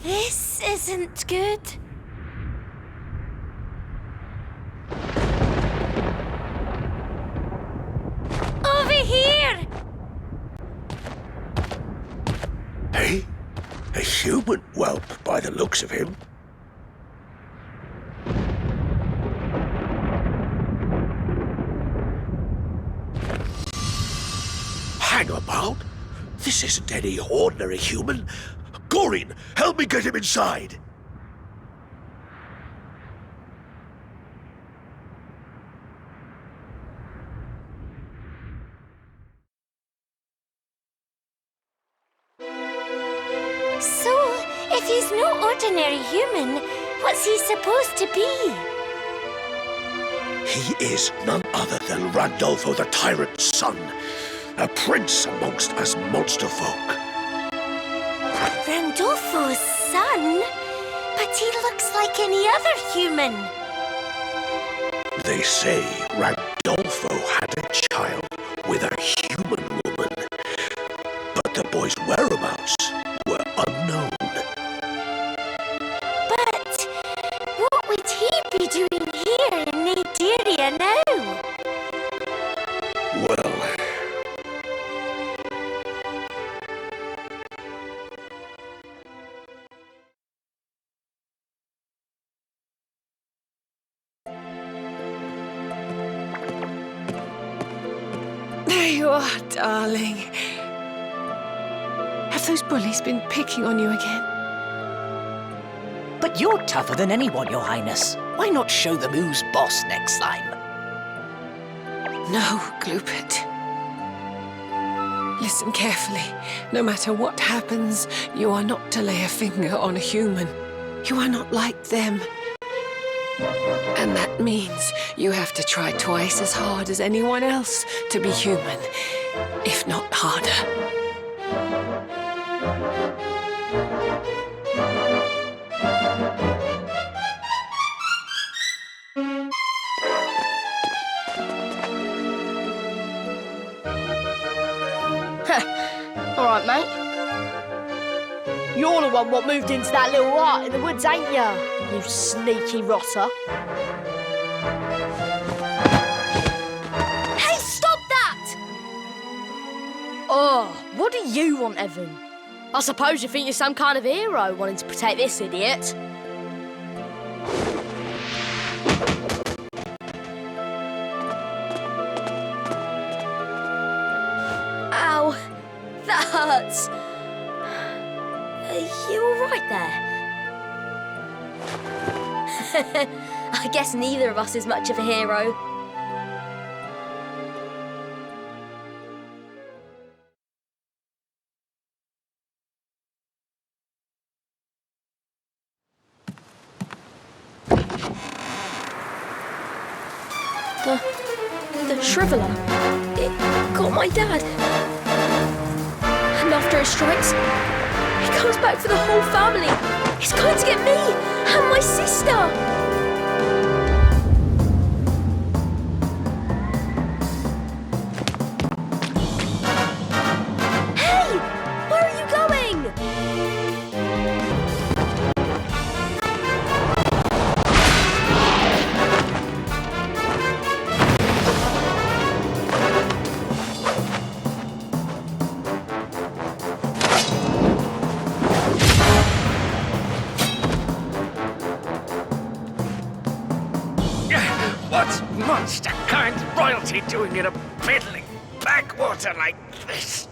This isn't good. Over here! Hey? A human whelp by the looks of him. Hang about. This isn't any ordinary human. Gorin, help me get him inside. So, if he's no ordinary human, what's he supposed to be? He is none other than Randolfo the Tyrant's son, a prince amongst us monster folk. Randolfo's son? But he looks like any other human. They say Randolfo had a child with a human woman, but the boy's whereabouts were unknown. But what would he be doing here in Nigeria now? Well... There you are, darling. Have those bullies been picking on you again? But you're tougher than anyone, Your Highness. Why not show them who's boss next time? No, Gloopet. Listen carefully. No matter what happens, you are not to lay a finger on a human. You are not like them. And that means you have to try twice as hard as anyone else to be human, if not harder. All right, mate. You're the one what moved into that little hut in the woods, ain't ya? You sneaky rotter. Hey, stop that! Oh, what do you want, Evan? I suppose you think you're some kind of hero wanting to protect this idiot. Ow, that hurts. Are you all right there? I guess neither of us is much of a hero. The shriveler. It got my dad. And after it strikes, he comes back for the whole family. He's going to get me and my sister. Hey! Where are you going? What's monster kind royalty doing in a piddling backwater like this?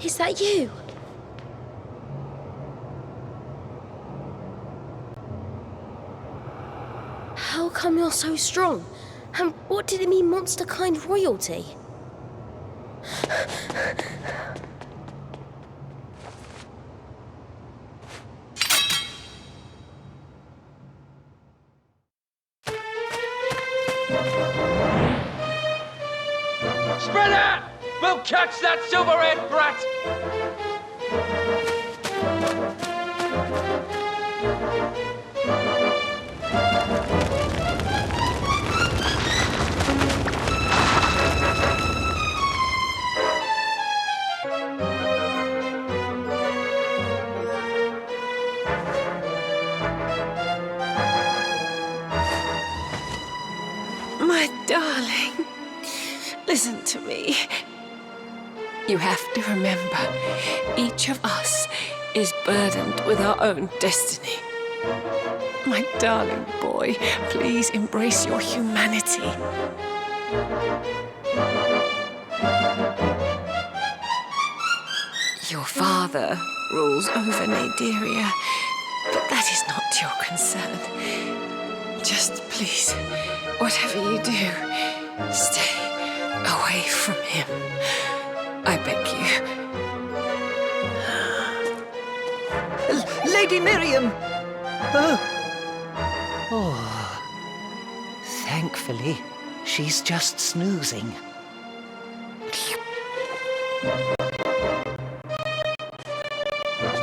Is that you? How come you're so strong? And what did it mean, monster kind royalty? Spread out! We'll catch that silver-haired brat! me. You have to remember, each of us is burdened with our own destiny. My darling boy, please embrace your humanity. Your father rules over Naderia, but that is not your concern. Just please, whatever you do, stay away from him. I beg you. Lady Miriam! Oh. Thankfully, she's just snoozing.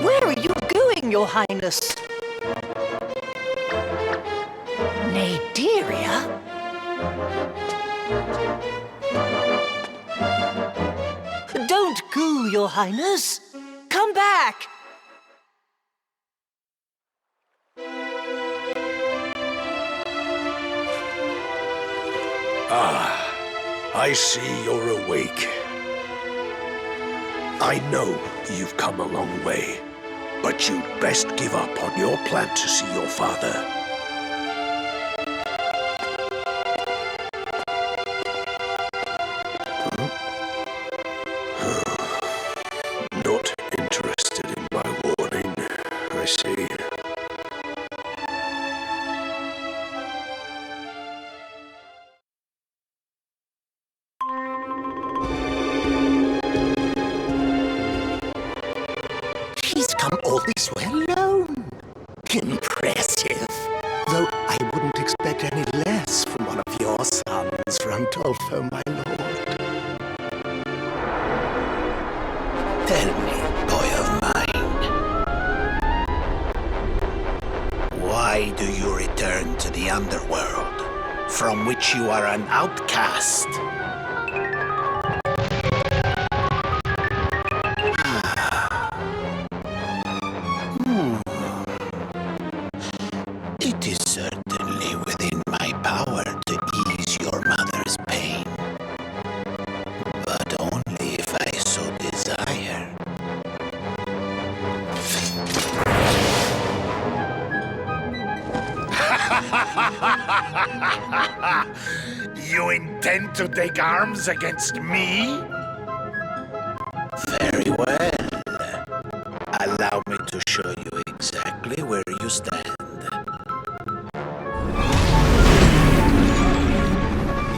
Where are you going, Your Highness? Naderia? Don't go, Your Highness. Come back. I see you're awake. I know you've come a long way, but you'd best give up on your plan to see your father. Not interested in my warning, I see. He's come all this way alone. Impressive. Though I wouldn't expect any less from one of your sons, Rantolfo, my lord. Tell me, boy of mine, why do you return to the underworld, from which you are an outcast? It is certainly within my power to ease your mother's pain, but only if I so desire. You intend to take arms against me? Very well. Allow me to show you exactly where you stand.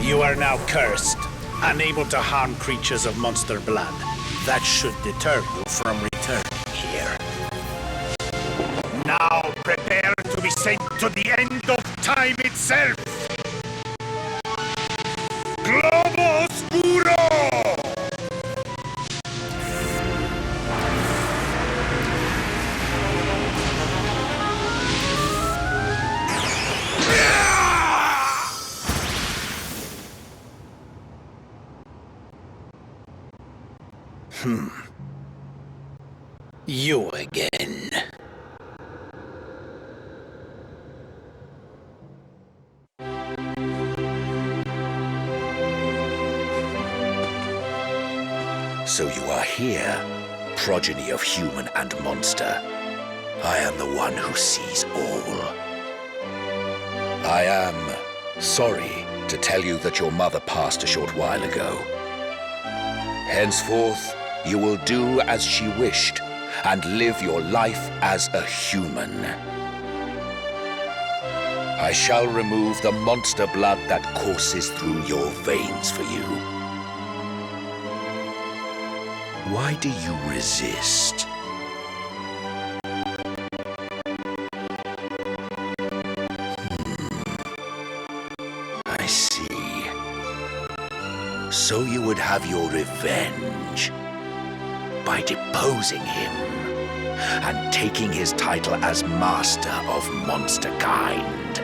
You are now cursed, unable to harm creatures of monster blood. That should deter you from returning here. Now prepare to be sent to the end of time itself! Globo Oscuro! You again. So you are here, progeny of human and monster. I am the one who sees all. I am sorry to tell you that your mother passed a short while ago. Henceforth, you will do as she wished and live your life as a human. I shall remove the monster blood that courses through your veins for you. Why do you resist? I see. So you would have your revenge by deposing him and taking his title as master of monster kind.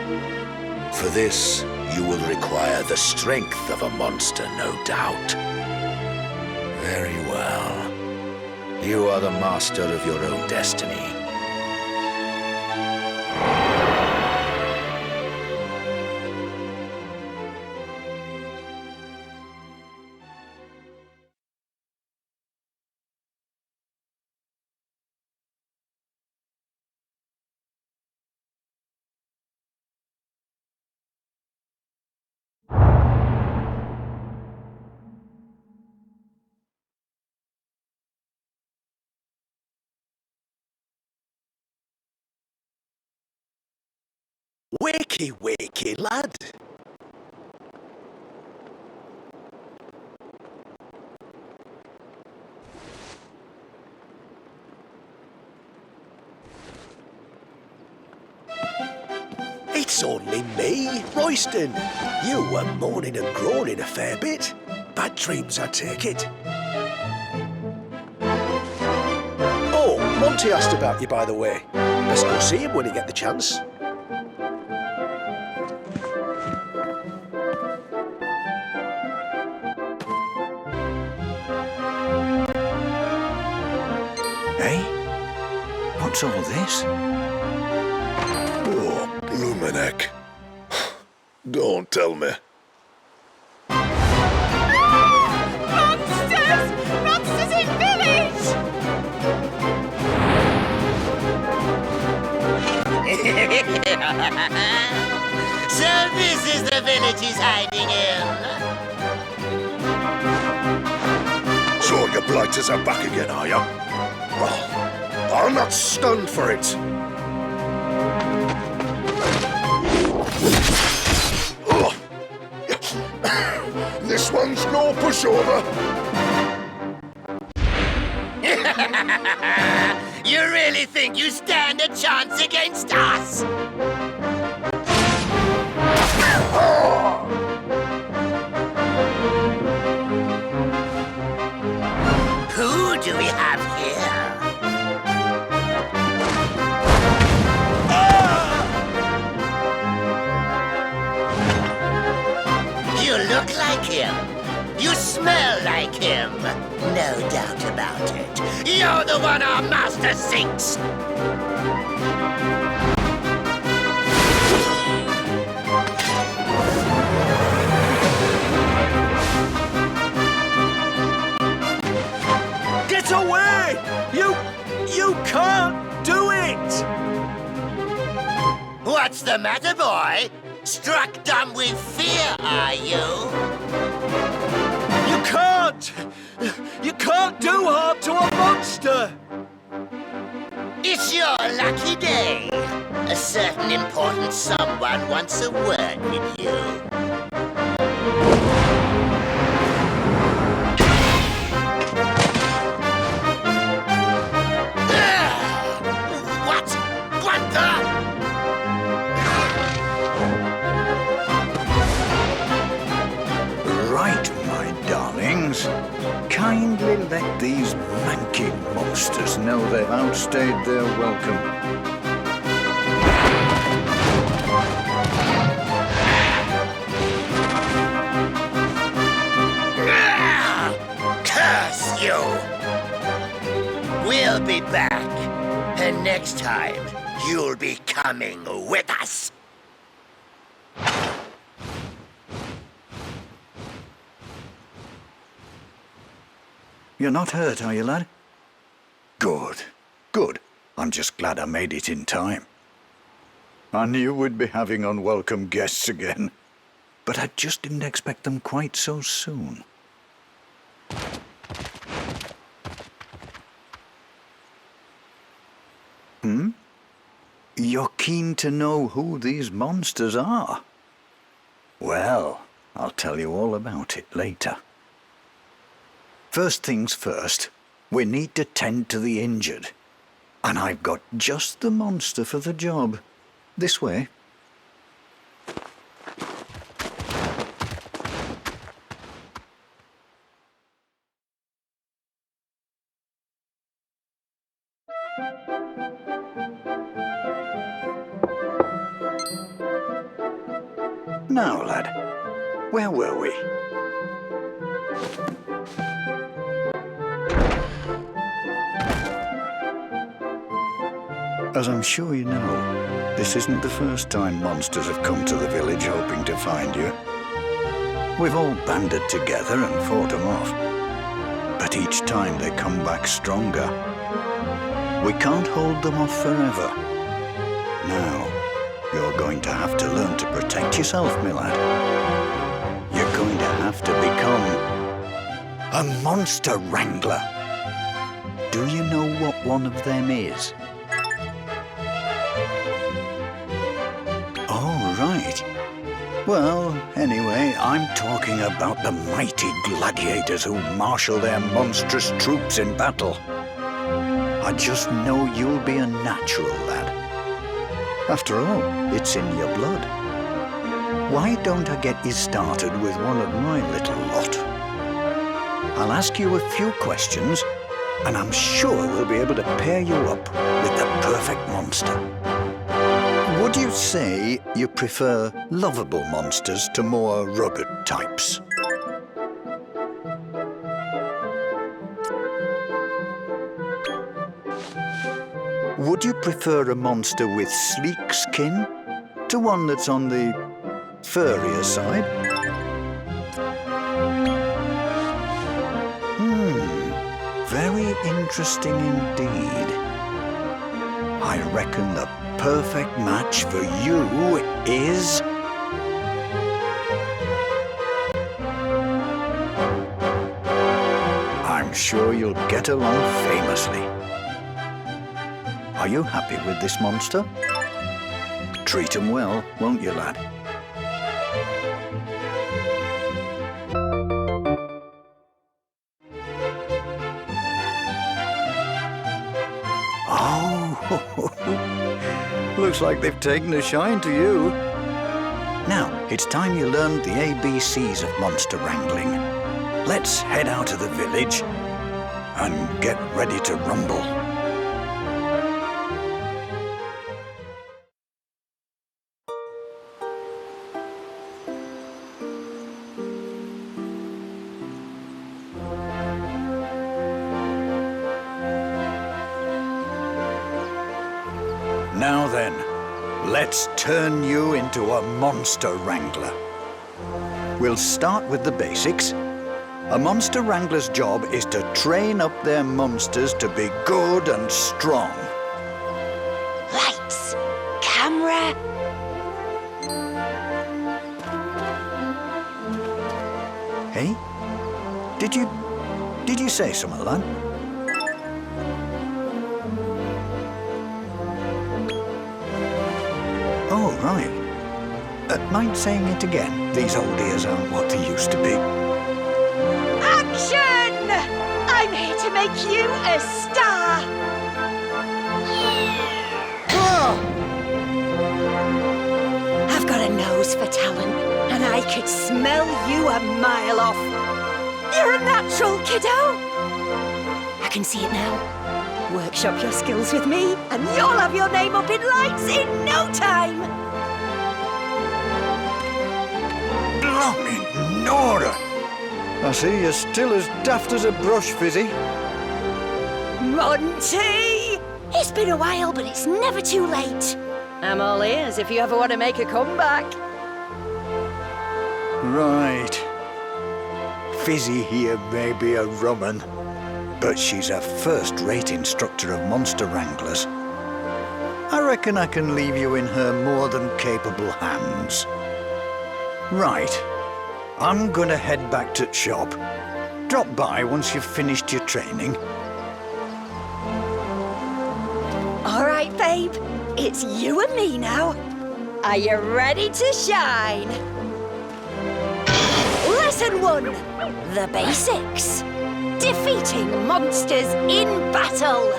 For this, you will require the strength of a monster, no doubt. Very well. You are the master of your own destiny. Wakey, wakey, lad. It's only me, Royston. You were moaning and groaning a fair bit. Bad dreams, I take it. Oh, Monty asked about you, by the way. Best go see him when you get the chance. Hey? What's all this? Oh, Luminek. Don't tell me. Monsters! Monsters in village! So this is the village he's hiding in. So your blighters are back again, are ya? Well, I'll not stand for it. Ugh. This one's no pushover. You really think you stand a chance against us? Who do we have here? You look like him. You smell like him. No doubt about it. You're the one our master seeks. Get away! You can't do it! What's the matter, boy? Struck dumb with fear, are you? You can't! You can't do harm to a monster! It's your lucky day. A certain important someone wants a word with you. What? What the? Right, my darlings. Kindly let these manky monsters know they've outstayed their welcome. Curse you! We'll be back, and next time you'll be coming with us. You're not hurt, are you, lad? Good. Good. I'm just glad I made it in time. I knew we'd be having unwelcome guests again, but I just didn't expect them quite so soon. You're keen to know who these monsters are? Well, I'll tell you all about it later. First things first, we need to tend to the injured. And I've got just the monster for the job. This way. Now, lad, where were we? As I'm sure you know, this isn't the first time monsters have come to the village hoping to find you. We've all banded together and fought them off. But each time they come back stronger. We can't hold them off forever. Now, you're going to have to learn to protect yourself, my lad. You're going to have to become a monster wrangler. Do you know what one of them is? Oh, Well, anyway, I'm talking about the mighty gladiators who marshal their monstrous troops in battle. I just know you'll be a natural, lad. After all, it's in your blood. Why don't I get you started with one of my little lot? I'll ask you a few questions, and I'm sure we'll be able to pair you up with the perfect monster. Would you say you prefer lovable monsters to more rugged types? Would you prefer a monster with sleek skin to one that's on the furrier side? Very interesting indeed. I reckon the perfect match for you is... I'm sure you'll get along famously. Are you happy with this monster? Treat him well, won't you, lad? Looks like they've taken a shine to you. Now, it's time you learned the ABCs of monster wrangling. Let's head out of the village and get ready to rumble. Now then, let's turn you into a monster wrangler. We'll start with the basics. A monster wrangler's job is to train up their monsters to be good and strong. Lights, camera. Hey? Did you say something, lad? Oh, right. Mind saying it again? These old ears aren't what they used to be. Action! I'm here to make you a star. I've got a nose for talent, and I could smell you a mile off. You're a natural, kiddo. I can see it now. Workshop your skills with me, and you'll have your name up in lights in no time! Blimey, Nora! I see you're still as daft as a brush, Fizzy. Monty! It's been a while, but it's never too late. I'm all ears if you ever want to make a comeback. Right. Fizzy here may be a rum 'un, but she's a first-rate instructor of monster wranglers. I reckon I can leave you in her more than capable hands. Right. I'm gonna head back to the shop. Drop by once you've finished your training. All right, babe. It's you and me now. Are you ready to shine? Lesson 1. The basics. Defeating monsters in battle.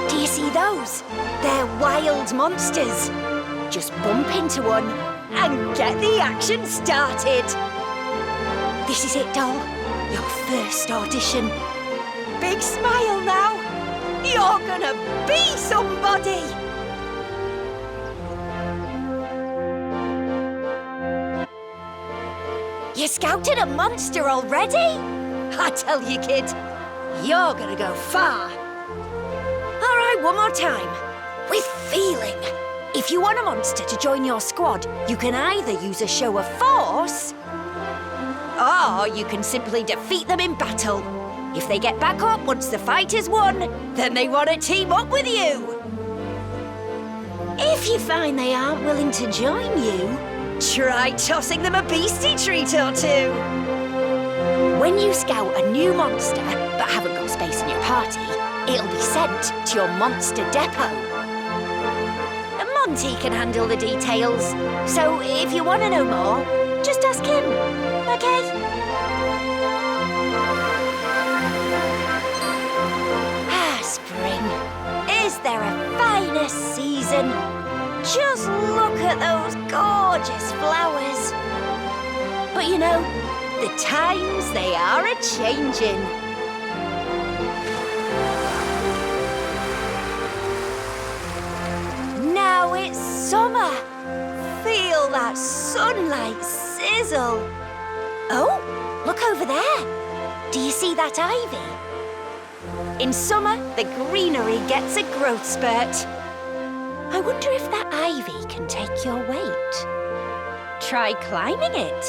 Do you see those? They're wild monsters. Just bump into one and get the action started. This is it, doll. Your first audition. Big smile now. You're gonna be somebody. You scouted a monster already? I tell you, kid, you're gonna go far. All right, one more time. With feeling. If you want a monster to join your squad, you can either use a show of force, or you can simply defeat them in battle. If they get back up once the fight is won, then they want to team up with you. If you find they aren't willing to join you, try tossing them a beastie treat or two. When you scout a new monster but haven't got space in your party, it'll be sent to your monster depot. And Monty can handle the details, so if you want to know more, just ask him, okay? Spring. Is there a finer season? Just look at those gorgeous flowers. But you know, the times they are a-changing. Now it's summer. Feel that sunlight sizzle. Oh, look over there. Do you see that ivy? In summer, the greenery gets a growth spurt. I wonder if that ivy can take your weight. Try climbing it.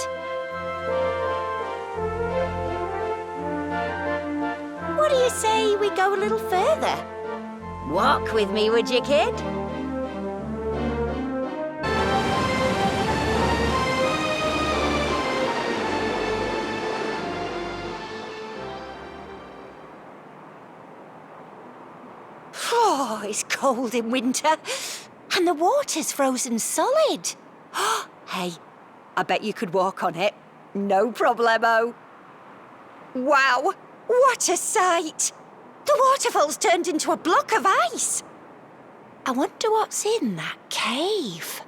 What do you say we go a little further? Walk with me, would you, kid? Oh, it's cold in winter, and the water's frozen solid. Hey, I bet you could walk on it. No problemo. Wow, what a sight! The waterfall's turned into a block of ice. I wonder what's in that cave.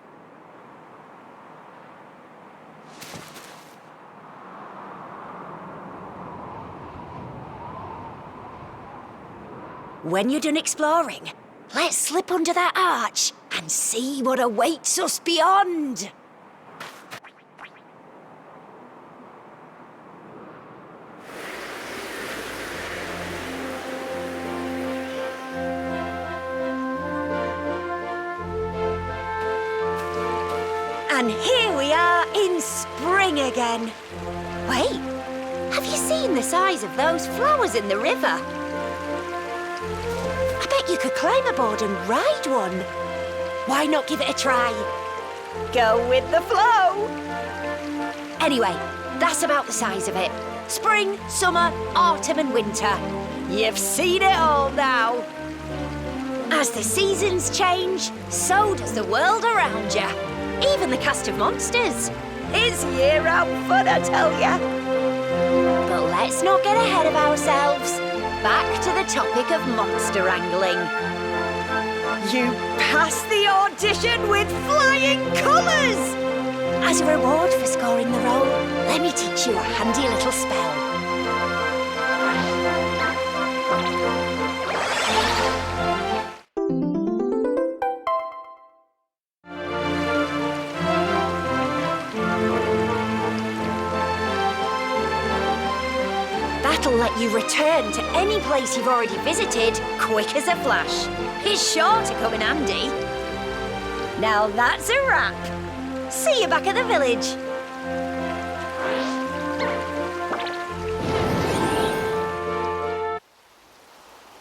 When you're done exploring, let's slip under that arch and see what awaits us beyond. And here we are in spring again. Wait, have you seen the size of those flowers in the river? I bet you could climb aboard and ride one. Why not give it a try? Go with the flow. Anyway, that's about the size of it. Spring, summer, autumn and winter. You've seen it all now. As the seasons change, so does the world around you. Even the cast of monsters. It's year-round fun, I tell ya. But let's not get ahead of ourselves. Back to the topic of monster wrangling. You passed the audition with flying colours! As a reward for scoring the role, let me teach you a handy little spell. That'll let you return to any place you've already visited quick as a flash. It's sure to come in handy. Now that's a wrap. See you back at the village.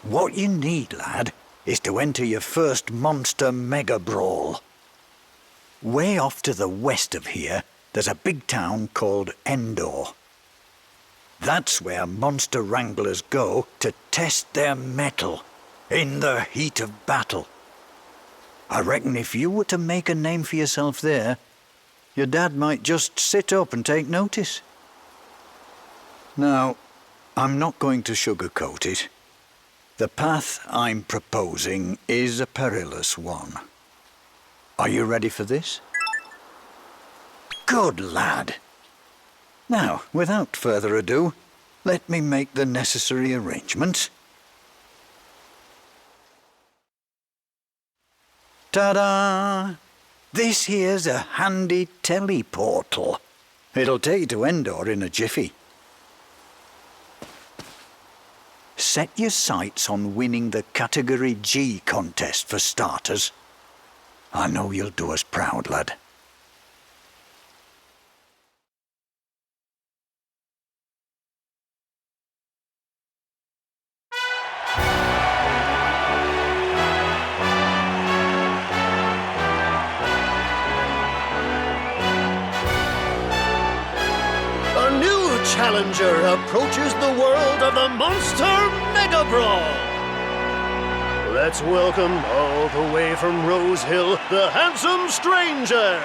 What you need, lad, is to enter your first monster mega brawl. Way off to the west of here, there's a big town called Endor. That's where monster wranglers go to test their mettle in the heat of battle. I reckon if you were to make a name for yourself there, your dad might just sit up and take notice. Now, I'm not going to sugarcoat it. The path I'm proposing is a perilous one. Are you ready for this? Good lad. Now, without further ado, let me make the necessary arrangements. Ta-da! This here's a handy teleportal. It'll take you to Endor in a jiffy. Set your sights on winning the Category G contest for starters. I know you'll do us proud, lad. challenger approaches the world of the Monster Mega Brawl. Let's welcome all the way from Rose Hill, the handsome stranger.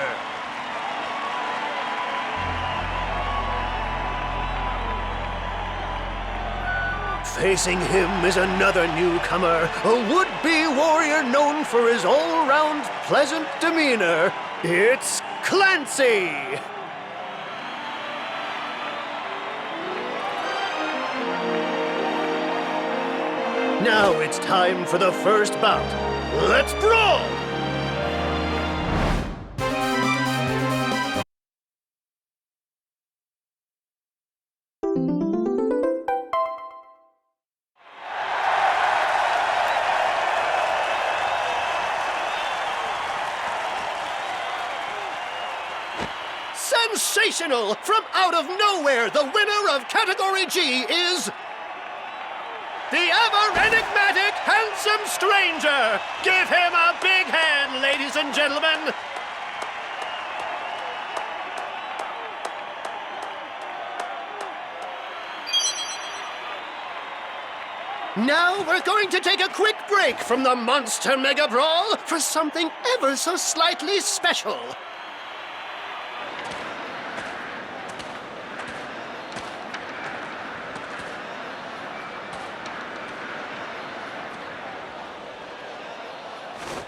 Facing him is another newcomer, a would-be warrior known for his all-round pleasant demeanor. It's Clancy! Now it's time for the first bout. Let's brawl! Sensational! From out of nowhere, the winner of Category G is... the ever-enigmatic handsome stranger! Give him a big hand, ladies and gentlemen! Now we're going to take a quick break from the Monster Mega Brawl for something ever so slightly special.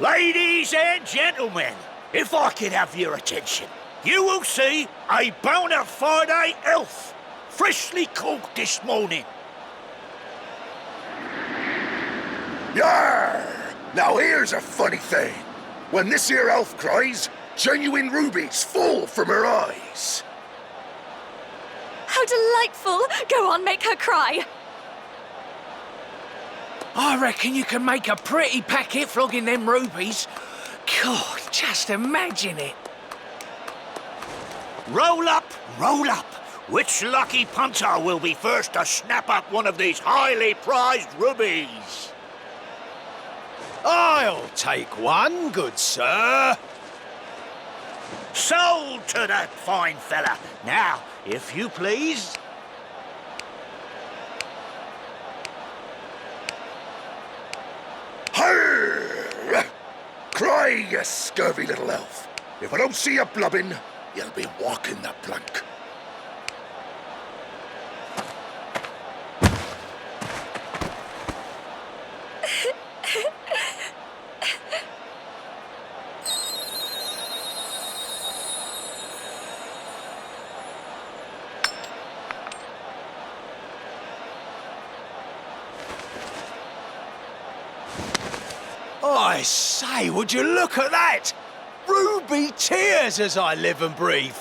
Ladies and gentlemen, if I could have your attention, you will see a bona fide elf, freshly cooked this morning. Yarr! Now here's a funny thing. When this here elf cries, genuine rubies fall from her eyes. How delightful! Go on, make her cry. I reckon you can make a pretty packet flogging them rubies. God, just imagine it. Roll up, roll up. Which lucky punter will be first to snap up one of these highly prized rubies? I'll take one, good sir. Sold to that fine fella. Now, if you please. Arr! Cry, you scurvy little elf. If I don't see you blubbing, you'll be walking the plank. I say, would you look at that? Ruby tears as I live and breathe.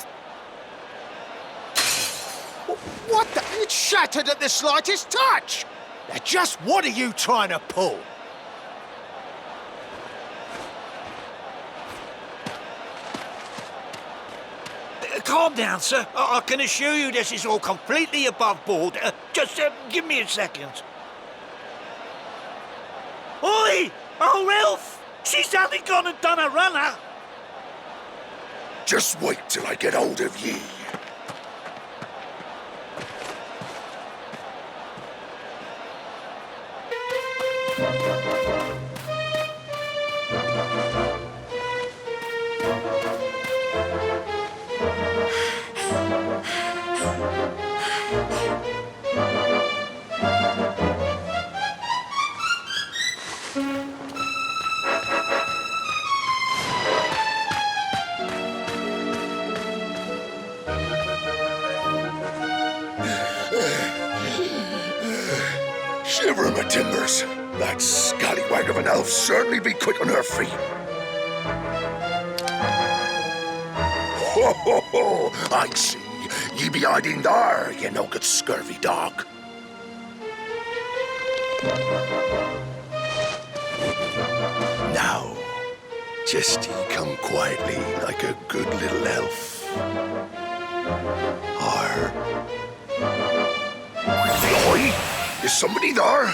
What the? It's shattered at the slightest touch. Now, just what are you trying to pull? Calm down, sir. I can assure you this is all completely above board. Just give me a second. Oi! Oh, elf! She's only gone and done a runner. Just wait till I get hold of ye. Shiver my timbers. That scallywag of an elf certainly be quick on her feet. Ho, ho, ho! I see. Ye be hiding there, you no-good scurvy dog. Now, just ye come quietly like a good little elf. Floy? Is somebody there?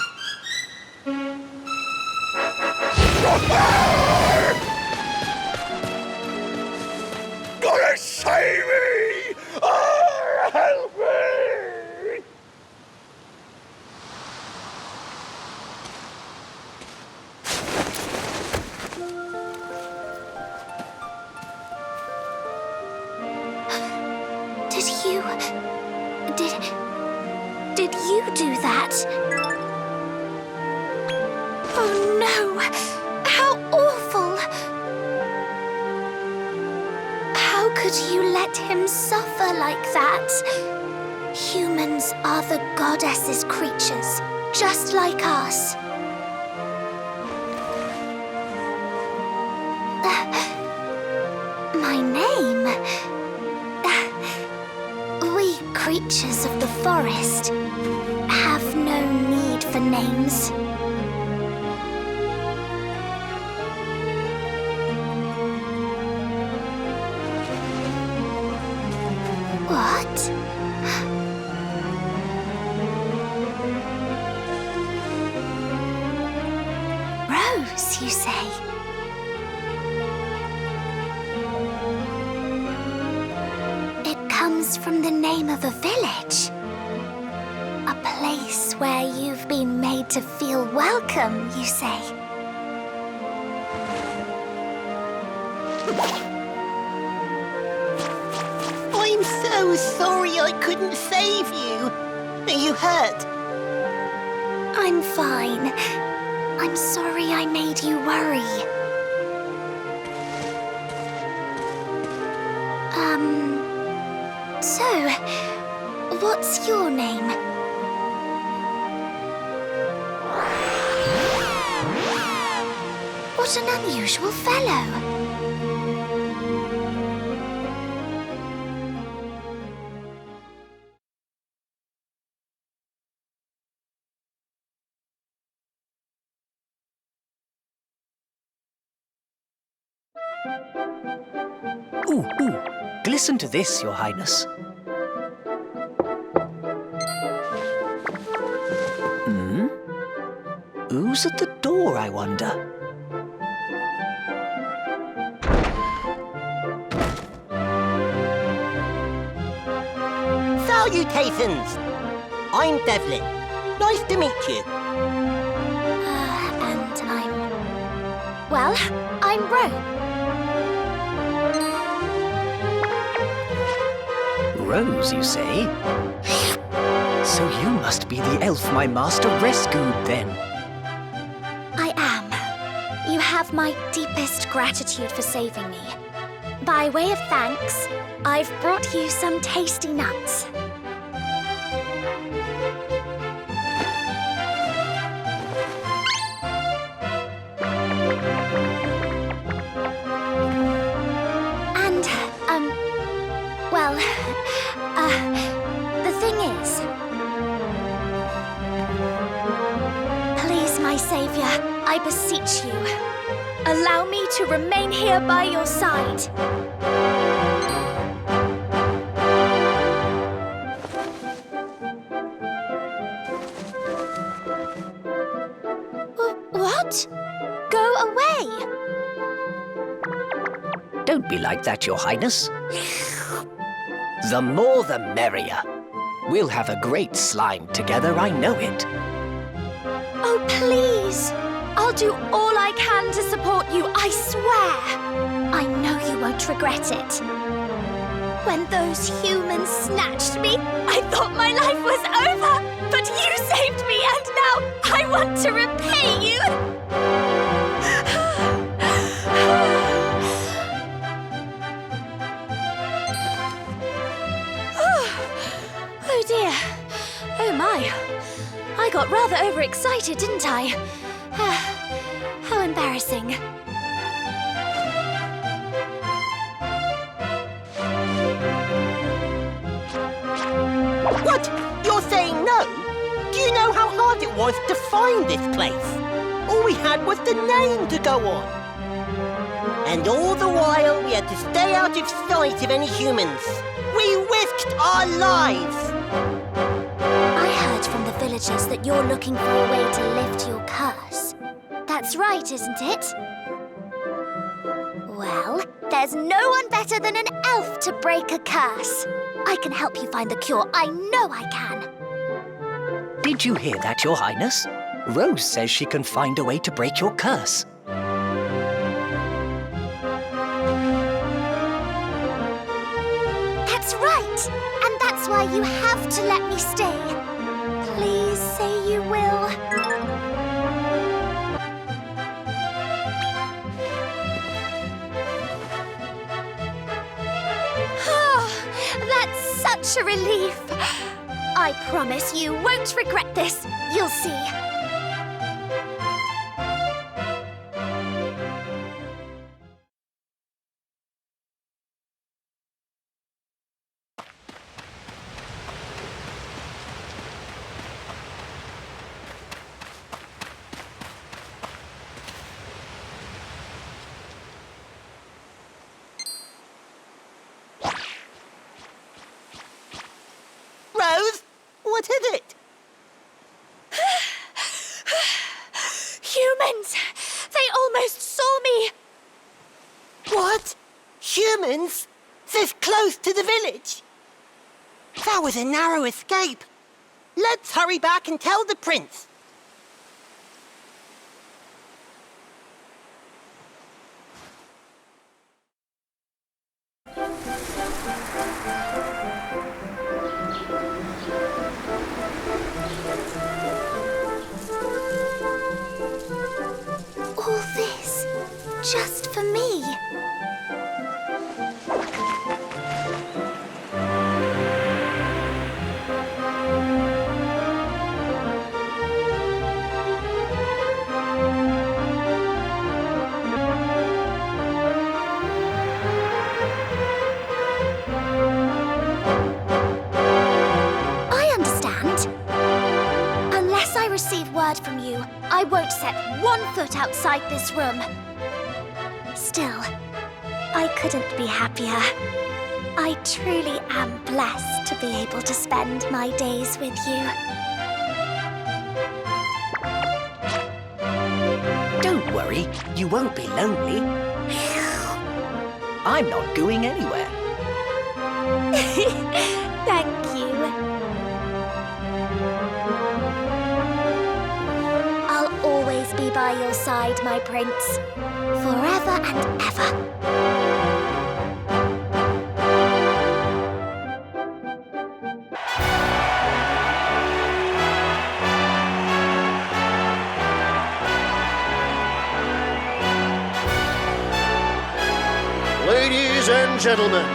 Gonna save me! Oh, help me! Did you do that? Oh no! How awful! How could you let him suffer like that? Humans are the goddess's creatures, just like us. My name? We creatures of the forest have no need for names. What? Rose, you say? It comes from the name of a village. A place where you've been made to feel welcome, you say? I'm so sorry I couldn't save you. Are you hurt? I'm fine. I'm sorry I made you worry. So, what's your name? What an unusual fellow. Ooh, ooh. Listen to this, Your Highness. Who's at the door, I wonder? Salutations! I'm Devlin. Nice to meet you. And I'm Rose. Rose, you say? So you must be the elf my master rescued, then. I am. You have my deepest gratitude for saving me. By way of thanks, I've brought you some tasty nuts. And, the thing is... Please, my savior, I beseech you, allow me to remain here by your side. What? Go away! Don't be like that, Your Highness. The more the merrier. We'll have a great slime together, I know it. Oh, please! I'll do all I can to support you, I swear! I know you won't regret it. When those humans snatched me, I thought my life was over! But you saved me, and now I want to repay you! Oh dear. Oh my. I got rather overexcited, didn't I? How embarrassing. What? You're saying no? Do you know how hard it was to find this place? All we had was the name to go on. And all the while we had to stay out of sight of any humans. We risked our lives. I heard from the villagers that you're looking for a way to lift your curse. That's right, isn't it? Well, there's no one better than an elf to break a curse. I can help you find the cure. I know I can. Did you hear that, Your Highness? Rose says she can find a way to break your curse. That's right. And that's you have to let me stay. Please say you will. That's such a relief. I promise you won't regret this. You'll see. Rose, what is it? Humans! They almost saw me! What? Humans? This close to the village? That was a narrow escape. Let's hurry back and tell the prince. All this just for me. I understand. Unless I receive word from you, I won't set one foot outside this room. Still, I couldn't be happier. I truly am blessed to be able to spend my days with you. Don't worry, you won't be lonely. I'm not going anywhere. Thank you. I'll always be by your side, my prince. Forever and ever. Ladies and gentlemen,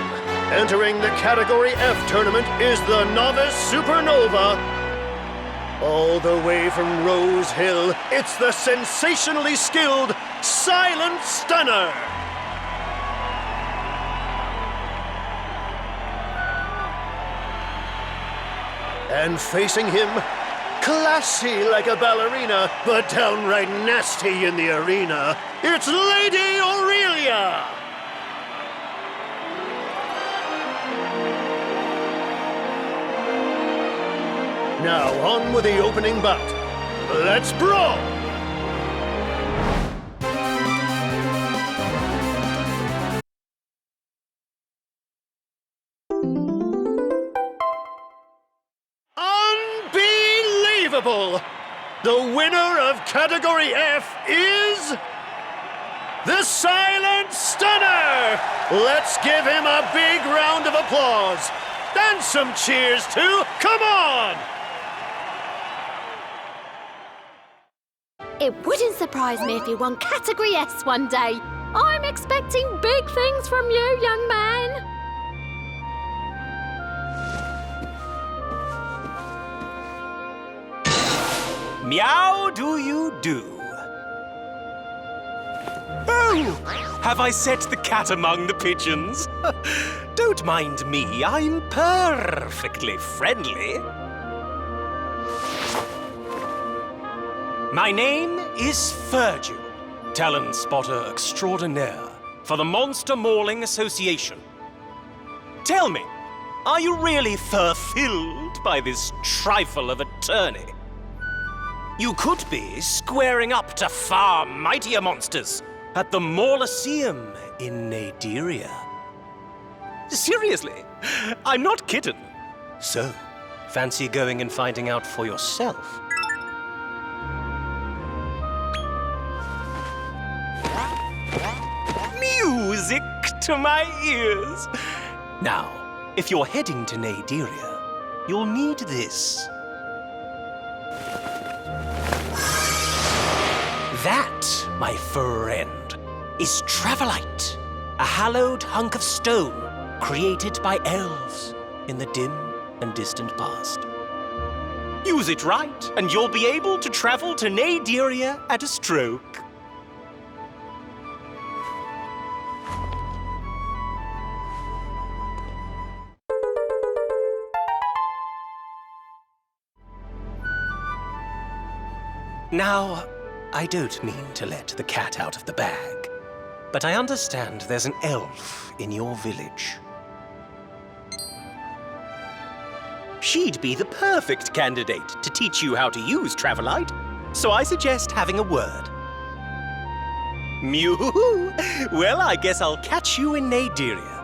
entering the Category F tournament is the Novice Supernova. All the way from Rose Hill, it's the sensationally skilled Silent Stunner. And facing him, classy like a ballerina, but downright nasty in the arena, it's Lady Aurelia. Now on with the opening bout. Let's brawl! Unbelievable! The winner of Category F is the Silent Stunner! Let's give him a big round of applause. And some cheers too. Come on! It wouldn't surprise me if you won Category S one day. I'm expecting big things from you, young man. Meow do you do? Oh, have I set the cat among the pigeons? Don't mind me, I'm perfectly friendly. My name is Virgil, talent spotter extraordinaire for the Monster Mauling Association. Tell me, are you really fulfilled by this trifle of a tourney? You could be squaring up to far mightier monsters at the Mauliseum in Naderia. Seriously, I'm not kidding. So, fancy going and finding out for yourself? Music to my ears. Now, if you're heading to Naderia, you'll need this. That, my friend, is Travelite, a hallowed hunk of stone created by elves in the dim and distant past. Use it right, and you'll be able to travel to Naderia at a stroke. Now, I don't mean to let the cat out of the bag, but I understand there's an elf in your village. She'd be the perfect candidate to teach you how to use Travelite, so I suggest having a word. Mew! Well, I guess I'll catch you in Naderia.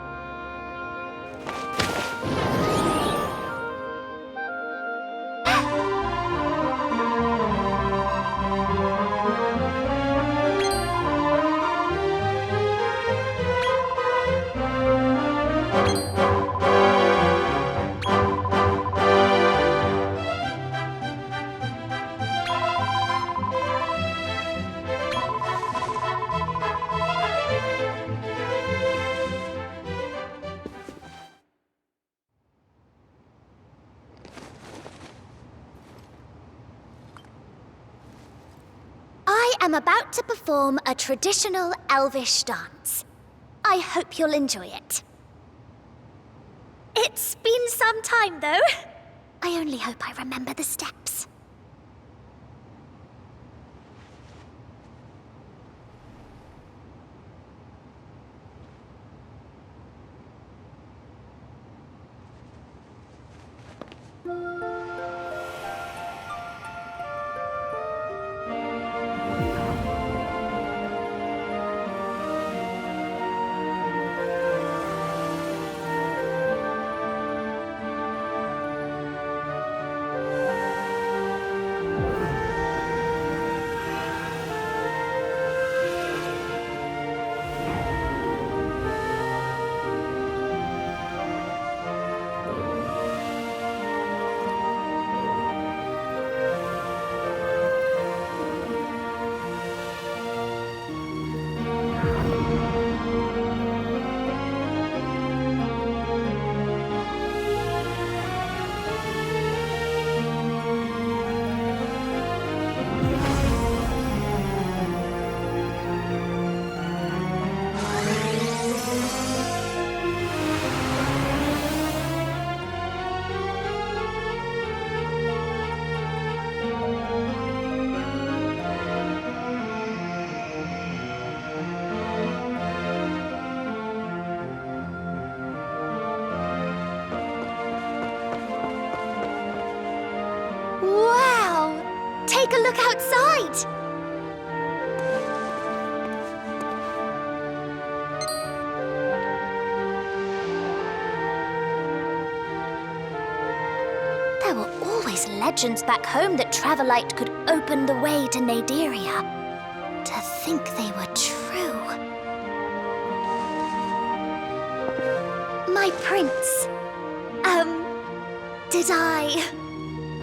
I'm about to perform a traditional elvish dance. I hope you'll enjoy it. It's been some time, though. I only hope I remember the steps. Take a look outside! There were always legends back home that Travelite could open the way to Naderia. To think they were true. My prince.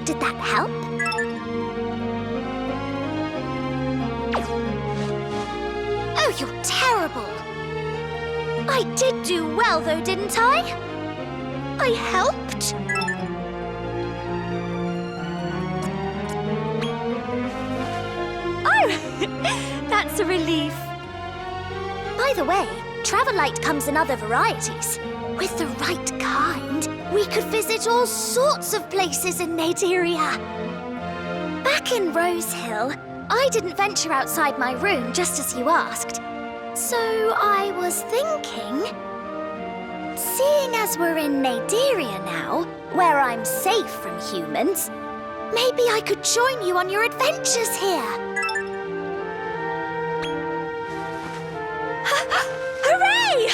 Did that help? Oh, you're terrible! I did do well, though, didn't I? I helped. Oh, that's a relief. By the way, Travelite comes in other varieties. With the right kind, we could visit all sorts of places in Naderia. Back in Rose Hill, I didn't venture outside my room just as you asked. So I was thinking, seeing as we're in Naderia now, where I'm safe from humans, maybe I could join you on your adventures here. Hooray!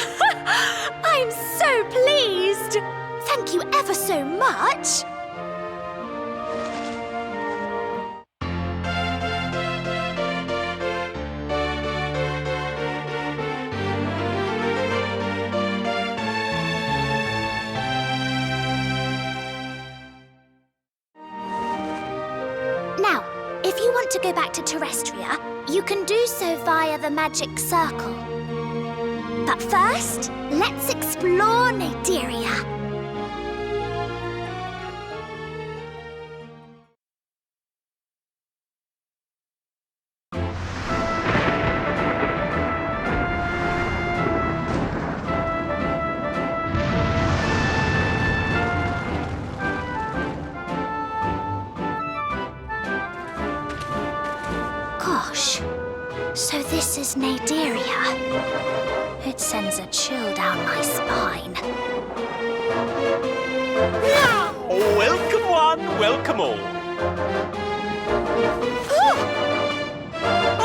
I'm so pleased! Thank you ever so much! want to go back to Terrestria, you can do so via the magic circle. But first, let's explore Naderia. Gosh, so this is Naderia. It sends a chill down my spine. Welcome one, welcome all.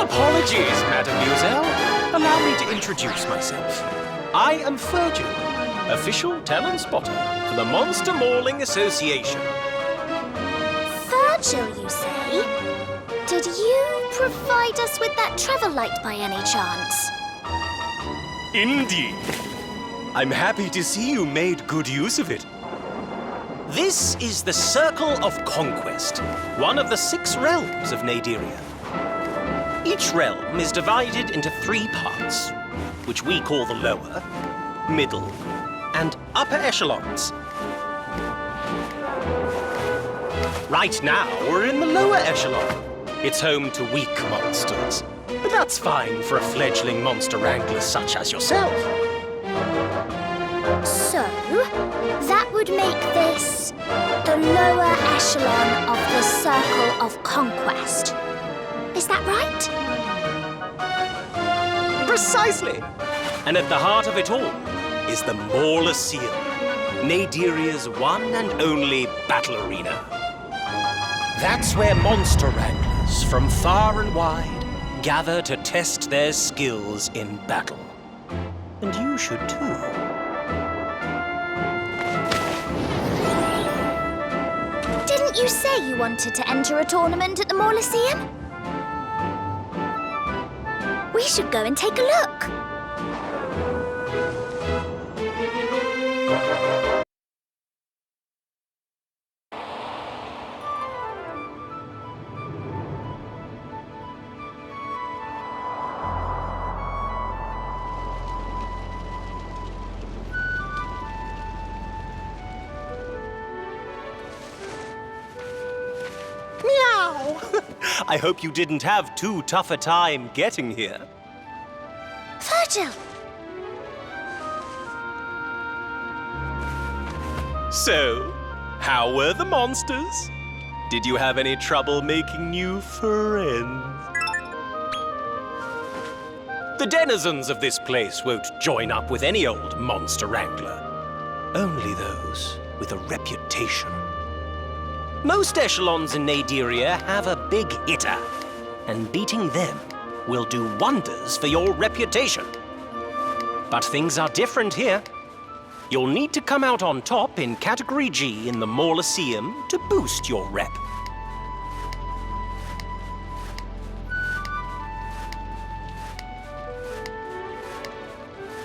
Apologies, Madame Muselle. Allow me to introduce myself. I am Virgil, official talent spotter for the Monster Mauling Association. Virgil, you say? Did you provide us with that travel light by any chance? Indeed. I'm happy to see you made good use of it. This is the Circle of Conquest, one of the 6 realms of Naderia. Each realm is divided into 3 parts, which we call the lower, middle, and upper echelons. Right now, we're in the lower echelon. It's home to weak monsters, but that's fine for a fledgling monster wrangler such as yourself. So, that would make this the lower echelon of the Circle of Conquest. Is that right? Precisely. And at the heart of it all is the Mauliceum, Naderia's one and only battle arena. That's where monster wranglers from far and wide gather to test their skills in battle. And you should too. Didn't you say you wanted to enter a tournament at the Mauliceum? We should go and take a look. Meow! I hope you didn't have too tough a time getting here. Virgil! So, how were the monsters? Did you have any trouble making new friends? The denizens of this place won't join up with any old monster wrangler. Only those with a reputation. Most echelons in Naderia have a big hitter, and beating them will do wonders for your reputation. But things are different here. You'll need to come out on top in Category G in the Mauliceum to boost your rep.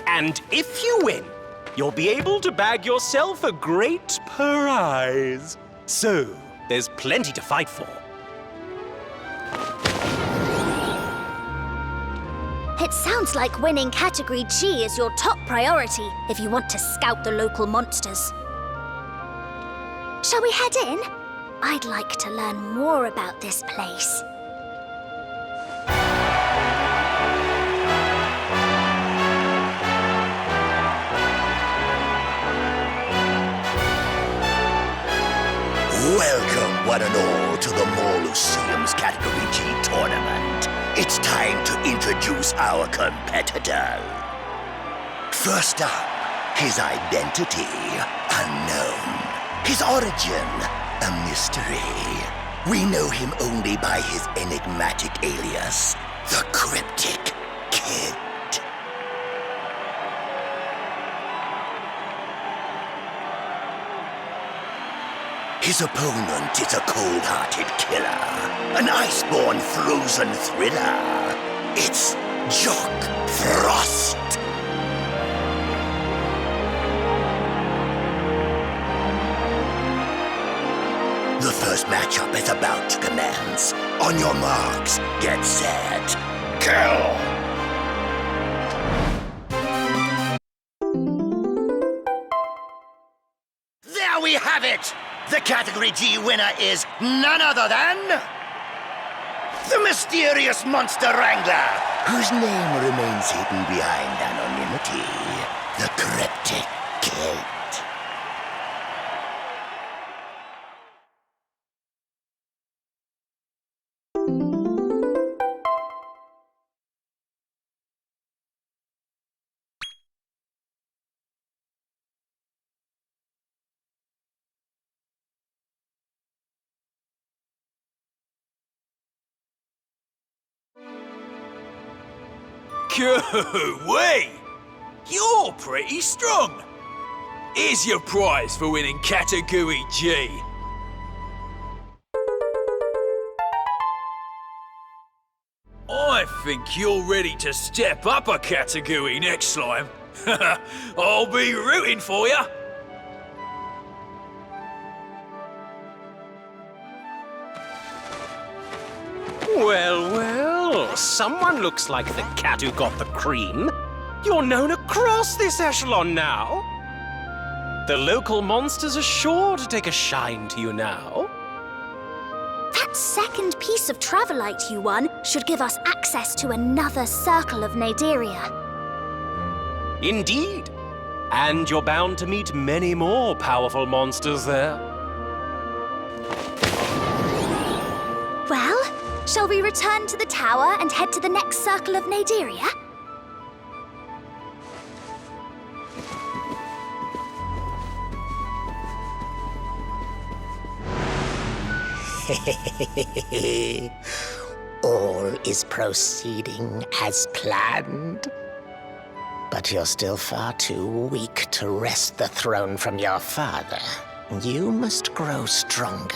And if you win, you'll be able to bag yourself a great prize. So, there's plenty to fight for. It sounds like winning Category G is your top priority if you want to scout the local monsters. Shall we head in? I'd like to learn more about this place. Welcome, one and all, to the Mauliceum's Category G tournament. It's time to introduce our competitor. First up, his identity, unknown. His origin, a mystery. We know him only by his enigmatic alias, the Cryptic Kid. His opponent is a cold-hearted killer, an iceborn frozen thriller. It's Jock Frost. The first matchup is about to commence. On your marks, get set, kill! There we have it! The Category G winner is none other than... the mysterious Monster Wrangler, whose name remains hidden behind anonymity. The Cryptic Kid. Way! You're pretty strong. Here's your prize for winning Category G. I think you're ready to step up a category next time. I'll be rooting for you. Well, someone looks like the cat who got the cream. You're known across this echelon now. The local monsters are sure to take a shine to you now. That second piece of Travelite you won should give us access to another circle of Naderia. Indeed. And you're bound to meet many more powerful monsters there. Well, shall we return to the tower and head to the next circle of Naderia? All is proceeding as planned. But you're still far too weak to wrest the throne from your father. You must grow stronger.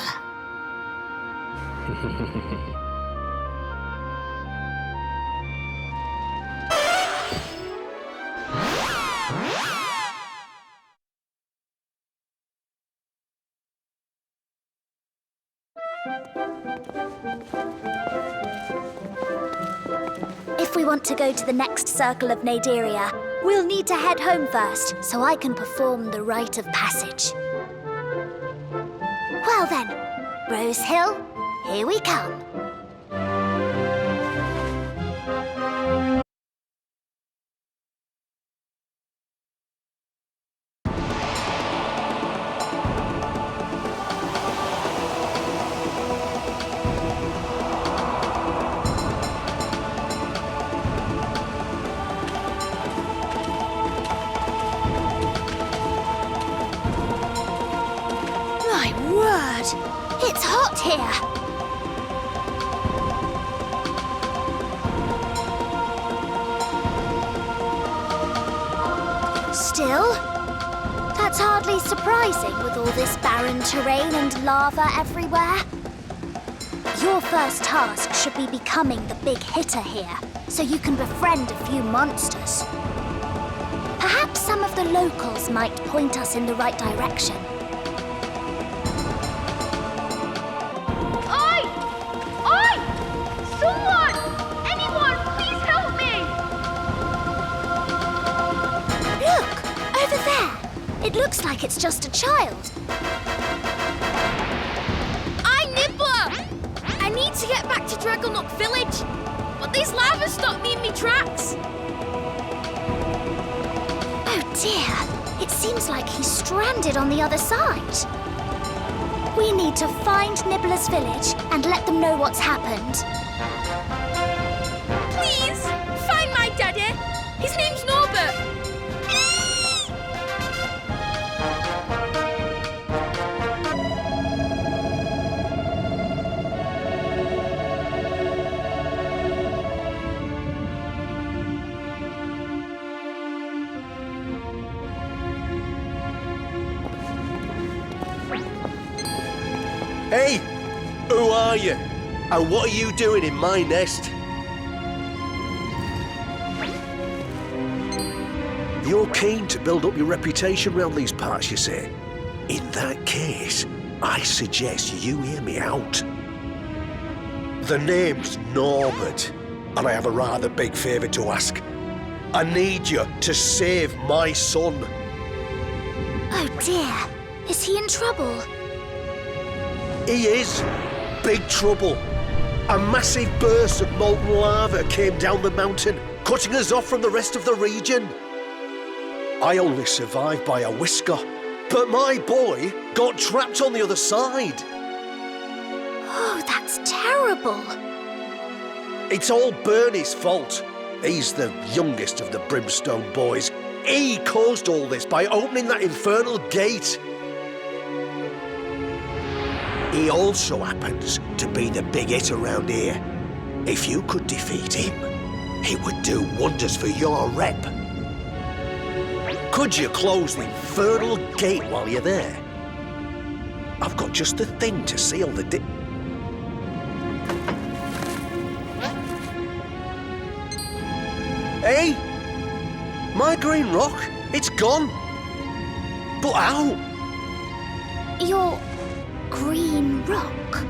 If we want to go to the next circle of Naderia, we'll need to head home first, so I can perform the rite of passage. Well then, Rose Hill, here we come. It's hot here. Still, that's hardly surprising with all this barren terrain and lava everywhere. Your first task should be becoming the big hitter here, so you can befriend a few monsters. Perhaps some of the locals might point us in the right direction. It looks like it's just a child. I'm Nibbler! I need to get back to Dragonlock Village, but this lava stopped me in my tracks. Oh dear, it seems like he's stranded on the other side. We need to find Nibbler's village and let them know what's happened. Please, find my daddy. His name's Norbert. Hey! Who are you? And what are you doing in my nest? You're keen to build up your reputation round these parts, you say? In that case, I suggest you hear me out. The name's Norbert, and I have a rather big favour to ask. I need you to save my son. Oh dear. Is he in trouble? He is. Big trouble. A massive burst of molten lava came down the mountain, cutting us off from the rest of the region. I only survived by a whisker, but my boy got trapped on the other side. Oh, that's terrible. It's all Bernie's fault. He's the youngest of the Brimstone boys. He caused all this by opening that infernal gate. He also happens to be the big hit around here. If you could defeat him, it would do wonders for your rep. Could you close the infernal gate while you're there? I've got just the thing to seal the Hey! My green rock, it's gone. But how? Your green rock?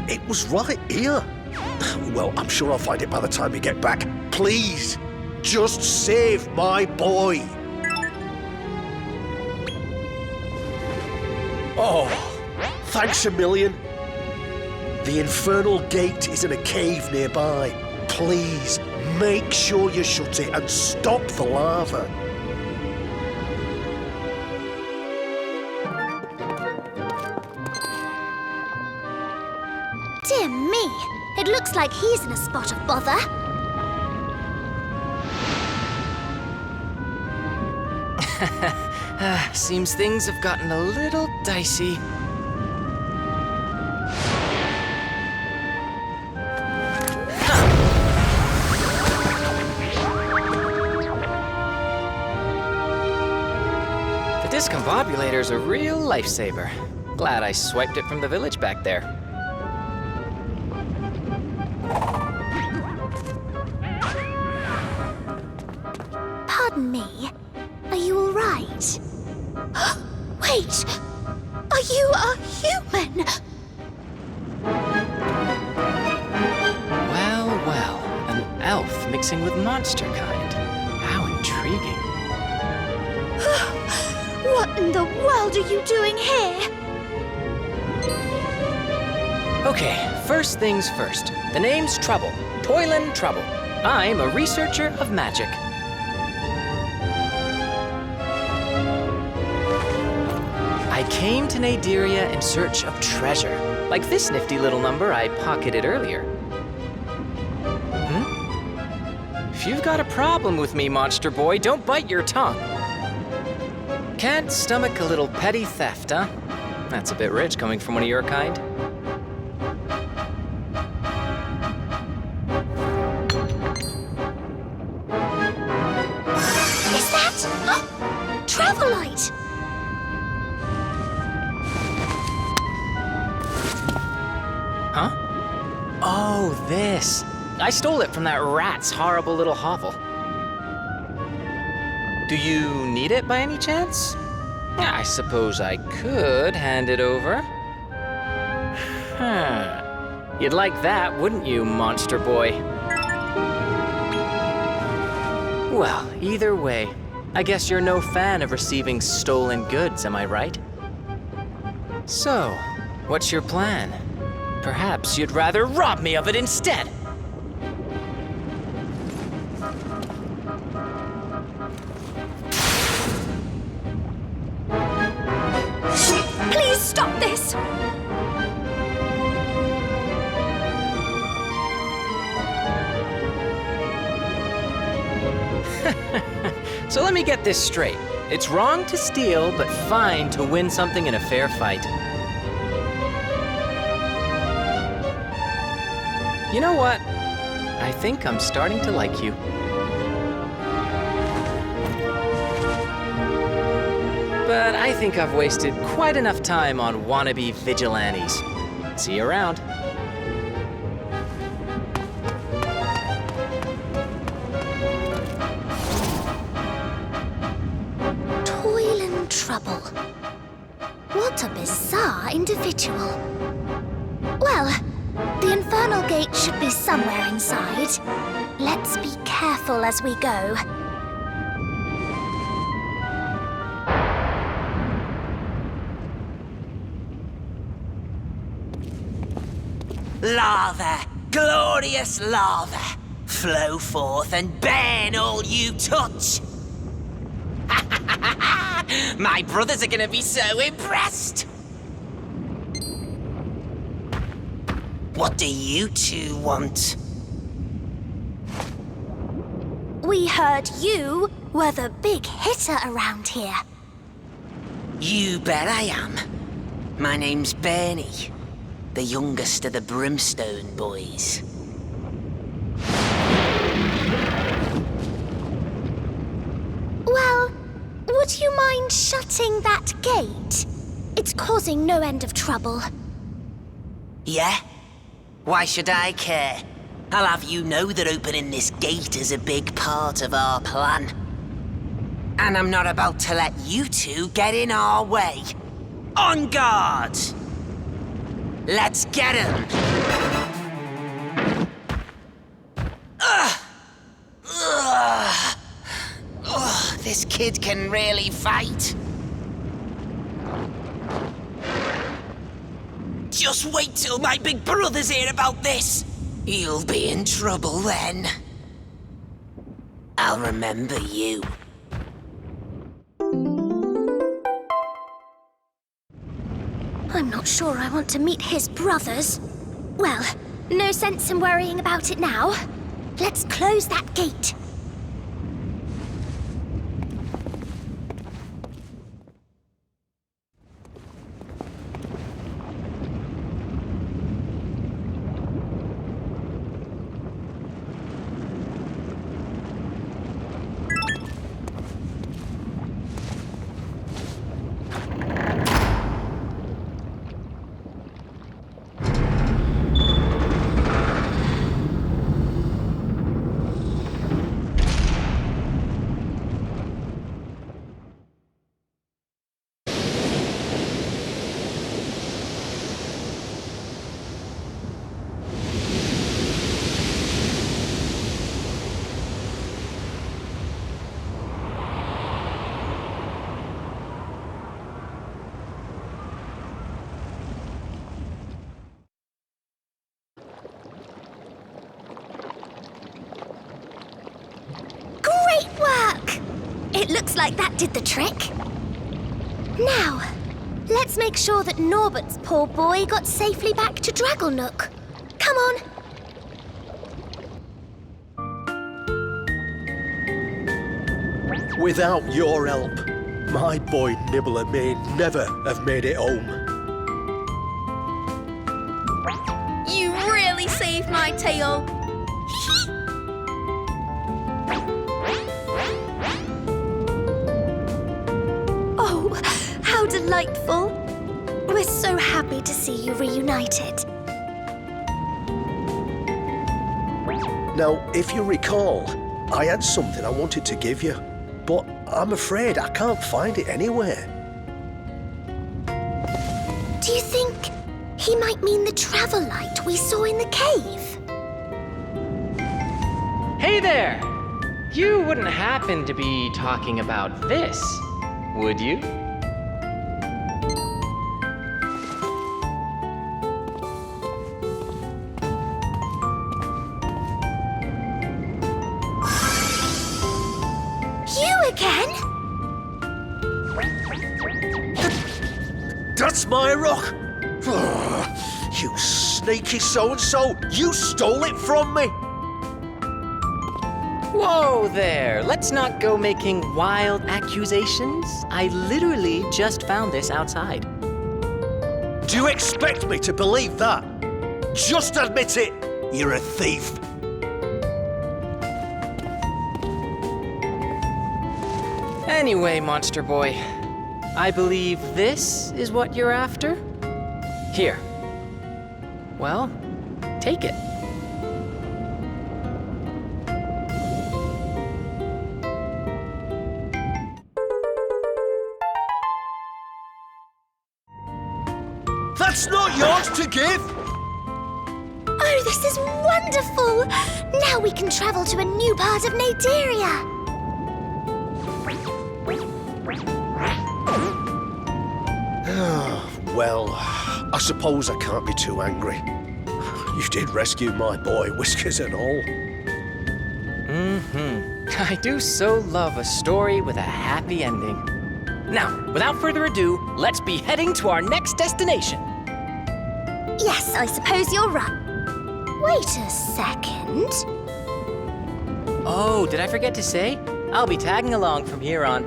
It was right here. Well, I'm sure I'll find it by the time we get back. Please, just save my boy. Oh, thanks a million. The infernal gate is in a cave nearby. Please, make sure you shut it and stop the lava. Dear me, it looks like he's in a spot of bother. Seems things have gotten a little dicey. The discombobulator's a real lifesaver. Glad I swiped it from the village back there. Pardon me, are you all right? Wait, are you a human? Well, well, an elf mixing with monster kind. How intriguing. What in the world are you doing here? Okay, first things first. The name's Trouble. Toilin Trouble. I'm a researcher of magic. I came to Naderia in search of treasure, like this nifty little number I pocketed earlier. If you've got a problem with me, monster boy, don't bite your tongue. Can't stomach a little petty theft, huh? That's a bit rich coming from one of your kind. Is that Travelite? Huh? Oh, this. I stole it from that rat's horrible little hovel. Do you need it by any chance? I suppose I could hand it over. You'd like that, wouldn't you, monster boy? Well, either way, I guess you're no fan of receiving stolen goods, am I right? So, what's your plan? Perhaps you'd rather rob me of it instead. Please stop this! So let me get this straight. It's wrong to steal, but fine to win something in a fair fight. You know what? I think I'm starting to like you. But I think I've wasted quite enough time on wannabe vigilantes. See you around. trouble. What a bizarre individual. Well, the infernal gate should be somewhere inside. Let's be careful as we go. Lava, glorious lava, flow forth and burn all you touch. My brothers are gonna be so impressed. What do you two want? We heard you were the big hitter around here. You bet I am. My name's Bernie, the youngest of the Brimstone boys. Well, would you mind shutting that gate? It's causing no end of trouble. Yeah? Why should I care? I'll have you know that opening this gate is a big part of our plan. And I'm not about to let you two get in our way. On guard! Let's get him! Ugh! Ugh! Ugh, this kid can really fight. Just wait till my big brother's hear about this. You'll be in trouble then. I'll remember you. I'm not sure I want to meet his brothers. Well, no sense in worrying about it now. Let's close that gate. Great work! It looks like that did the trick. Now, let's make sure that Norbert's poor boy got safely back to Dragonnook. Come on. Without your help, my boy Nibbler may never have made it home. You really saved my tail. Oh, how delightful. We're so happy to see you reunited. Now, if you recall, I had something I wanted to give you, but I'm afraid I can't find it anywhere. Do you think he might mean the travel light we saw in the cave? Hey there! You wouldn't happen to be talking about this, would you? You again? That's my rock! You sneaky so-and-so! You stole it from me! Whoa there! Let's not go making wild accusations. I literally just found this outside. Do you expect me to believe that? Just admit it! You're a thief! Anyway, Monster Boy, I believe this is what you're after? Here. Well, take it. That's not yours to give! Oh, this is wonderful! Now we can travel to a new part of Naderia. Well, I suppose I can't be too angry. You did rescue my boy, whiskers and all. I do so love a story with a happy ending. Now, without further ado, let's be heading to our next destination. Yes, I suppose you're right. Wait a second. Oh, did I forget to say? I'll be tagging along from here on.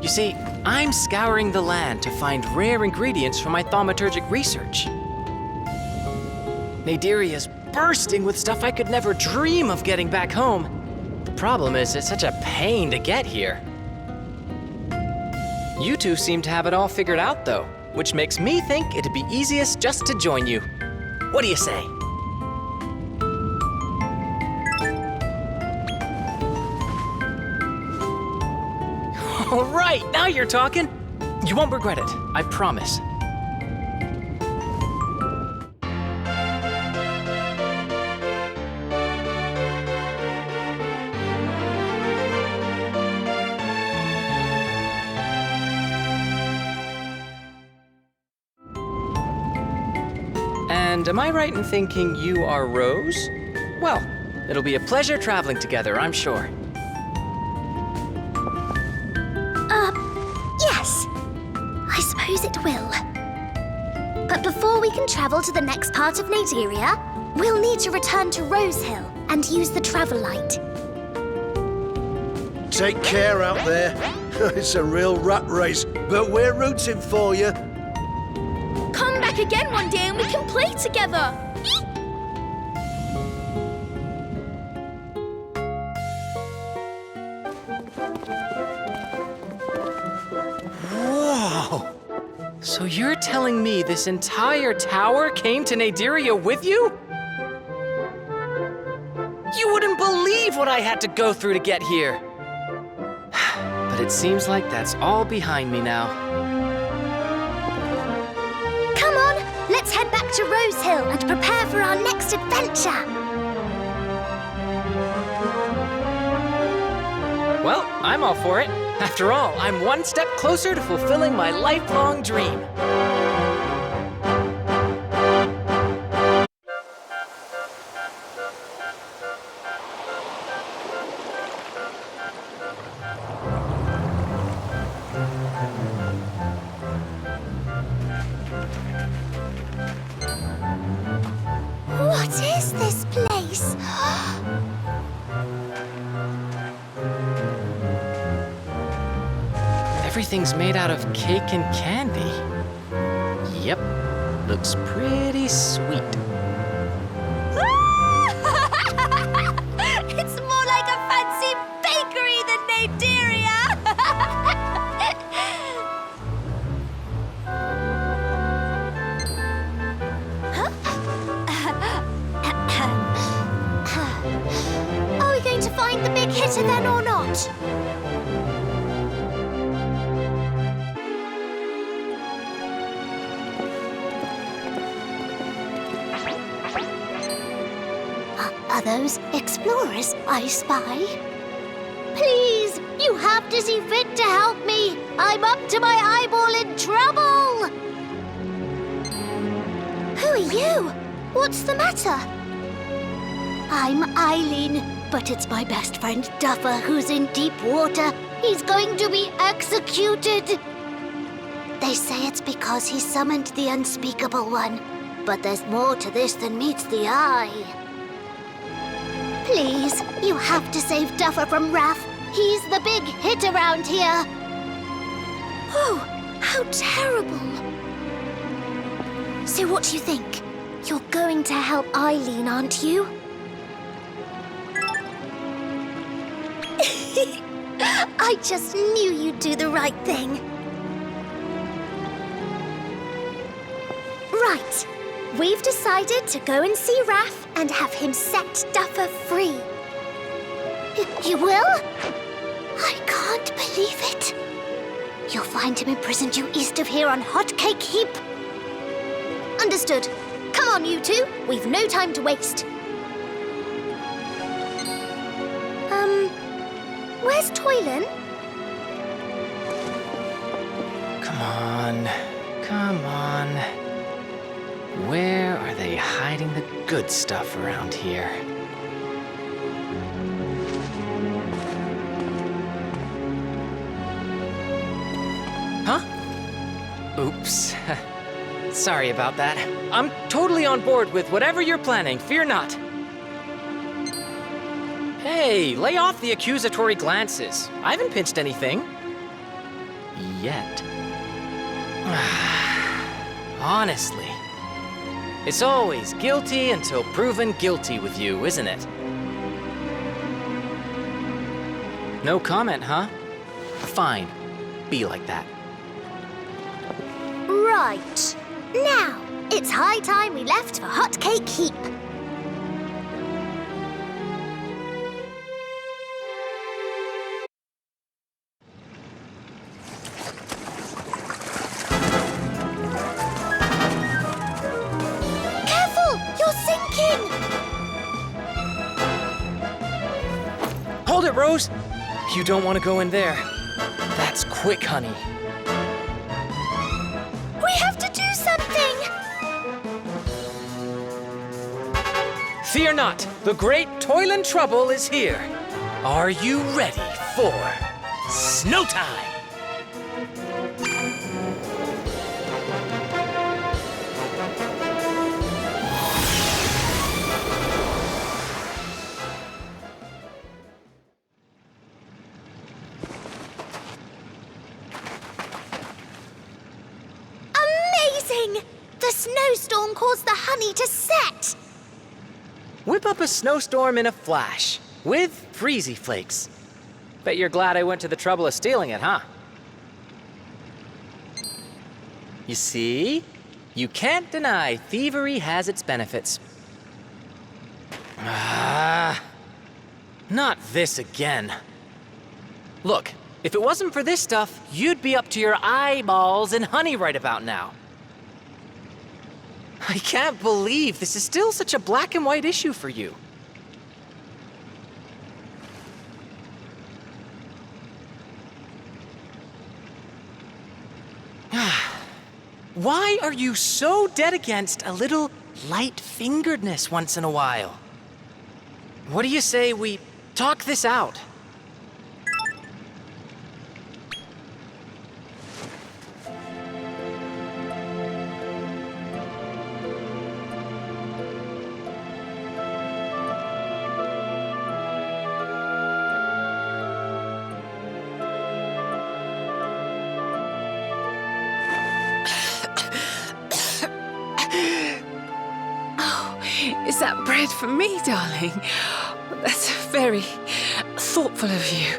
You see, I'm scouring the land to find rare ingredients for my thaumaturgic research. Naderia's bursting with stuff I could never dream of getting back home. The problem is, it's such a pain to get here. You two seem to have it all figured out, though, which makes me think it'd be easiest just to join you. What do you say? All right, now you're talking. You won't regret it, I promise. And am I right in thinking you are Rose? Well, it'll be a pleasure traveling together, I'm sure. Yes. I suppose it will. But before we can travel to the next part of Naderia, we'll need to return to Rose Hill and use the travel light. Take care out there. It's a real rat race, but we're rooting for you. Come back again one day and we can play together. Whoa! So you're telling me this entire tower came to Naderia with you? You wouldn't believe what I had to go through to get here. But it seems like that's all behind me now. Come on, let's head back to Rose Hill and prepare for our next adventure. Well, I'm all for it. After all, I'm one step closer to fulfilling my lifelong dream. What is this place? Everything's made out of cake and candy. Yep, looks pretty sweet. It's more like a fancy bakery than Naderia! Are we going to find the big hitter then or not? Are those explorers I spy? Please, you have to see fit to help me. I'm up to my eyeball in trouble. Who are you? What's the matter? I'm Eileen, but it's my best friend Duffer who's in deep water. He's going to be executed. They say it's because he summoned the unspeakable one, but there's more to this than meets the eye. Please, you have to save Duffer from Raph. He's the big hit around here. Oh, how terrible. So what do you think? You're going to help Eileen, aren't you? I just knew you'd do the right thing. Right. We've decided to go and see Raph and have him set Duffer free. You will? I can't believe it. You'll find him imprisoned due east of here on Hot Cake Heap. Understood. Come on, you two. We've no time to waste. Where's Toylan? Come on. Come on. Where are they hiding the good stuff around here? Huh? Oops. Sorry about that. I'm totally on board with whatever you're planning, fear not. Hey, lay off the accusatory glances. I haven't pinched anything. Yet. Honestly. It's always guilty until proven guilty with you, isn't it? No comment, huh? Fine. Be like that. Right. Now, it's high time we left for Hot Cake Heap. Careful! You're sinking! Hold it, Rose! You don't want to go in there. That's quick, honey. We have to do something! Fear not, the great Toylan Trouble is here. Are you ready for snow time? Amazing! The snowstorm caused the honey to set! Whip up a snowstorm in a flash, with freezy flakes. Bet you're glad I went to the trouble of stealing it, huh? You see? You can't deny thievery has its benefits. Not this again. Look, if it wasn't for this stuff, you'd be up to your eyeballs in honey right about now. I can't believe this is still such a black and white issue for you. Why are you so dead against a little light-fingeredness once in a while? What do you say we talk this out? Is that bread for me, darling? That's very thoughtful of you.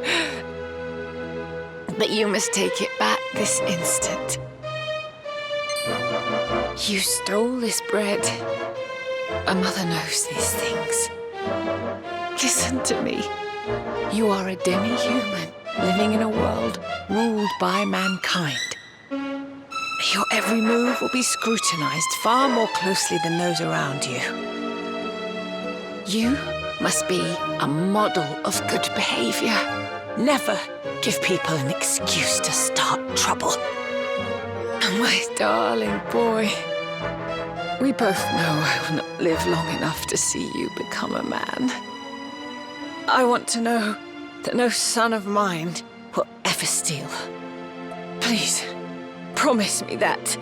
But you must take it back this instant. You stole this bread. A mother knows these things. Listen to me. You are a demi-human living in a world ruled by mankind. Your every move will be scrutinized far more closely than those around you. You must be a model of good behavior. Never give people an excuse to start trouble. My darling boy, we both know I will not live long enough to see you become a man. I want to know that no son of mine will ever steal. Please, promise me that.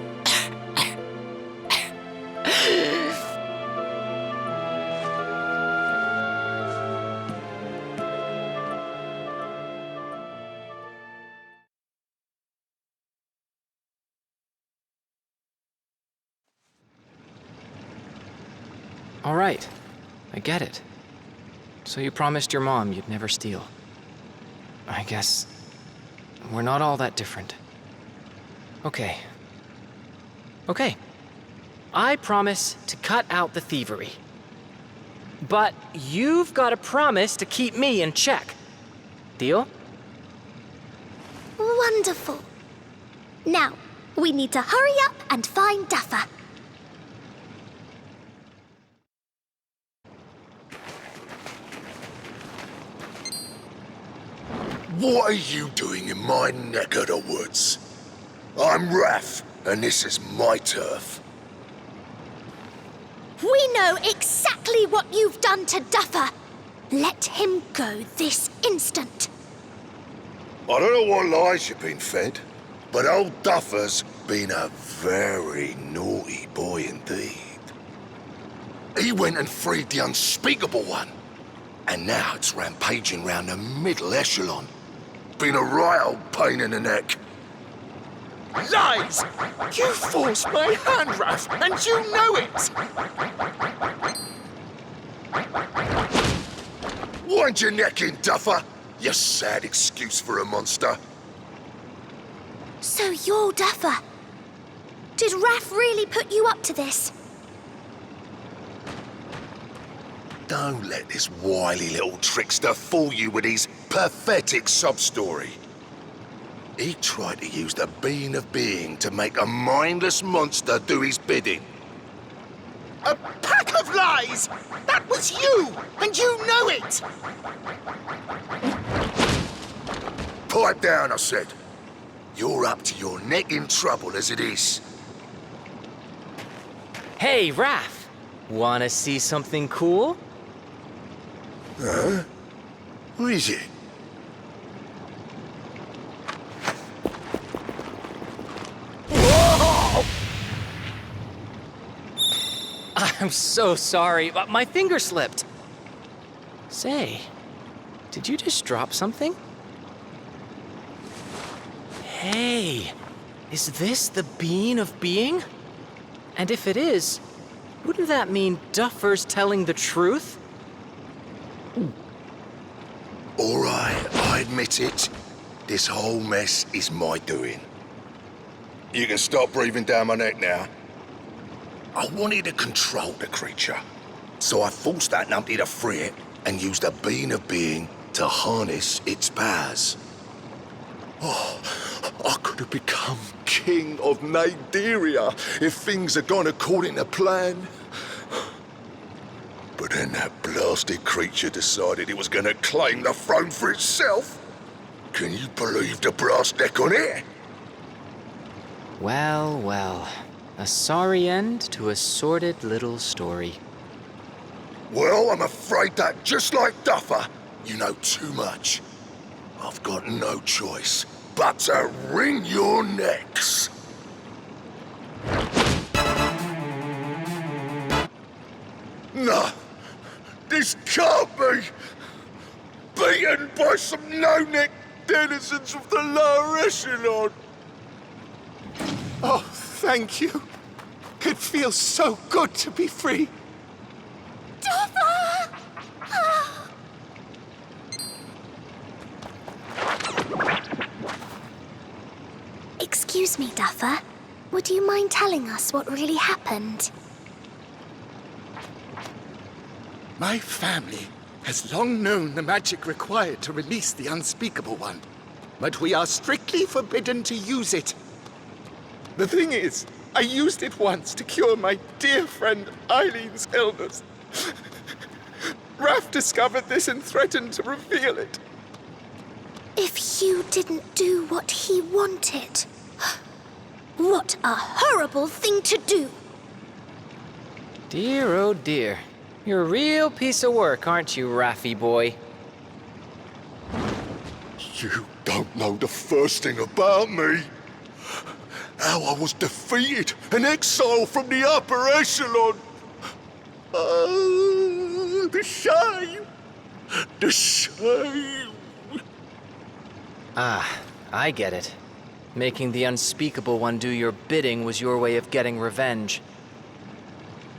All right, I get it. So you promised your mom you'd never steal. I guess we're not all that different. Okay. Okay. I promise to cut out the thievery. But you've got to promise to keep me in check. Deal? Wonderful. Now, we need to hurry up and find Duffer. What are you doing in my neck of the woods? I'm Raph, and this is my turf. We know exactly what you've done to Duffer. Let him go this instant. I don't know what lies you've been fed, but old Duffer's been a very naughty boy indeed. He went and freed the unspeakable one, and now it's rampaging round the middle echelon. Been a right old pain in the neck. Lies! You forced my hand, Raph, and you know it! Wind your neck in, Duffer. You sad excuse for a monster. So you're Duffer. Did Raph really put you up to this? Don't let this wily little trickster fool you with his pathetic sub-story. He tried to use the being of being to make a mindless monster do his bidding. A pack of lies! That was you, and you know it! Pipe down, I said. You're up to your neck in trouble as it is. Hey, Raph. Wanna see something cool? Huh? What is it? Whoa! I'm so sorry, but my finger slipped. Say, did you just drop something? Hey, is this the being of being? And if it is, wouldn't that mean Duffer's telling the truth? All right, I admit it. This whole mess is my doing. You can stop breathing down my neck now. I wanted to control the creature, so I forced that numpty to free it and used the being of being to harness its powers. Oh, I could have become king of Naderia if things had gone according to plan. But then that blasted creature decided it was going to claim the throne for itself. Can you believe the brass neck on it? Well, well. A sorry end to a sordid little story. Well, I'm afraid that, just like Duffer, you know too much. I've got no choice but to wring your necks. No, this can't be. Beaten by some no-neck denizens of the lower echelon. Oh, thank you. It feels so good to be free. Duffer! Excuse me, Duffer. Would you mind telling us what really happened? My family has long known the magic required to release the unspeakable one, but we are strictly forbidden to use it. The thing is, I used it once to cure my dear friend Eileen's illness. Raph discovered this and threatened to reveal it. If you didn't do what he wanted, what a horrible thing to do! Dear, oh dear. You're a real piece of work, aren't you, Raffy boy? You don't know the first thing about me. How I was defeated and exiled from the upper echelon. Oh, the shame. The shame. Ah, I get it. Making the unspeakable one do your bidding was your way of getting revenge.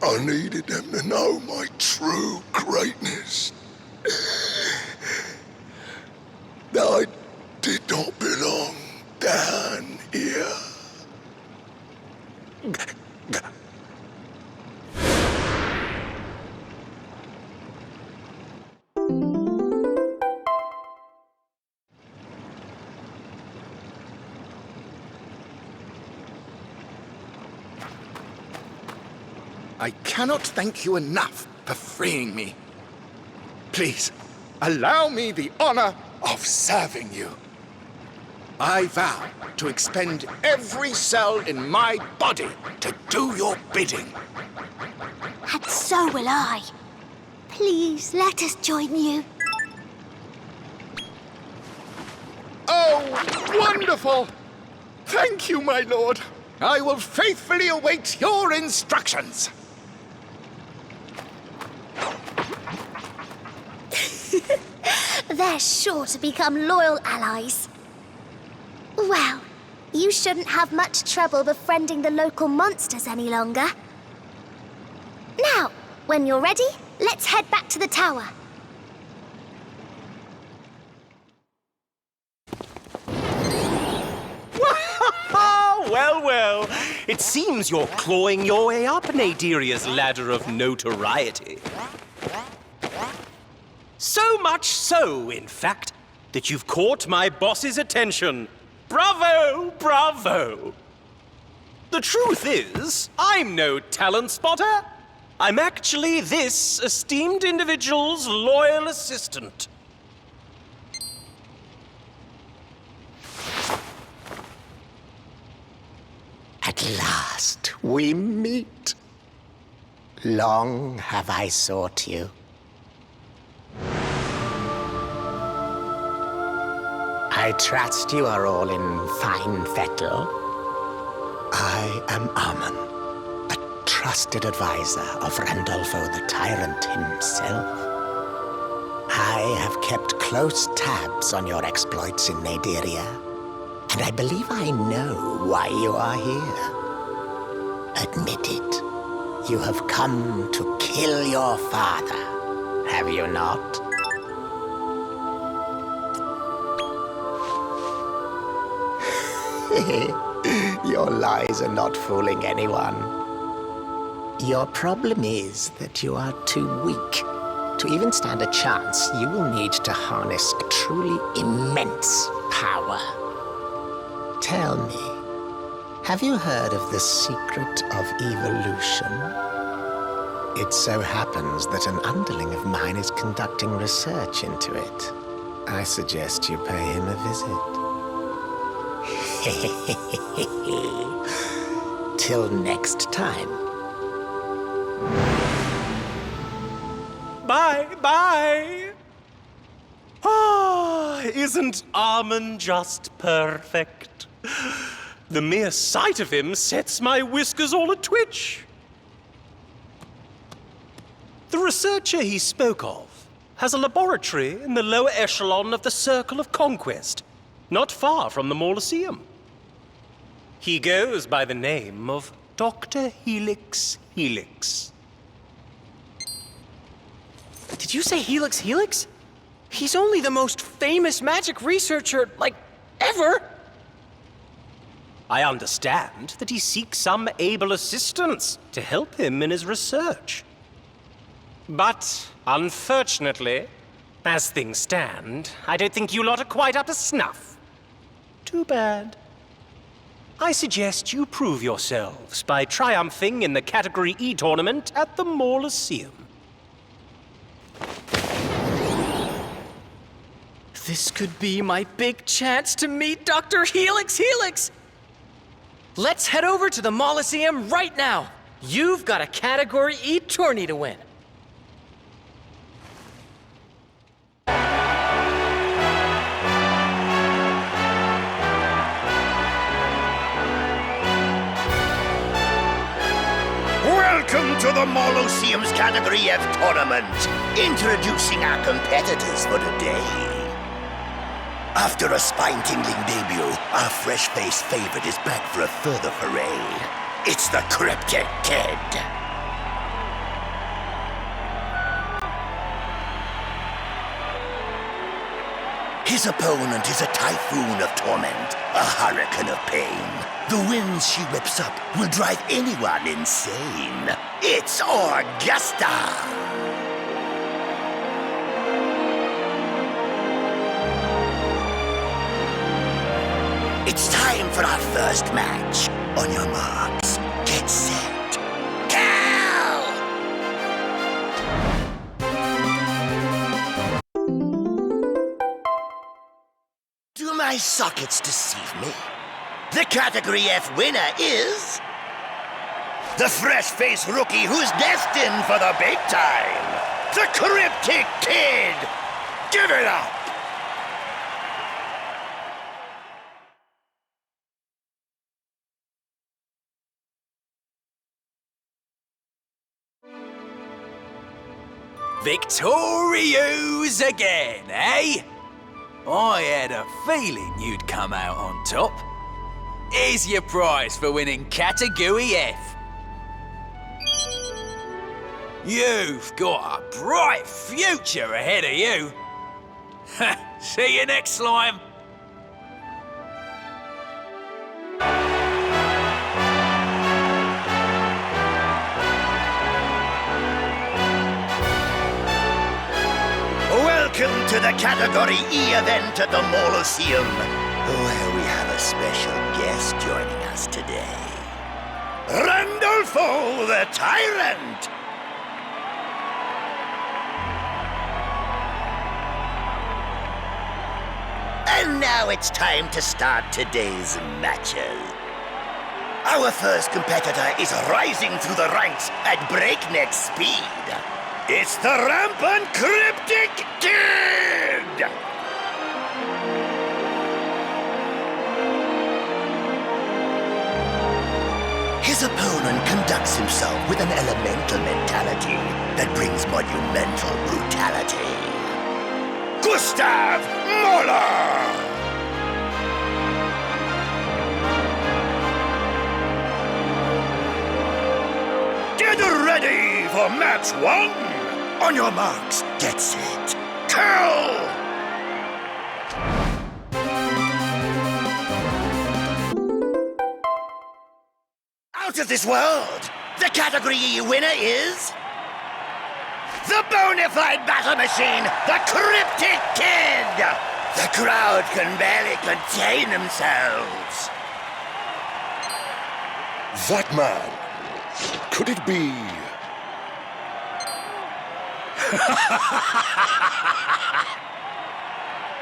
I needed them to know my true greatness. That I did not belong down here. I cannot thank you enough for freeing me. Please, allow me the honor of serving you. I vow to expend every cell in my body to do your bidding. And so will I. Please, let us join you. Oh, wonderful! Thank you, my lord. I will faithfully await your instructions. They're sure to become loyal allies. Well, you shouldn't have much trouble befriending the local monsters any longer. Now, when you're ready, let's head back to the tower. Well, well. It seems you're clawing your way up Nadiria's ladder of notoriety. So much so, in fact, that you've caught my boss's attention. Bravo, bravo. The truth is, I'm no talent spotter. I'm actually this esteemed individual's loyal assistant. At last, we meet. Long have I sought you. I trust you are all in fine fettle. I am Amun, a trusted advisor of Randolfo the Tyrant himself. I have kept close tabs on your exploits in Nadiria, and I believe I know why you are here. Admit it, you have come to kill your father, have you not? Your lies are not fooling anyone. Your problem is that you are too weak. To even stand a chance, you will need to harness a truly immense power. Tell me, have you heard of the secret of evolution? It so happens that an underling of mine is conducting research into it. I suggest you pay him a visit. Till next time. Bye, bye. Ah, isn't Armin just perfect? The mere sight of him sets my whiskers all a-twitch. The researcher he spoke of has a laboratory in the lower echelon of the Circle of Conquest, not far from the Mauloseum. He goes by the name of Dr. Helix Helix. Did you say Helix Helix? He's only the most famous magic researcher, ever. I understand that he seeks some able assistance to help him in his research. But, unfortunately, as things stand, I don't think you lot are quite up to snuff. Too bad. I suggest you prove yourselves by triumphing in the Category E tournament at the Mauloseum. This could be my big chance to meet Dr. Helix Helix! Let's head over to the Mauloseum right now! You've got a Category E tourney to win. Welcome to the Mauloseum's Category F tournament. Introducing our competitors for today. After a spine-tingling debut, our fresh-faced favorite is back for a further foray. It's the Cryptic Kid. His opponent is a typhoon of torment, a hurricane of pain. The winds she whips up will drive anyone insane. It's Augusta! It's time for our first match. On your marks, get set, go! sockets deceive me. The Category F winner is... the fresh-faced rookie who's destined for the big time. The Cryptic Kid! Give it up! Victorious again, eh? I had a feeling you'd come out on top. Here's your prize for winning Category F. You've got a bright future ahead of you. See you next slime. Welcome to the Category E event at the Molosseum, where we have a special guest joining us today. Randolfo the Tyrant! And now it's time to start today's matches. Our first competitor is rising through the ranks at breakneck speed. It's the rampant Cryptic Kid! His opponent conducts himself with an elemental mentality that brings monumental brutality. Gustav Moller! Get ready for match 1! On your marks, get set, kill! Out of this world! The Category E winner is... the bona fide battle machine, the Cryptic Kid! The crowd can barely contain themselves. That man. Could it be...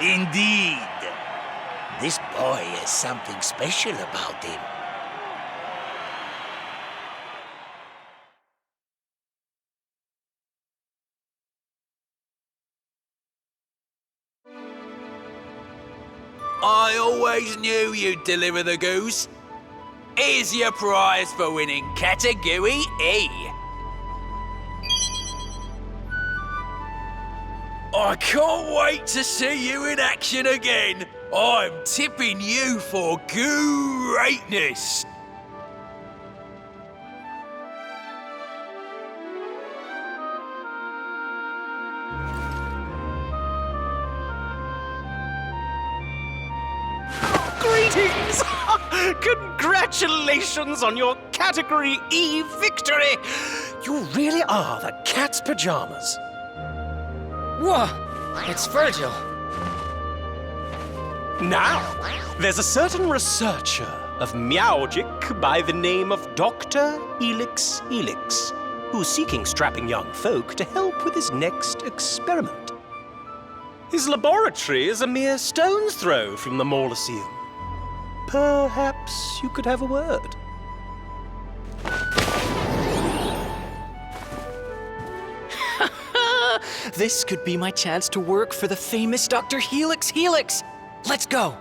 Indeed. This boy has something special about him. I always knew you'd deliver the goose. Here's your prize for winning Category E. I can't wait to see you in action again. I'm tipping you for greatness. Greetings! Congratulations on your Category E victory! You really are the cat's pajamas. Whoa! It's Virgil. Now, there's a certain researcher of Meowgic by the name of Dr. Helix, who's seeking strapping young folk to help with his next experiment. His laboratory is a mere stone's throw from the Molosseum. Perhaps you could have a word. This could be my chance to work for the famous Dr. Helix. Let's go.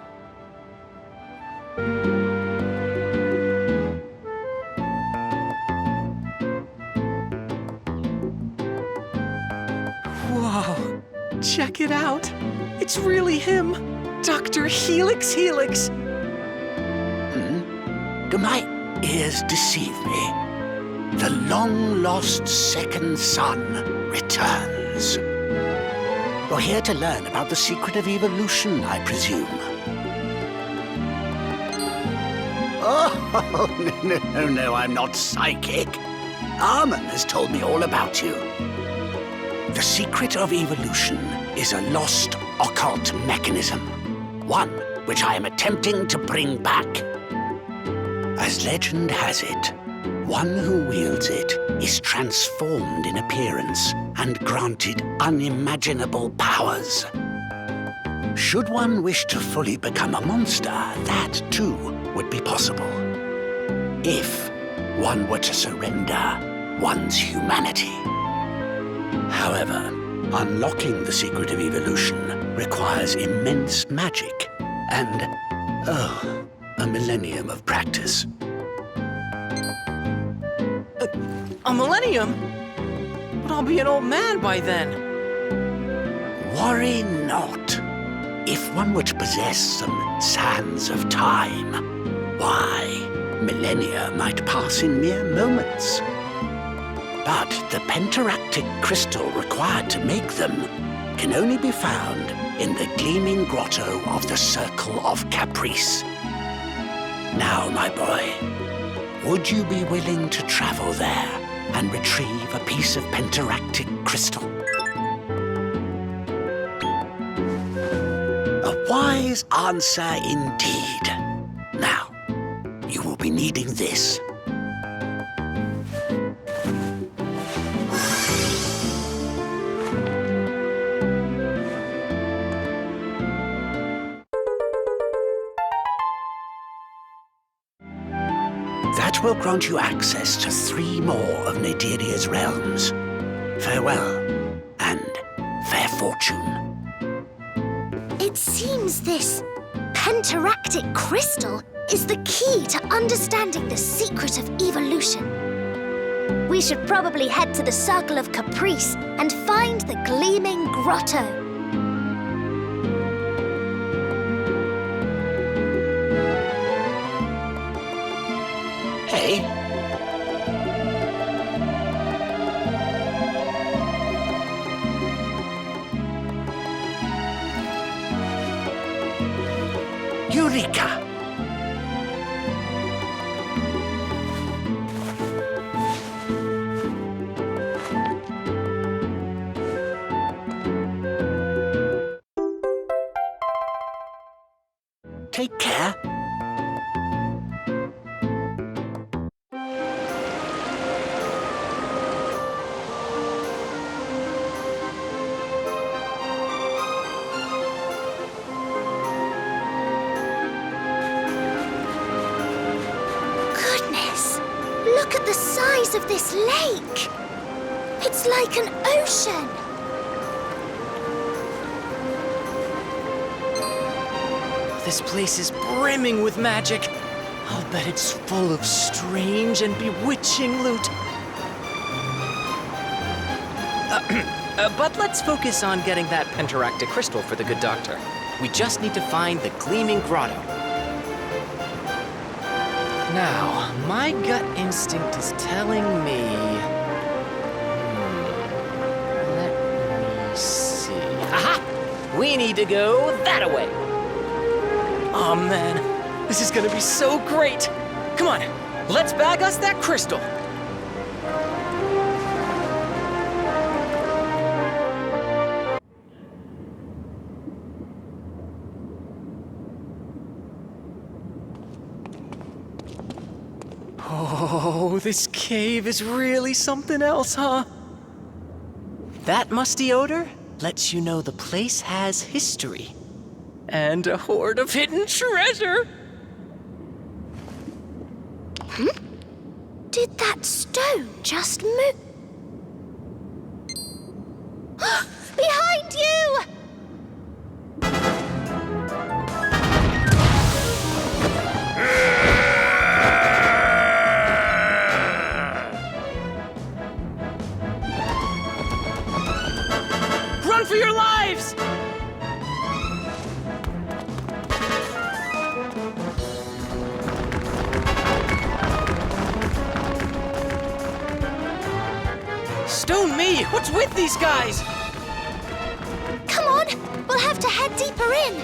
Whoa, check it out. It's really him, Dr. Helix. Do my ears deceive me? The long-lost second son returns. You're here to learn about the secret of evolution, I presume. Oh, no, I'm not psychic. Armand has told me all about you. The secret of evolution is a lost occult mechanism. One which I am attempting to bring back. As legend has it, one who wields it is transformed in appearance and granted unimaginable powers. Should one wish to fully become a monster, that too would be possible. If one were to surrender one's humanity. However, unlocking the secret of evolution requires immense magic and, a millennium of practice. A millennium? But I'll be an old man by then. Worry not. If one were to possess some sands of time, why, millennia might pass in mere moments. But the pentaractic crystal required to make them can only be found in the gleaming grotto of the Circle of Caprice. Now, my boy, would you be willing to travel there and retrieve a piece of pentaractic crystal? A wise answer indeed. Now, you will be needing this. That will grant you access to 3 more of Nadiria's realms. Farewell, and fair fortune. It seems this pentaractic crystal is the key to understanding the secret of evolution. We should probably head to the Circle of Caprice and find the gleaming grotto. Hey. Eureka! Take care. Look at the size of this lake. It's like an ocean. This place is brimming with magic. I'll bet it's full of strange and bewitching loot. But let's focus on getting that pentaractic crystal for the good doctor. We just need to find the gleaming grotto. Now, my gut instinct is telling me... Let me see... Aha! We need to go that-a-way! Oh man, this is gonna be so great! Come on, let's bag us that crystal! Oh, this cave is really something else, huh? That musty odor lets you know the place has history. And a hoard of hidden treasure! Did that stone just move? Behind you! Run for your lives! Stone me! What's with these guys? Come on, we'll have to head deeper in.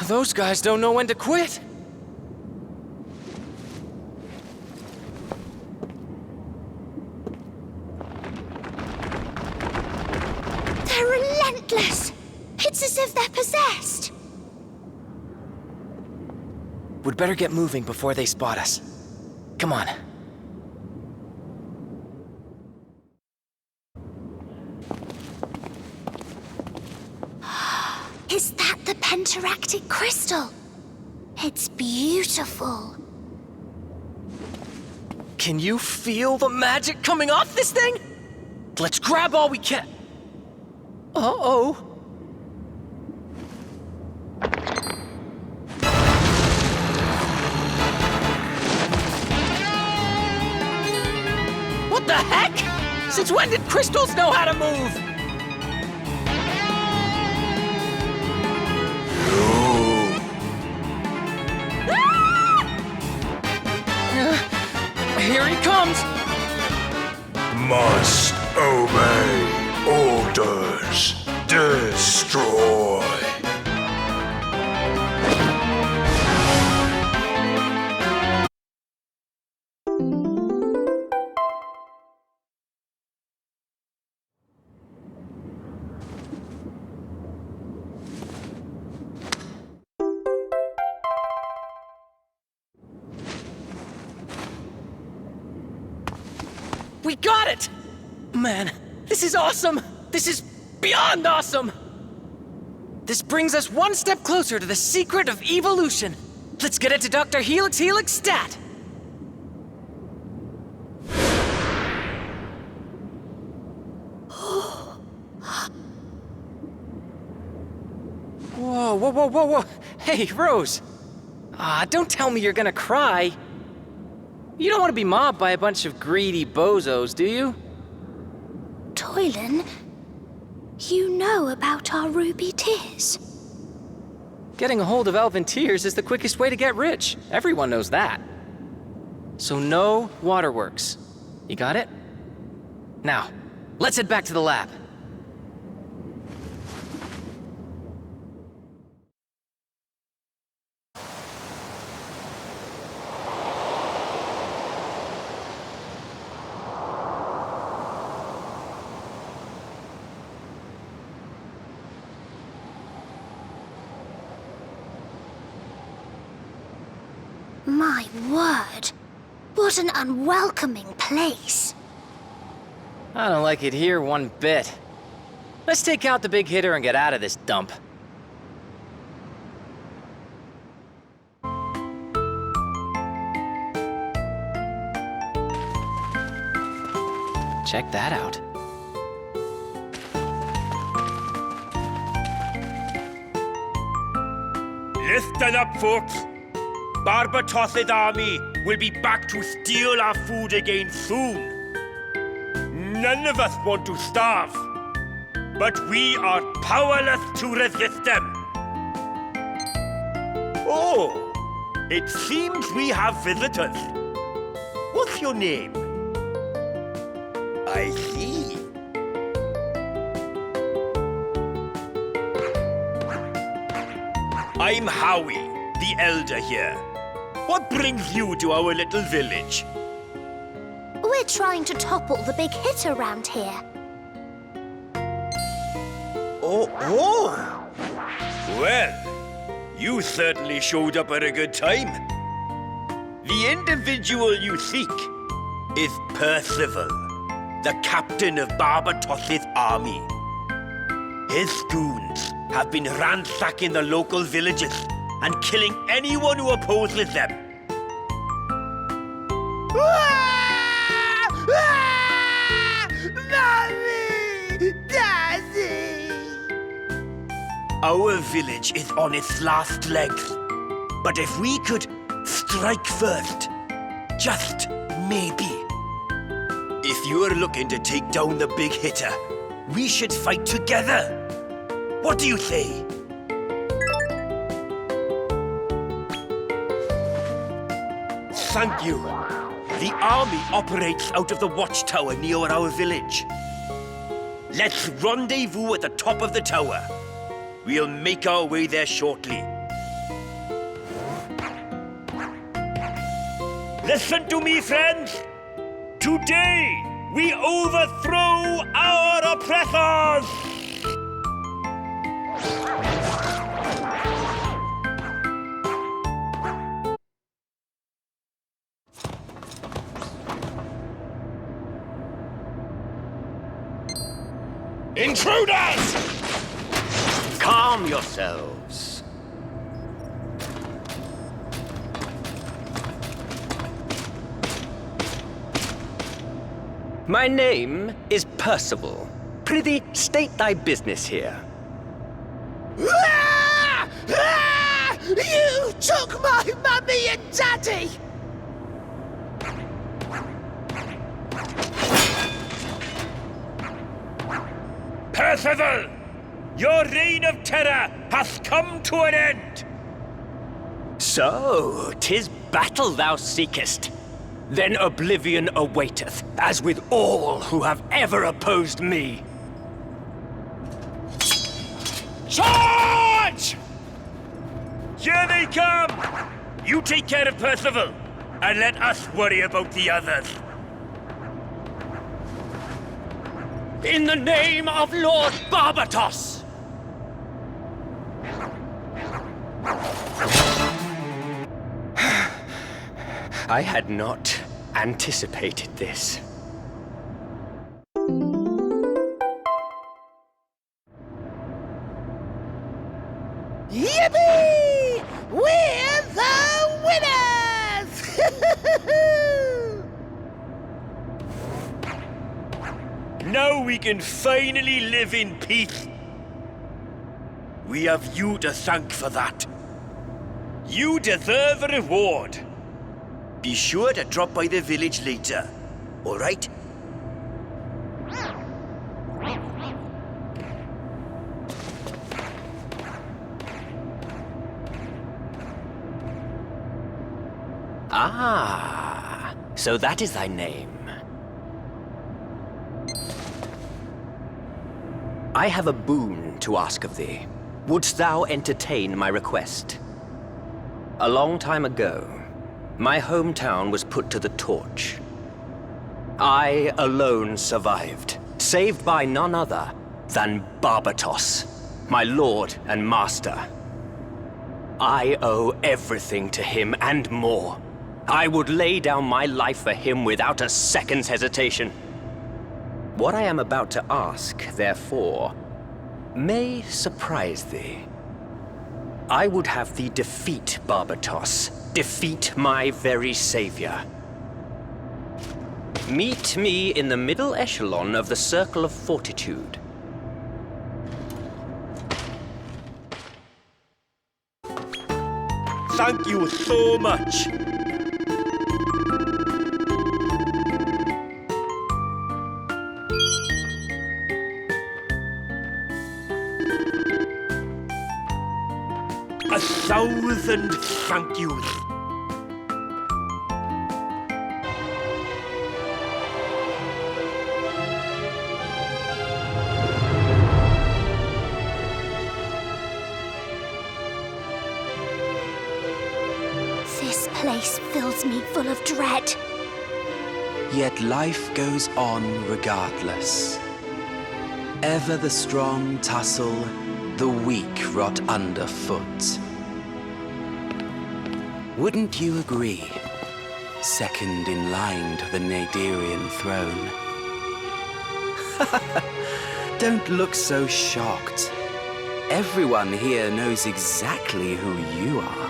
Those guys don't know when to quit. They're relentless. It's as if they're possessed. We'd better get moving before they spot us. Come on. Is that the pentaractic crystal? It's beautiful. Can you feel the magic coming off this thing? Let's grab all we can. Uh-oh. What the heck? Since when did crystals know how to move? Here he comes! Must obey orders. Destroy. We got it! Man, this is awesome! This is beyond awesome! This brings us one step closer to the secret of evolution. Let's get it to Dr. Helix Stat! Whoa. Hey, Rose. Don't tell me you're gonna cry. You don't want to be mobbed by a bunch of greedy bozos, do you? Toylan, you know about our ruby tears. Getting a hold of elven tears is the quickest way to get rich. Everyone knows that. So no waterworks. You got it? Now, let's head back to the lab. My word, what an unwelcoming place. I don't like it here one bit. Let's take out the big hitter and get out of this dump. Check that out. Listen up, folks. Barbatos's army will be back to steal our food again soon. None of us want to starve, but we are powerless to resist them. Oh, it seems we have visitors. What's your name? I see. I'm Howie, the elder here. What brings you to our little village? We're trying to topple the big hit around here. Oh! Well, you certainly showed up at a good time. The individual you seek is Percival, the captain of Barbatos's army. His goons have been ransacking the local villages and killing anyone who opposes them. Mommy! Daddy! Our village is on its last legs. But if we could strike first, just maybe. If you're looking to take down the big hitter, we should fight together. What do you say? Thank you. The army operates out of the watchtower near our village. Let's rendezvous at the top of the tower. We'll make our way there shortly. Listen to me, friends. Today, we overthrow our oppressors! Intruders! Calm yourselves. My name is Percival. Prithee, state thy business here. Ah! Ah! You took my mummy and daddy! Percival! Your reign of terror hath come to an end! So, 'tis battle thou seekest. Then oblivion awaiteth, as with all who have ever opposed me. Charge! Here they come! You take care of Percival, and let us worry about the others. In the name of Lord Barbatos! I had not anticipated this. Yippee! We're the winners! Now we can finally live in peace. We have you to thank for that. You deserve a reward. Be sure to drop by the village later, all right? Ah, so that is thy name. I have a boon to ask of thee. Wouldst thou entertain my request? A long time ago, my hometown was put to the torch. I alone survived, saved by none other than Barbatos, my lord and master. I owe everything to him and more. I would lay down my life for him without a second's hesitation. What I am about to ask, therefore, may surprise thee. I would have thee defeat Barbatos, defeat my very savior. Meet me in the middle echelon of the Circle of Fortitude. Thank you so much. A thousand thank yous. This place fills me full of dread. Yet life goes on regardless. Ever the strong tussle, the weak rot underfoot. Wouldn't you agree? Second in line to the Naderian throne. Don't look so shocked. Everyone here knows exactly who you are.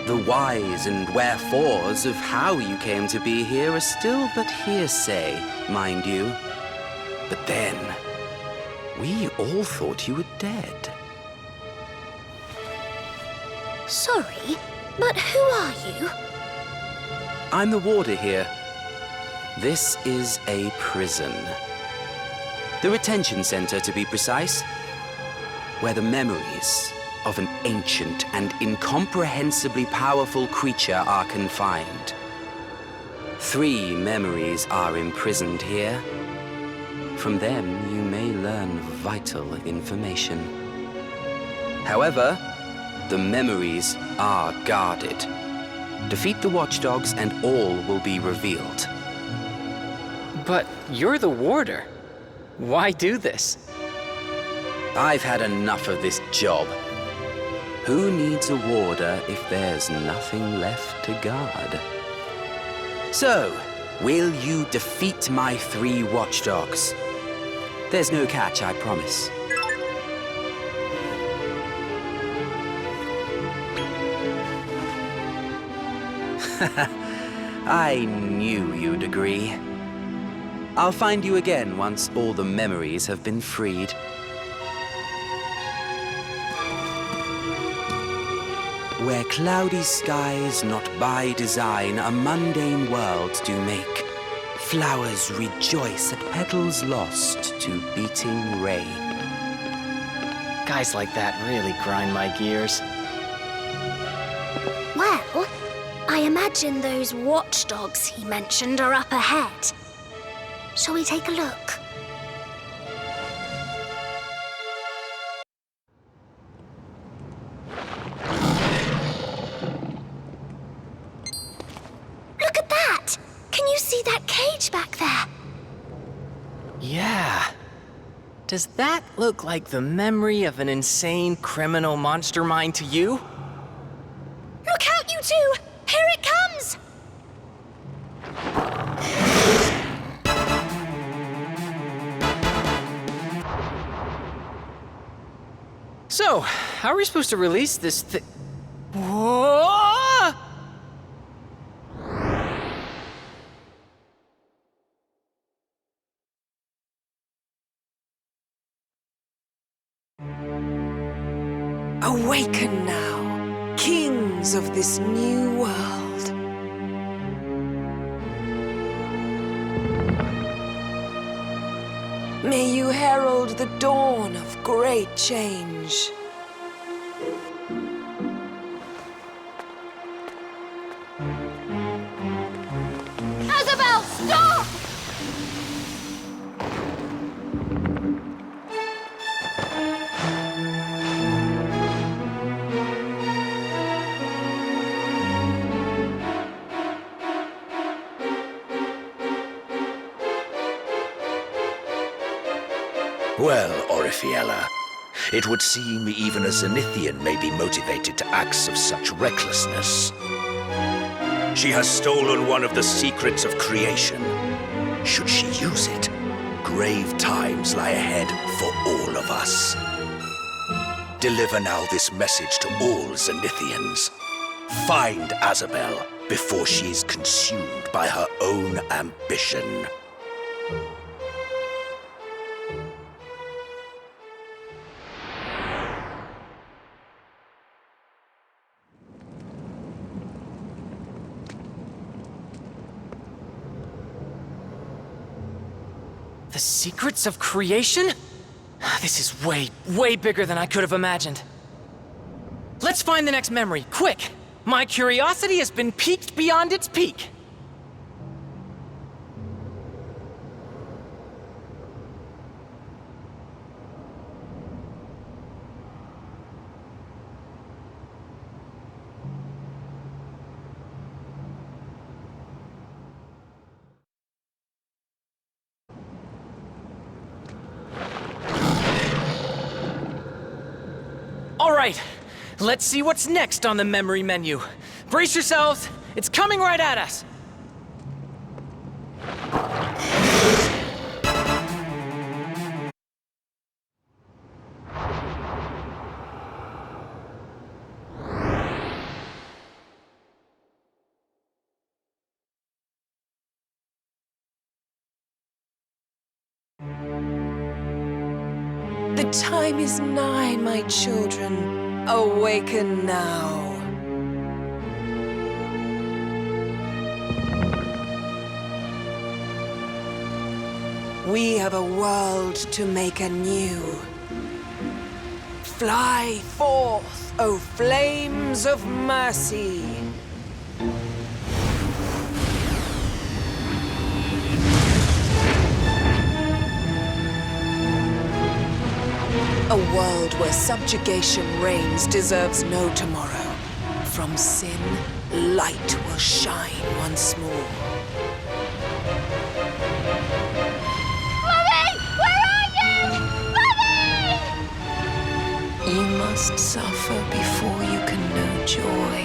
The whys and wherefores of how you came to be here are still but hearsay, mind you. But then, we all thought you were dead. Sorry, but who are you? I'm the warder here. This is a prison. The retention center, to be precise, where the memories of an ancient and incomprehensibly powerful creature are confined. 3 memories are imprisoned here. From them, you may learn vital information. However, the memories are guarded. Defeat the watchdogs and all will be revealed. But you're the warder. Why do this? I've had enough of this job. Who needs a warder if there's nothing left to guard? So, will you defeat my 3 watchdogs? There's no catch, I promise. I knew you'd agree. I'll find you again once all the memories have been freed. Where cloudy skies not by design a mundane world do make, flowers rejoice at petals lost to beating rain. Guys like that really grind my gears. Well, I imagine those watchdogs he mentioned are up ahead. Shall we take a look? Look at that! Can you see that cage back there? Yeah. Does that look like the memory of an insane criminal monster mind to you? Look out, you two! Here it comes! So, how are we supposed to release this thi- Whoa! Awaken now, kings of this new world. May you herald the dawn of great change. Isabel, stop! Well, Orifiella, it would seem even a Zenithian may be motivated to acts of such recklessness. She has stolen one of the secrets of creation. Should she use it, grave times lie ahead for all of us. Deliver now this message to all Zenithians. Find Isabel before she is consumed by her own ambition. The secrets of creation? This is way bigger than I could have imagined. Let's find the next memory, quick! My curiosity has been piqued beyond its peak. All right, let's see what's next on the memory menu. Brace yourselves, it's coming right at us. The time is nigh, my children. Awaken now. We have a world to make anew. Fly forth, O flames of mercy. A world where subjugation reigns deserves no tomorrow. From sin, light will shine once more. Mummy! Where are you? Mummy! You must suffer before you can know joy.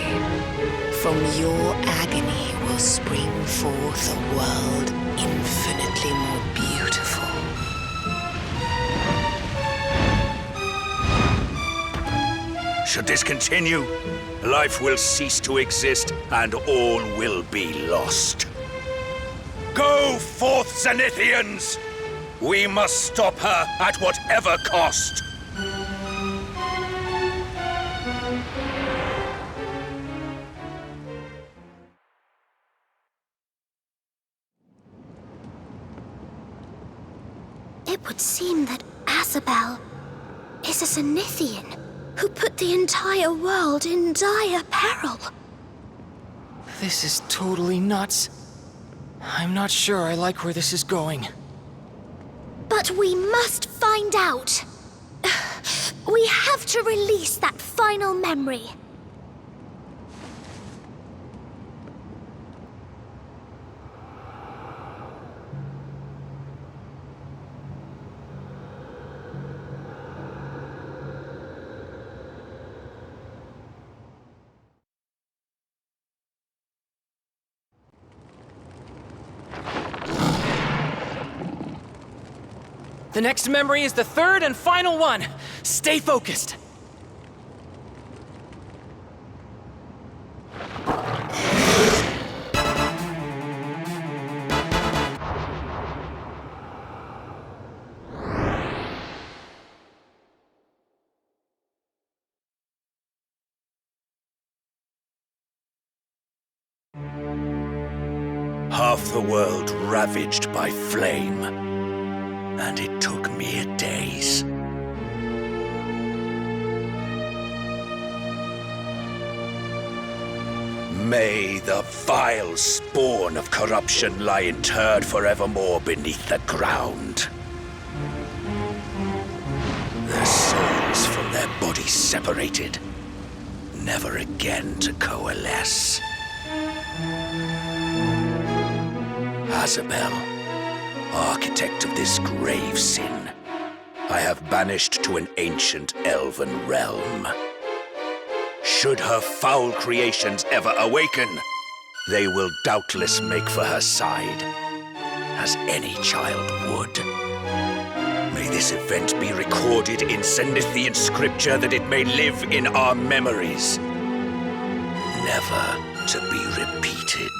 From your agony will spring forth a world infinitely more beautiful. Should this continue, life will cease to exist and all will be lost. Go forth, Zenithians! We must stop her at whatever cost. It would seem that Azabel is a Zenithian who put the entire world in dire peril. This is totally nuts. I'm not sure I like where this is going. But we must find out. We have to release that final memory. The next memory is the third and final one. Stay focused. Half the world ravaged by flame. And it took mere days. May the vile spawn of corruption lie interred forevermore beneath the ground. Their souls from their bodies separated, never again to coalesce. Azabel, architect of this grave sin, I have banished to an ancient elven realm. Should her foul creations ever awaken, they will doubtless make for her side, as any child would. May this event be recorded in Zenithian scripture that it may live in our memories, never to be repeated.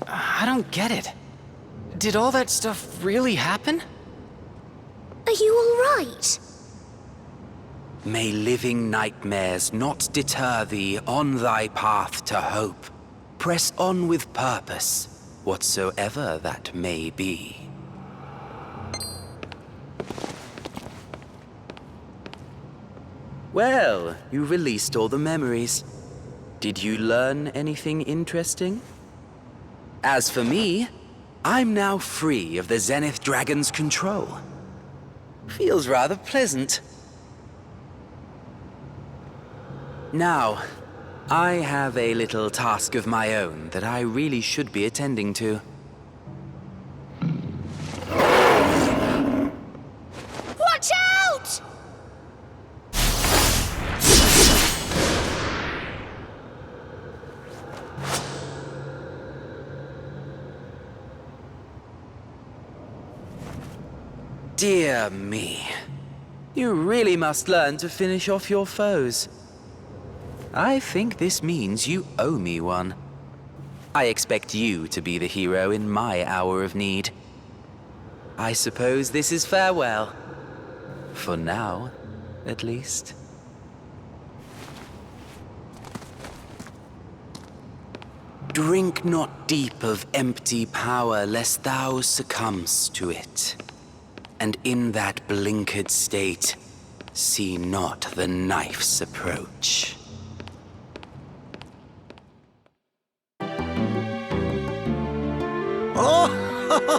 I don't get it. Did all that stuff really happen? Are you all right? May living nightmares not deter thee on thy path to hope. Press on with purpose, whatsoever that may be. Well, you released all the memories. Did you learn anything interesting? As for me, I'm now free of the Zenith Dragon's control. Feels rather pleasant. Now, I have a little task of my own that I really should be attending to. Watch out! Dear me. You really must learn to finish off your foes. I think this means you owe me one. I expect you to be the hero in my hour of need. I suppose this is farewell. For now, at least. Drink not deep of empty power, lest thou succumbs to it. And in that blinkered state, see not the knife's approach.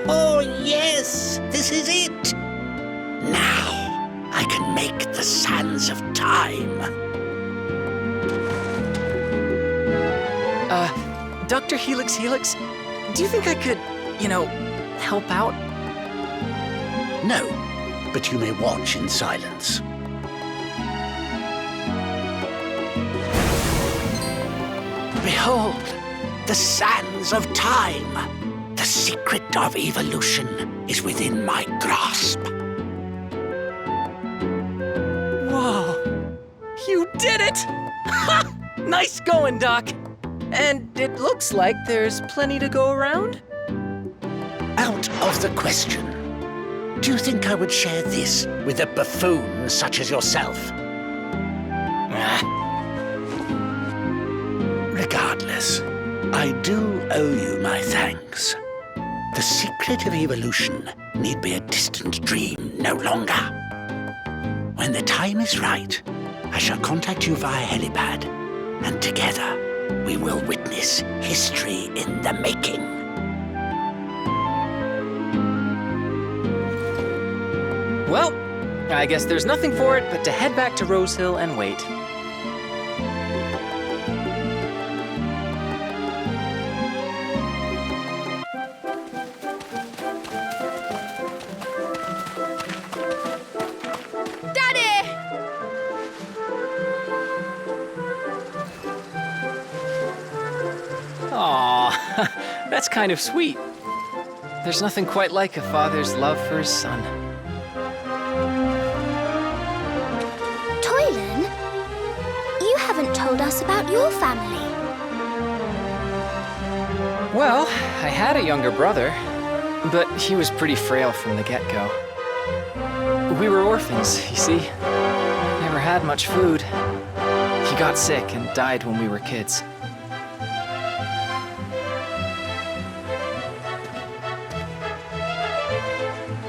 Oh, yes! This is it! Now, I can make the sands of time. Dr. Helix, do you think I could, help out? No, but you may watch in silence. Behold, the sands of time. The secret of evolution is within my grasp. Whoa! You did it! Ha! Nice going, Doc. And it looks like there's plenty to go around? Out of the question. Do you think I would share this with a buffoon such as yourself? Regardless, I do owe you my thanks. The secret of evolution need be a distant dream no longer. When the time is right, I shall contact you via helipad, and together we will witness history in the making. Well, I guess there's nothing for it but to head back to Rose Hill and wait. Daddy! Aw, that's kind of sweet. There's nothing quite like a father's love for his son. Toylan, you haven't told us about your family. Well, I had a younger brother, but he was pretty frail from the get-go. We were orphans, you see. Never had much food. He got sick and died when we were kids.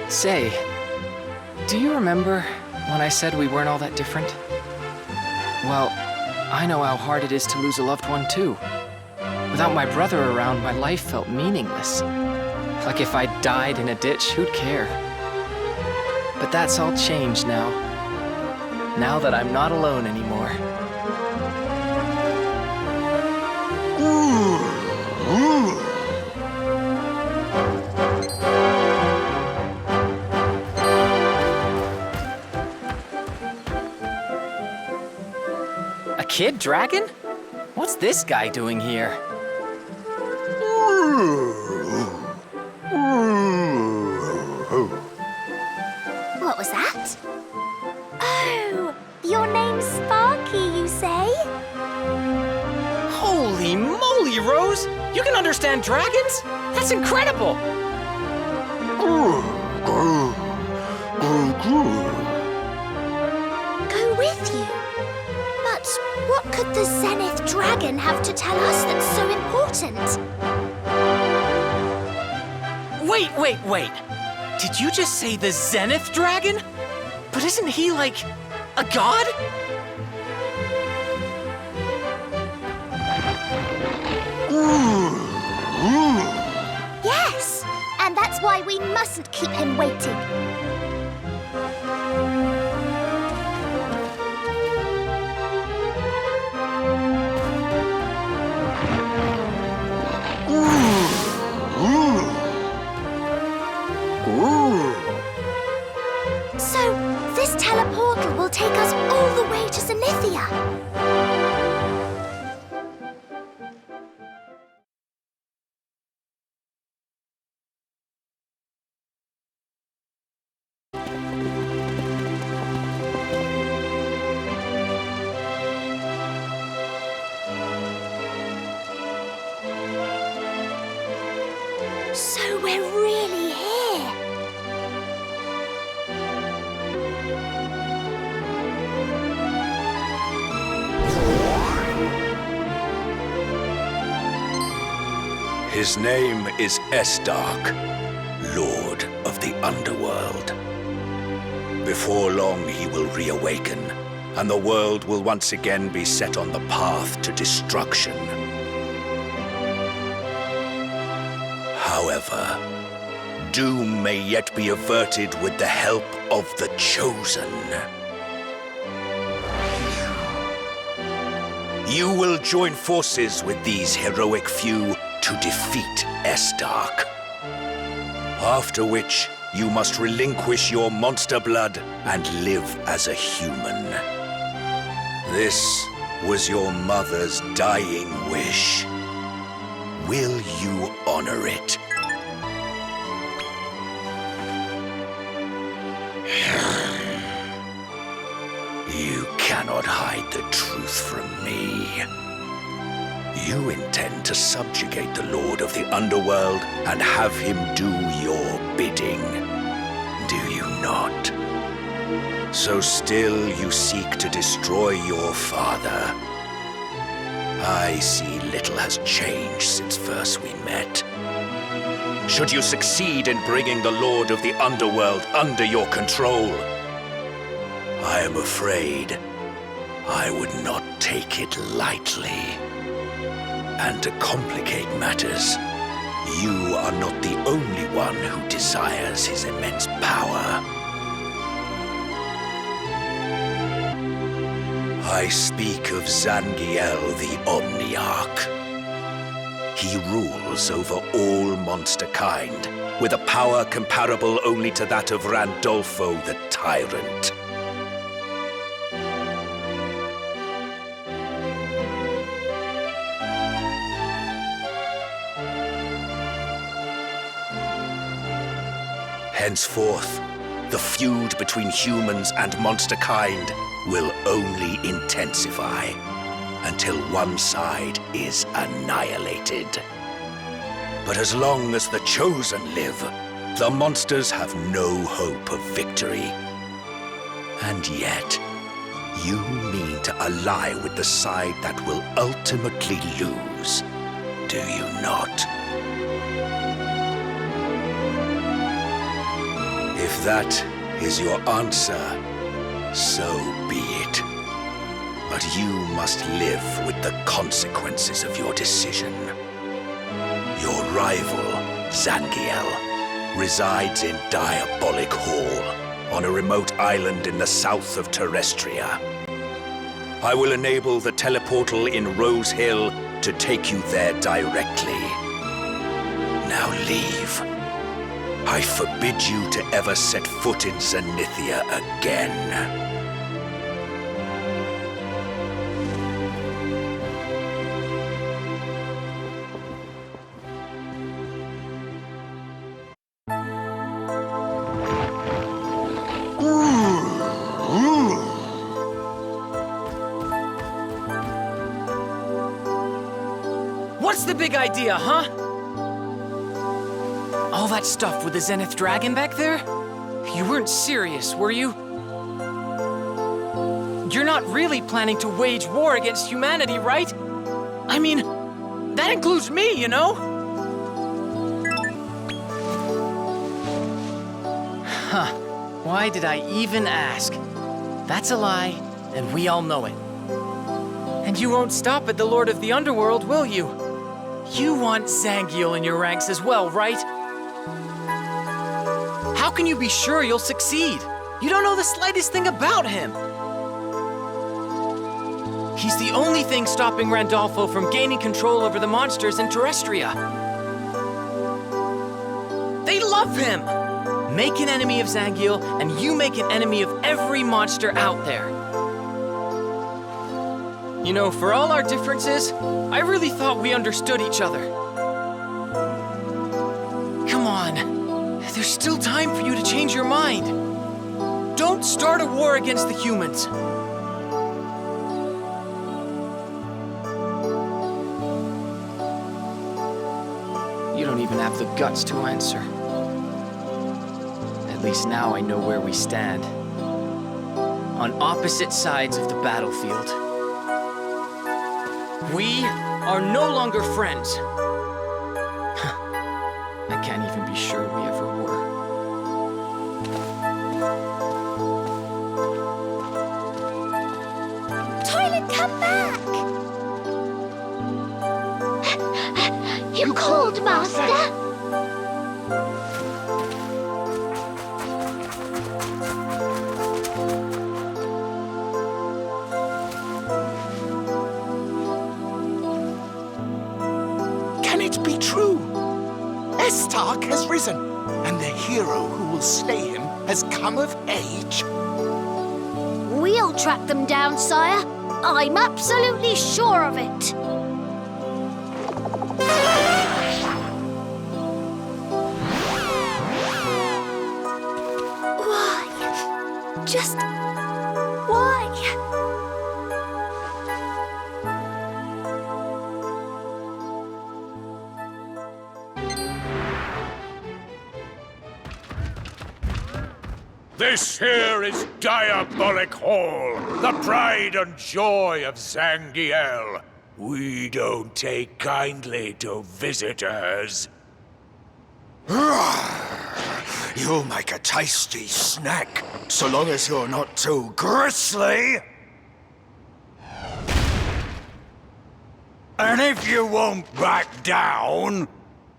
Say, do you remember when I said we weren't all that different? Well, I know how hard it is to lose a loved one, too. Without my brother around, my life felt meaningless. Like if I died in a ditch, who'd care? But that's all changed now. Now that I'm not alone anymore. A kid dragon? What's this guy doing here? What was that? Oh, your name's Sparky, you say? Holy moly, Rose! You can understand dragons? That's incredible! Go with you? But what could the Zenith Dragon have to tell us that's so important? Wait. Did you just say the Zenith Dragon? But isn't he like a god? Yes, and that's why we mustn't keep him waiting. So, this teleportal will take us all the way to Zenithia. So we're really here. His name is Estark, Lord of the Underworld. Before long, he will reawaken, and the world will once again be set on the path to destruction. However, doom may yet be averted with the help of the Chosen. You will join forces with these heroic few to defeat Estark. After which, you must relinquish your monster blood and live as a human. This was your mother's dying wish. Will you honor it? You cannot hide the truth from me. You intend to subjugate the Lord of the Underworld and have him do your bidding, do you not? So still you seek to destroy your father. I see little has changed since first we met. Should you succeed in bringing the Lord of the Underworld under your control, I am afraid I would not take it lightly. And to complicate matters, you are not the only one who desires his immense power. I speak of Zangiel the Omniarch. He rules over all monster kind, with a power comparable only to that of Randolfo the Tyrant. Henceforth, the feud between humans and monster kind will only intensify until one side is annihilated. But as long as the Chosen live, the monsters have no hope of victory. And yet, you mean to ally with the side that will ultimately lose, do you not? If that is your answer, so be it. But you must live with the consequences of your decision. Your rival, Zangiel, resides in Diabolic Hall, on a remote island in the south of Terrestria. I will enable the teleportal in Rose Hill to take you there directly. Now leave. I forbid you to ever set foot in Zenithia again. What's the big idea, huh? All that stuff with the Zenith Dragon back there? You weren't serious, were you? You're not really planning to wage war against humanity, right? I mean, that includes me, you know? Huh. Why did I even ask? That's a lie, and we all know it. And you won't stop at the Lord of the Underworld, will you? You want Zangiel in your ranks as well, right? How can you be sure you'll succeed? You don't know the slightest thing about him. He's the only thing stopping Randolfo from gaining control over the monsters in Terrestria. They love him! Make an enemy of Zangiel, and you make an enemy of every monster out there. You know, for all our differences, I really thought we understood each other. Come on, there's still time for you to change your mind. Don't start a war against the humans. You don't even have the guts to answer. At least now I know where we stand. On opposite sides of the battlefield. We are no longer friends. I can't even be sure we ever were. Toilet, come back! You called, Master? Stark has risen, and the hero who will slay him has come of age. We'll track them down, sire. I'm absolutely sure of it. Why? Just why? This here is Diabolic Hall, the pride and joy of Zangiel. We don't take kindly to visitors. You'll make a tasty snack, so long as you're not too grisly. And if you won't back down,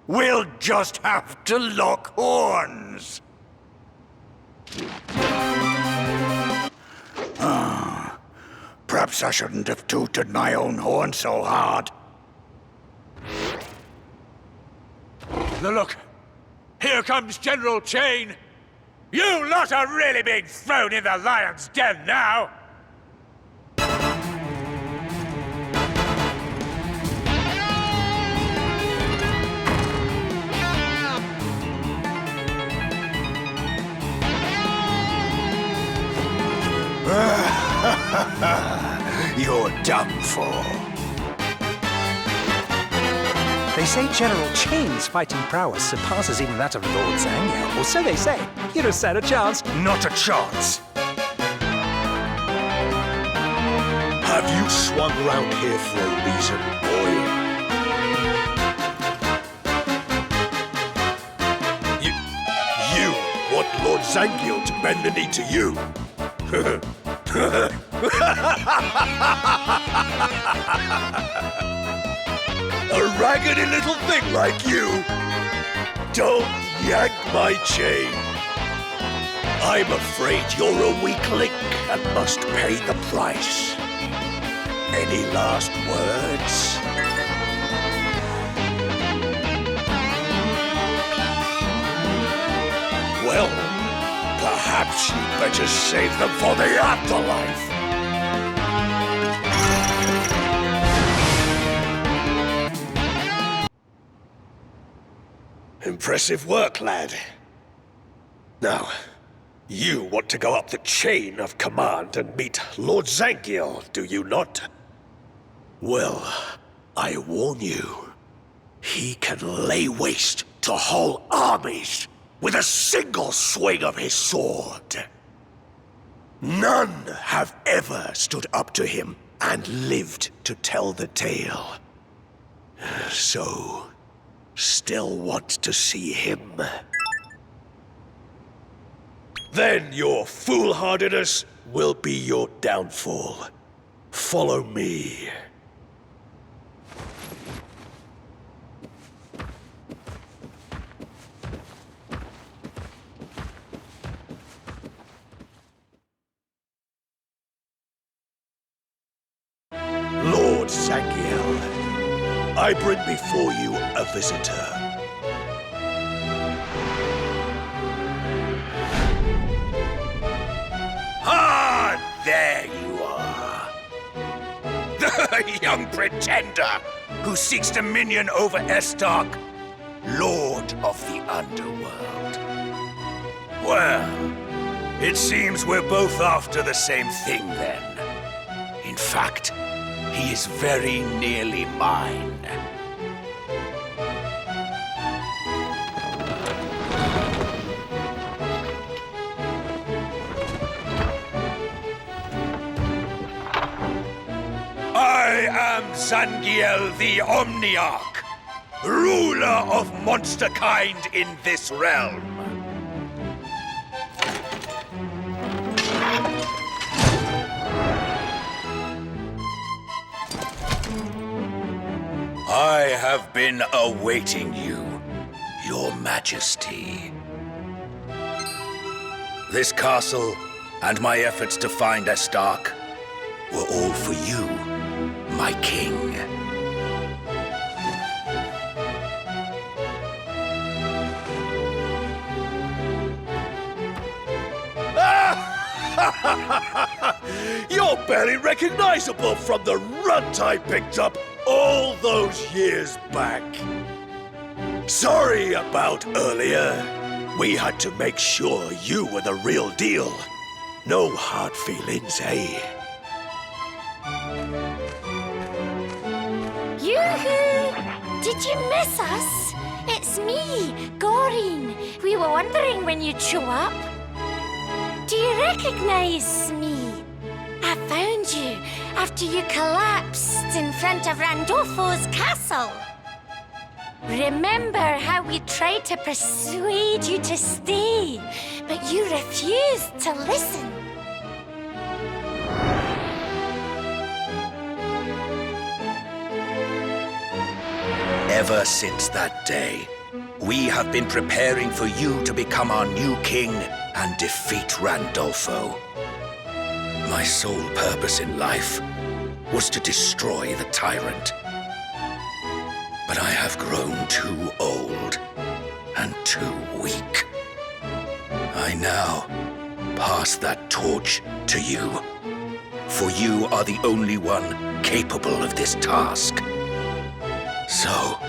we'll just have to lock horns. Perhaps I shouldn't have tooted my own horn so hard. Look, here comes General Chain. You lot are really being thrown in the lion's den now. You're done for. They say General Chain's fighting prowess surpasses even that of Lord Zangiel, or so they say. You don't stand a chance. Not a chance. Have you swung round here for a reason, boy? You want Lord Zangiel to bend the knee to you? A raggedy little thing like you? Don't yank my chain. I'm afraid you're a weak link and must pay the price. Any last words? Well, perhaps you'd better save them for the afterlife. Impressive work, lad. Now, you want to go up the chain of command and meet Lord Zangiel, do you not? Well, I warn you, he can lay waste to whole armies with a single swing of his sword. None have ever stood up to him and lived to tell the tale. So, still want to see him? Then your foolhardiness will be your downfall. Follow me. Lord Zangiel, I bring before you a visitor. Ah, there you are. The young pretender who seeks dominion over Estark, Lord of the Underworld. Well, it seems we're both after the same thing then. In fact, he is very nearly mine. I am Zangiel the Omniarch, ruler of monsterkind in this realm. I have been awaiting you, Your Majesty. This castle and my efforts to find Estark were all for you, my king. You're barely recognizable from the runt I picked up all those years back. Sorry about earlier. We had to make sure you were the real deal. No hard feelings, eh? Yoo-hoo! Did you miss us? It's me, Goreen. We were wondering when you'd show up. Do you recognize me? I found you after you collapsed in front of Randolfo's castle. Remember how we tried to persuade you to stay, but you refused to listen. Ever since that day, we have been preparing for you to become our new king and defeat Randolfo. My sole purpose in life was to destroy the tyrant. But I have grown too old and too weak. I now pass that torch to you, for you are the only one capable of this task. So,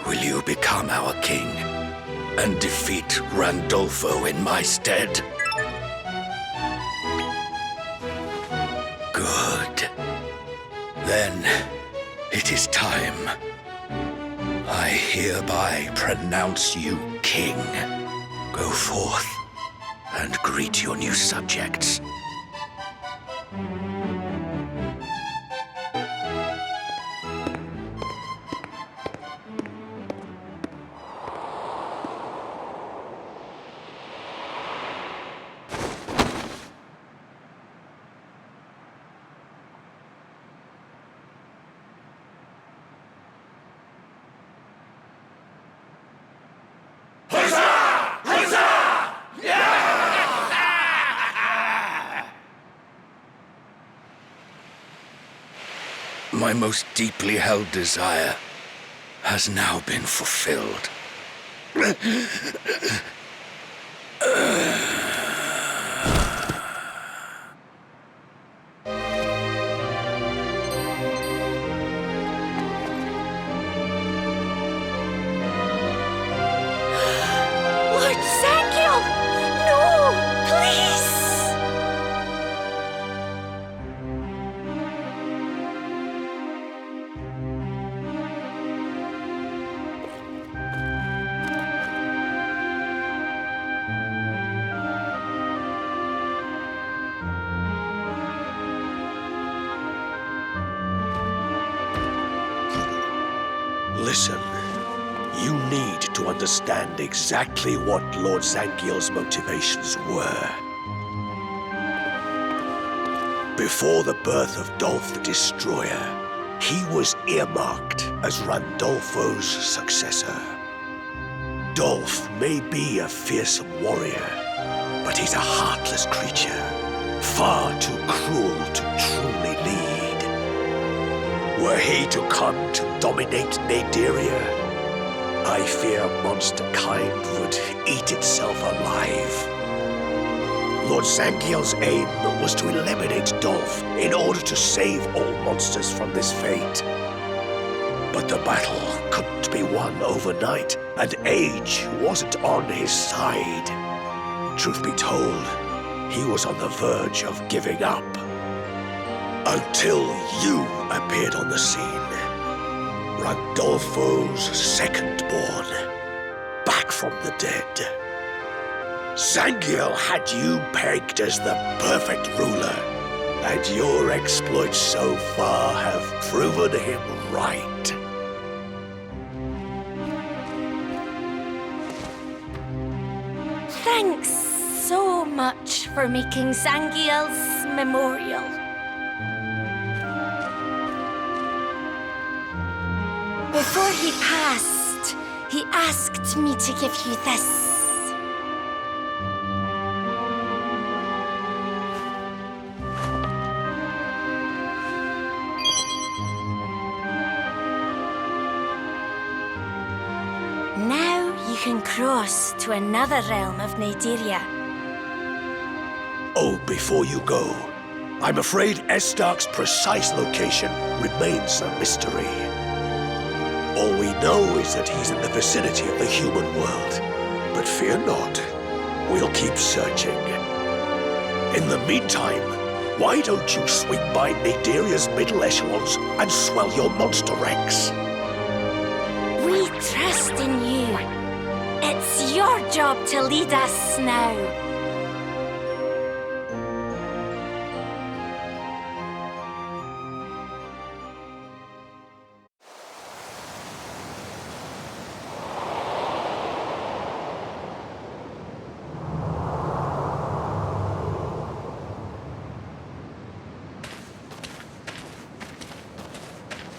will you become our king and defeat Randolfo in my stead? Good. Then, it is time. I hereby pronounce you king. Go forth and greet your new subjects. My most deeply held desire has now been fulfilled. Lord Zangiel! No! Please! Listen, you need to understand exactly what Lord Zangiel's motivations were. Before the birth of Dolph the Destroyer, he was earmarked as Randolfo's successor. Dolph may be a fearsome warrior, but he's a heartless creature, far too cruel to truly lead. Were he to come to dominate Naderia, I fear monster kind would eat itself alive. Lord Zangiel's aim was to eliminate Dolph in order to save all monsters from this fate. But the battle couldn't be won overnight, and age wasn't on his side. Truth be told, he was on the verge of giving up. Until you appeared on the scene. Randolfo's second-born, back from the dead. Zangiel had you pegged as the perfect ruler, and your exploits so far have proven him right. Thanks so much for making Zangiel's memorial. Before he passed, he asked me to give you this. Now you can cross to another realm of Naderia. Oh, before you go, I'm afraid Estark's precise location remains a mystery. All we know is that he's in the vicinity of the human world. But fear not, we'll keep searching. In the meantime, why don't you swing by Naderia's middle echelons and swell your monster ranks? We trust in you. It's your job to lead us now.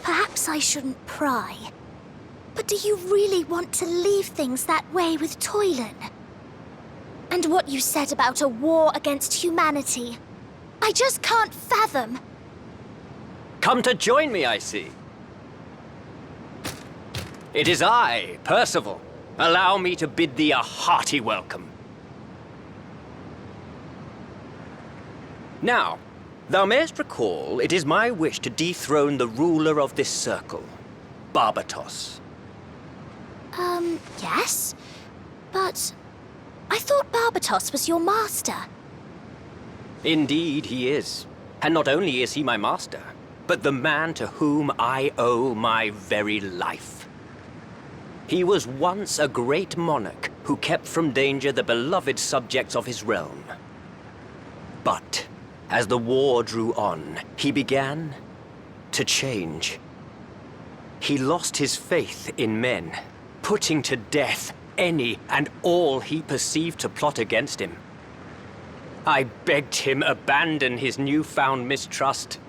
Perhaps I shouldn't pry. But do you really want to leave things that way with Toylan? And what you said about a war against humanity, I just can't fathom. Come to join me, I see. It is I, Percival. Allow me to bid thee a hearty welcome. Now, thou mayest recall, it is my wish to dethrone the ruler of this circle, Barbatos. Yes? But I thought Barbatos was your master. Indeed, he is. And not only is he my master, but the man to whom I owe my very life. He was once a great monarch who kept from danger the beloved subjects of his realm. But as the war drew on, he began to change. He lost his faith in men, putting to death any and all he perceived to plot against him. I begged him abandon his newfound mistrust,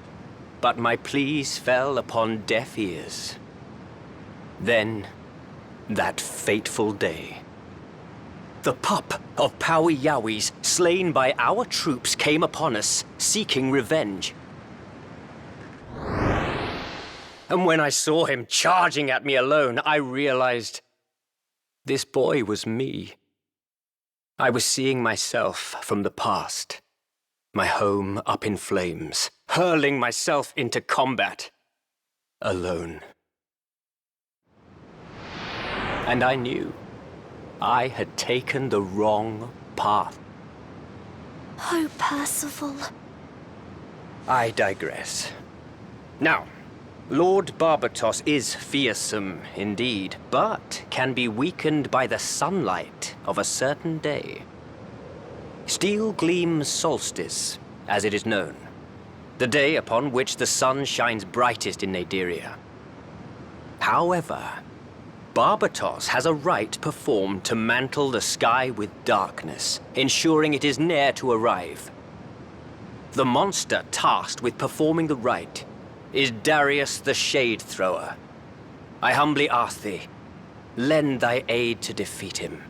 but my pleas fell upon deaf ears. Then, that fateful day, the pup of Powie Yowies, slain by our troops, came upon us, seeking revenge. And when I saw him charging at me alone, I realized this boy was me. I was seeing myself from the past, my home up in flames, hurling myself into combat, alone. And I knew I had taken the wrong path. Oh, Percival. I digress. Now, Lord Barbatos is fearsome indeed, but can be weakened by the sunlight of a certain day. Steel Gleam Solstice, as it is known. The day upon which the sun shines brightest in Naderia. However, Barbatos has a rite performed to mantle the sky with darkness, ensuring it is near to arrive. The monster tasked with performing the rite is Darius the Shade Thrower. I humbly ask thee, lend thy aid to defeat him.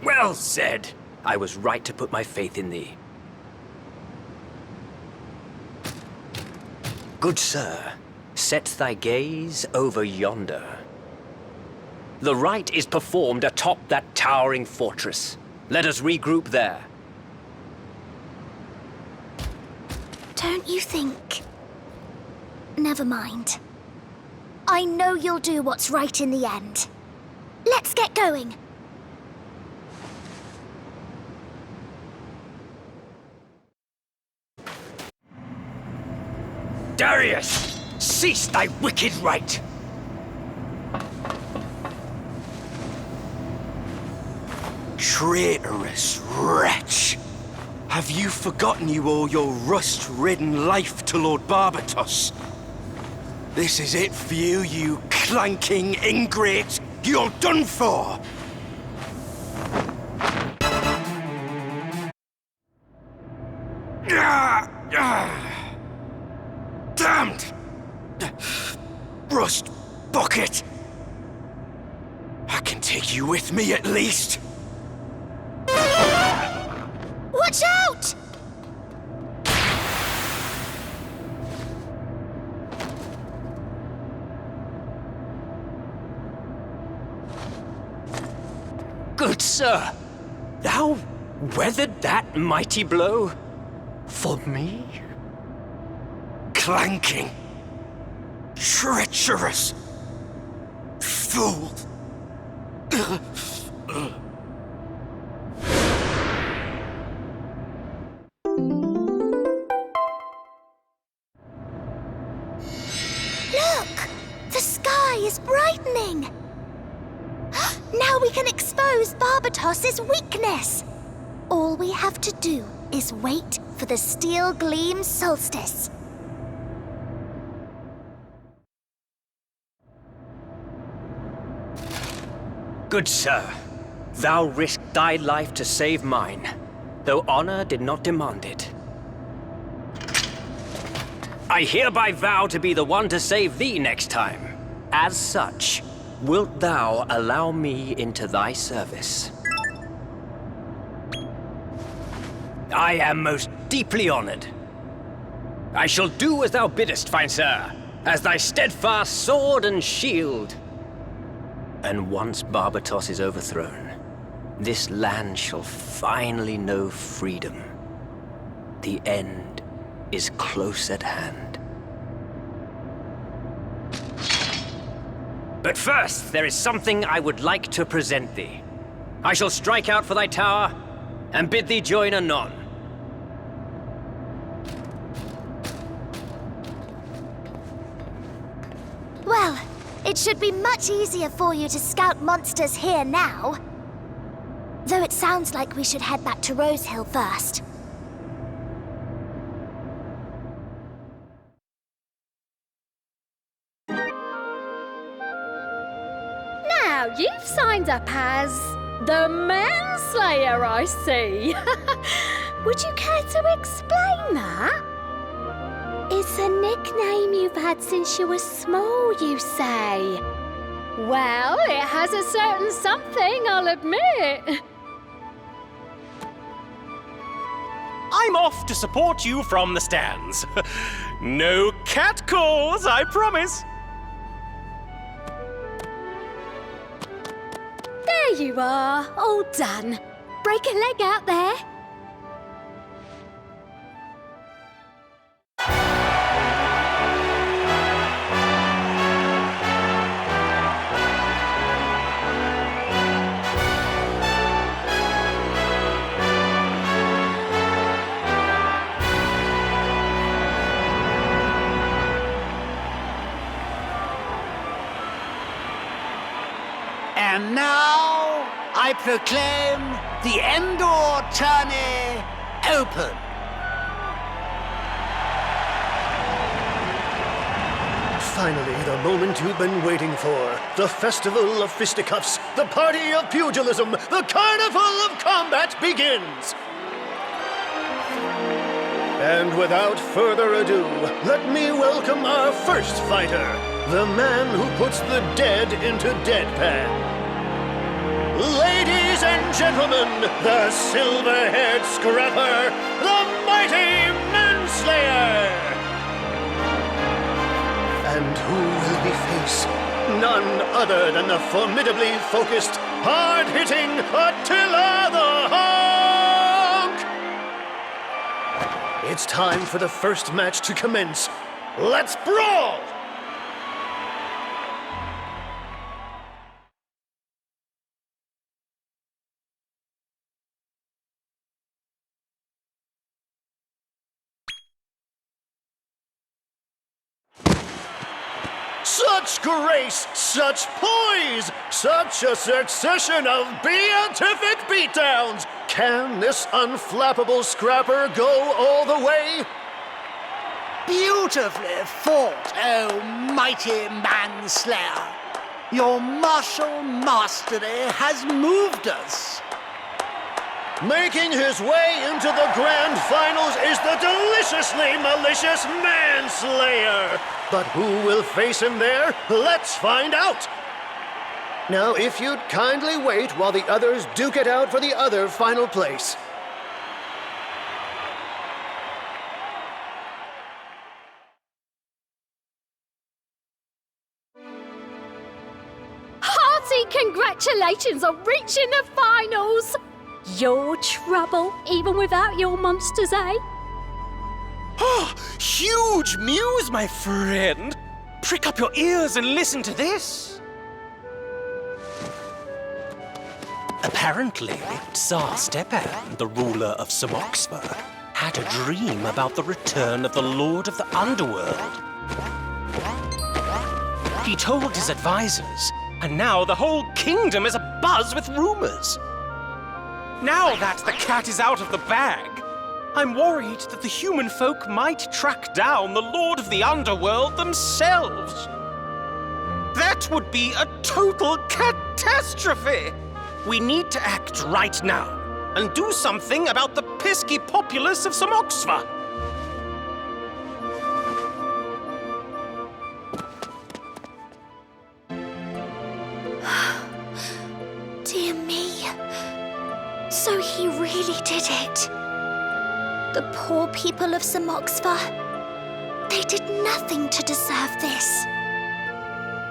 Well said. I was right to put my faith in thee. Good sir, set thy gaze over yonder. The rite is performed atop that towering fortress. Let us regroup there. Don't you think? Never mind. I know you'll do what's right in the end. Let's get going. Darius, cease thy wicked rite! Traitorous wretch! Have you forgotten you owe your rust-ridden life to Lord Barbatos? This is it for you, you clanking ingrate! You're done for! Damned! Rust bucket! I can take you with me at least! Watch out! Good sir, thou weathered that mighty blow for me? Clanking, treacherous fool. Look! The sky is brightening! Now we can expose Barbatos's weakness! All we have to do is wait for the Steel Gleam solstice. Good sir, thou risked thy life to save mine, though honor did not demand it. I hereby vow to be the one to save thee next time. As such, wilt thou allow me into thy service? I am most deeply honored. I shall do as thou biddest, fine sir, as thy steadfast sword and shield. And once Barbatos is overthrown, this land shall finally know freedom. The end is close at hand. But first, there is something I would like to present thee. I shall strike out for thy tower, and bid thee join anon. Well, it should be much easier for you to scout monsters here now. Though it sounds like we should head back to Rose Hill first. Now, you've signed up as the Manslayer, I see. Would you care to explain that? It's a nickname you've had since you were small, you say. Well, it has a certain something, I'll admit. I'm off to support you from the stands. No cat calls, I promise. There you are, all done. Break a leg out there. And now I proclaim the Endor tourney open. Finally, the moment you've been waiting for. The festival of fisticuffs, the party of pugilism, the carnival of combat begins! And without further ado, let me welcome our first fighter, the man who puts the dead into deadpan. Ladies and gentlemen, the silver-haired scrapper, the mighty Manslayer! And who will he face? None other than the formidably focused, hard-hitting Attila the Hawk! It's time for the first match to commence. Let's brawl! Such grace, such poise, such a succession of beatific beatdowns! Can this unflappable scrapper go all the way? Beautifully fought, oh mighty Manslayer. Your martial mastery has moved us. Making his way into the grand finals is the deliciously malicious Manslayer. But who will face him there? Let's find out. Now, if you'd kindly wait while the others duke it out for the other final place. Hearty congratulations on reaching the finals! Your trouble, even without your monsters, eh? Huge news, my friend! Prick up your ears and listen to this. Apparently, Tsar Stepan, the ruler of Samoxva, had a dream about the return of the Lord of the Underworld. He told his advisors, and now the whole kingdom is abuzz with rumors. Now that the cat is out of the bag, I'm worried that the human folk might track down the Lord of the Underworld themselves. That would be a total catastrophe! We need to act right now and do something about the pesky populace of Samoxva. Dear me. So he really did it. The poor people of Samoxva. They did nothing to deserve this.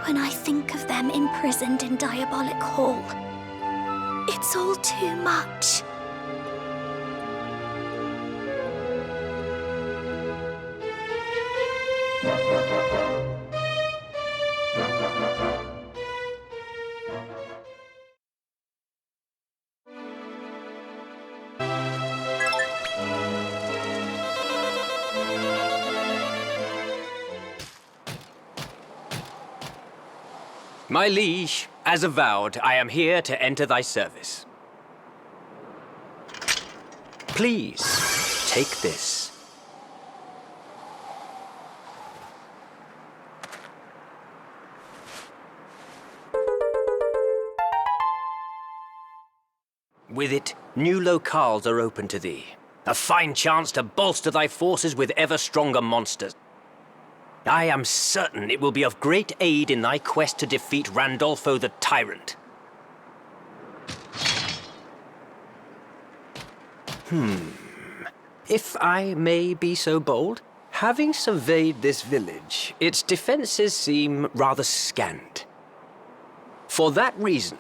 When I think of them imprisoned in Diabolic Hall, it's all too much. My liege, as avowed, I am here to enter thy service. Please, take this. With it, new locales are open to thee. A fine chance to bolster thy forces with ever stronger monsters. I am certain it will be of great aid in thy quest to defeat Randolfo the Tyrant. If I may be so bold, having surveyed this village, its defenses seem rather scant. For that reason,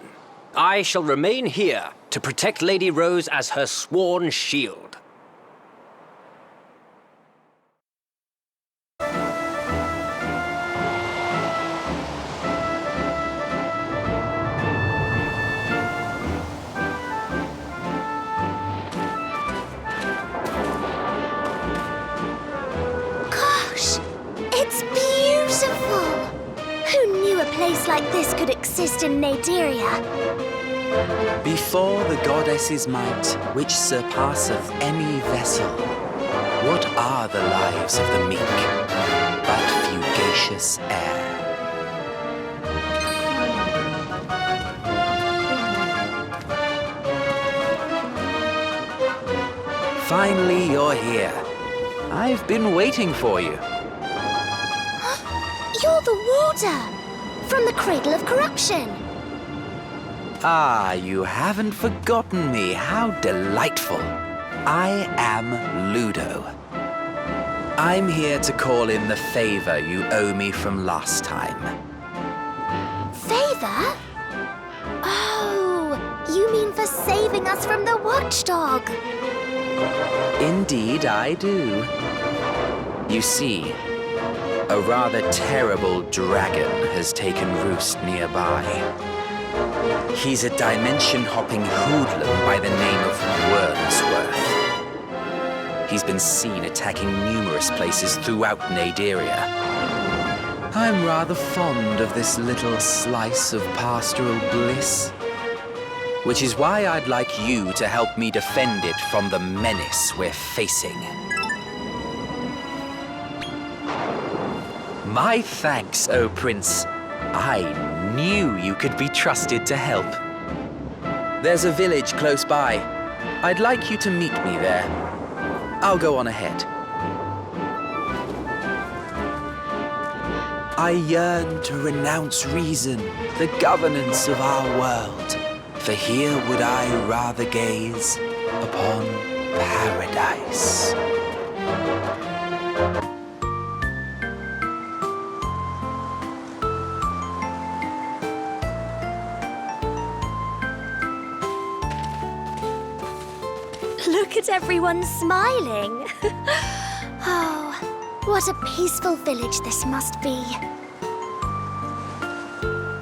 I shall remain here to protect Lady Rose as her sworn shield. Gosh, it's beautiful! Who knew a place like this could exist in Naderia? Before the goddess's might, which surpasseth any vessel, what are the lives of the meek but fugacious air? Finally, you're here. I've been waiting for you. You're the warder! From the Cradle of Corruption! Ah, you haven't forgotten me. How delightful. I am Ludo. I'm here to call in the favor you owe me from last time. Favor? Oh, you mean for saving us from the watchdog? Indeed, I do. You see, a rather terrible dragon has taken roost nearby. He's a dimension-hopping hoodlum by the name of Wormsworth. He's been seen attacking numerous places throughout Naderia. I'm rather fond of this little slice of pastoral bliss, which is why I'd like you to help me defend it from the menace we're facing. My thanks, O Prince. I knew you could be trusted to help. There's a village close by. I'd like you to meet me there. I'll go on ahead. I yearn to renounce reason, the governance of our world. For here would I rather gaze upon paradise. everyone's smiling. Oh, what a peaceful village this must be.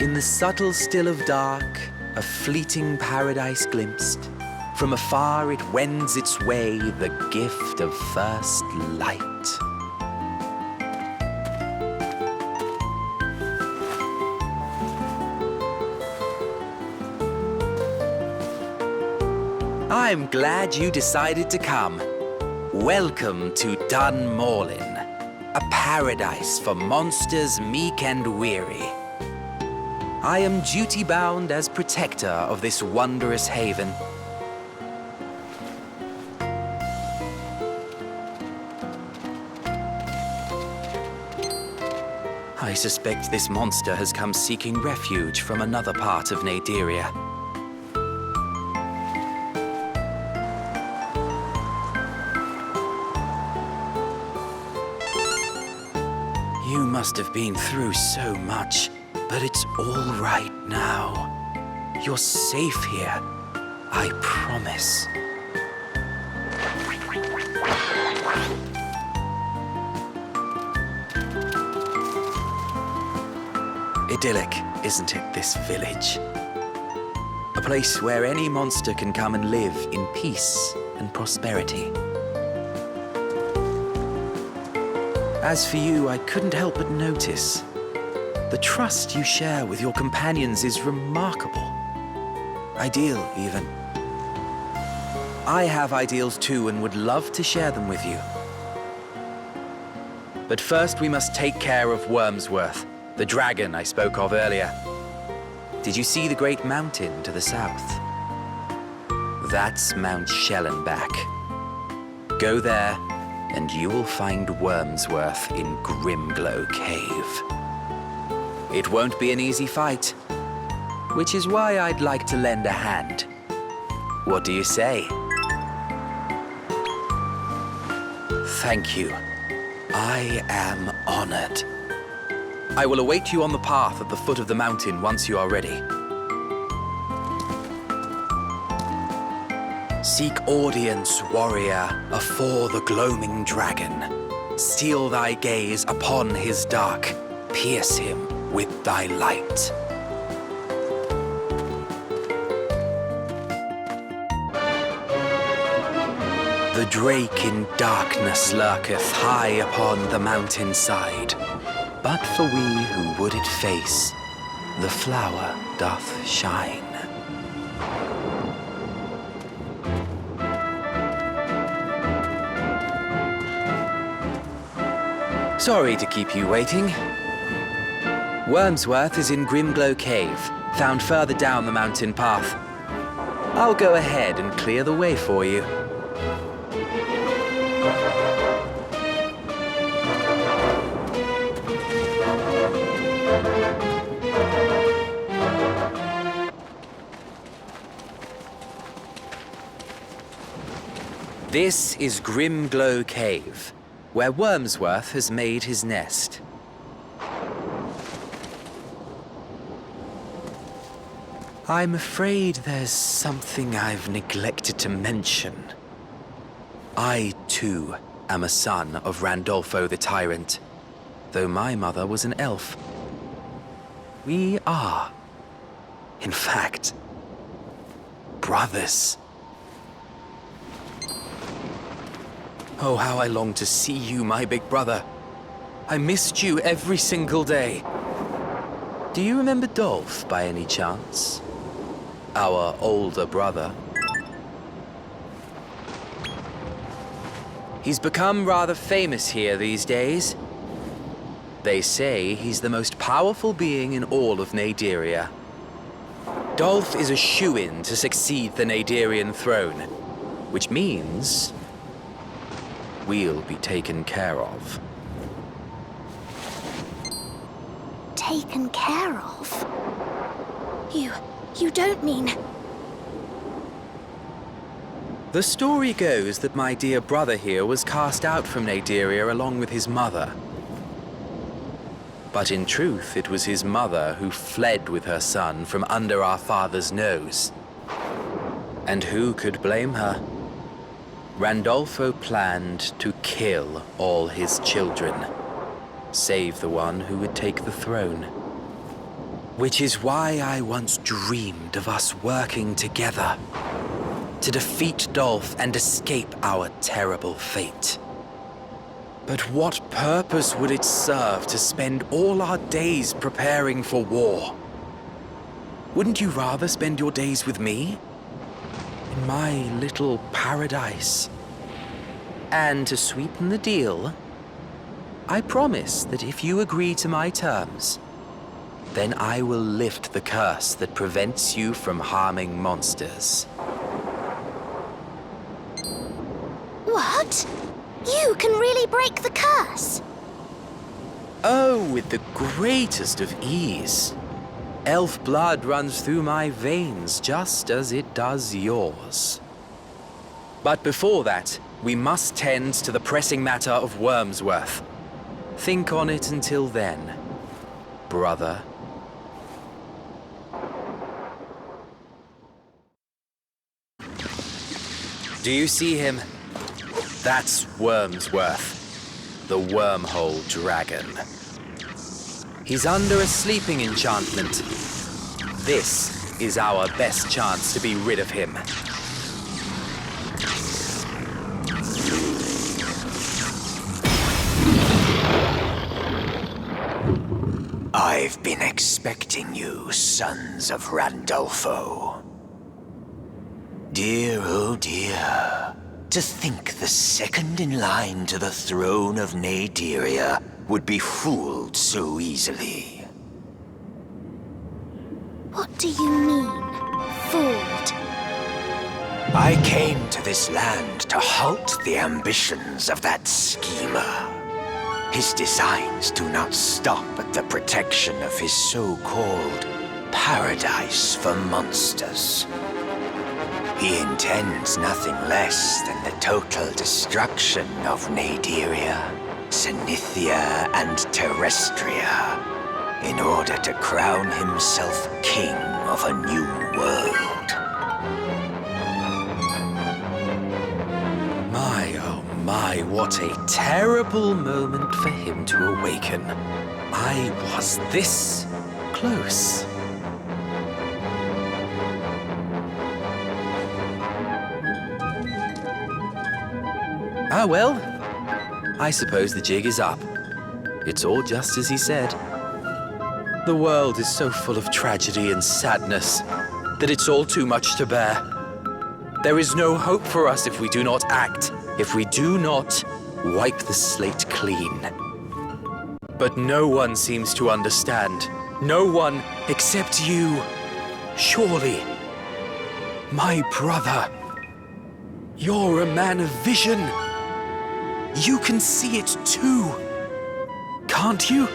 In the subtle still of dark, a fleeting paradise glimpsed. From afar it wends its way, the gift of first light. I'm glad you decided to come. Welcome to Dunmorlin, a paradise for monsters meek and weary. I am duty-bound as protector of this wondrous haven. I suspect this monster has come seeking refuge from another part of Naderia. You must have been through so much, but it's all right now. You're safe here, I promise. Idyllic, isn't it, this village? A place where any monster can come and live in peace and prosperity. As for you, I couldn't help but notice. The trust you share with your companions is remarkable. Ideal, even. I have ideals too and would love to share them with you. But first we must take care of Wormsworth, the dragon I spoke of earlier. Did you see the great mountain to the south? That's Mount Schellenbach. Go there, and you will find Wormsworth in Grimglow Cave. It won't be an easy fight, which is why I'd like to lend a hand. What do you say? Thank you. I am honored. I will await you on the path at the foot of the mountain once you are ready. Seek audience, warrior, afore the gloaming dragon. Steal thy gaze upon his dark, pierce him with thy light. The drake in darkness lurketh high upon the mountainside. But for we who would it face, the flower doth shine. Sorry to keep you waiting. Wormsworth is in Grimglow Cave, found further down the mountain path. I'll go ahead and clear the way for you. This is Grimglow Cave, where Wormsworth has made his nest. I'm afraid there's something I've neglected to mention. I, too, am a son of Randolfo the Tyrant, though my mother was an elf. We are, in fact, brothers. Oh, how I long to see you, my big brother. I missed you every single day. Do you remember Dolph, by any chance? Our older brother. He's become rather famous here these days. They say he's the most powerful being in all of Naderia. Dolph is a shoo-in to succeed the Naderian throne, which means we'll be taken care of. Taken care of? You don't mean... The story goes that my dear brother here was cast out from Naderia along with his mother. But in truth, it was his mother who fled with her son from under our father's nose. And who could blame her? Randolfo planned to kill all his children, save the one who would take the throne. Which is why I once dreamed of us working together to defeat Dolph and escape our terrible fate. But what purpose would it serve to spend all our days preparing for war? Wouldn't you rather spend your days with me? In my little paradise? And to sweeten the deal, I promise that if you agree to my terms, then I will lift the curse that prevents you from harming monsters. What? You can really break the curse? Oh, with the greatest of ease. Elf blood runs through my veins just as it does yours. But before that, we must tend to the pressing matter of Wormsworth. Think on it until then, brother. Do you see him? That's Wormsworth, the wormhole dragon. He's under a sleeping enchantment. This is our best chance to be rid of him. I've been expecting you, sons of Randolfo. Dear, oh dear. To think the second in line to the throne of Naderia would be fooled so easily. What do you mean, fooled? I came to this land to halt the ambitions of that schemer. His designs do not stop at the protection of his so-called paradise for monsters. He intends nothing less than the total destruction of Naderia, Zenithia, and Terrestria in order to crown himself king of a new world. My, oh my, what a terrible moment for him to awaken. I was this close. Ah, well, I suppose the jig is up. It's all just as he said. The world is so full of tragedy and sadness that it's all too much to bear. There is no hope for us if we do not act, if we do not wipe the slate clean. But no one seems to understand. No one except you. Surely. My brother. You're a man of vision. You can see it too, can't you?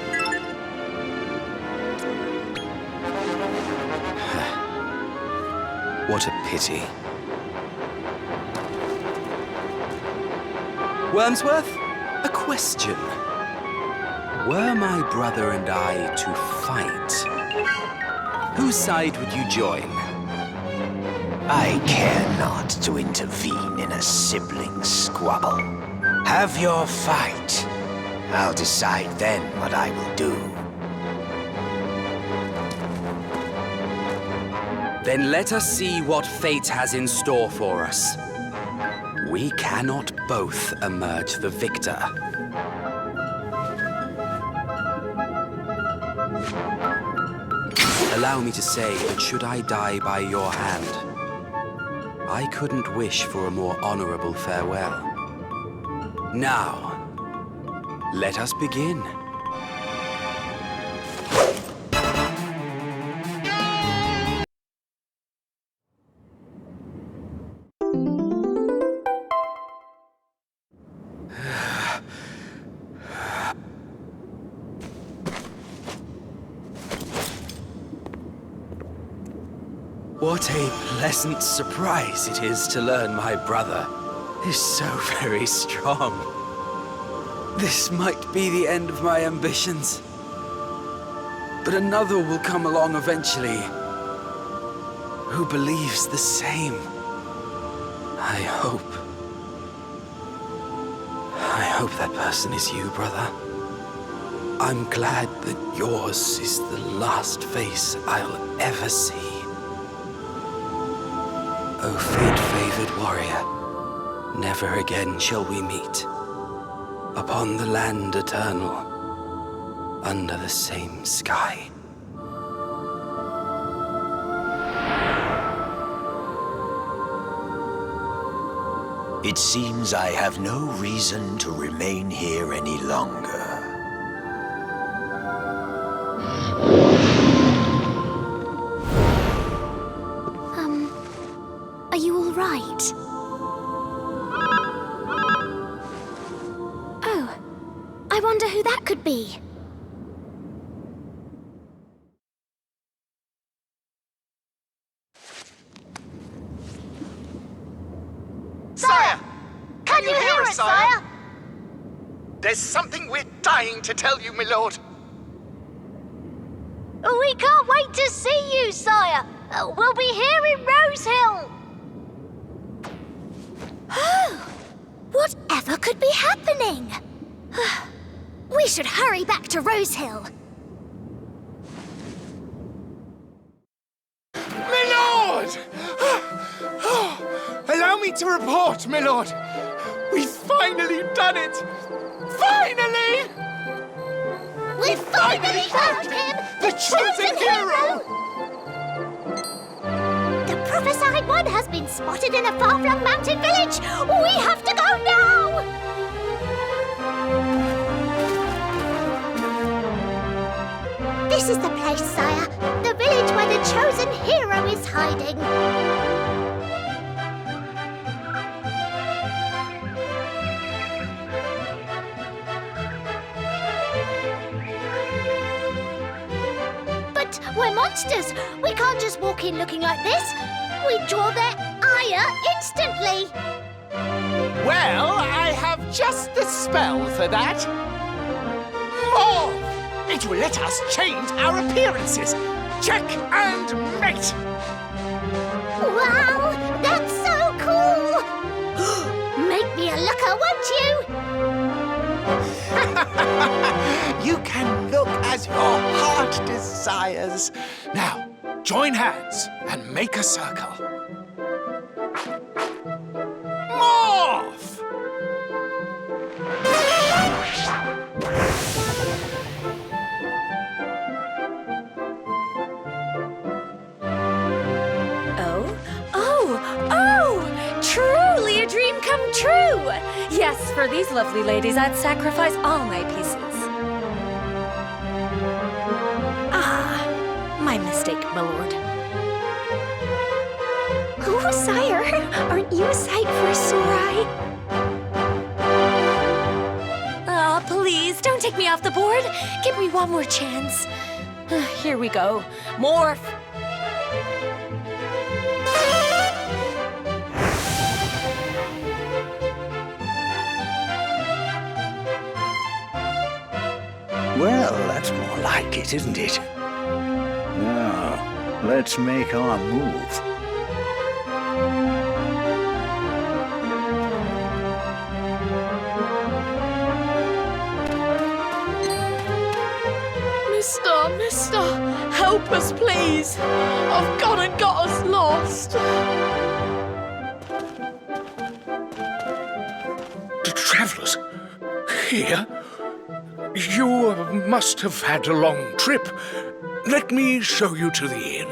What a pity. Wormsworth, a question. Were my brother and I to fight, whose side would you join? I care not to intervene in a sibling squabble. Have your fight. I'll decide then what I will do. Then let us see what fate has in store for us. We cannot both emerge the victor. Allow me to say that should I die by your hand, I couldn't wish for a more honorable farewell. Now, let us begin. What a pleasant surprise it is to learn my brother is so very strong. This might be the end of my ambitions. But another will come along eventually, who believes the same. I hope. hope that person is you, brother. I'm glad that yours is the last face I'll ever see. O fate-favored warrior, never again shall we meet. Upon the land eternal, under the same sky. It seems I have no reason to remain here any longer. Are you all right? Oh, I wonder who that could be. Sire! Can you hear us, sire? There's something we're dying to tell you, my lord. We can't wait to see you, sire. We'll be here in Rosehill. Oh, whatever could be happening? We should hurry back to Rosehill. My lord! Allow me to report, my lord. We've finally done it! Finally! We finally found him! The chosen hero! The prophesied one has been spotted in a far-flung mountain village! We have to go now! This is the place, sire. The village where the chosen hero is hiding. But we're monsters. We can't just walk in looking like this. We draw their ire instantly. Well, I have just the spell for that. More! It will let us change our appearances. Check and mate! Wow, that's so cool! Make me a looker, won't you? You can look as your heart desires. Now, join hands and make a circle. Morph! Oh! Truly a dream come true! Yes, for these lovely ladies, I'd sacrifice all my pieces. Ah, my mistake, my lord. Oh, sire, aren't you a sight for a sore eye? Ah, please, don't take me off the board. Give me one more chance. Here we go. Morph. Well, that's more like it, isn't it? Now, let's make our move. Mister, help us, please. I've gone and got us lost. The travelers? Here? You must have had a long trip. Let me show you to the inn.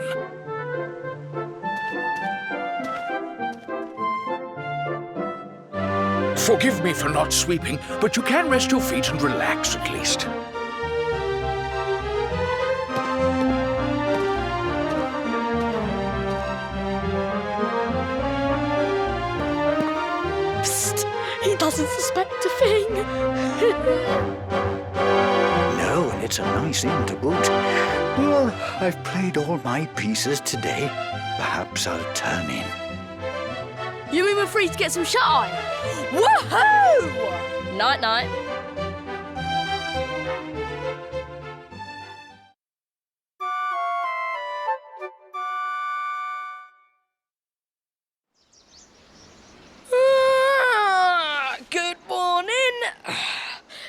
Forgive me for not sweeping, but you can rest your feet and relax at least. Psst! He doesn't suspect a thing. No, and it's a nice inn to boot. Well, I've played all my pieces today. Perhaps I'll turn in. You even free to get some shut-eye? Woohoo! Night-night. Good morning.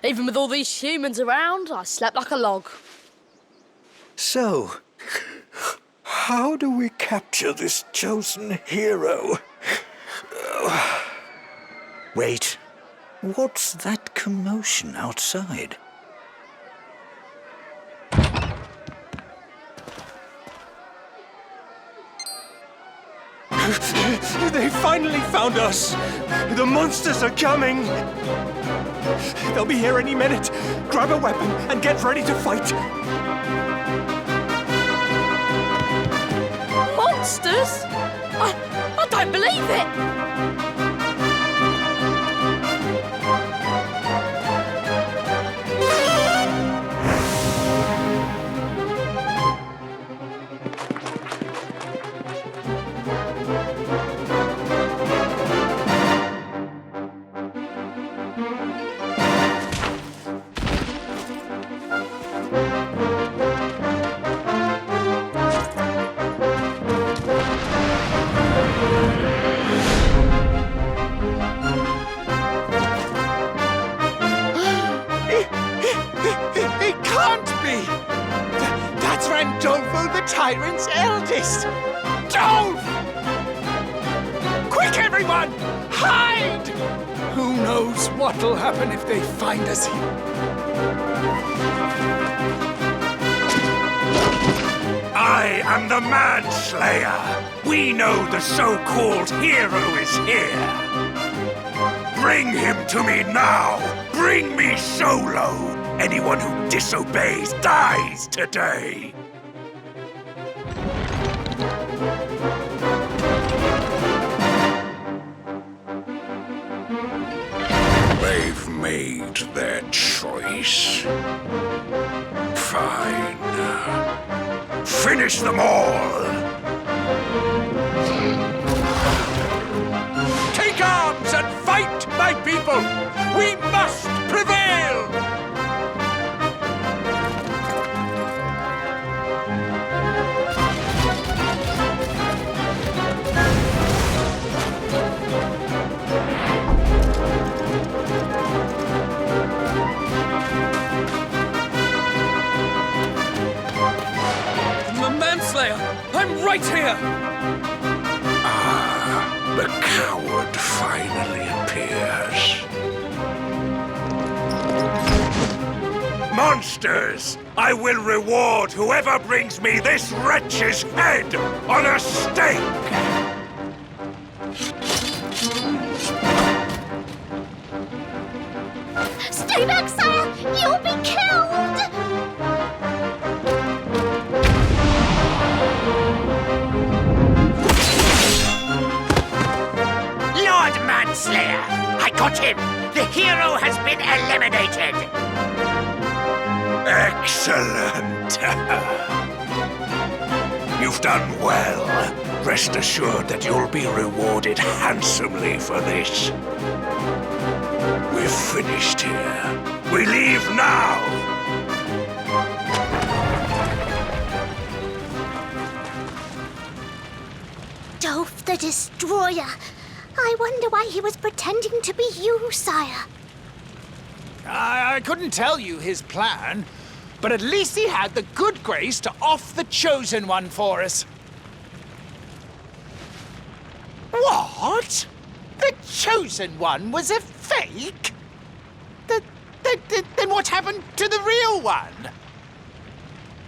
Even with all these humans around, I slept like a log. So, how do we capture this chosen hero? Wait, what's that commotion outside? They finally found us! The monsters are coming! They'll be here any minute. Grab a weapon and get ready to fight. Monsters? I don't believe it! It can't be! That's Randolfo, the tyrant's eldest! Dolph! Quick, everyone! Hide! Who knows what'll happen if they find us here? I am the Manslayer. We know the so-called hero is here. Bring him to me now. Bring me Solo. Anyone who disobeys dies today. They've made their choice. Fine. Finish them all! Take arms and fight, my people! We must prevail! I'm right here! Ah, the coward finally appears. Monsters! I will reward whoever brings me this wretch's head on a stake! Stay back, sire! You'll be killed! Lord Manslayer! I got him! The hero has been eliminated! Excellent! You've done well. Rest assured that you'll be rewarded handsomely for this. We're finished here. We leave now! Dolph the Destroyer. I wonder why he was pretending to be you, sire. I couldn't tell you his plan, but at least he had the good grace to off the Chosen One for us. What? The Chosen One was a fake? Then what happened to the real one?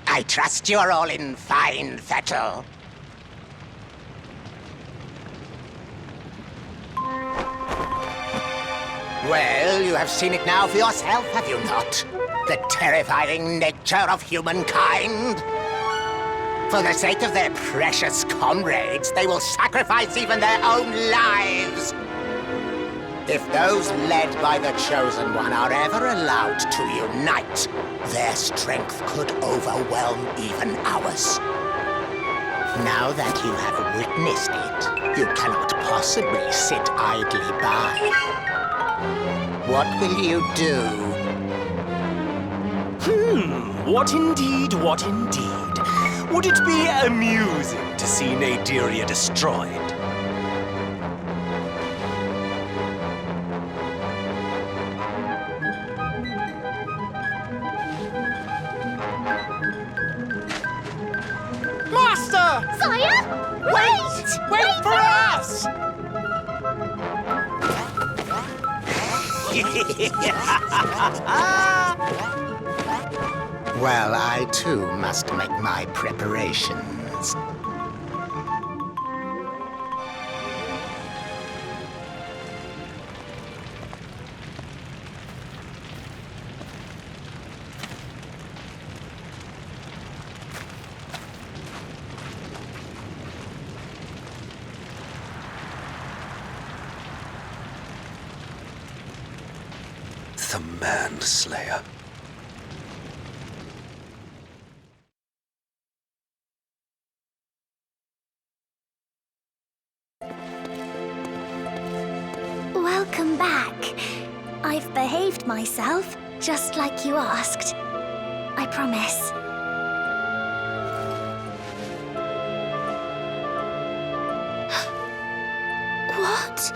I trust you're all in fine fettle. Well, you have seen it now for yourself, have you not? The terrifying nature of humankind. For the sake of their precious comrades, they will sacrifice even their own lives. If those led by the Chosen One are ever allowed to unite, their strength could overwhelm even ours. Now that you have witnessed it, you cannot possibly sit idly by. What will you do? What indeed, what indeed. Would it be amusing to see Naderia destroyed? Well, I too must make my preparations. The Manslayer. Welcome back. I've behaved myself, just like you asked. I promise. What?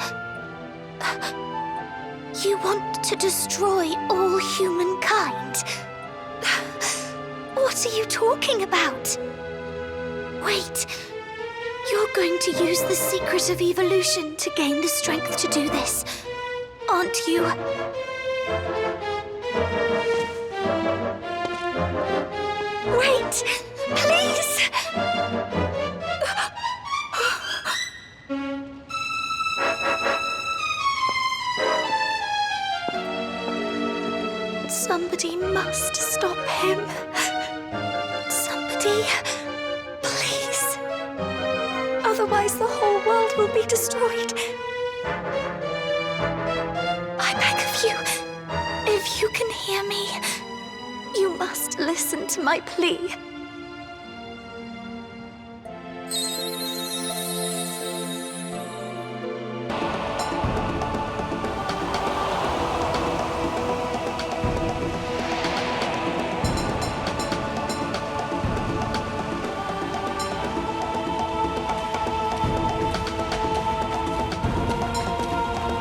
You want to destroy all humankind? What are you talking about? Wait. You're going to use the secret of evolution to gain the strength to do this, aren't you? Wait! Please! Somebody must stop him. Somebody, please. Otherwise the whole world will be destroyed. I beg of you, if you can hear me, you must listen to my plea.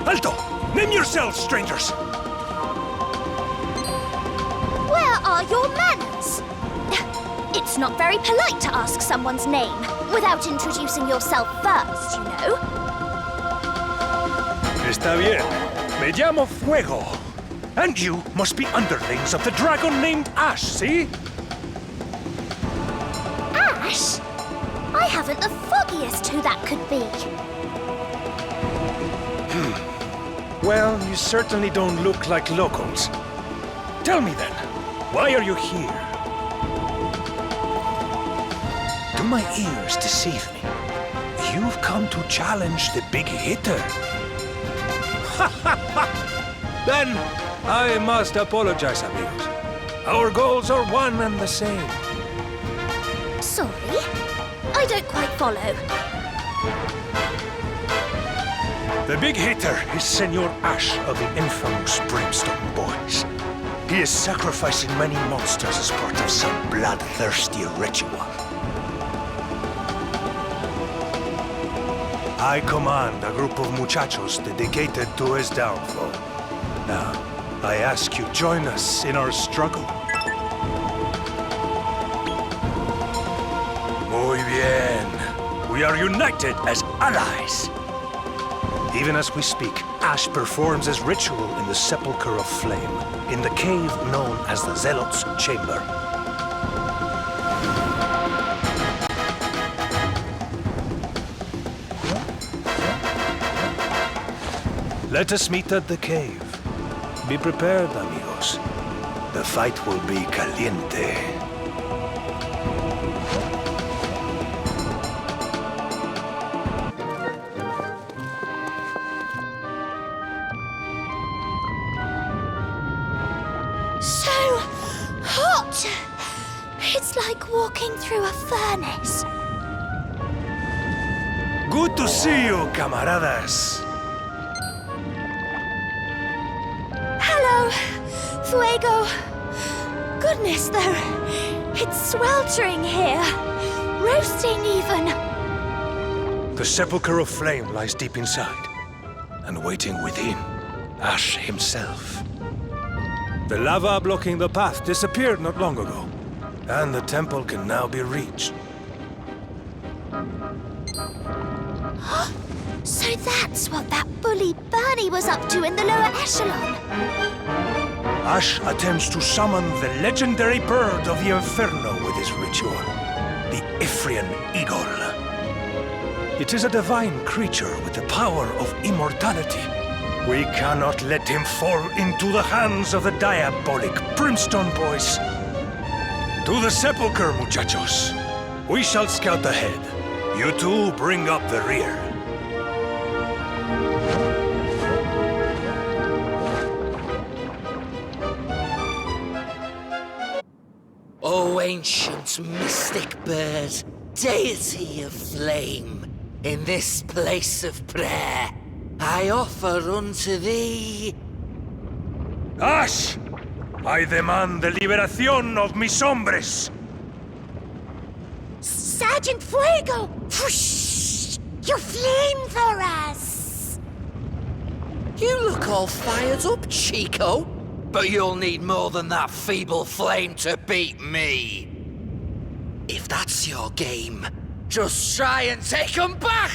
Alto! Name yourselves, strangers! Where are your manners? It's not very polite to ask someone's name without introducing yourself first, you know. Está bien. Me llamo Fuego. And you must be underlings of the dragon named Ash, see? Ash? I haven't the foggiest who that could be. Well, you certainly don't look like locals. Tell me then, why are you here? Do my ears deceive me? You've come to challenge the big hitter. Then, I must apologize, amigos. Our goals are one and the same. Sorry? I don't quite follow. The big hitter is Senor Ash of the infamous Brimstone Boys. He is sacrificing many monsters as part of some bloodthirsty ritual. I command a group of muchachos dedicated to his downfall. Now, I ask you join us in our struggle. Muy bien. We are united as allies. Even as we speak, Ash performs his ritual in the Sepulchre of Flame, in the cave known as the Zealot's Chamber. Let us meet at the cave. Be prepared, amigos. The fight will be caliente. It's like walking through a furnace. Good to see you, camaradas. Hello, Fuego. Goodness, though. It's sweltering here. Roasting, even. The Sepulchre of Flame lies deep inside, and waiting within, Ash himself. The lava blocking the path disappeared not long ago, and the temple can now be reached. So That's what that bully Bernie was up to in the lower echelon. Ash attempts to summon the legendary bird of the Inferno with his ritual, the Ifrian Eagle. It is a divine creature with the power of immortality. We cannot let him fall into the hands of the diabolic Brimstone Boys. To the sepulchre, muchachos. We shall scout ahead. You two bring up the rear. O ancient mystic bird, deity of flame, in this place of prayer, I offer unto thee... Ash! I demand the liberación of mis hombres! Sergeant Fuego! Whoosh! You flame for us! You look all fired up, Chico. But you'll need more than that feeble flame to beat me. If that's your game, just try and take 'em back!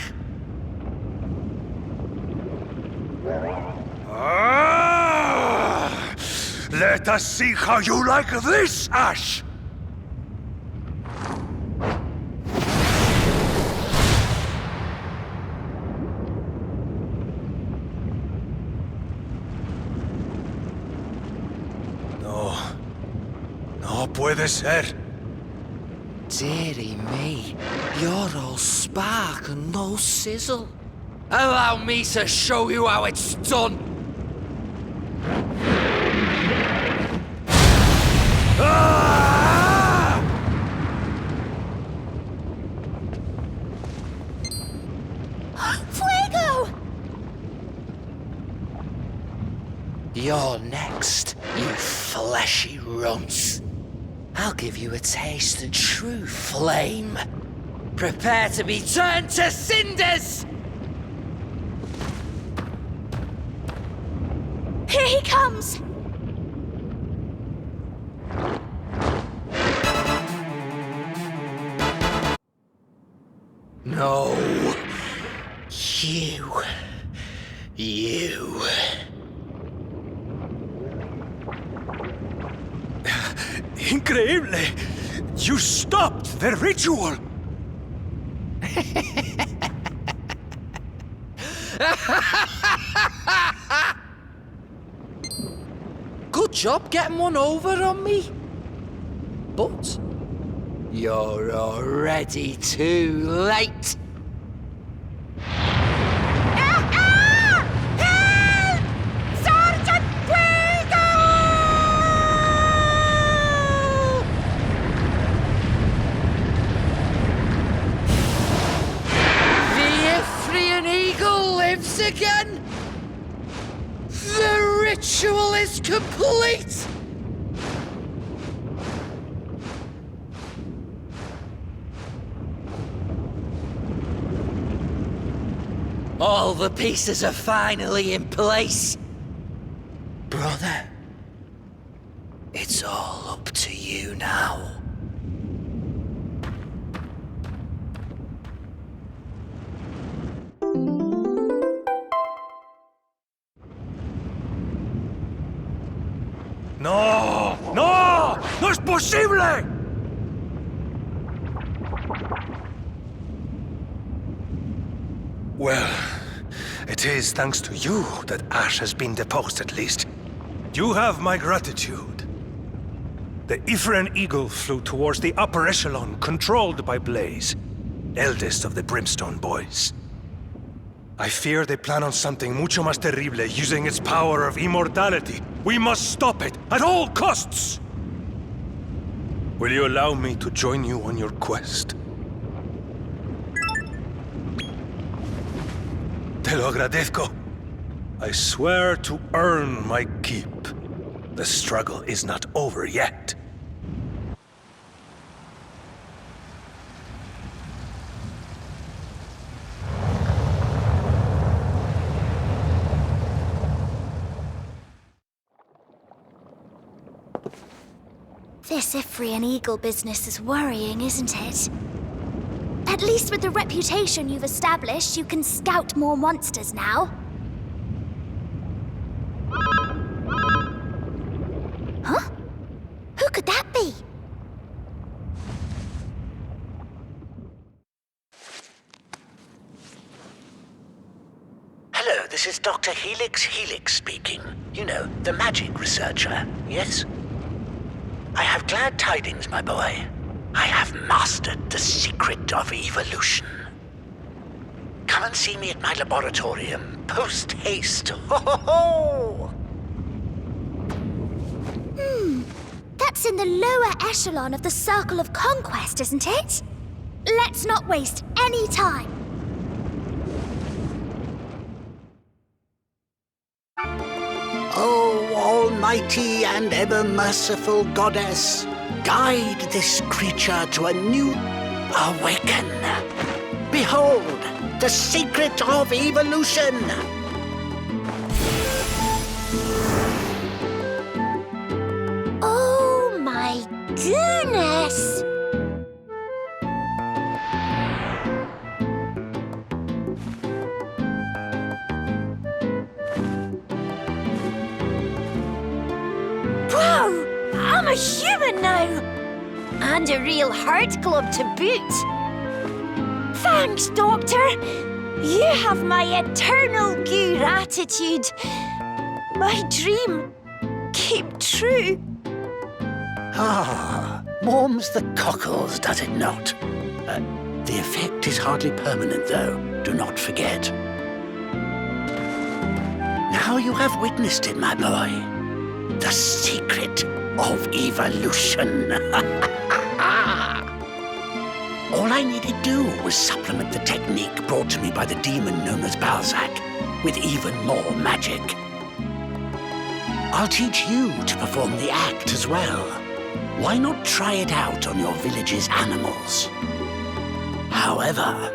Ah! Let us see how you like this, Ash! No puede ser. Dearie me, you're all spark and no sizzle. Allow me to show you how it's done. Ah! Fuego! You're next, you fleshy runts. I'll give you a taste of true flame. Prepare to be turned to cinders! Here he comes! No. You. Increíble! You stopped the ritual! Good job getting one over on me. But you're already too late. Again! The ritual is complete! All the pieces are finally in place. Brother, it's all up to you now. ¡No! ¡No! ¡No es posible! Well, it is thanks to you that Ash has been deposed at least. You have my gratitude. The Ifrian Eagle flew towards the upper echelon controlled by Blaze, eldest of the Brimstone Boys. I fear they plan on something mucho más terrible using its power of immortality. We must stop it at all costs! Will you allow me to join you on your quest? Te lo agradezco. I swear to earn my keep. The struggle is not over yet. This Ifrian Eagle business is worrying, isn't it? At least with the reputation you've established, you can scout more monsters now. Huh? Who could that be? Hello, this is Dr. Helix speaking. You know, the magic researcher, yes? I have glad tidings, my boy. I have mastered the secret of evolution. Come and see me at my laboratorium, post haste. Ho ho ho! That's in the lower echelon of the Circle of Conquest, isn't it? Let's not waste any time. Oh, almighty and ever-merciful goddess, guide this creature to a new awaken. Behold, the secret of evolution! Oh my goodness! Whoa! I'm a human now! And a real heart club to boot. Thanks, Doctor. You have my eternal gratitude. My dream came true. Ah, warms the cockles, does it not? The effect is hardly permanent, though. Do not forget. Now you have witnessed it, my boy. The secret of evolution. All I needed to do was supplement the technique brought to me by the demon known as Balzac with even more magic. I'll teach you to perform the act as well. Why not try it out on your village's animals? However,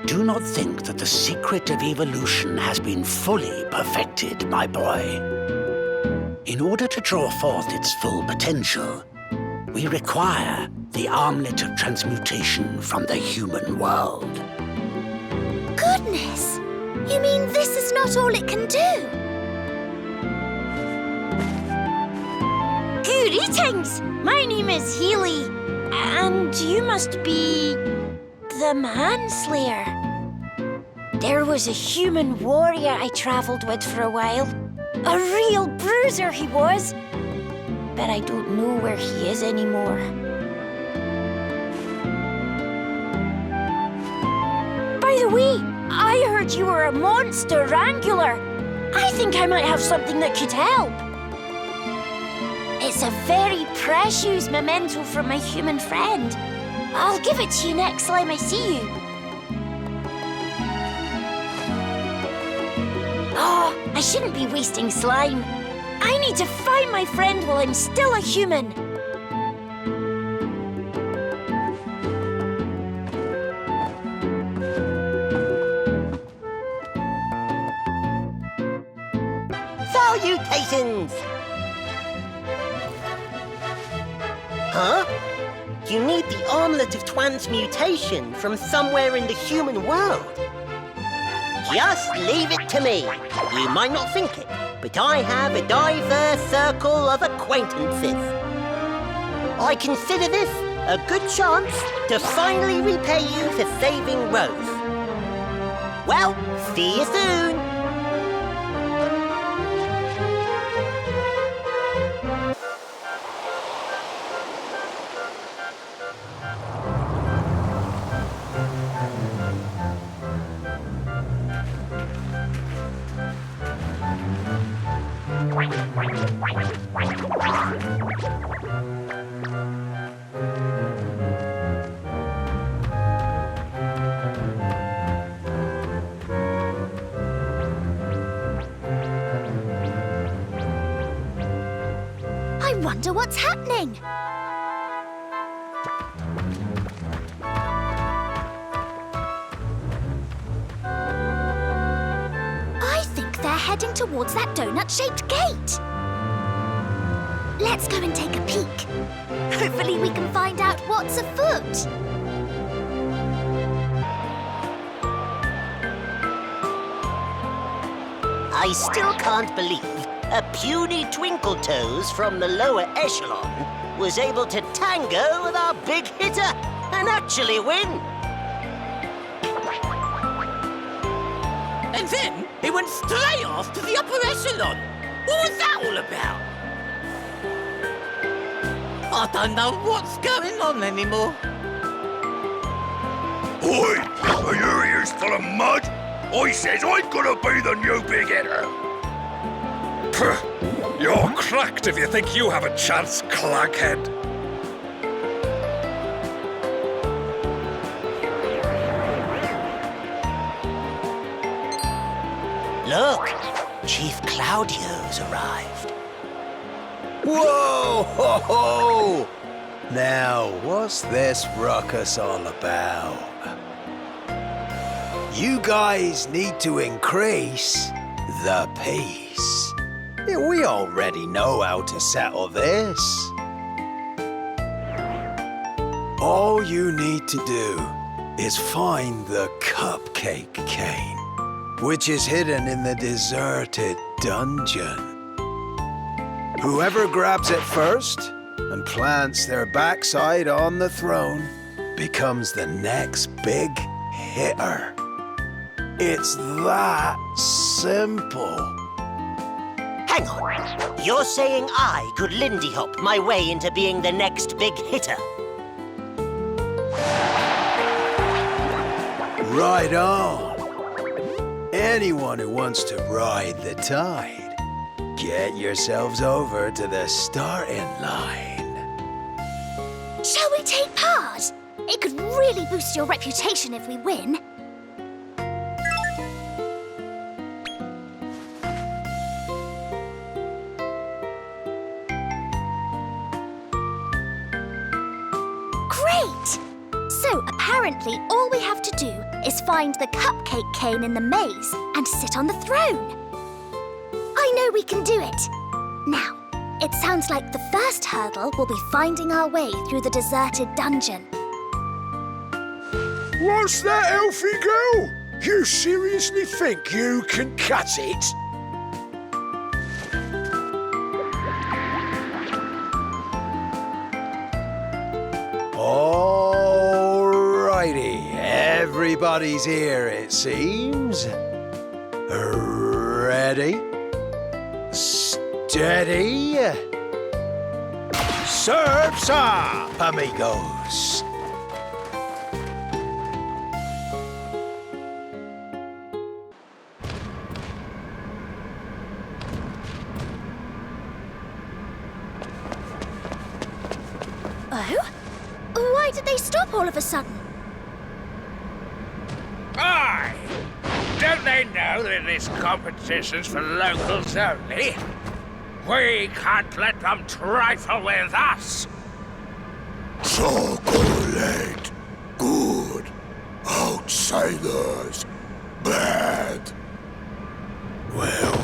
do not think that the secret of evolution has been fully perfected, my boy. In order to draw forth its full potential, we require the armlet of transmutation from the human world. Goodness! You mean this is not all it can do? Greetings! My name is Healy, and you must be the Manslayer. There was a human warrior I traveled with for a while. A real bruiser he was. But I don't know where he is anymore. By the way, I heard you were a monster wrangler. I think I might have something that could help. It's a very precious memento from my human friend. I'll give it to you next time I see you. Oh, I shouldn't be wasting slime. I need to find my friend while I'm still a human. Salutations! Huh? You need the armlet of transmutation from somewhere in the human world. Just leave it to me. You might not think it, but I have a diverse circle of acquaintances. I consider this a good chance to finally repay you for saving Rose. Well, see you soon. I wonder what's happening. I think they're heading towards that donut-shaped gate. Let's go and take a peek. Hopefully we can find out what's afoot. I still can't believe a puny Twinkletoes from the lower echelon was able to tango with our big hitter and actually win. And then he went straight off to the upper echelon. What was that all about? I don't know what's going on anymore. Oi! Are your ears full of mud? I says I'm gonna be the new big hitter. Puh! You're cracked if you think you have a chance, claghead. Look, Chief Claudio's arrived. Whoa! Ho, ho! Now, what's this ruckus all about? You guys need to increase the pace. Yeah, we already know how to settle this. All you need to do is find the cupcake cane, which is hidden in the deserted dungeon. Whoever grabs it first and plants their backside on the throne becomes the next big hitter. It's that simple. Hang on. You're saying I could Lindy Hop my way into being the next big hitter? Right on. Anyone who wants to ride the tide, get yourselves over to the starting line. Shall we take part? It could really boost your reputation if we win. Great! So apparently all we have to do is find the cupcake cane in the maze and sit on the throne. I know we can do it. Now, it sounds like the first hurdle will be finding our way through the deserted dungeon. What's that, Elfie girl? You seriously think you can cut it? Alrighty, everybody's here, it seems. Ready? Steady? Surf's up, amigos. Oh? Why did they stop all of a sudden? Aye! Don't they know that this competition's for locals only? We can't let them trifle with us! Chocolate. Good. Outsiders. Bad. Well,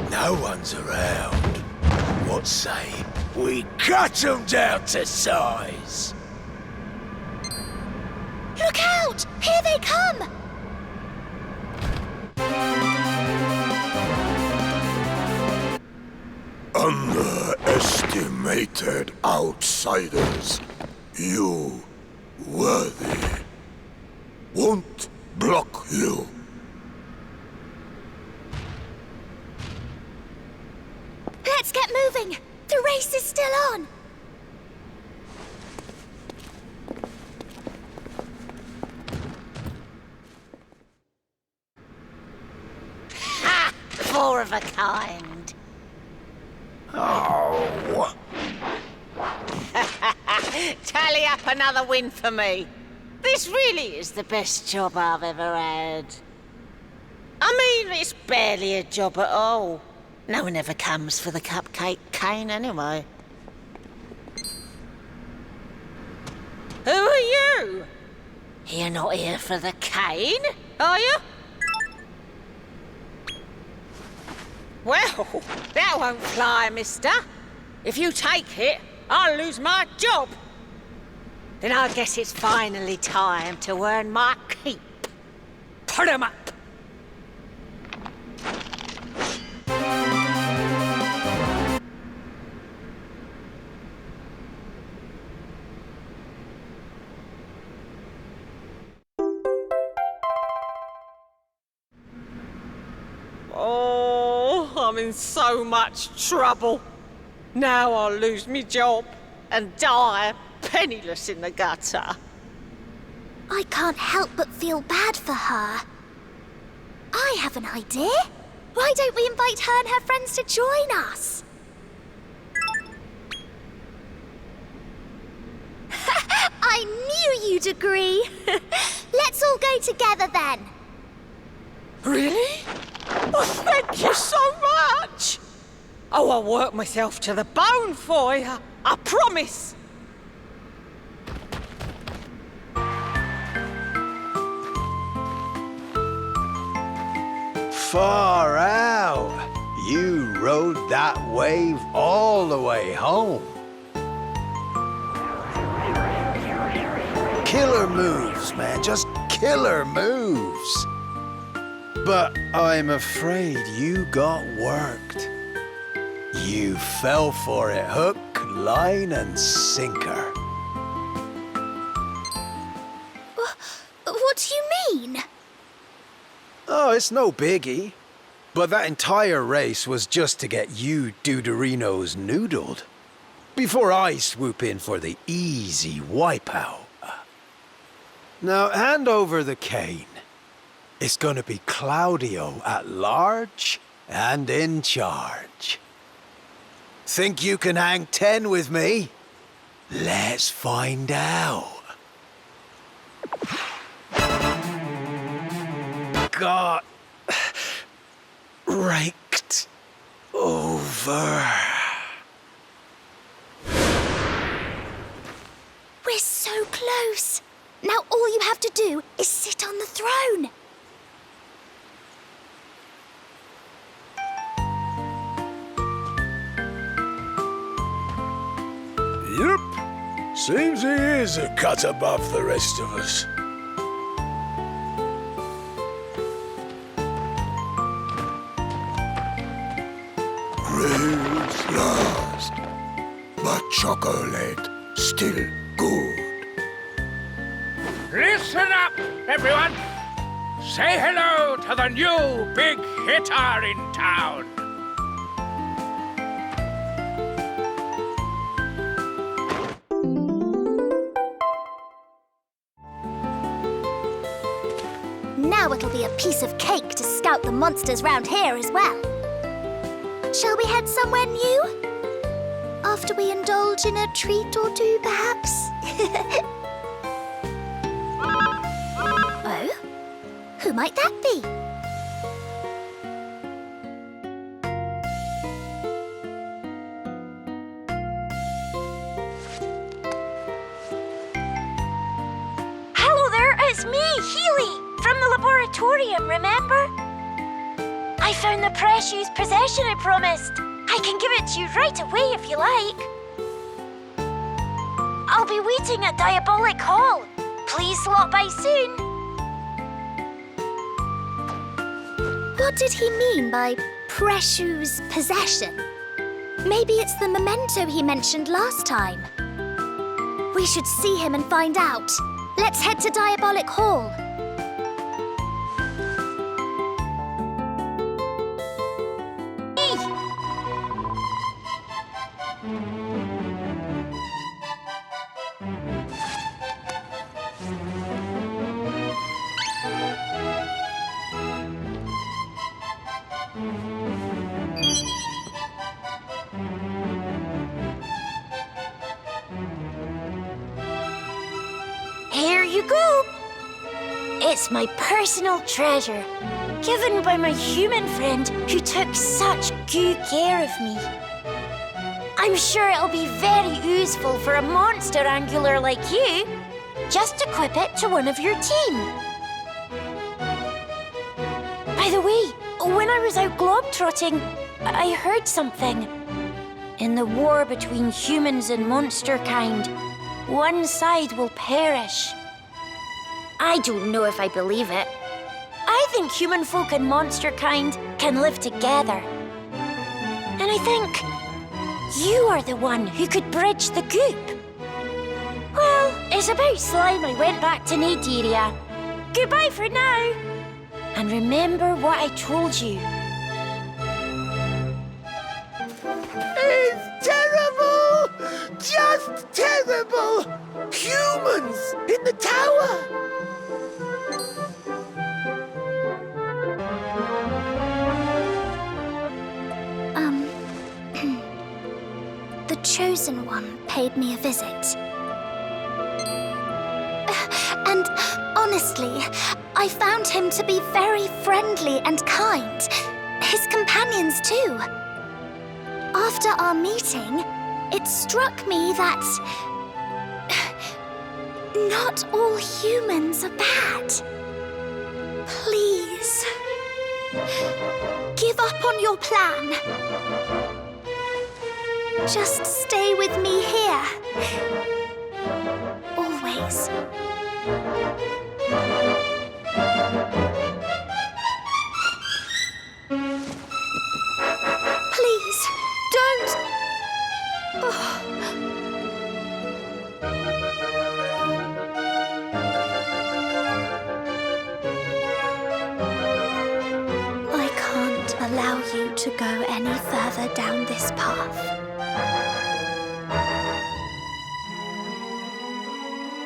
no one's around. What say we cut them down to size? Look out! Here they come! Underestimated outsiders. You worthy. Won't block you. Let's get moving! The race is still on! Ha! Four of a kind. Oh. Tally up another win for me. This really is the best job I've ever had. I mean, it's barely a job at all. No one ever comes for the cupcake cane anyway. Who are you? You're not here for the cane, are you? Well, that won't fly, mister. If you take it, I'll lose my job. Then I guess it's finally time to earn my keep. Put 'em up. I'm in so much trouble. Now I'll lose me job and die penniless in the gutter. I can't help but feel bad for her. I have an idea. Why don't we invite her and her friends to join us? I knew you'd agree. Let's all go together then. Really? Oh, thank you so much! Oh, I'll work myself to the bone for you. I promise. Far out. You rode that wave all the way home. Killer moves, man. Just killer moves. But I'm afraid you got worked. You fell for it hook, line, and sinker. What do you mean? Oh, it's no biggie. But that entire race was just to get you Duderinos noodled. Before I swoop in for the easy wipeout. Now, hand over the cane. It's gonna be Claudio at large and in charge. Think you can hang 10 with me? Let's find out. Got raked over. We're so close. Now all you have to do is sit on the throne. Yep. Seems he is a cut above the rest of us. Grace lost, but chocolate still good. Listen up, everyone! Say hello to the new big hitter in town! Now it'll be a piece of cake to scout the monsters round here as well. Shall we head somewhere new? After we indulge in a treat or two, perhaps? Oh? Who might that be? Hello there, it's me, Healy, from the laboratorium, remember? I found the precious possession I promised. I can give it to you right away if you like. I'll be waiting at Diabolic Hall. Please stop by soon. What did he mean by precious possession? Maybe it's the memento he mentioned last time. We should see him and find out. Let's head to Diabolic Hall. Here you go. It's my personal treasure, given by my human friend who took such good care of me. I'm sure it'll be very useful for a monster angler like you. Just equip it to one of your team. By the way, when I was out globetrotting, I heard something. In the war between humans and monster kind, one side will perish. I don't know if I believe it. I think human folk and monster kind can live together. And I think you are the one who could bridge the goop. Well, it's about slime I went back to Naderia. Goodbye for now. And remember what I told you. in the tower! The Chosen One paid me a visit. And honestly, I found him to be very friendly and kind. His companions too. After our meeting, it struck me that not all humans are bad. Please, give up on your plan. Just stay with me here. Always. Please, don't. I can't allow you to go any further down this path.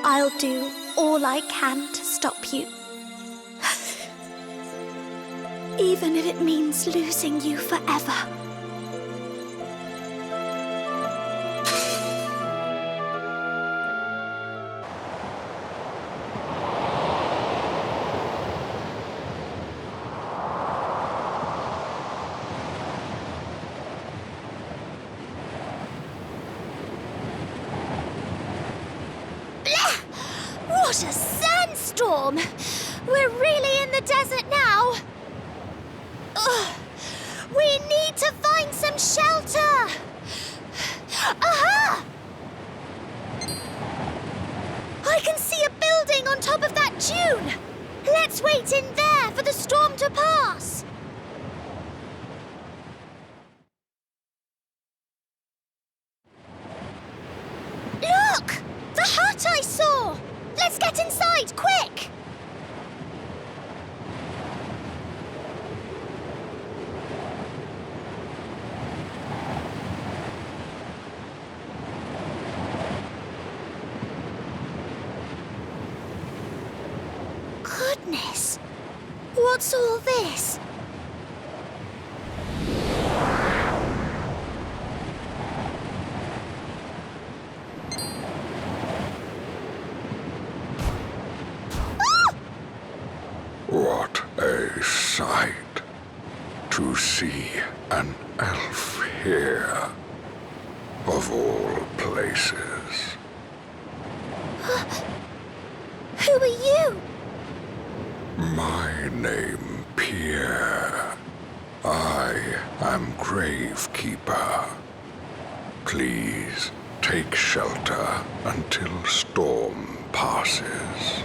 I'll do all I can to stop you. Even if it means losing you forever. What a sandstorm! We're really in the desert now. Ugh. We need to find some shelter. Aha! I can see a building on top of that dune. Let's wait in there for the storm to pass. Look! The hut I saw! Let's get inside, quick! Goodness! What's all this? What a sight to see an elf here, of all places. Who are you? My name, Pierre. I am Gravekeeper. Please take shelter until storm passes.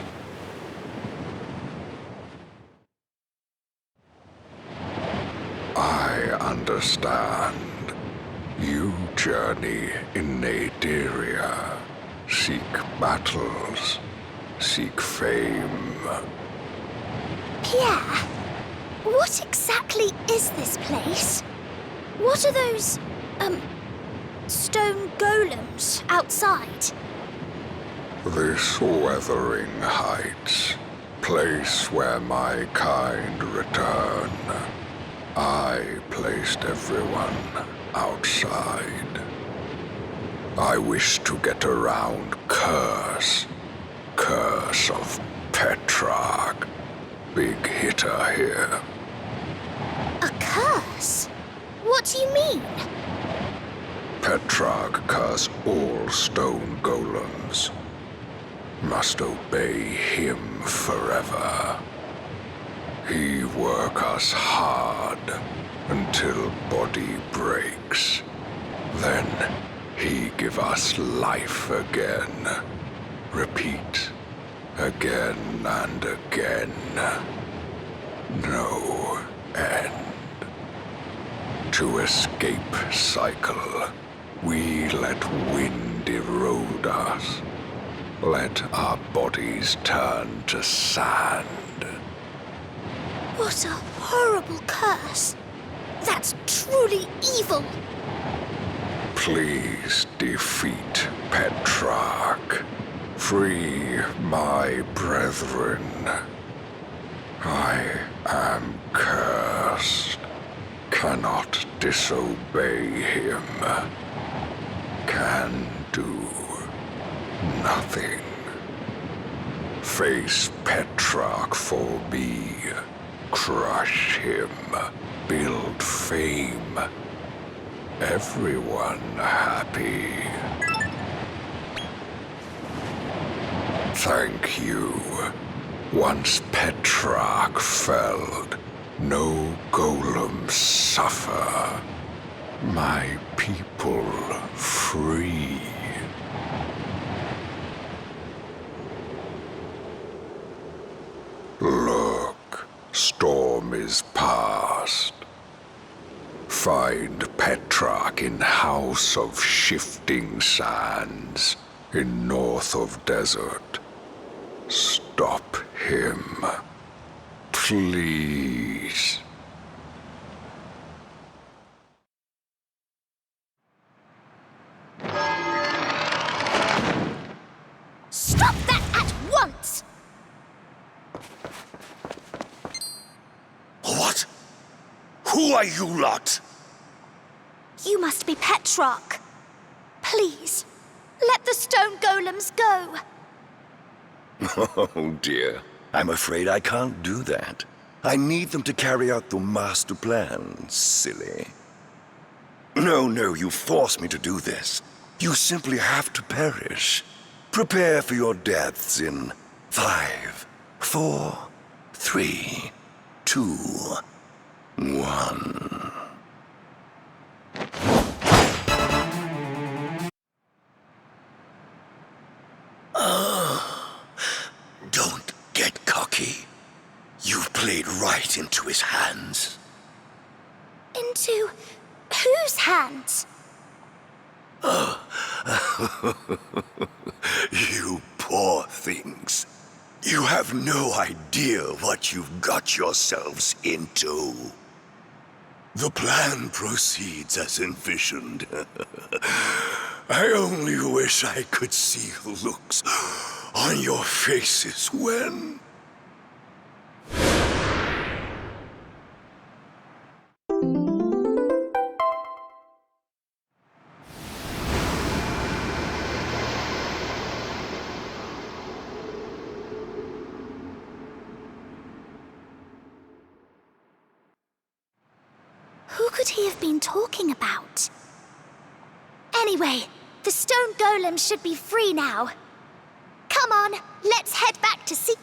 I understand. You journey in Naderia, seek battles, seek fame. Pierre, what exactly is this place? What are those, stone golems outside? This Weathering Heights, place where my kind return. I placed everyone outside. I wish to get around Curse of Petrarch. Big hitter here. A curse? What do you mean? Petrarch curse all stone golems. Must obey him forever. He work us hard until body breaks. Then he give us life again. Repeat again and again. No end. To escape cycle, we let wind erode us. Let our bodies turn to sand. What a horrible curse. That's truly evil. Please defeat Petrarch. Free my brethren. I am cursed. Cannot disobey him. Can do nothing. Face Petrarch for me. Crush him. Build fame. Everyone happy. Thank you. Once Petrarch felled, no golems suffer. My people free. Look, storm is past. Find Petrarch in House of Shifting Sands, in north of desert. Stop him. Please. Stop that at once! What? Who are you lot? You must be Petrarch. Please, let the stone golems go. Oh dear. I'm afraid I can't do that. I need them to carry out the master plan, silly. No, you force me to do this. You simply have to perish. Prepare for your deaths in 5, 4, 3, 2, 1. Don't get cocky. You've played right into his hands. Into whose hands? You poor things. You have no idea what you've got yourselves into. The plan proceeds as envisioned. I only wish I could see the looks on your faces when... Who could he have been talking about? Anyway, the stone golems should be free now. Come on, let's head back to see...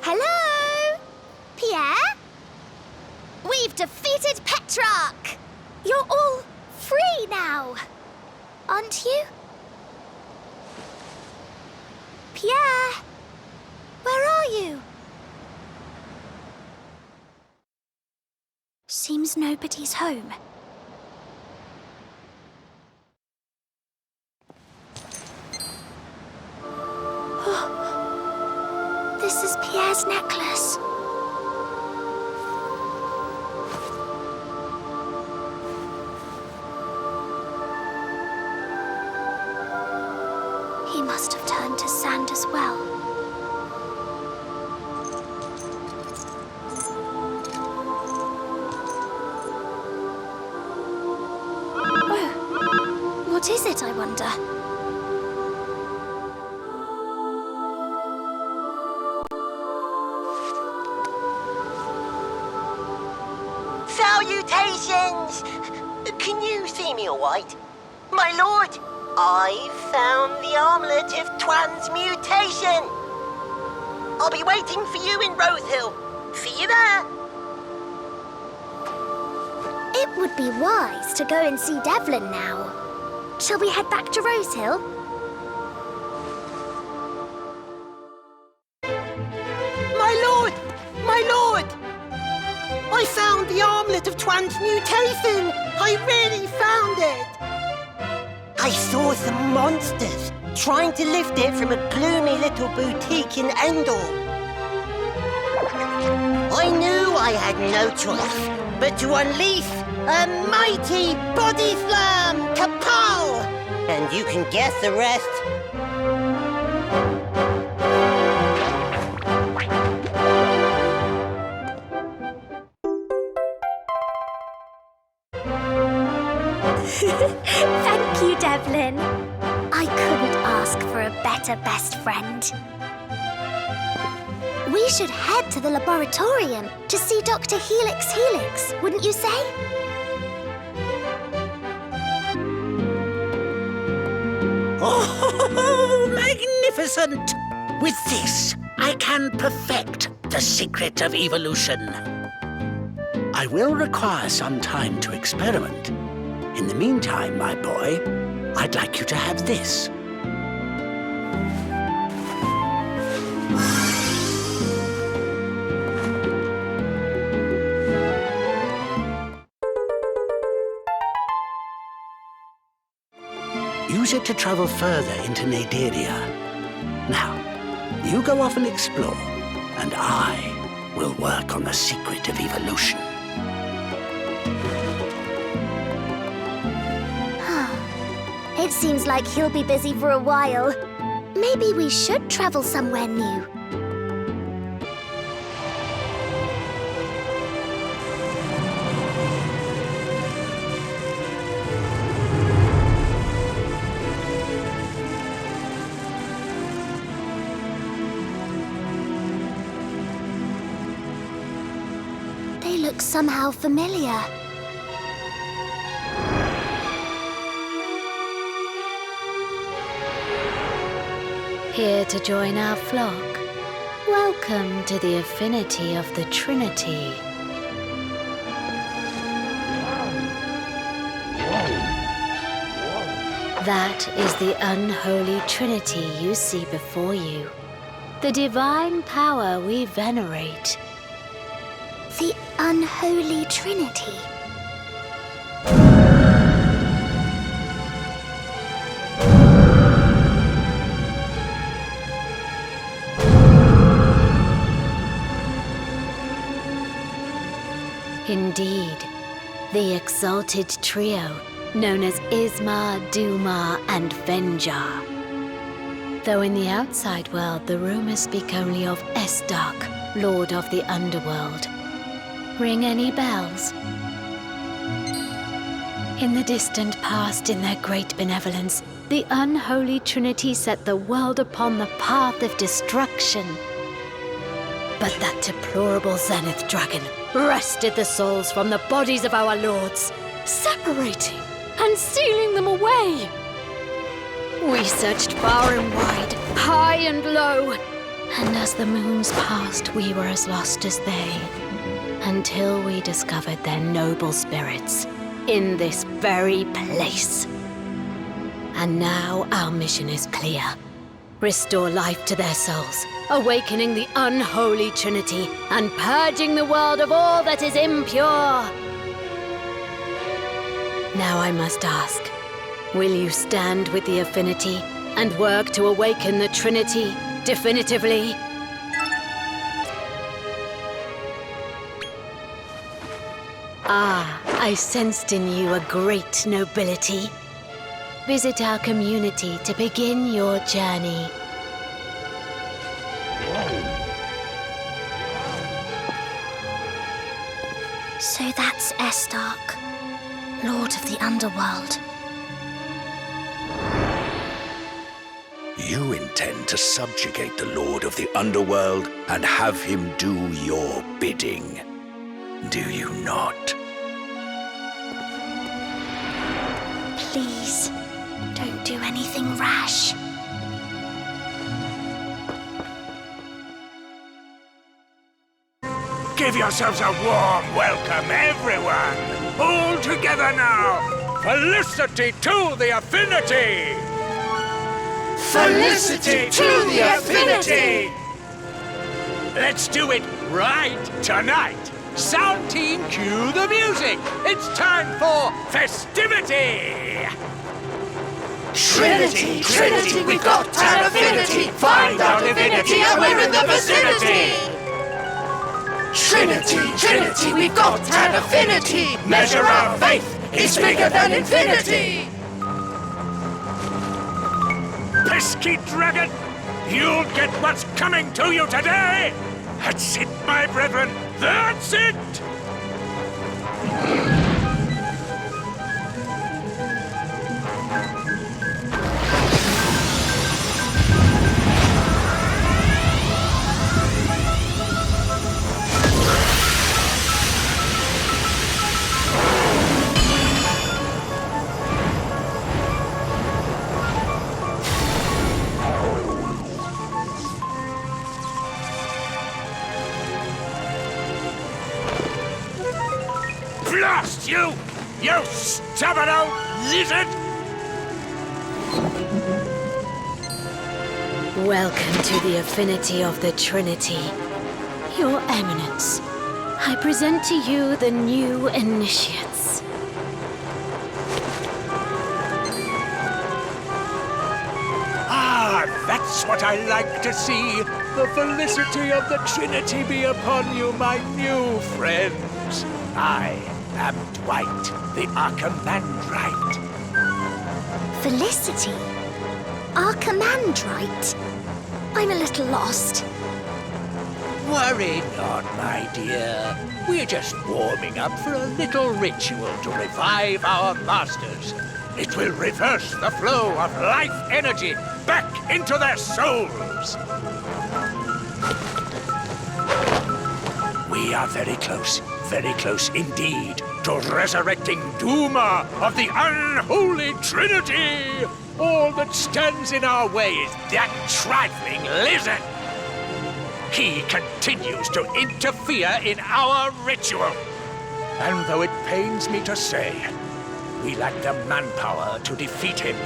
Hello? Pierre? We've defeated Petrarch! You're all free now, aren't you? Pierre? Where are you? Seems nobody's home. This is Pierre's necklace. He must have turned to sand as well. Oh, what is it, I wonder? Salutations! Can you see me all right? My lord, I've found the armlet of transmutation. I'll be waiting for you in Rosehill. See you there. It would be wise to go and see Devlin now. Shall we head back to Rosehill? My lord! My lord! I found the armlet of transmutation! I really found it! I saw some monsters trying to lift it from a gloomy little boutique in Endor. I knew I had no choice but to unleash a mighty body slam! Kapow! And you can guess the rest. Thank you, Devlin. I couldn't ask for a better best friend. We should head to the laboratorium to see Dr. Helix, wouldn't you say? Oh, magnificent! With this, I can perfect the secret of evolution. I will require some time to experiment. In the meantime, my boy, I'd like you to have this. Use it to travel further into Naderia. Now, you go off and explore, and I will work on the secret of evolution. It seems like he'll be busy for a while. Maybe we should travel somewhere new. They look somehow familiar. Here to join our flock? Welcome to the affinity of the Trinity. That is the unholy Trinity you see before you. The divine power we venerate. The unholy Trinity. Indeed, the exalted trio known as Ismar, Dumar, and Venjar. Though in the outside world the rumors speak only of Estark, Lord of the Underworld. Ring any bells? In the distant past, in their great benevolence, the unholy Trinity set the world upon the path of destruction. But that deplorable Zenith Dragon wrested the souls from the bodies of our lords, separating and sealing them away. We searched far and wide, high and low, and as the moons passed, we were as lost as they, until we discovered their noble spirits in this very place. And now our mission is clear. Restore life to their souls, awakening the unholy Trinity and purging the world of all that is impure. Now I must ask, will you stand with the Affinity and work to awaken the Trinity definitively? Ah, I sensed in you a great nobility. Visit our community to begin your journey. So that's Estark, Lord of the Underworld. You intend to subjugate the Lord of the Underworld and have him do your bidding, do you not? Please, don't do anything rash. Give yourselves a warm welcome, everyone! All together now! Felicity to the Affinity! Felicity to the Affinity! Let's do it right tonight! Sound team, cue the music! It's time for festivity! Trinity, Trinity, we've got an affinity! Find our divinity and we're in the vicinity! Trinity, Trinity, we've got an affinity. Measure our faith is bigger than infinity. Pesky dragon, you'll get what's coming to you today. That's it, my brethren. That's it. Blast you, you stubborn old lizard! Welcome to the affinity of the Trinity. Your Eminence, I present to you the new initiates. Ah, that's what I like to see. The felicity of the Trinity be upon you, my new friends. I am Dwight, the Archimandrite. Felicity? Archimandrite? I'm a little lost. Worry not, my dear. We're just warming up for a little ritual to revive our masters. It will reverse the flow of life energy back into their souls. We are very close indeed to resurrecting Duma of the unholy Trinity. All that stands in our way is that trifling lizard. He continues to interfere in our ritual. And though it pains me to say, we lack the manpower to defeat him.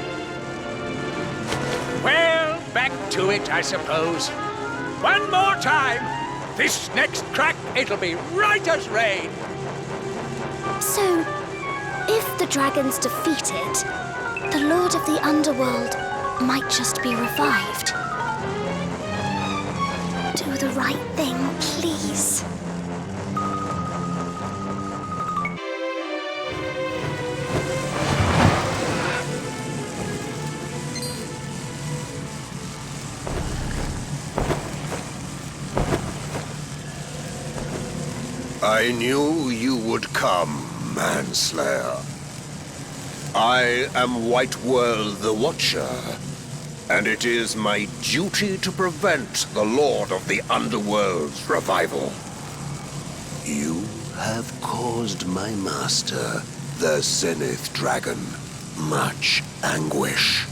Well, back to it, I suppose. One more time. This next crack, it'll be right as rain. So, if the dragon's defeated, the Lord of the Underworld might just be revived. Do the right thing, please. I knew you would come, Manslayer. I am White World the Watcher, and it is my duty to prevent the Lord of the Underworld's revival. You have caused my master, the Zenith Dragon, much anguish.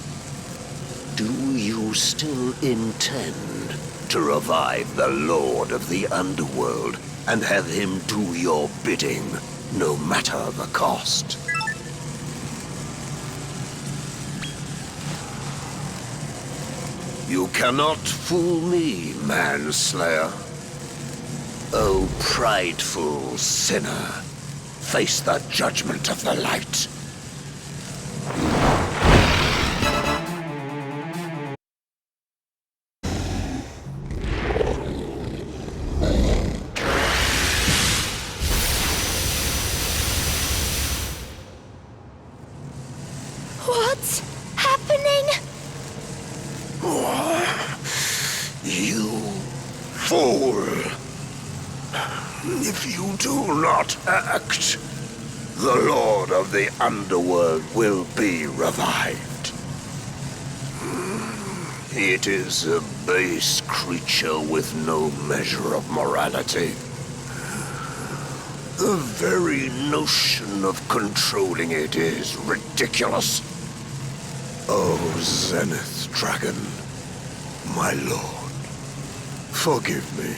Do you still intend to revive the Lord of the Underworld and have him do your bidding, no matter the cost? You cannot fool me, Manslayer. O prideful sinner, face the judgment of the light. What's happening? You fool! If you do not act, the Lord of the Underworld will be revived. It is a base creature with no measure of morality. The very notion of controlling it is ridiculous. Oh, Zenith Dragon, my lord, forgive me,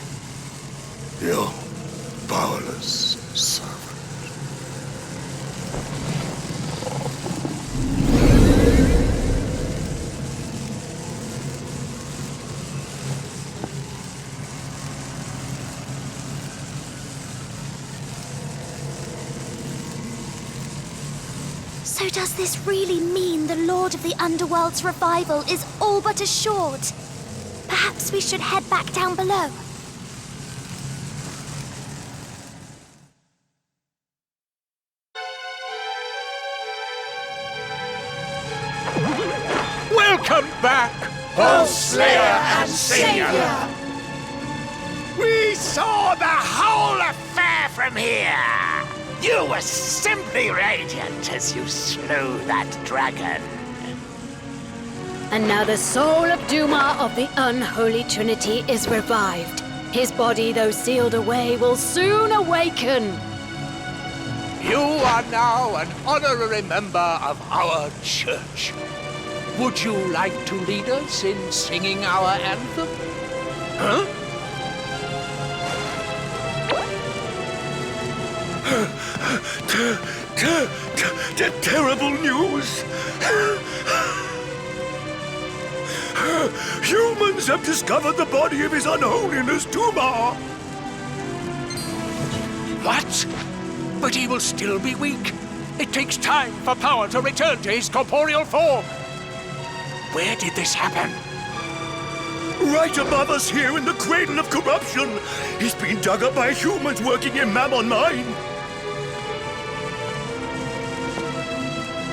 your powerless servant. So does this really mean the Lord of the Underworld's revival is all but assured? Perhaps we should head back down below. Welcome back, O Slayer and Savior! We saw the whole affair from here! You were simply radiant as you slew that dragon. And now the soul of Duma of the Unholy Trinity is revived. His body, though sealed away, will soon awaken. You are now an honorary member of our church. Would you like to lead us in singing our anthem? Huh? Terrible news! Humans have discovered the body of His Unholiness Duma! What? But he will still be weak. It takes time for power to return to his corporeal form. Where did this happen? Right above us here in the cradle of corruption! He's been dug up by humans working in Mammon Mine!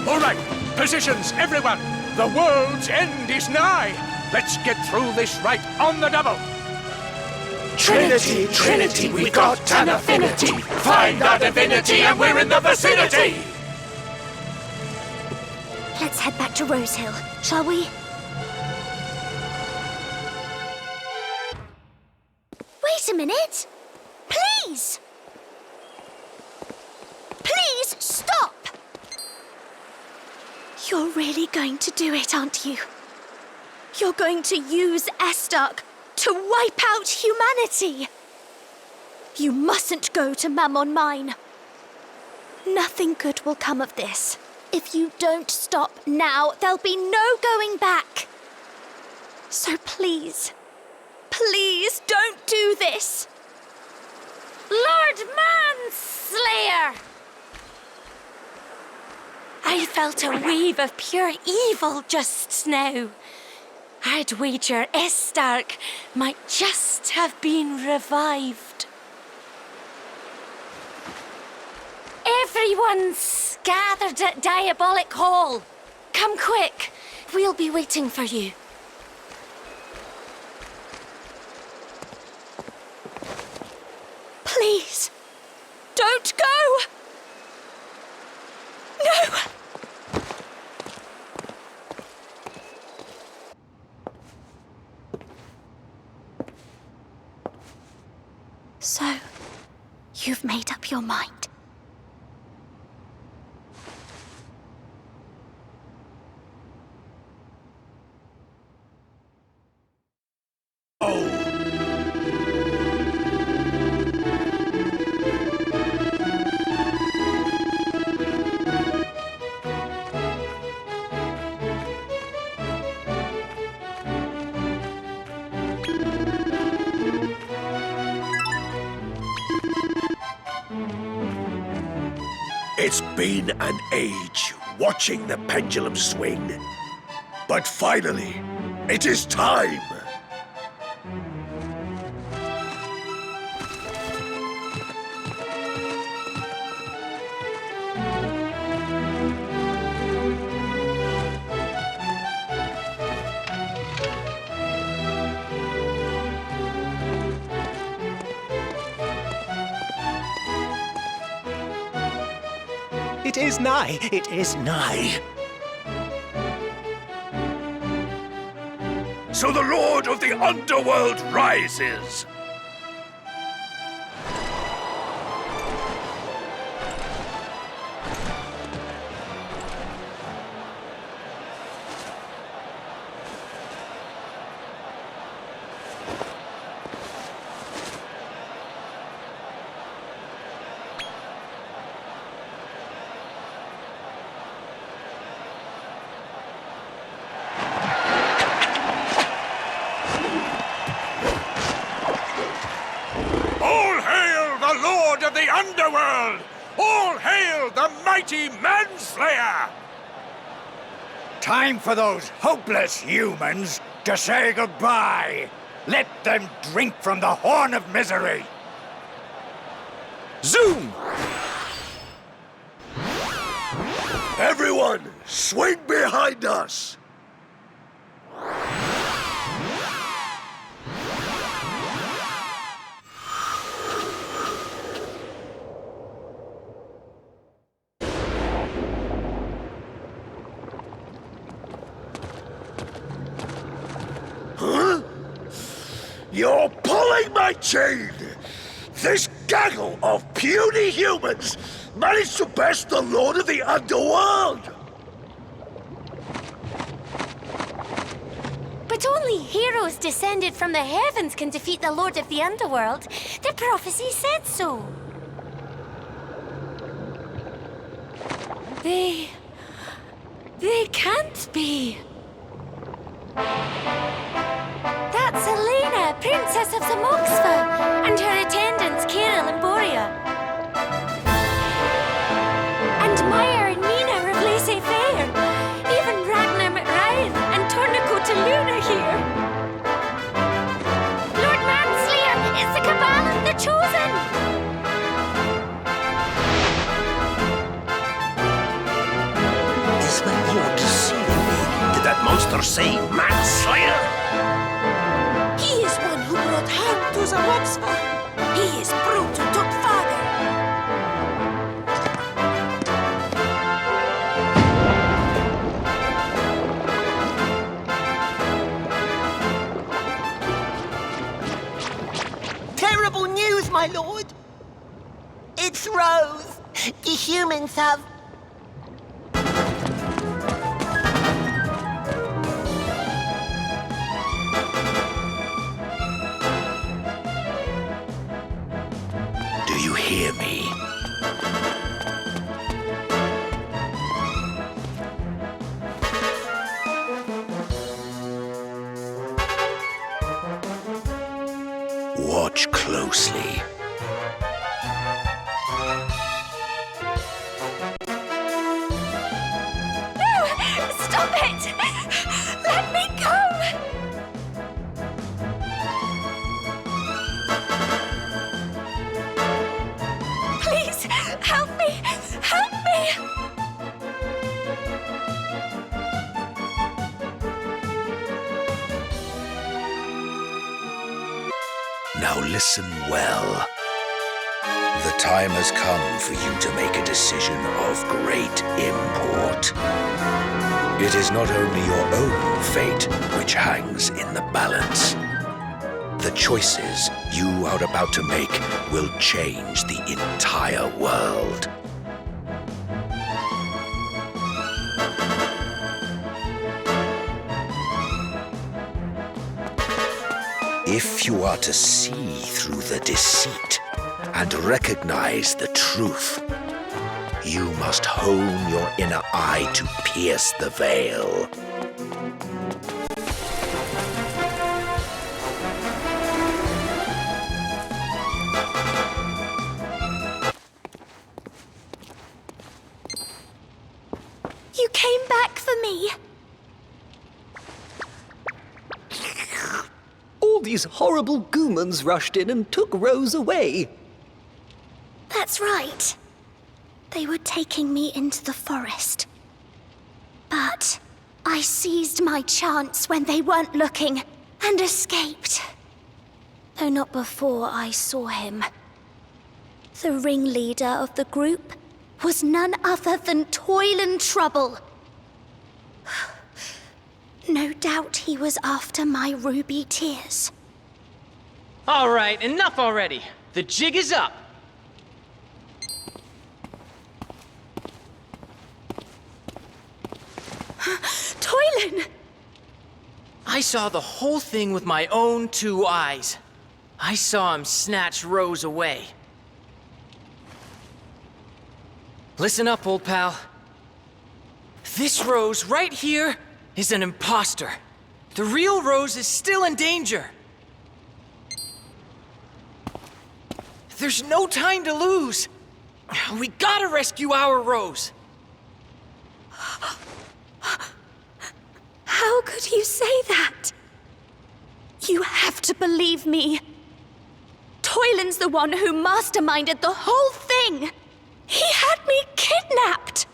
All right, positions, everyone. The world's end is nigh. Let's get through this right on the double. Trinity, Trinity, we've got an affinity. Find our divinity and we're in the vicinity. Let's head back to Rosehill, shall we? Wait a minute! Please! Please stop! You're really going to do it, aren't you? You're going to use Estark to wipe out humanity! You mustn't go to Mammon Mine. Nothing good will come of this. If you don't stop now, there'll be no going back. So please, please don't do this. Lord Manslayer! I felt a wave of pure evil just now. I'd wager Estark might just have been revived. Everyone's gathered at Diabolic Hall. Come quick. We'll be waiting for you. Please, don't go! No! So, you've made up your mind. It's been an age watching the pendulum swing. But finally, it is time! It is nigh, it is nigh. So the Lord of the Underworld rises! Of the Underworld! All hail the mighty Manslayer! Time for those hopeless humans to say goodbye. Let them drink from the horn of misery. Zoom! Everyone, swing behind us! You're pulling my chain! This gaggle of puny humans managed to best the Lord of the Underworld! But only heroes descended from the heavens can defeat the Lord of the Underworld. The prophecy said so. They can't be. That's Helena, Princess of Zamoxva, and her attendants, Carol and Borea. And Maya and Nina of Laissez-Faire. Even Ragnar McRyan and Tornico to Luna here. Lord Manslayer, it's the Cabal of the Chosen! Is what you're deceiving me? Did that monster say Manslayer? He is one who brought harm to Zamoxva. He is brute who took father. Terrible news, my lord! It's Rose. The humans have... Do you hear me? Watch closely. No! Stop it! Let me go! Please, help me! Help me! Now listen well. The time has come for you to make a decision of great import. It is not only your own fate which hangs in the balance. The choices you are about to make will change the entire world. If you are to see through the deceit and recognize the truth, you must hone your inner eye to pierce the veil. You came back for me. All these horrible goomans rushed in and took Rose away. That's right. They were taking me into the forest. But I seized my chance when they weren't looking and escaped. Though not before I saw him. The ringleader of the group was none other than Toil and Trouble. No doubt he was after my ruby tears. All right, enough already. The jig is up. Toylan! I saw the whole thing with my own two eyes. I saw him snatch Rose away. Listen up, old pal. This Rose right here is an imposter. The real Rose is still in danger. There's no time to lose. We gotta rescue our Rose. How could you say that? You have to believe me. Toylan's the one who masterminded the whole thing. He had me kidnapped.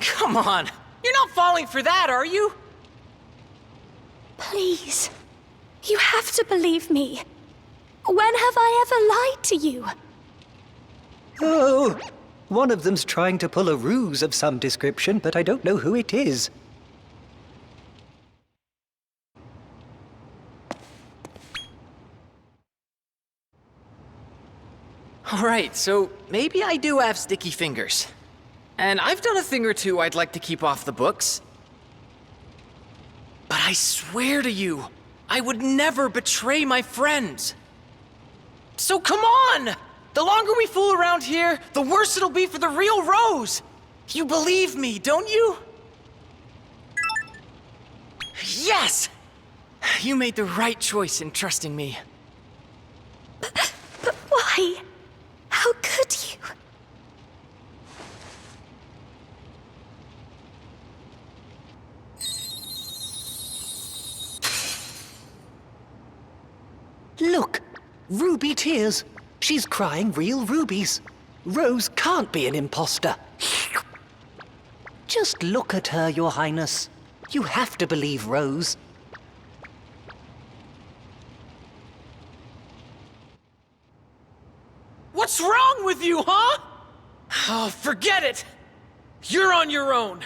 Come on. You're not falling for that, are you? Please. You have to believe me. When have I ever lied to you? Oh, one of them's trying to pull a ruse of some description, but I don't know who it is. Alright, so maybe I do have sticky fingers. And I've done a thing or two I'd like to keep off the books. But I swear to you, I would never betray my friends. So come on! The longer we fool around here, the worse it'll be for the real Rose! You believe me, don't you? Yes! You made the right choice in trusting me. But why? How could you? Look! Ruby tears. She's crying real rubies. Rose can't be an imposter. Just look at her, Your Highness. You have to believe Rose. What's wrong with you, huh? Oh, forget it! You're on your own.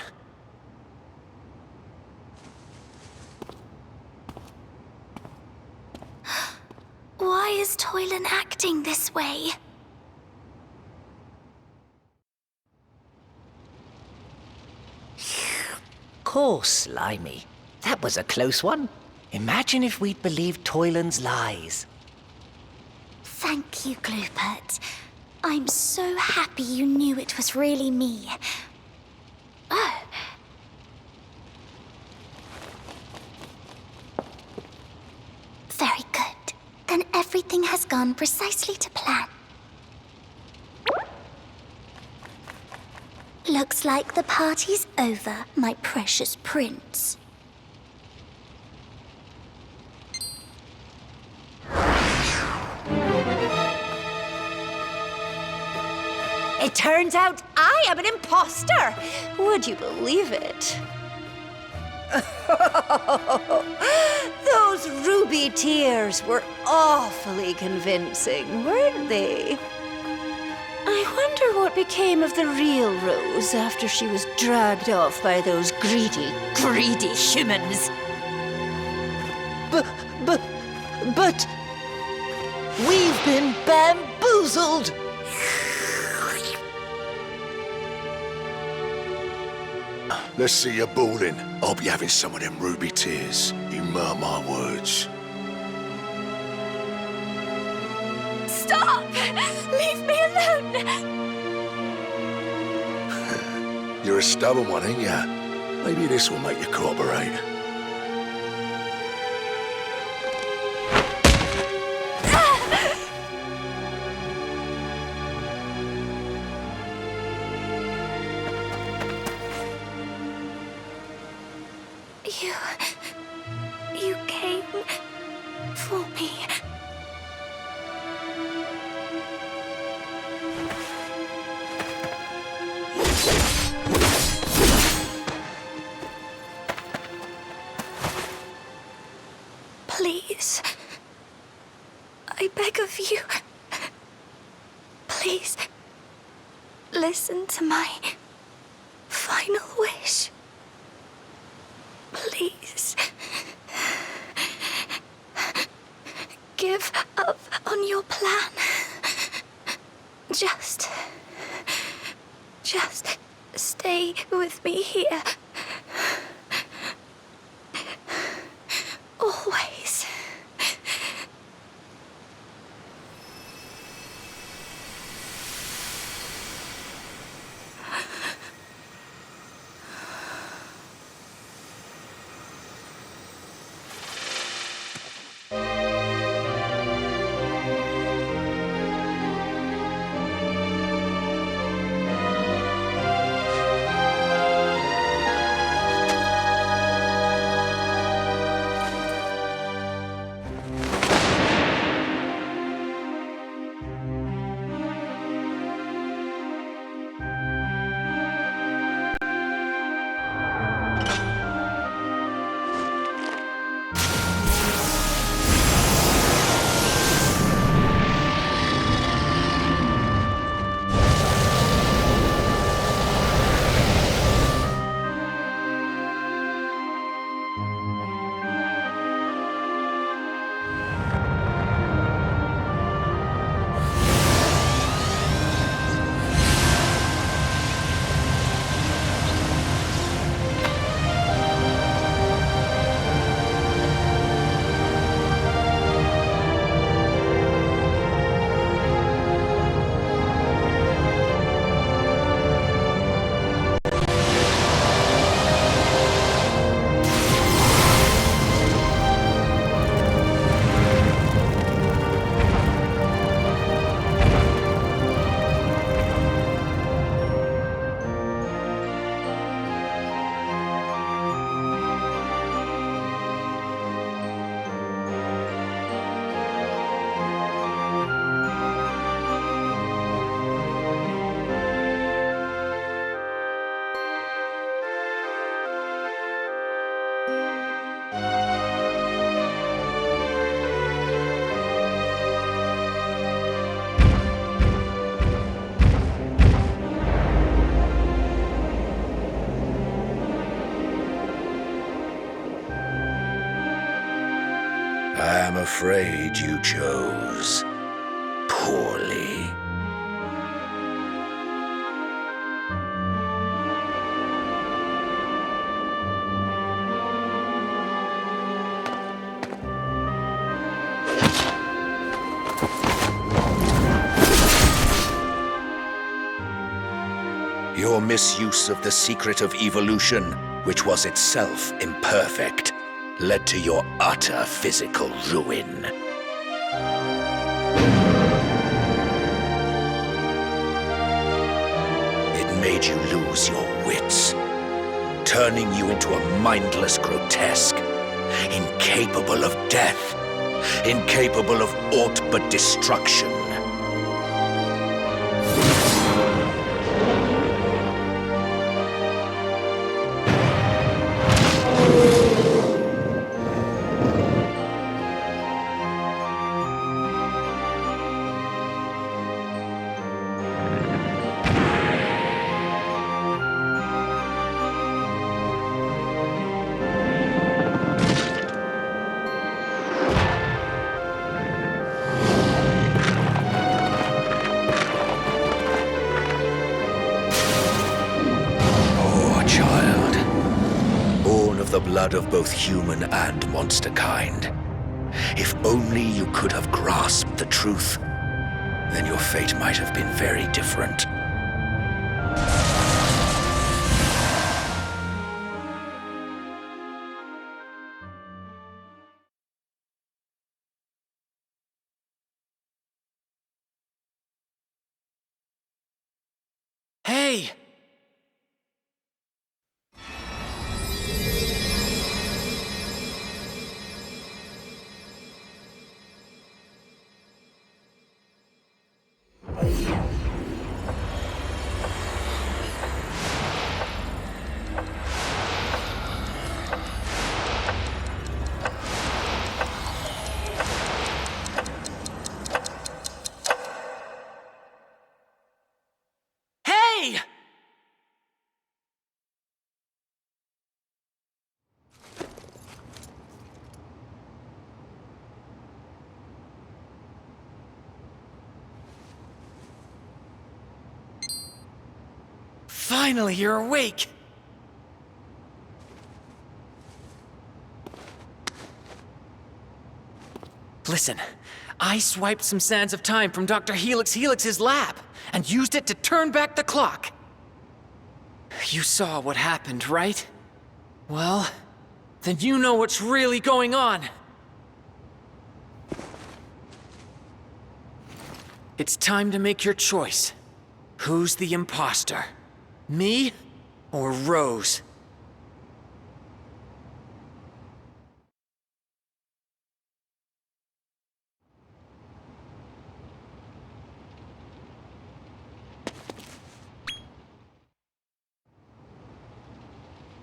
Why is Toylan acting this way? Course, Slimy. That was a close one. Imagine if we'd believed Toylan's lies. Thank you, Gloopert. I'm so happy you knew it was really me. Oh. Very good. Then everything has gone precisely to plan. Looks like the party's over, my precious prince. It turns out I am an imposter! Would you believe it? Those ruby tears were awfully convincing, weren't they? I wonder what became of the real Rose after she was dragged off by those greedy humans. But... we've been bamboozled! Let's see you bawling. I'll be having some of them ruby tears. You mark my words. Stop! Leave me alone! You're a stubborn one, ain't ya? Maybe this will make you cooperate. You came for me. Please. I beg of you. Please. Listen to my final wish. Please. Give up on your plan. Just stay with me here. Always. afraid you chose poorly. Your misuse of the secret of evolution, which was itself imperfect, led to your utter physical ruin. It made you lose your wits, turning you into a mindless grotesque, incapable of death, incapable of aught but destruction. The blood of both human and monster kind. If only you could have grasped the truth, then your fate might have been very different. Hey! Finally, you're awake! Listen, I swiped some sands of time from Dr. Helix's lab and used it to turn back the clock. You saw what happened, right? Well, then you know what's really going on. It's time to make your choice. Who's the imposter? Me or Rose?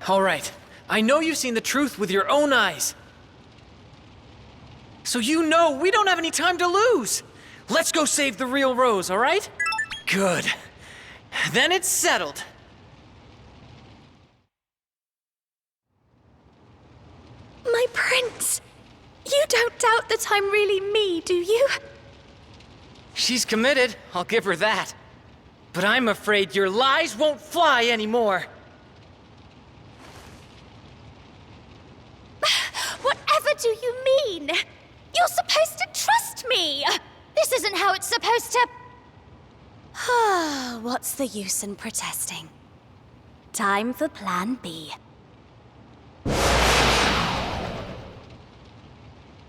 All right, I know you've seen the truth with your own eyes. So you know we don't have any time to lose. Let's go save the real Rose, all right? Good. Then it's settled. My prince! You don't doubt that I'm really me, do you? She's committed, I'll give her that. But I'm afraid your lies won't fly anymore. Whatever do you mean? You're supposed to trust me! This isn't how it's supposed to... What's the use in protesting? Time for Plan B.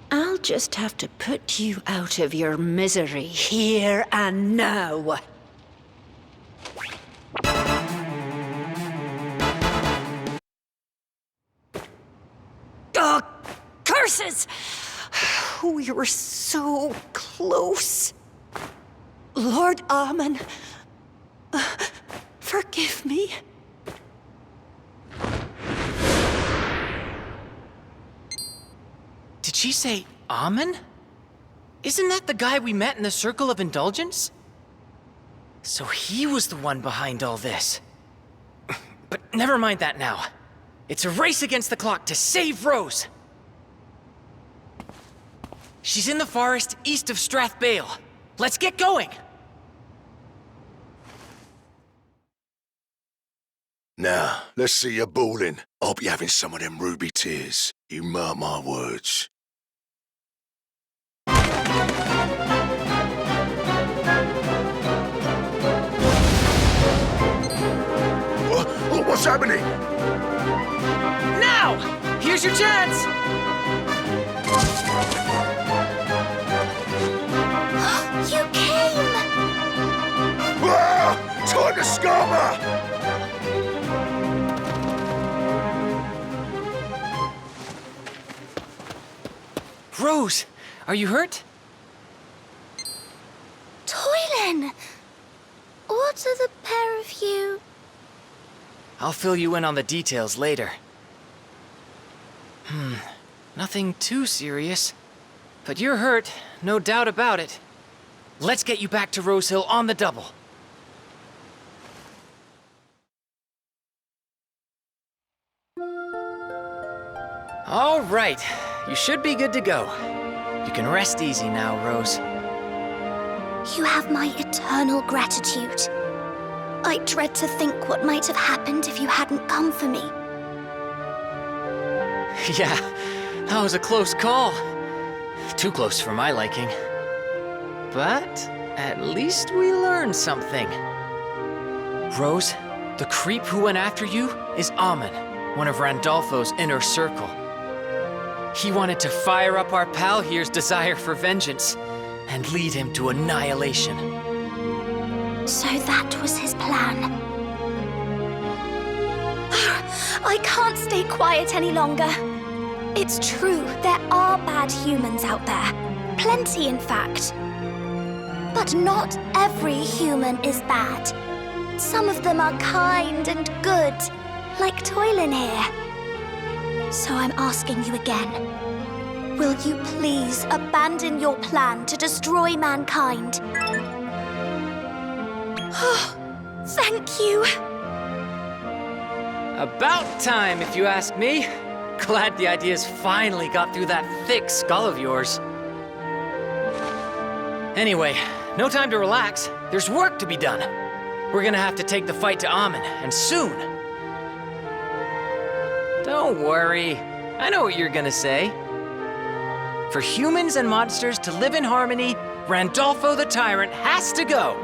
I'll just have to put you out of your misery here and now. Oh, curses! We were so close. Lord Amen, forgive me. Did she say Amen? Isn't that the guy we met in the Circle of Indulgence? So he was the one behind all this. But never mind that now. It's a race against the clock to save Rose. She's in the forest east of Strathbale. Let's get going! Now, let's see you bawling. I'll be having some of them ruby tears. You mark my words. What's happening? Now! Here's your chance! You came! Ah! Time to scammer! Rose, are you hurt? Toylan! What are the pair of you? I'll fill you in on the details later. Nothing too serious. But you're hurt, no doubt about it. Let's get you back to Rose Hill on the double. All right, you should be good to go. You can rest easy now, Rose. You have my eternal gratitude. I dread to think what might have happened if you hadn't come for me. Yeah, that was a close call. Too close for my liking. But at least we learned something. Rose, the creep who went after you is Amon, one of Randolfo's inner circle. He wanted to fire up our pal here's desire for vengeance and lead him to annihilation. So that was his plan. I can't stay quiet any longer. It's true, there are bad humans out there. Plenty, in fact. But not every human is bad. Some of them are kind and good, like Toylan here. So I'm asking you again. Will you please abandon your plan to destroy mankind? Thank you. About time, if you ask me. Glad the ideas finally got through that thick skull of yours. Anyway, no time to relax. There's work to be done. We're gonna have to take the fight to Amon, and soon. Don't worry. I know what you're gonna say. For humans and monsters to live in harmony, Randolfo the Tyrant has to go.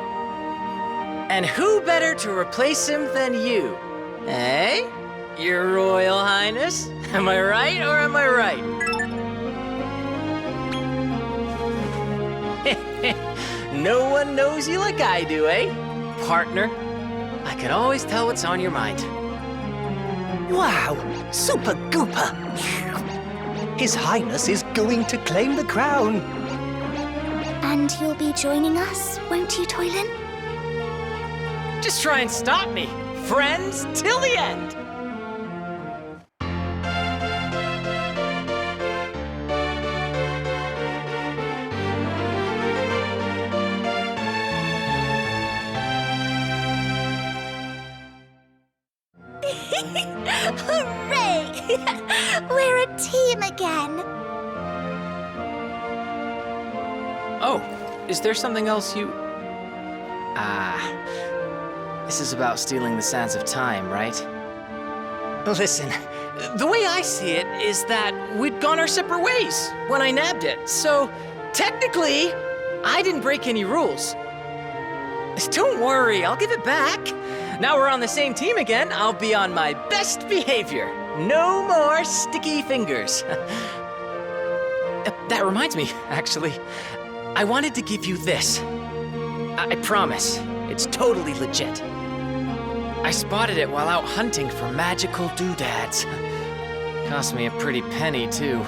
And who better to replace him than you? Eh? Your Royal Highness? Am I right or am I right? No one knows you like I do, eh? Partner, I can always tell what's on your mind. Wow! Super Gooper! His Highness is going to claim the crown! And you'll be joining us, won't you, Toylan? Just try and stop me. Friends till the end. Hooray! We're a team again. Oh, is there something else you... This is about stealing the sands of time, right? Listen, the way I see it is that we'd gone our separate ways when I nabbed it, so technically, I didn't break any rules. Don't worry, I'll give it back. Now we're on the same team again, I'll be on my best behavior. No more sticky fingers. That reminds me, actually. I wanted to give you this. I promise, it's totally legit. I spotted it while out hunting for magical doodads. Cost me a pretty penny, too.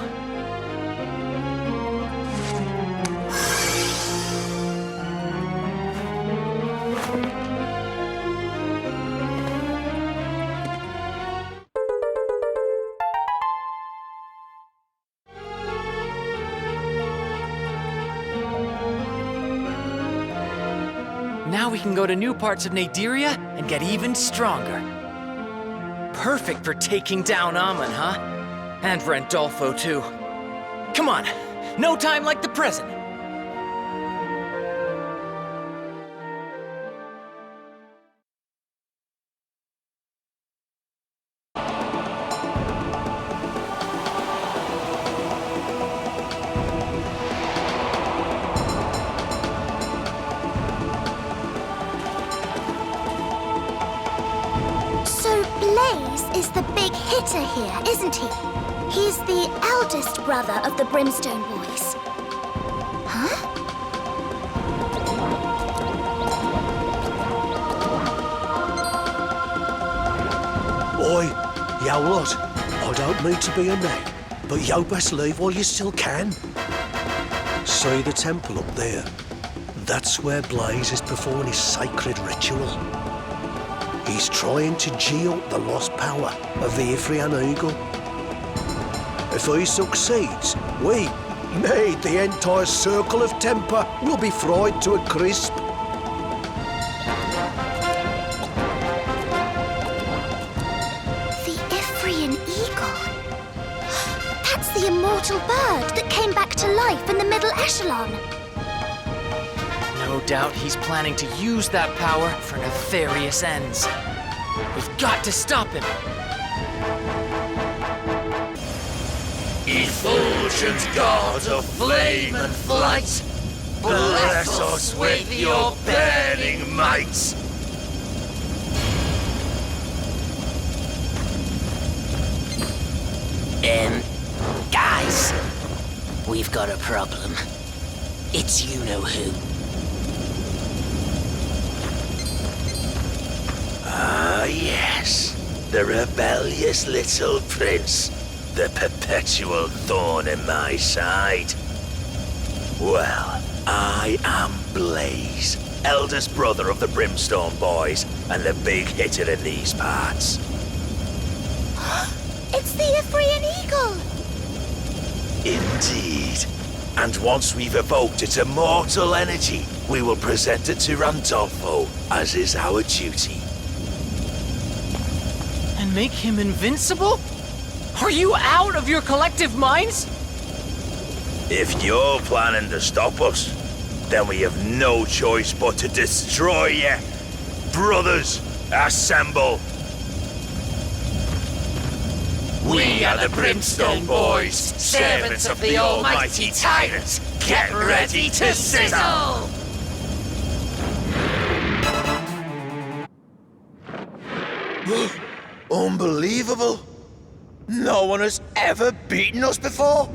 Now we can go to new parts of Naderia and get even stronger. Perfect for taking down Amon, huh? And Randolfo, too. Come on, No time like the present. So Blaze is the big hitter here, isn't he? He's the eldest brother of the Brimstone Boys. Huh? Oi, yo lot, I don't mean to be a nag, but yo best leave while you still can. See the temple up there? That's where Blaze is performing his sacred ritual. He's trying to gee up the lost power of the Ithrian Eagle. If he succeeds, we, me, the entire circle of temper, will be fried to a crisp. The Ithrian Eagle. That's the immortal bird that came back to life in the middle echelon. No doubt he's planning to use that power for nefarious ends. We've got to stop him. Effulgent god of flame and flight, bless us with your burning might. Guys, we've got a problem. It's you-know-who. Ah, yes. The rebellious little prince. The perpetual thorn in my side. Well, I am Blaze, eldest brother of the Brimstone Boys, and the big hitter in these parts. It's the Ithrian Eagle! Indeed. And once we've evoked its immortal energy, we will present it to Randolfo, as is our duty. And make him invincible? Are you out of your collective minds? If you're planning to stop us, then we have no choice but to destroy you. Brothers, assemble! We are the Brimstone Boys, servants of the almighty tyrant. Get ready to sizzle! Unbelievable! No one has ever beaten us before!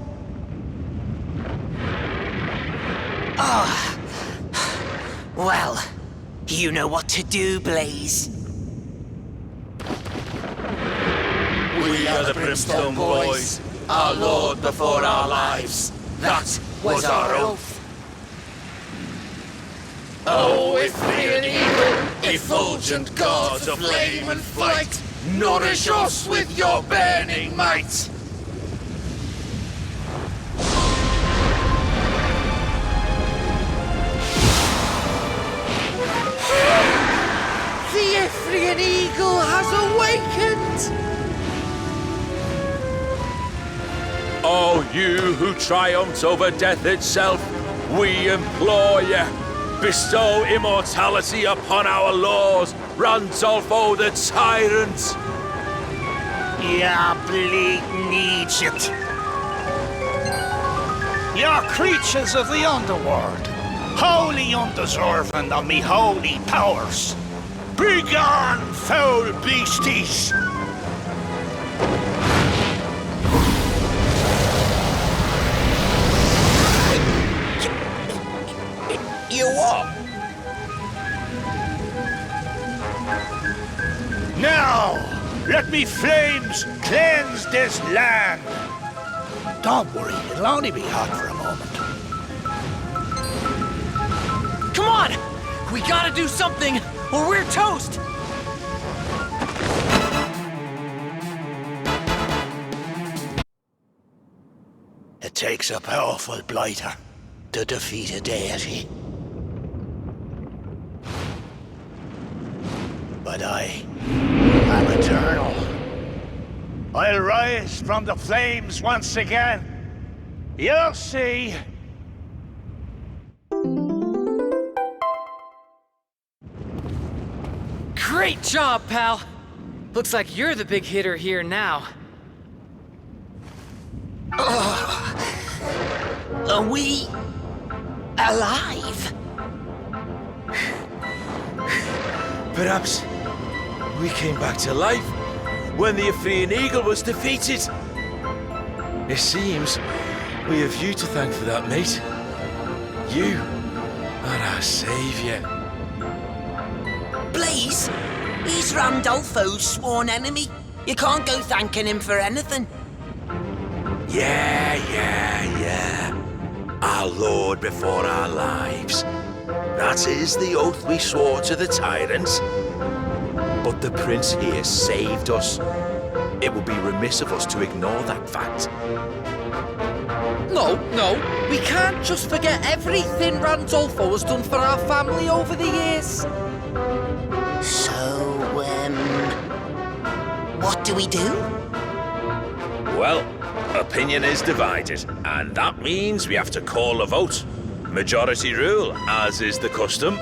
Ah. Well, you know what to do, Blaze. We are the Brimstone Boys, our lord before our lives. That was our oath. Oh, Ithrian Eagle, effulgent gods of flame and flight, nourish us with your burning might. The Ithrian Eagle has awakened! Oh, you who triumphed over death itself, we implore you, bestow immortality upon our laws, Randolfo the Tyrant! You bleeding Egypt! You're creatures of the underworld, wholly undeserving of me holy powers. Begone, foul beasties! You what? Now, let me flames cleanse this land. Don't worry, it'll only be hot for a moment. Come on! We gotta do something, or we're toast! It takes a powerful blighter to defeat a deity. But I am eternal. I'll rise from the flames once again, You'll see. Great job, pal. Looks like you're the big hitter here now. Are we alive? Perhaps we came back to life when the Ephraim Eagle was defeated. It seems we have you to thank for that, mate. You are our savior. Blaze, he's Randolfo's sworn enemy. You can't go thanking him for anything. Yeah. Our Lord before our lives. That is the oath we swore to the tyrants. But the prince here saved us. It would be remiss of us to ignore that fact. No, we can't just forget everything Randolfo has done for our family over the years. So, what do we do? Well, opinion is divided, and that means we have to call a vote. Majority rule, as is the custom.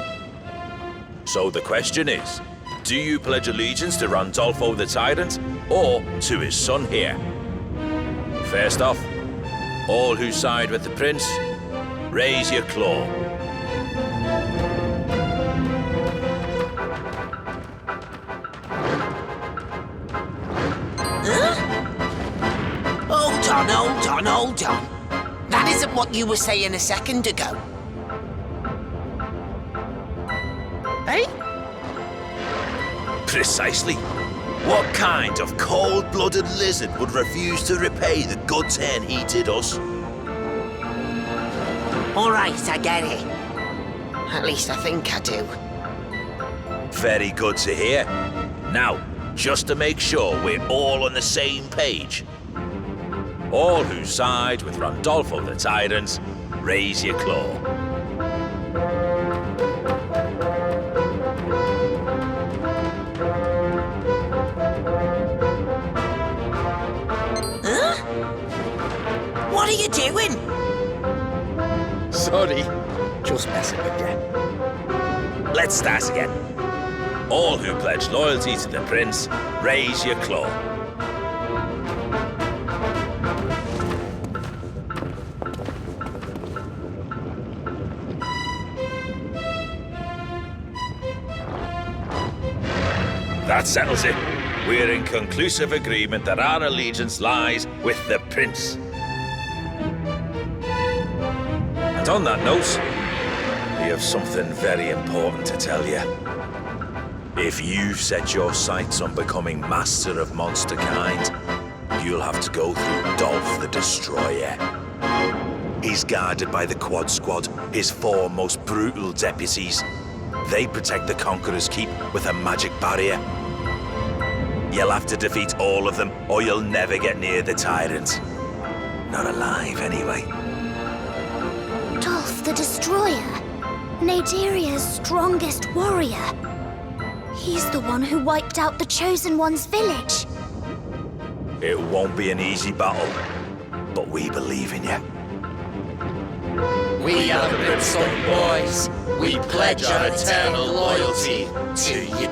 So the question is, do you pledge allegiance to Randolfo the Tyrant, or to his son here? First off, all who side with the prince, raise your claw. Hold on. That isn't what you were saying a second ago. Eh? Precisely. What kind of cold-blooded lizard would refuse to repay the good turn he did us? All right, I get it. At least I think I do. Very good to hear. Now, just to make sure we're all on the same page. All who side with Randolfo the Tyrant, raise your claw. Huh? What are you doing? Sorry, just messing with you. Let's start again. All who pledge loyalty to the prince, raise your claw. That settles it. We're in conclusive agreement that our allegiance lies with the prince. And on that note, we have something very important to tell you. If you've set your sights on becoming master of monster kind, you'll have to go through Dolph the Destroyer. He's guarded by the Quad Squad, his 4 most brutal deputies. They protect the Conqueror's Keep with a magic barrier. You'll have to defeat all of them, or you'll never get near the tyrant. Not alive, anyway. Dolph the Destroyer, Naderia's strongest warrior. He's the one who wiped out the Chosen One's village. It won't be an easy battle, but we believe in you. We are the Brimstone Boys. We pledge our eternal loyalty to you.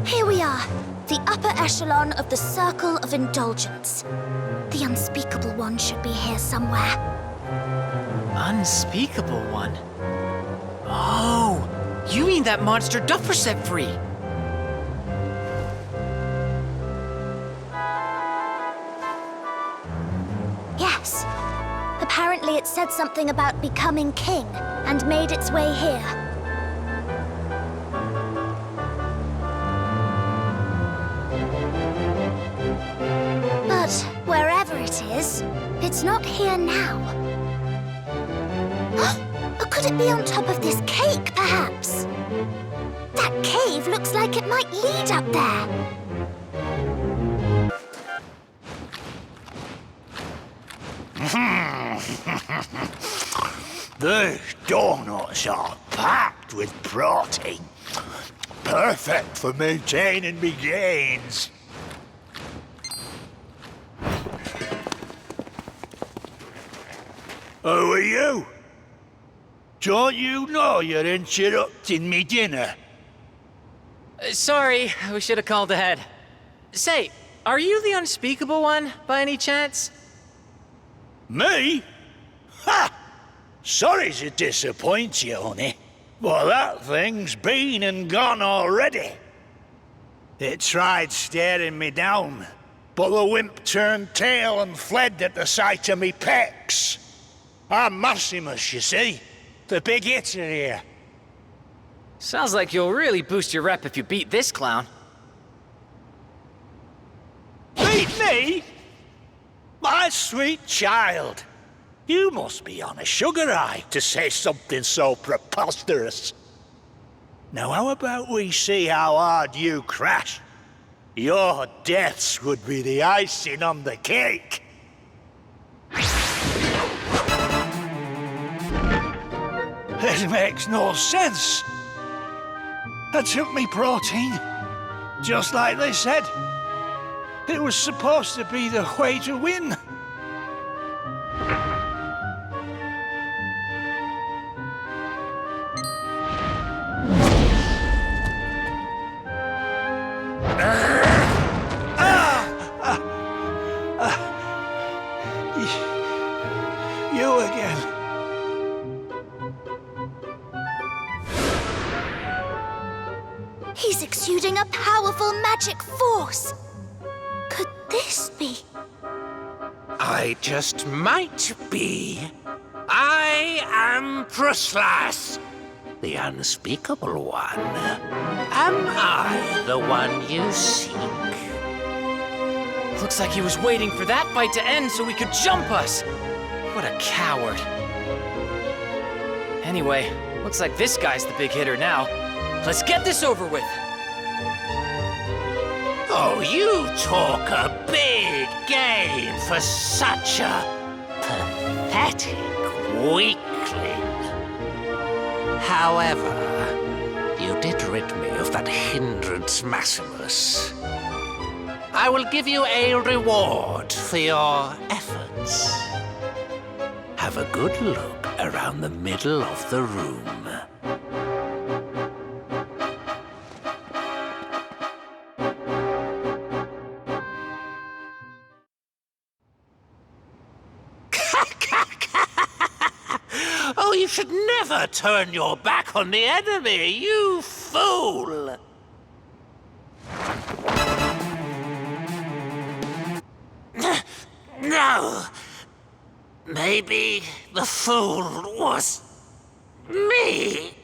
Here we are, the upper echelon of the Circle of Indulgence. The Unspeakable One should be here somewhere. Unspeakable One? Oh, you mean that monster Duffer set free? Yes. Apparently it said something about becoming king and made its way here. But wherever it is, it's not here now. Or could it be on top of this cake, perhaps? That cave looks like it might lead up there. These donuts are packed with protein. Perfect for maintaining me gains. Who are you? Don't you know you're interrupting me dinner? Sorry, we should have called ahead. Say, are you the unspeakable one, by any chance? Me? Ha! Sorry to disappoint you, honey, but that thing's been and gone already. It tried staring me down, but the wimp turned tail and fled at the sight of me pecs. I'm Maximus, you see, the big hitter here. Sounds like you'll really boost your rep if you beat this clown. Beat me? My sweet child. You must be on a sugar high to say something so preposterous. Now how about we see how hard you crash? Your deaths would be the icing on the cake. It makes no sense. I took me protein, just like they said. It was supposed to be the way to win. You again. He's exuding a powerful magic force. Could this be? I just might be. I am Pruslas, the unspeakable one. Am I the one you seek? Looks like he was waiting for that fight to end so he could jump us. What a coward. Anyway, looks like this guy's the big hitter now. Let's get this over with. Oh, you talk a big game for such a pathetic weakling. However, you did rid me of that hindrance, Maximus. I will give you a reward for your efforts. Have a good look around the middle of the room. Oh, you should never turn your back on the enemy, you fool! No! Maybe the fool was me.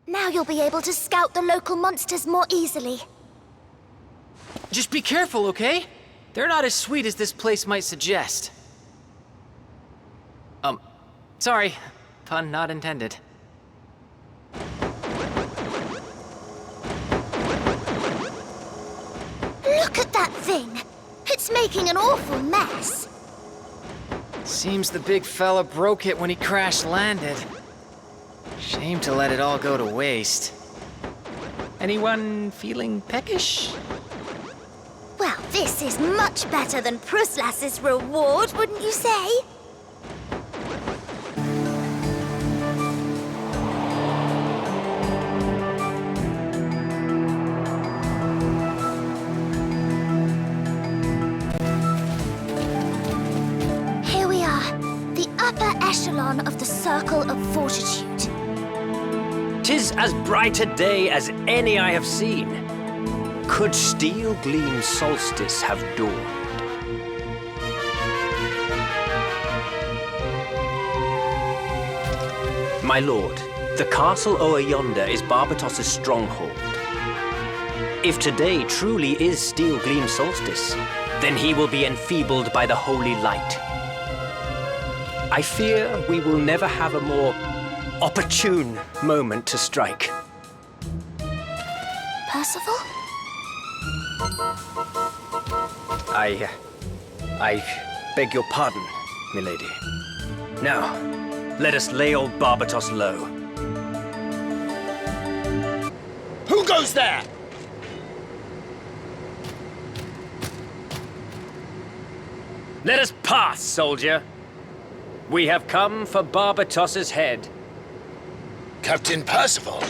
Now you'll be able to scout the local monsters more easily. Just be careful, okay? They're not as sweet as this place might suggest. Sorry. Pun not intended. Look at that thing! It's making an awful mess. Seems the big fella broke it when he crash-landed. Shame to let it all go to waste. Anyone feeling peckish? Well, this is much better than Pruslas's reward, wouldn't you say? Here we are, the upper echelon of the Circle of Fortitude. 'Tis as bright a day as any I have seen. Could steel gleam solstice have dawned? My lord, the castle o'er yonder is Barbatos's stronghold. If today truly is Steel Gleam Solstice, then he will be enfeebled by the holy light. I fear we will never have a more opportune moment to strike. Percival? I beg your pardon, milady. Now, let us lay old Barbatos low. Who goes there? Let us pass, soldier. We have come for Barbatos's head. Captain Percival?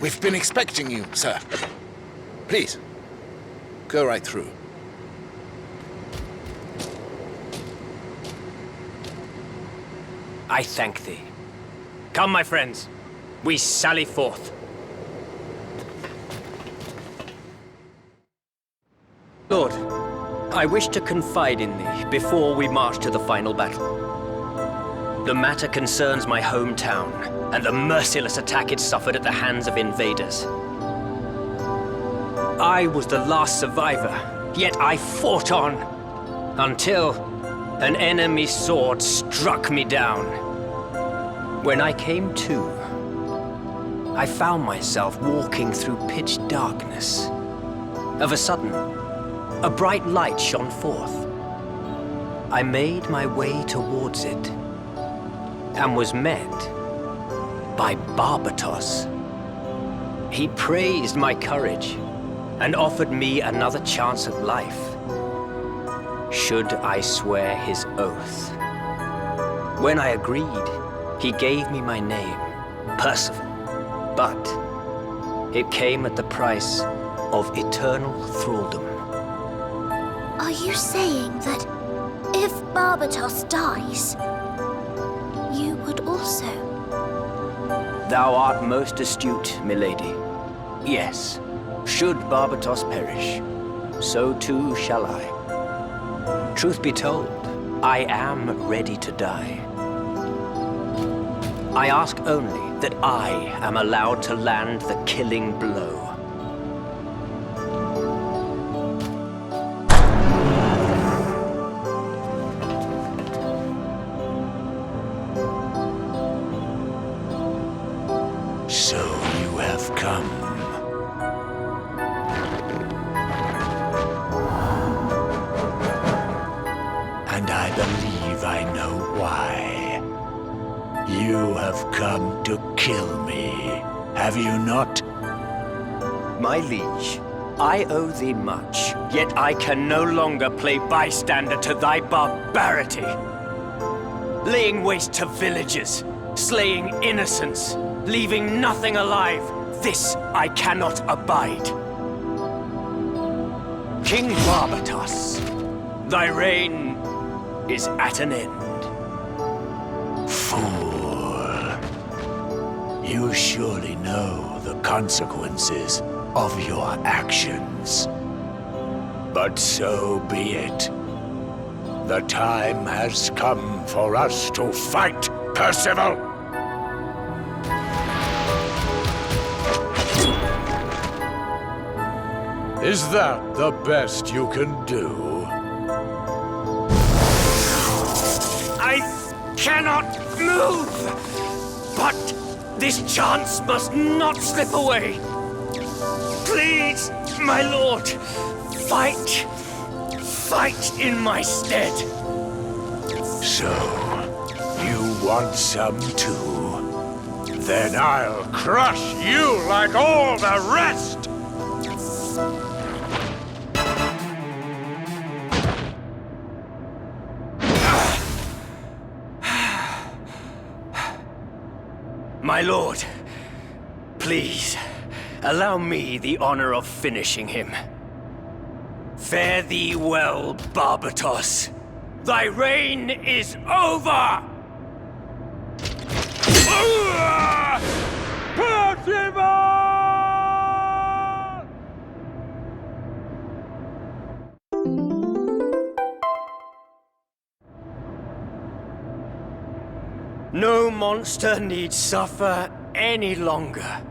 We've been expecting you, sir. Please, go right through. I thank thee. Come, my friends. We sally forth. Lord, I wish to confide in thee before we march to the final battle. The matter concerns my hometown and the merciless attack it suffered at the hands of invaders. I was the last survivor, yet I fought on until an enemy's sword struck me down. When I came to, I found myself walking through pitch darkness. Of a sudden, a bright light shone forth. I made my way towards it and was met by Barbatos. He praised my courage and offered me another chance at life, should I swear his oath. When I agreed, he gave me my name, Percival, but it came at the price of eternal thraldom. Are you saying that if Barbatos dies, you would also? Thou art most astute, milady. Yes, should Barbatos perish, so too shall I. Truth be told, I am ready to die. I ask only that I am allowed to land the killing blow. So you have come. And I believe I know why. You have come to kill me, have you not? My liege, I owe thee much, yet I can no longer play bystander to thy barbarity. Laying waste to villages, slaying innocents, leaving nothing alive, this I cannot abide. King Barbatos, thy reign is at an end. Fool. You surely know the consequences of your actions. But so be it. The time has come for us to fight, Percival! Is that the best you can do? I cannot move! But this chance must not slip away. Please, my lord, fight. Fight in my stead. So, you want some too? Then I'll Crush you like all the rest! My lord, please, allow me the honor of finishing him. Fare thee well, Barbatos. Thy reign is over! No monster need suffer any longer.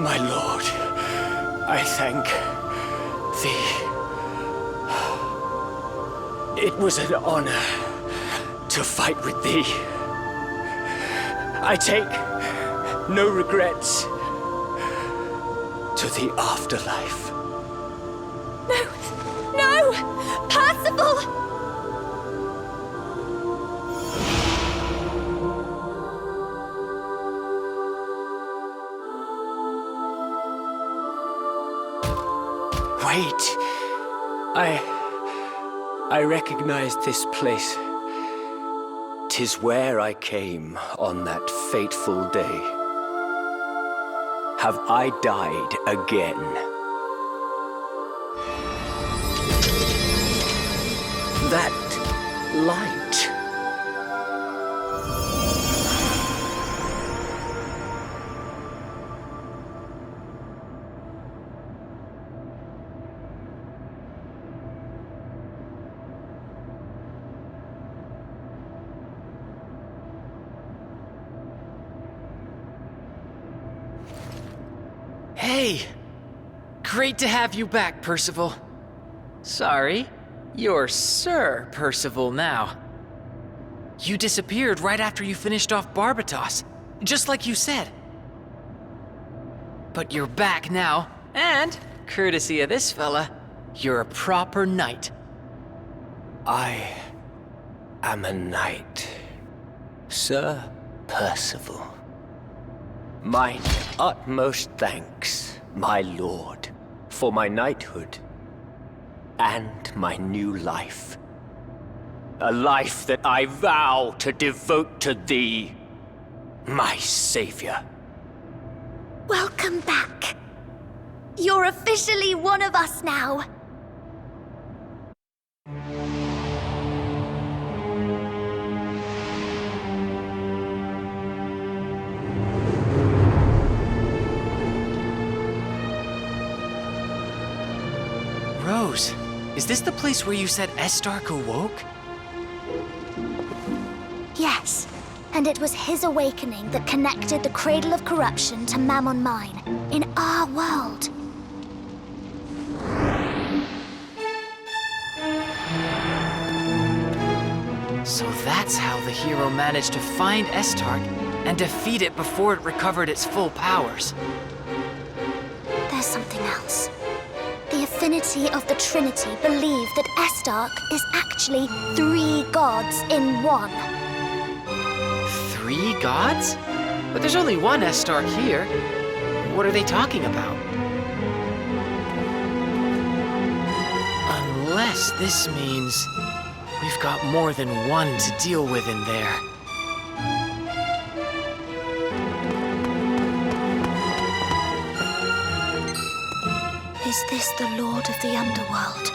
My lord, I thank thee. It was an honor to fight with thee. I take no regrets to the afterlife. No! Percival! Wait. I recognize this place. 'Tis where I came on that fateful day. Have I died again? That light. Hey! Great to have you back, Percival. Sorry, you're Sir Percival now. You disappeared right after you finished off Barbatos, just like you said. But you're back now, and, courtesy of this fella, you're a proper knight. I am a knight, Sir Percival. Mine utmost thanks, my lord, for my knighthood and my new life. A life that I vow to devote to thee, my savior. Welcome back. You're officially one of us now. Rose, is this the place where you said Estark awoke? Yes, and it was his awakening that connected the Cradle of Corruption to Mammon Mine, in our world. So that's how the hero managed to find Estark and defeat it before it recovered its full powers. There's something else. The Affinity of the Trinity believe that Estark is actually 3 gods in one. 3 gods? But there's only one Estark here. What are they talking about? Unless this means we've got more than one to deal with in there. Is this the Lord of the Underworld?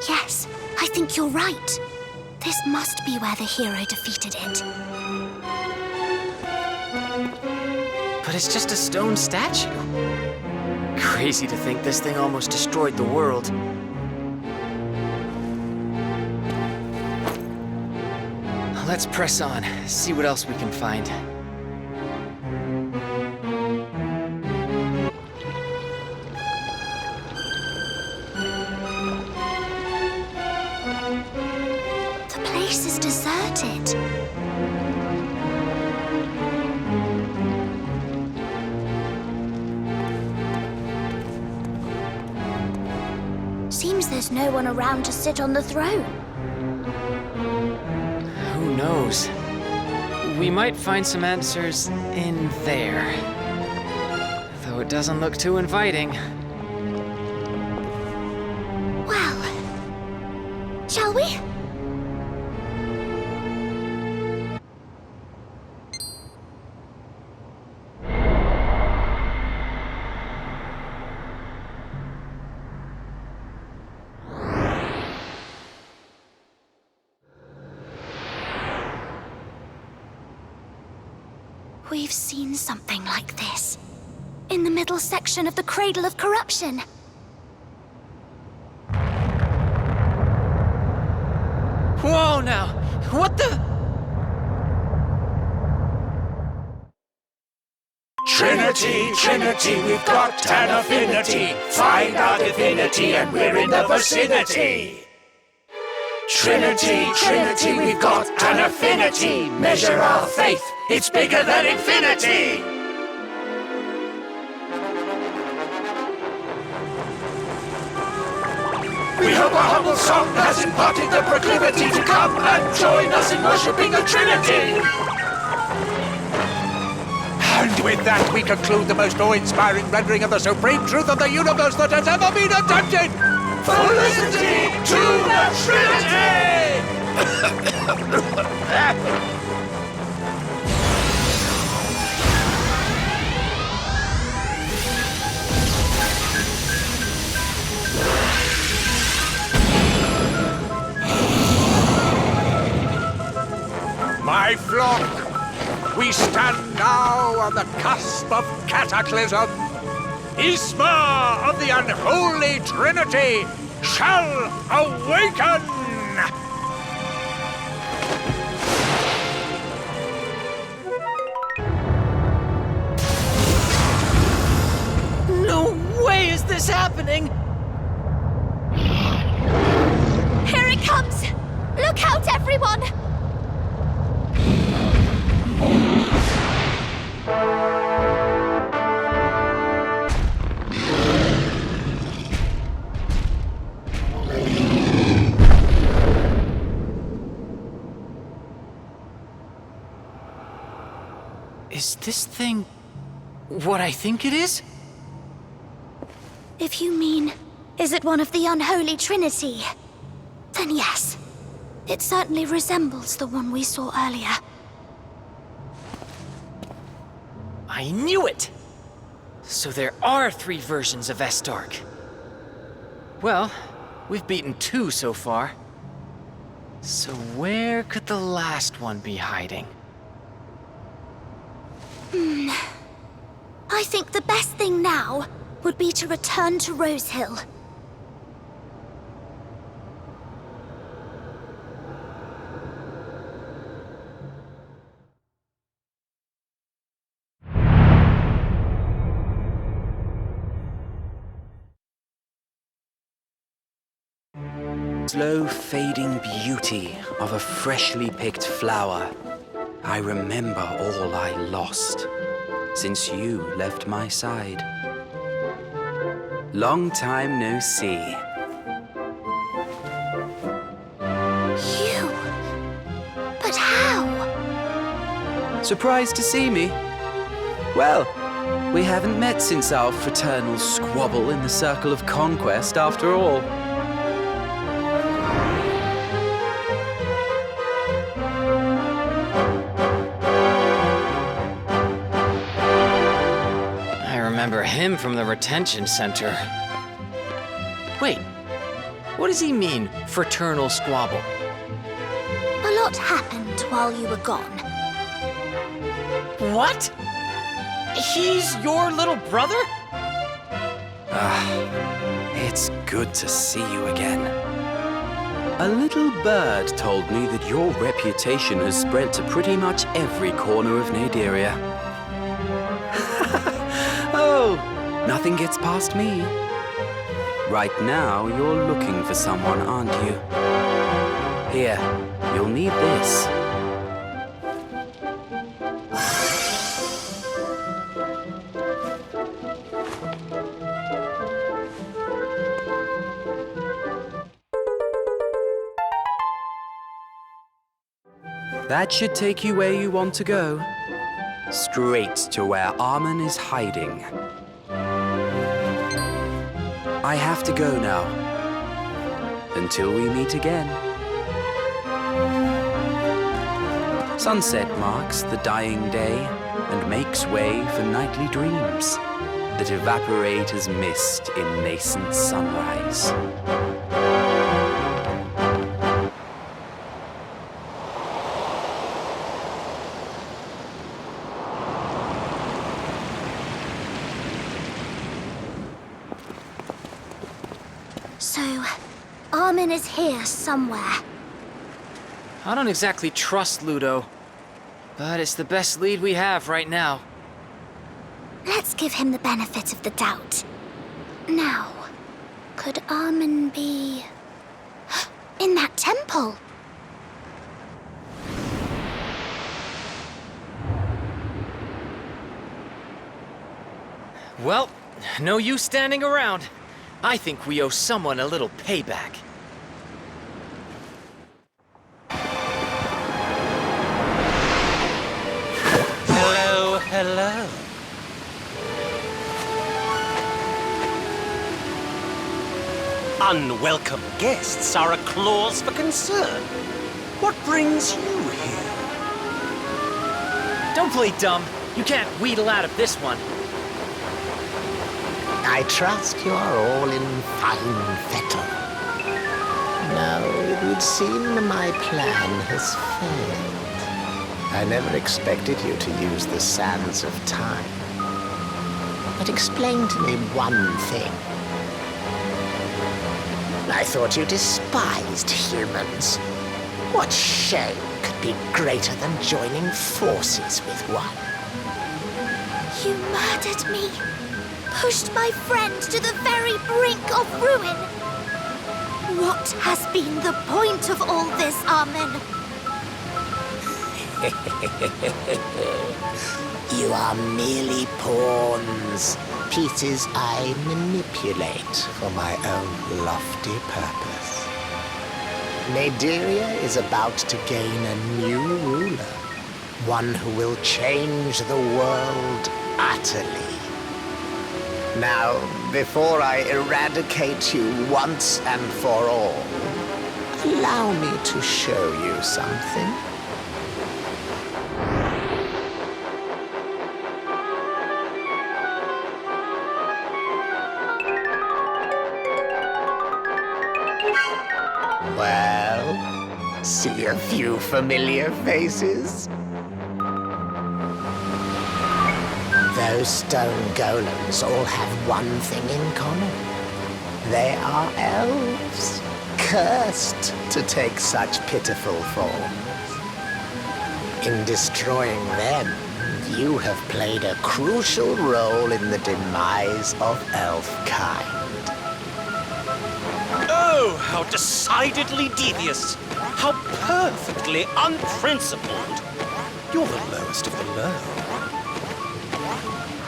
Yes, I think you're right. This must be where the hero defeated it. But it's just a stone statue. Crazy to think this thing almost destroyed the world. Let's press on, see what else we can find. The place is deserted. Seems there's no one around to sit on the throne. Who knows? We might find some answers in there. Though it doesn't look too inviting. Well, shall we? We've seen something like this. In the middle section of the Cradle of Corruption. Whoa now! What the? Trinity, Trinity, we've got an affinity. Find our divinity and we're in the vicinity. Trinity, Trinity, we've got an affinity. Measure our faith, it's bigger than infinity. We hope our humble song has imparted the proclivity to come and join us in worshipping the Trinity. And with that, we conclude the most awe-inspiring rendering of the supreme truth of the universe that has ever been attempted. Felicity to the Trinity! My flock, we stand now on the cusp of cataclysm. Isma of the unholy Trinity shall awaken! No way is this happening! Here it comes! Look out, everyone! Is this thing what I think it is? If you mean, is it one of the unholy Trinity? Then yes. It certainly resembles the one we saw earlier. I knew it! So there are 3 versions of Estark. Well, we've beaten 2 so far. So where could the last one be hiding? I think the best thing now would be to return to Rosehill. Slow fading beauty of a freshly picked flower. I remember all I lost since you left my side. Long time no see. You? But how? Surprised to see me? Well, we haven't met since our fraternal squabble in the Circle of Conquest after all. Him from the retention center. Wait, what does he mean, fraternal squabble? A lot happened while you were gone. What? He's your little brother? It's good to see you again. A little bird told me that your reputation has spread to pretty much every corner of Naderia. Oh, nothing gets past me. Right now, you're looking for someone, aren't you? Here, you'll need this. That should take you where you want to go. Straight to where Armin is hiding. I have to go now. Until we meet again. Sunset marks the dying day and makes way for nightly dreams that evaporate as mist in nascent sunrise. So, Armin is here somewhere. I don't exactly trust Ludo, but it's the best lead we have right now. Let's give him the benefit of the doubt. Now, could Armin be... in that temple? Well, no use standing around. I think we owe someone a little payback. Hello, hello. Unwelcome guests are a cause for concern. What brings you here? Don't play dumb. You can't wheedle out of this one. I trust you are all in fine fettle. No, it would seem my plan has failed. I never expected you to use the sands of time. But explain to me one thing. I thought you despised humans. What shame could be greater than joining forces with one? You murdered me. Pushed my friend to the very brink of ruin. What has been the point of all this, Armin? You are merely pawns, pieces I manipulate for my own lofty purpose. Naderia is about to gain a new ruler, one who will change the world utterly. Now, before I eradicate you once and for all, allow me to show you something. Well, see a few familiar faces? Those stone golems all have one thing in common. They are elves, cursed to take such pitiful forms. In destroying them, you have played a crucial role in the demise of elf-kind. Oh, how decidedly devious! How perfectly unprincipled! You're the lowest of the low.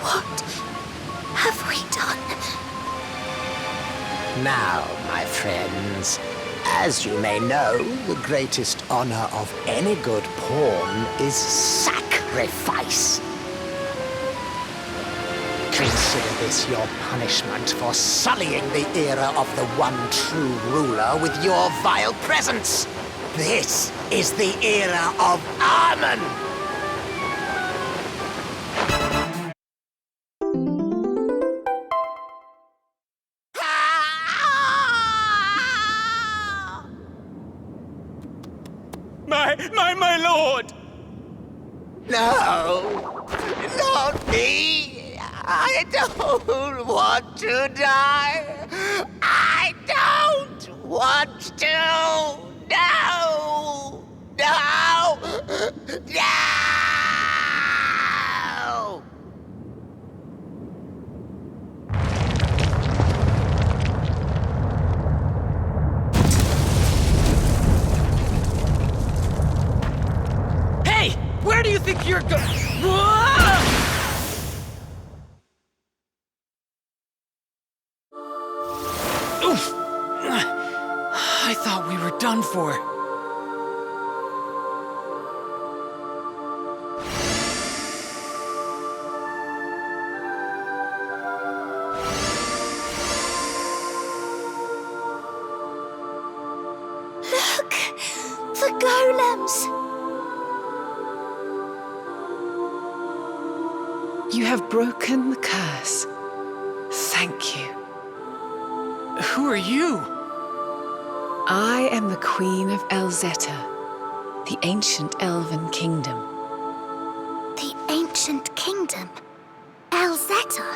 What have we done? Now, my friends, as you may know, the greatest honor of any good pawn is sacrifice. Consider this your punishment for sullying the era of the one true ruler with your vile presence. This is the era of Armin. My lord! No! Not me! I don't want to die! I don't want to! No! No! No! Where do you think you're going? Oof! I thought we were done for. Look! The golems! You have broken the curse. Thank you. Who are you? I am the Queen of Elzeta, the ancient elven kingdom. The ancient kingdom? Elzeta?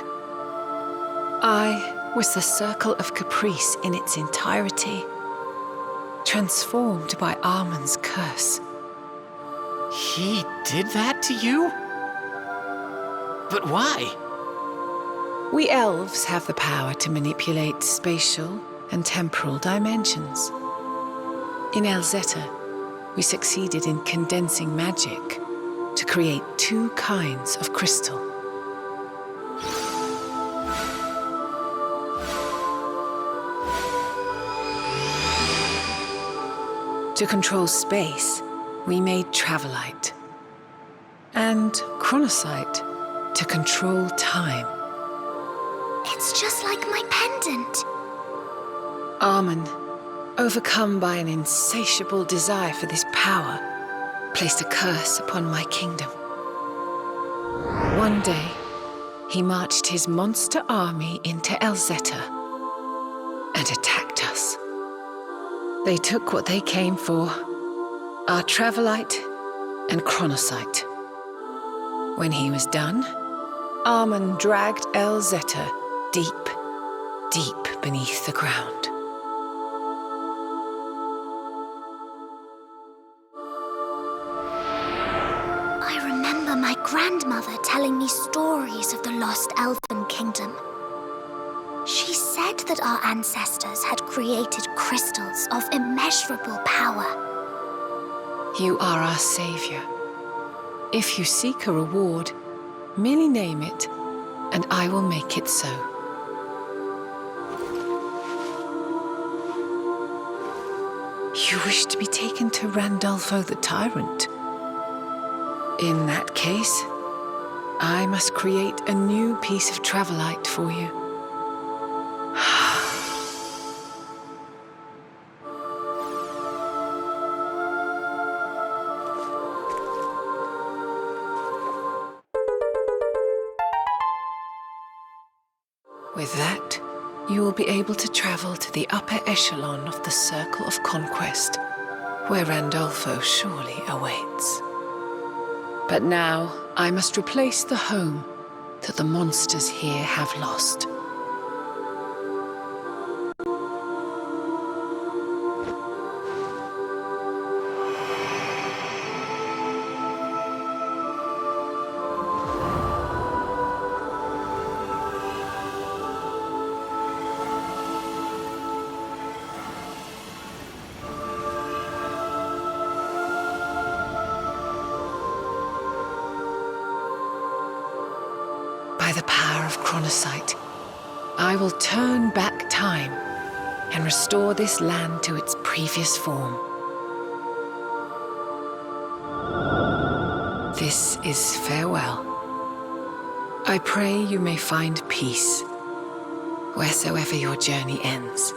I was the circle of caprice in its entirety. transformed by Armin's curse. He did that to you? But why? We elves have the power to manipulate spatial and temporal dimensions. In Elzeta, we succeeded in condensing magic to create 2 kinds of crystal. To control space, we made Travelite. And Chronocyte to control time. It's just like my pendant. Armin, overcome by an insatiable desire for this power, placed a curse upon my kingdom. One day, he marched his monster army into Elzeta and attacked us. They took what they came for, our Travelite and Chronocyte. When he was done, Armin dragged Elzeta deep, deep beneath the ground. I remember my grandmother telling me stories of the lost elven kingdom. She said that our ancestors had created crystals of immeasurable power. You are our savior. If you seek a reward, merely name it, and I will make it so. You wish to be taken to Randolfo the Tyrant? In that case, I must create a new piece of Travelite for you. With that, you will be able to travel to the upper echelon of the Circle of Conquest, where Randolfo surely awaits. But now, I must replace the home that the monsters here have lost. By the power of Chronocyte, I will turn back time and restore this land to its previous form. This is farewell. I pray you may find peace wheresoever your journey ends.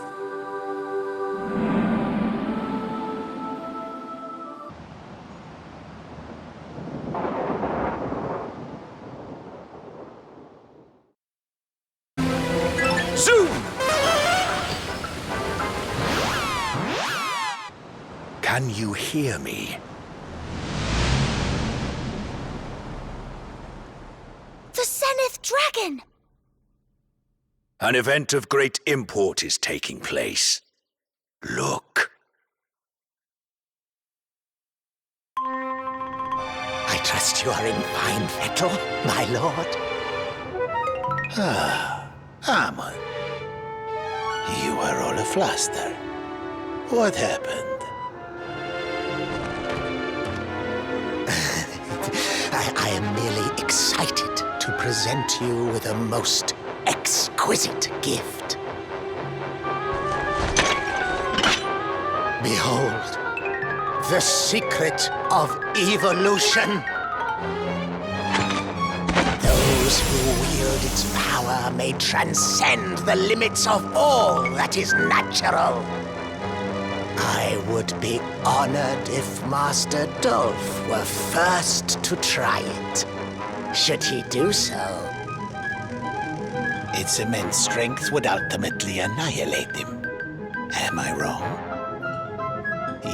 Can you hear me? The Zenith Dragon! An event of great import is taking place. Look. I trust you are in fine fettle, my lord. Ah, Armin. You are all afluster. What happened? I am merely excited to present you with a most exquisite gift. Behold, the secret of evolution. Those who wield its power may transcend the limits of all that is natural. I would be honored if Master Dolph were first to try it. Should he do so? Its immense strength would ultimately annihilate him. Am I wrong?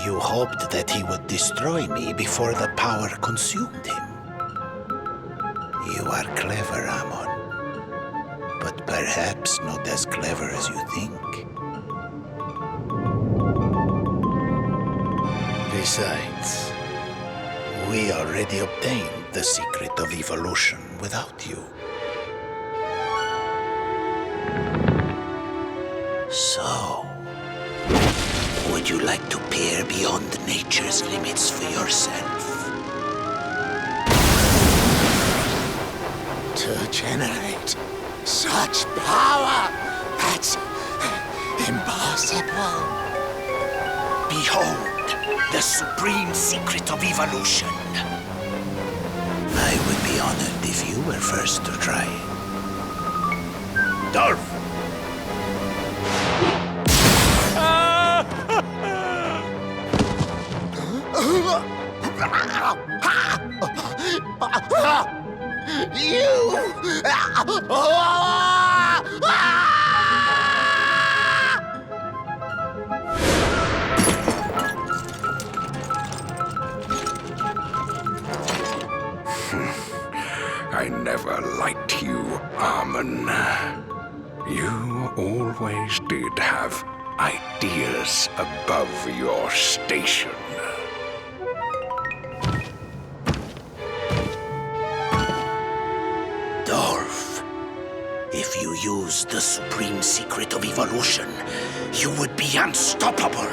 You hoped that he would destroy me before the power consumed him. You are clever, Amon. But perhaps not as clever as you think. Besides, we already obtained the secret of evolution without you. So, would you like to peer beyond nature's limits for yourself? To generate such power, that's impossible. Behold, the supreme secret of evolution. I would be honored if you were first to try. Dolph! I never liked you, Armin. You always did have ideas above your station. Dolph, if you used the supreme secret of evolution, you would be unstoppable.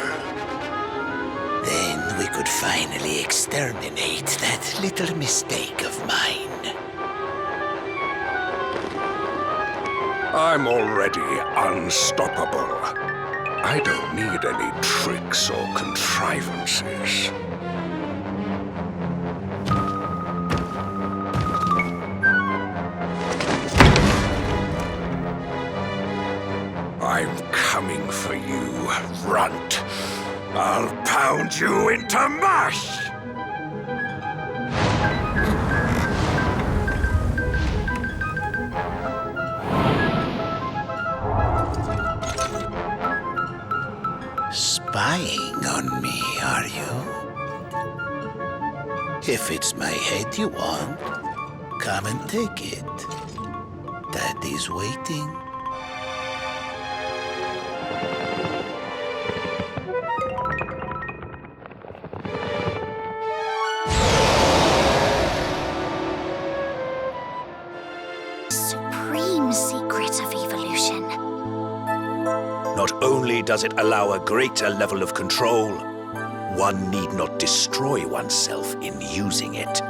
Then we could finally exterminate that little mistake of mine. I'm already unstoppable. I don't need any tricks or contrivances. I'm coming for you, runt. I'll pound you into mush! Spying on me, are you? If it's my head you want, come and take it. Daddy's waiting. Supreme secret of evolution. Not only does it allow a greater level of control, one need not destroy oneself in using it.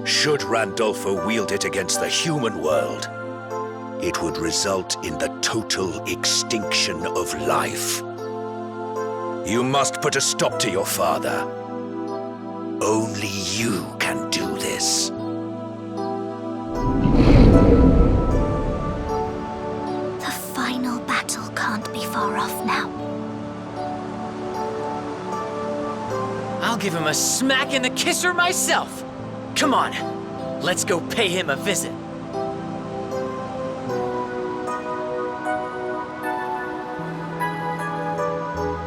Should Randolpho wield it against the human world, it would result in the total extinction of life. You must put a stop to your father. Only you can do this. The final battle can't be far off now. I'll give him a smack and a kisser myself. Come on, let's go pay him a visit.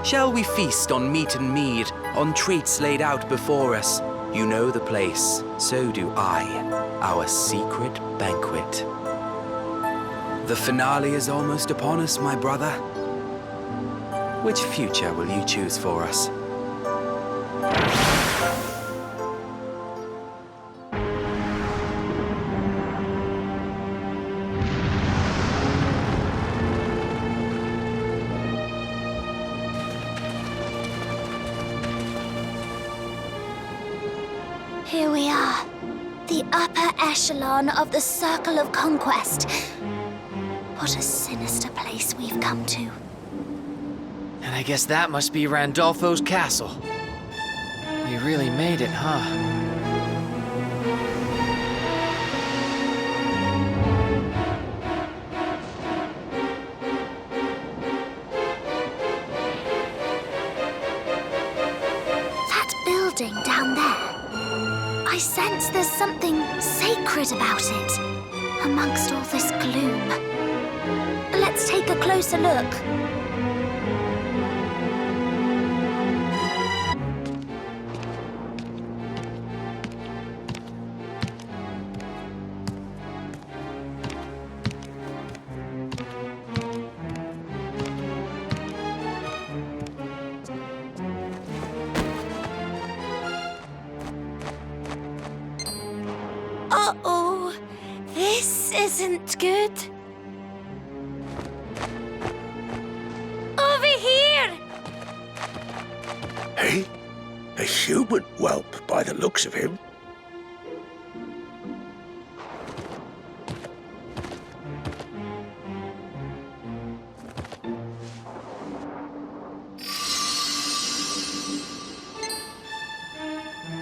Shall we feast on meat and mead, on treats laid out before us? You know the place, so do I, our secret banquet. The finale is almost upon us, my brother. Which future will you choose for us? Here we are, the upper echelon of the Circle of Conquest. What a sinister place we've come to. And I guess that must be Randolpho's castle. We really made it, huh? That building down there. I sense there's something sacred about it, amongst all this gloom. Let's take a closer look. isn't good. Over here! Hey? A human whelp, by the looks of him.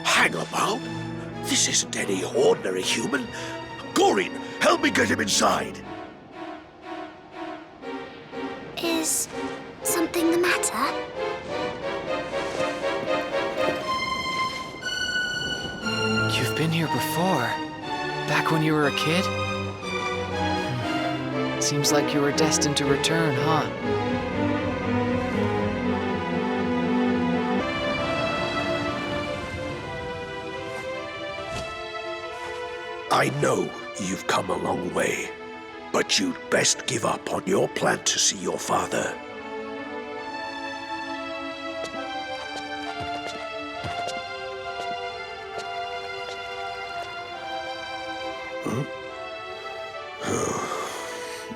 Hang about. This isn't any ordinary human. Gorin, help me get him inside. Is something the matter? You've been here before. Back when you were a kid? Seems like you were destined to return, huh? I know you've come a long way, but you'd best give up on your plan to see your father.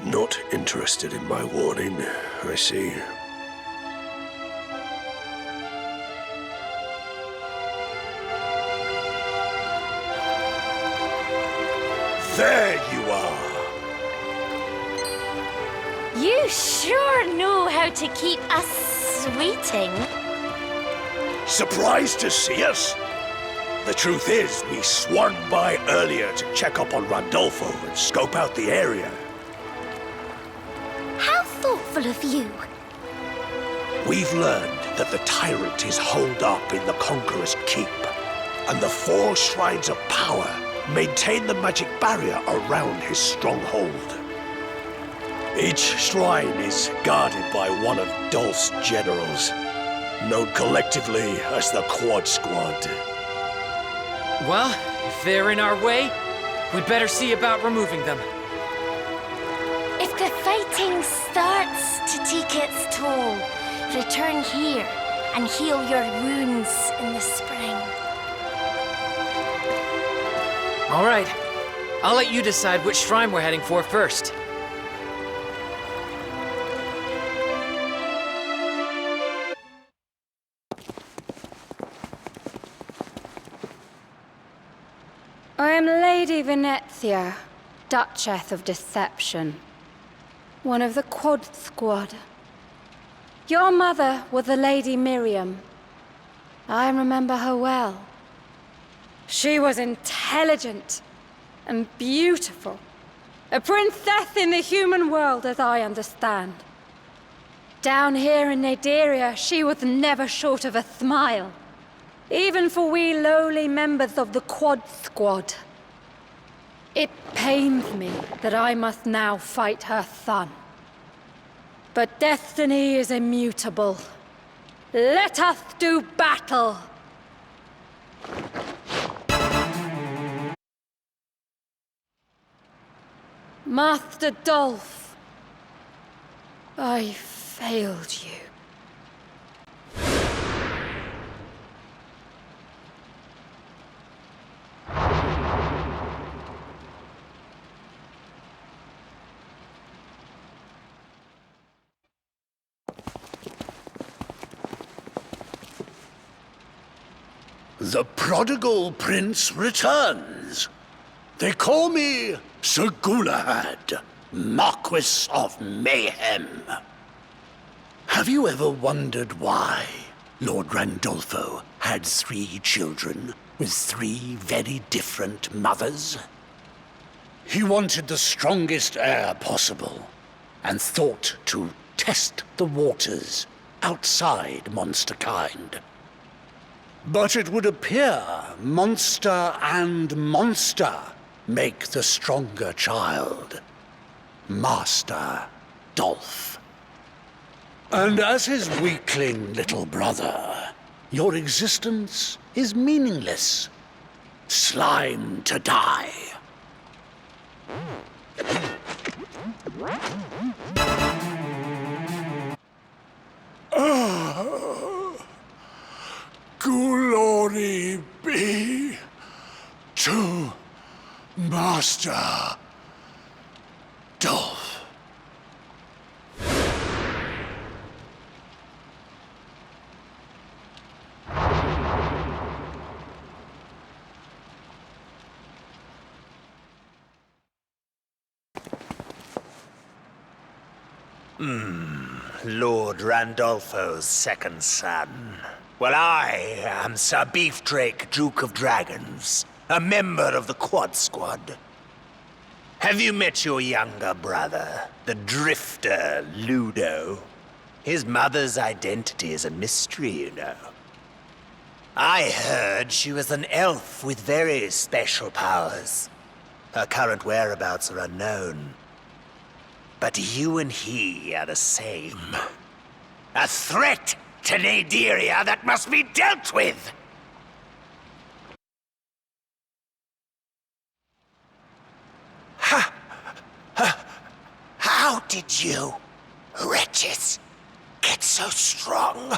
Not interested in my warning, I see. There you are! You sure know how to keep us waiting. Surprised to see us? The truth is, we swung by earlier to check up on Randolfo and scope out the area. How thoughtful of you. We've learned that the tyrant is holed up in the Conqueror's Keep, and the 4 shrines of power maintain the magic barrier around his stronghold. Each shrine is guarded by one of Dolph's generals, known collectively as the Quad Squad. Well, if they're in our way, we'd better see about removing them. If the fighting starts to take its toll, return here and heal your wounds in the spring. All right. I'll let you decide which shrine we're heading for first. I am Lady Venezia, Duchess of Deception, one of the Quad Squad. Your mother was the Lady Miriam. I remember her well. She was intelligent and beautiful. A princess in the human world, as I understand. Down here in Naderia, she was never short of a smile. Even for we lowly members of the Quad Squad. It pains me that I must now fight her son. But destiny is immutable. Let us do battle! Master Dolph, I failed you. The prodigal prince returns. They call me Sir Galahad, Marquis of Mayhem. Have you ever wondered why Lord Randolfo had 3 children with 3 very different mothers? He wanted the strongest heir possible and thought to test the waters outside monsterkind. But it would appear monster and monster make the stronger child, Master Dolph. And as his weakling little brother, your existence is meaningless. Slime to die. Glory be to Master Lord Randolfo's second son. Well, I am Sir Beefdrake, Duke of Dragons, a member of the Quad Squad. Have you met your younger brother, the drifter, Ludo? His mother's identity is a mystery, you know. I heard she was an elf with very special powers. Her current whereabouts are unknown. But you and he are the same. A threat to Naderia that must be dealt with! How did you, wretches, get so strong?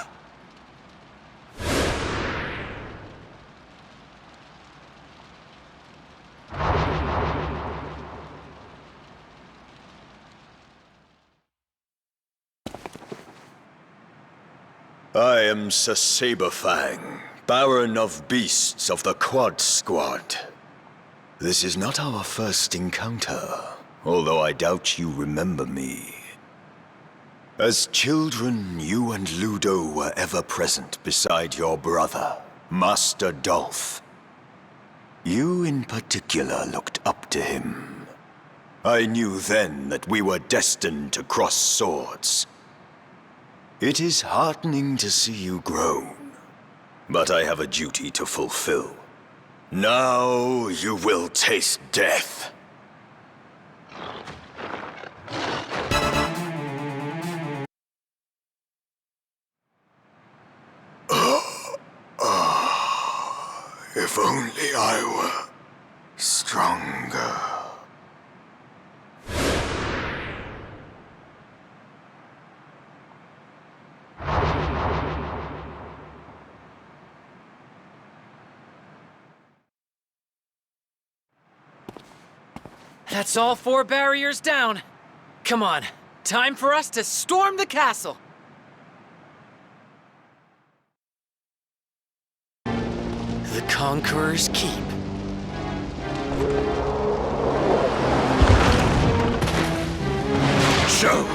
I am Sir Saberfang, Baron of Beasts of the Quad Squad. This is not our first encounter, although I doubt you remember me. As children, you and Ludo were ever present beside your brother, Master Dolph. You in particular looked up to him. I knew then that we were destined to cross swords. It is heartening to see you grown, but I have a duty to fulfill. Now you will taste death. If only I were stronger. That's all 4 barriers down. Come on, time for us to storm the castle. The Conqueror's Keep. So,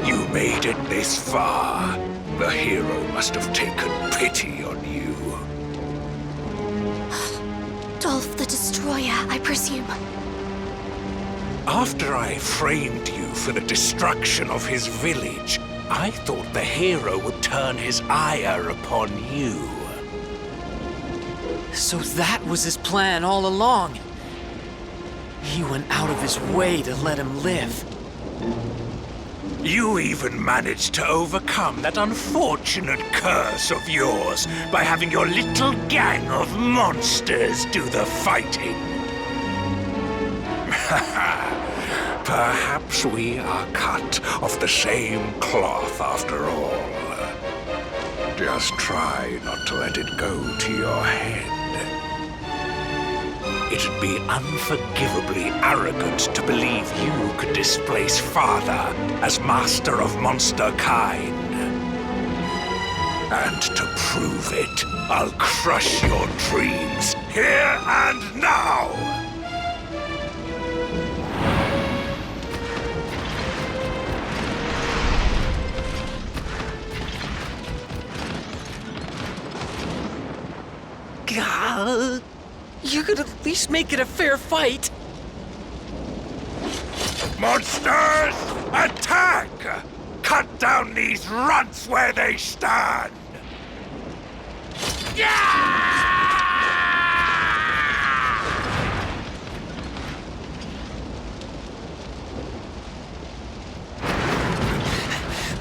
you made it this far. The hero must have taken pity on you. Dolph the Destroyer, I presume. After I framed you for the destruction of his village, I thought the hero would turn his ire upon you. So that was his plan all along. He went out of his way to let him live. You even managed to overcome that unfortunate curse of yours by having your little gang of monsters do the fighting. Perhaps we are cut of the same cloth after all. Just try not to let it go to your head. It'd be unforgivably arrogant to believe you could displace Father as master of monster kind. And to prove it, I'll crush your dreams here and now! God, you could at least make it a fair fight. Monsters, attack! Cut down these runts where they stand!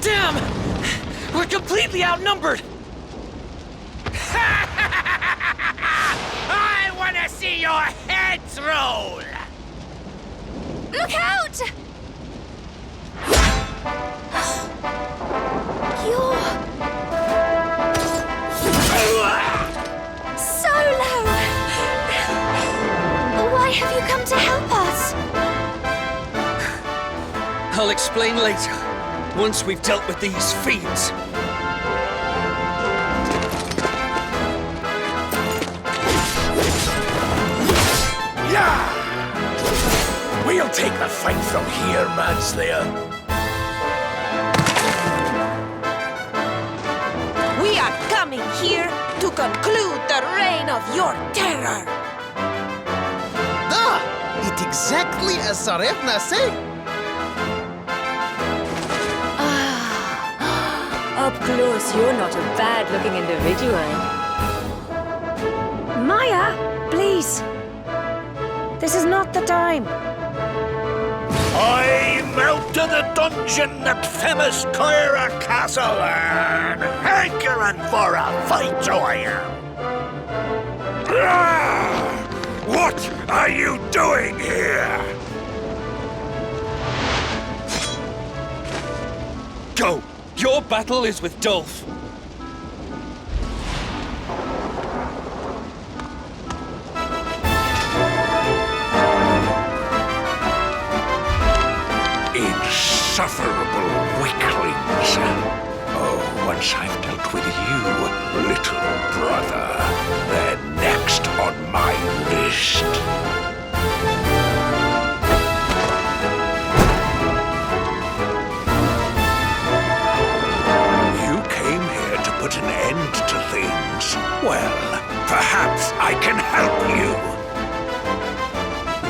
Damn! We're completely outnumbered! I want to see your heads roll! Look out! You're... Solo! Why have you come to help us? I'll explain later, once we've dealt with these fiends. Yeah! We'll take the fight from here, Manslayer. conclude the reign of your terror. Ah! It's exactly as Tsarevna said. Up close, you're not a bad-looking individual. Maya, please. This is not the time. I'm out to the dungeon at famous Kyra Castle and hankering for a fight, so I am. What are you doing here? Go! Your battle is with Dolph. Insufferable weaklings. Oh, once I've dealt with you, little brother, they're next on my list. You came here to put an end to things. Well, perhaps I can help you.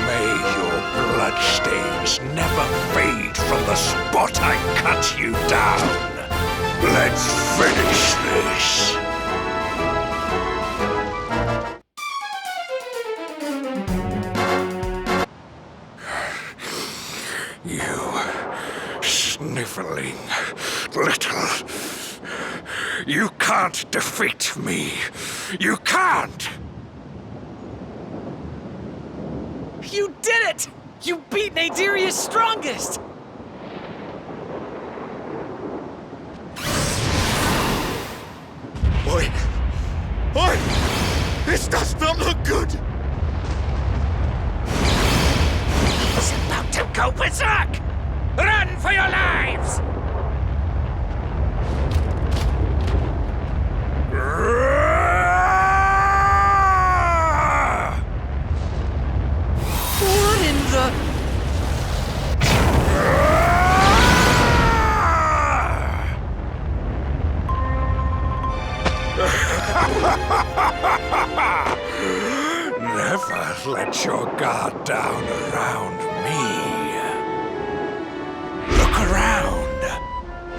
May your bloodstains never fade from the spot I cut you down. Let's finish this. You sniveling little... You can't defeat me. You can't! You did it! You beat Nadiria's strongest! Oi! Oi! This does not look good! He's about to go berserk! Run for your lives! What in the... Never let your guard down around me. Look around.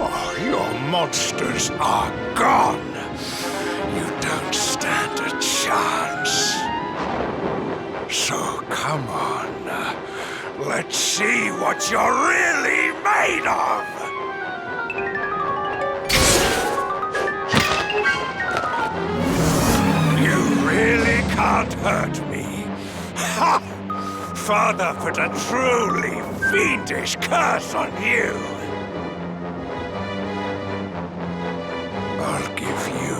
Oh, your monsters are gone. You don't stand a chance. So come on. Let's see what you're really made of. You really can't hurt me. Ha! Father put a truly fiendish curse on you. I'll give you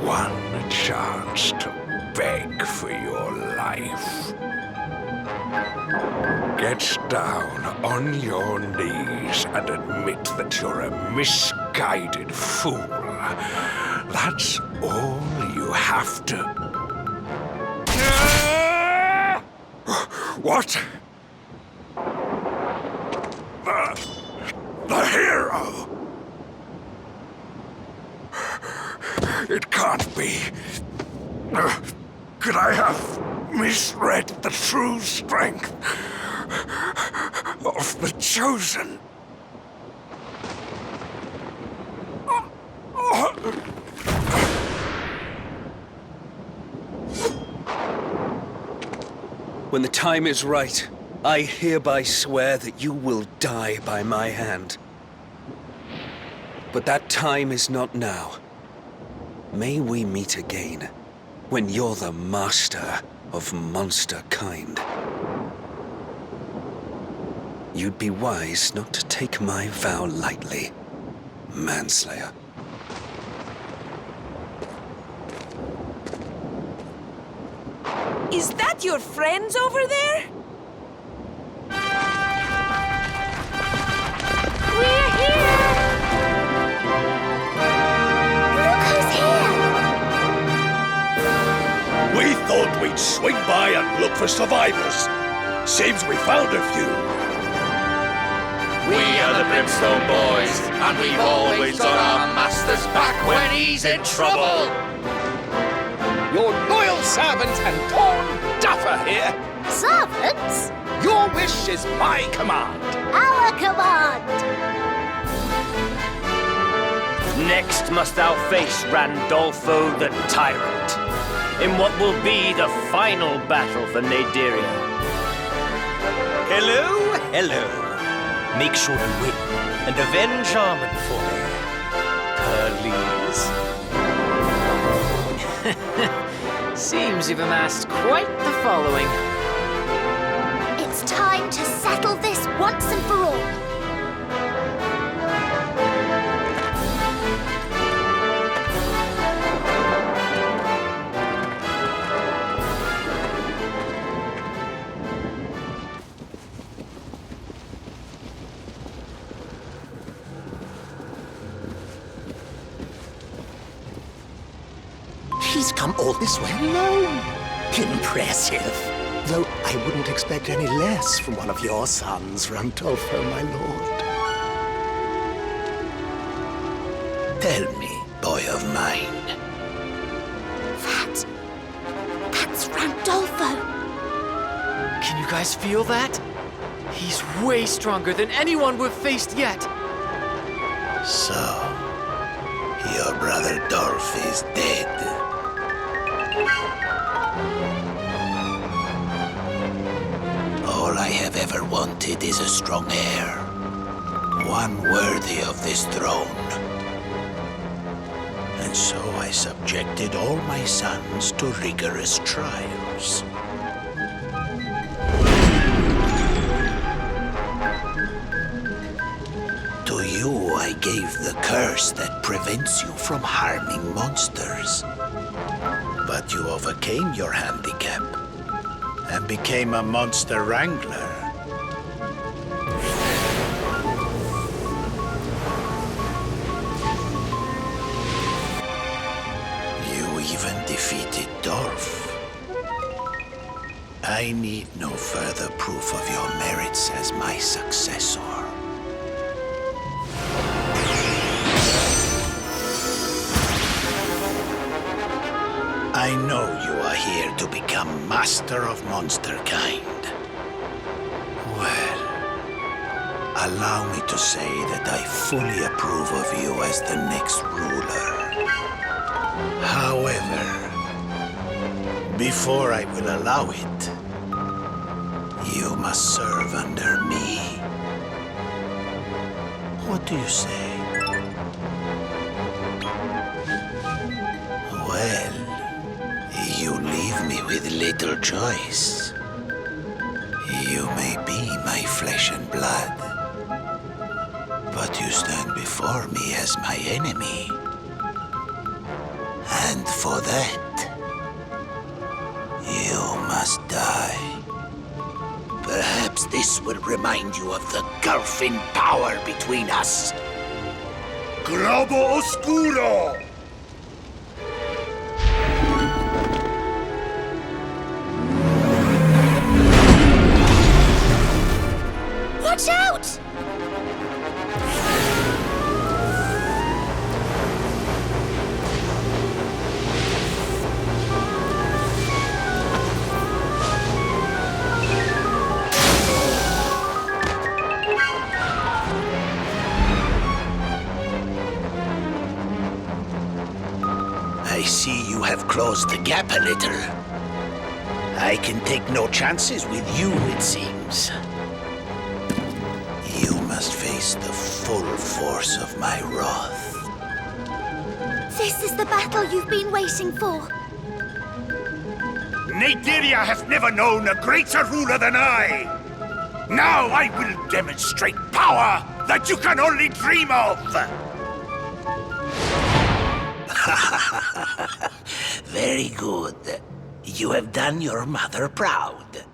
one chance to beg for your life. Get down on your knees and admit that you're a misguided fool. That's all you have to... What? The hero? It can't be. Could I have misread the true strength of the Chosen? When the time is right, I hereby swear that you will die by my hand. But that time is not now. May we meet again, when you're the master of monster kind. You'd be wise not to take my vow lightly, manslayer. Is that your friends over there? We're here! Look who's here! We thought we'd swing by and look for survivors. Seems we found a few. We are the Brimstone Boys, and we've always got our master's back when he's in trouble. your loyal servant and torn duffer here. Servants? Your wish is my command. Our command! Next must thou face Randolfo the Tyrant, in what will be the final battle for Naderia. Hello, hello. Make sure you win and avenge Armin for me. Please. Seems you've amassed quite the following. It's time to settle this once and for all. He's come all this way alone. Impressive. Though I wouldn't expect any less from one of your sons, Randolfo, my lord. Tell me, boy of mine. That's Randolfo. Can you guys feel that? He's way stronger than anyone we've faced yet. So, your brother Dolph is dead. All I have ever wanted is a strong heir. One worthy of this throne. And so I subjected all my sons to rigorous trials. To you I gave the curse that prevents you from harming monsters. But you overcame your handicap and became a monster wrangler. You even defeated Dolph. I need no further proof of your merits as my successor. I know you are here to become master of monster kind. Well, allow me to say that I fully approve of you as the next ruler. However, before I will allow it, you must serve under me. What do you say? Well, you leave me with little choice. You may be my flesh and blood, but you stand before me as my enemy. And for that, you must die. Perhaps this will remind you of the gulf in power between us. Globo Oscuro! Watch out! I see you have closed the gap a little. I can take no chances with you, it seems. You must face the full force of my wrath. This is the battle you've been waiting for. Naderia has never known a greater ruler than I! Now I will demonstrate power that you can only dream of! Very good. You have done your mother proud.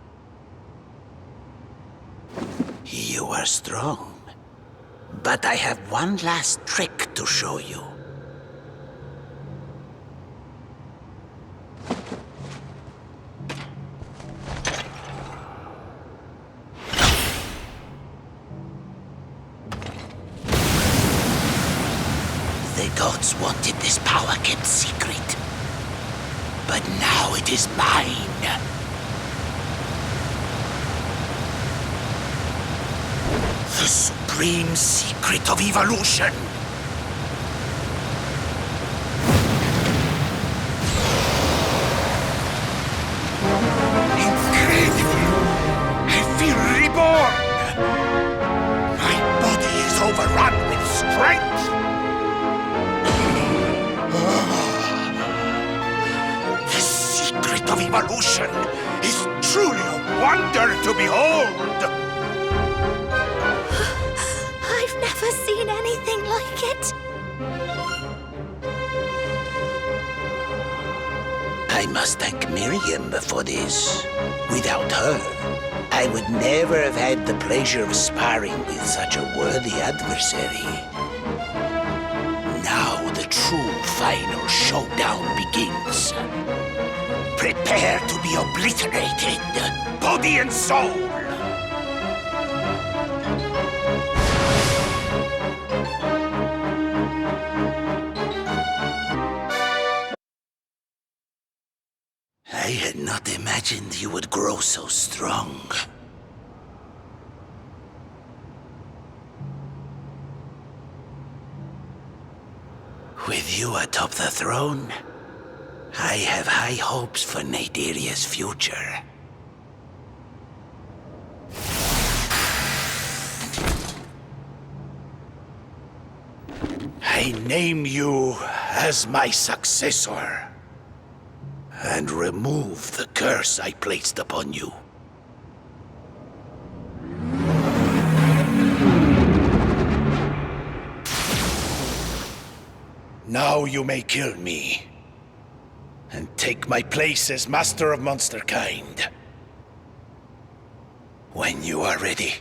You are strong. But I have one last trick to show you. The gods wanted this power kept secret. But now it is mine. The supreme secret of evolution. Incredible! I feel reborn! My body is overrun with strength! The secret of evolution is truly a wonder to behold! I've never seen anything like it. I must thank Miriam for this. Without her, I would never have had the pleasure of sparring with such a worthy adversary. Now the true final showdown begins. Prepare to be obliterated, body and soul! I had not imagined you would grow so strong. With you atop the throne, I have high hopes for Naderia's future. I name you as my successor. And remove the curse I placed upon you. Now you may kill me, and take my place as Master of Monsterkind. When you are ready.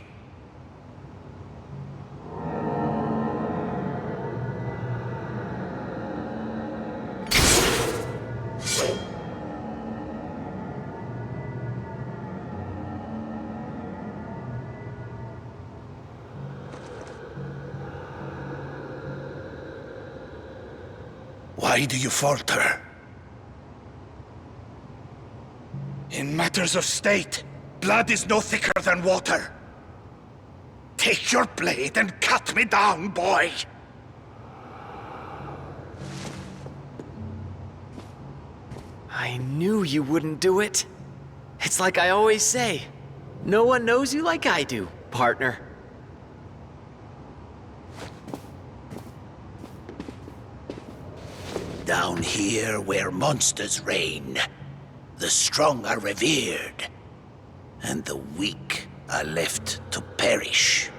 Why do you falter? In matters of state, blood is no thicker than water. Take your blade and cut me down, boy! I knew you wouldn't do it. It's like I always say, no one knows you like I do, partner. Down here where monsters reign, the strong are revered, and the weak are left to perish.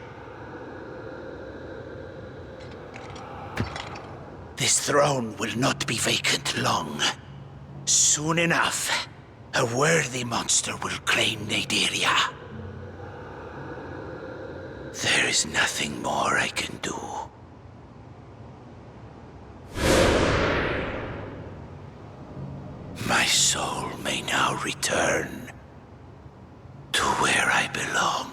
This throne will not be vacant long. Soon enough, a worthy monster will claim Naderia. There is nothing more I can do. My soul may now return to where I belong.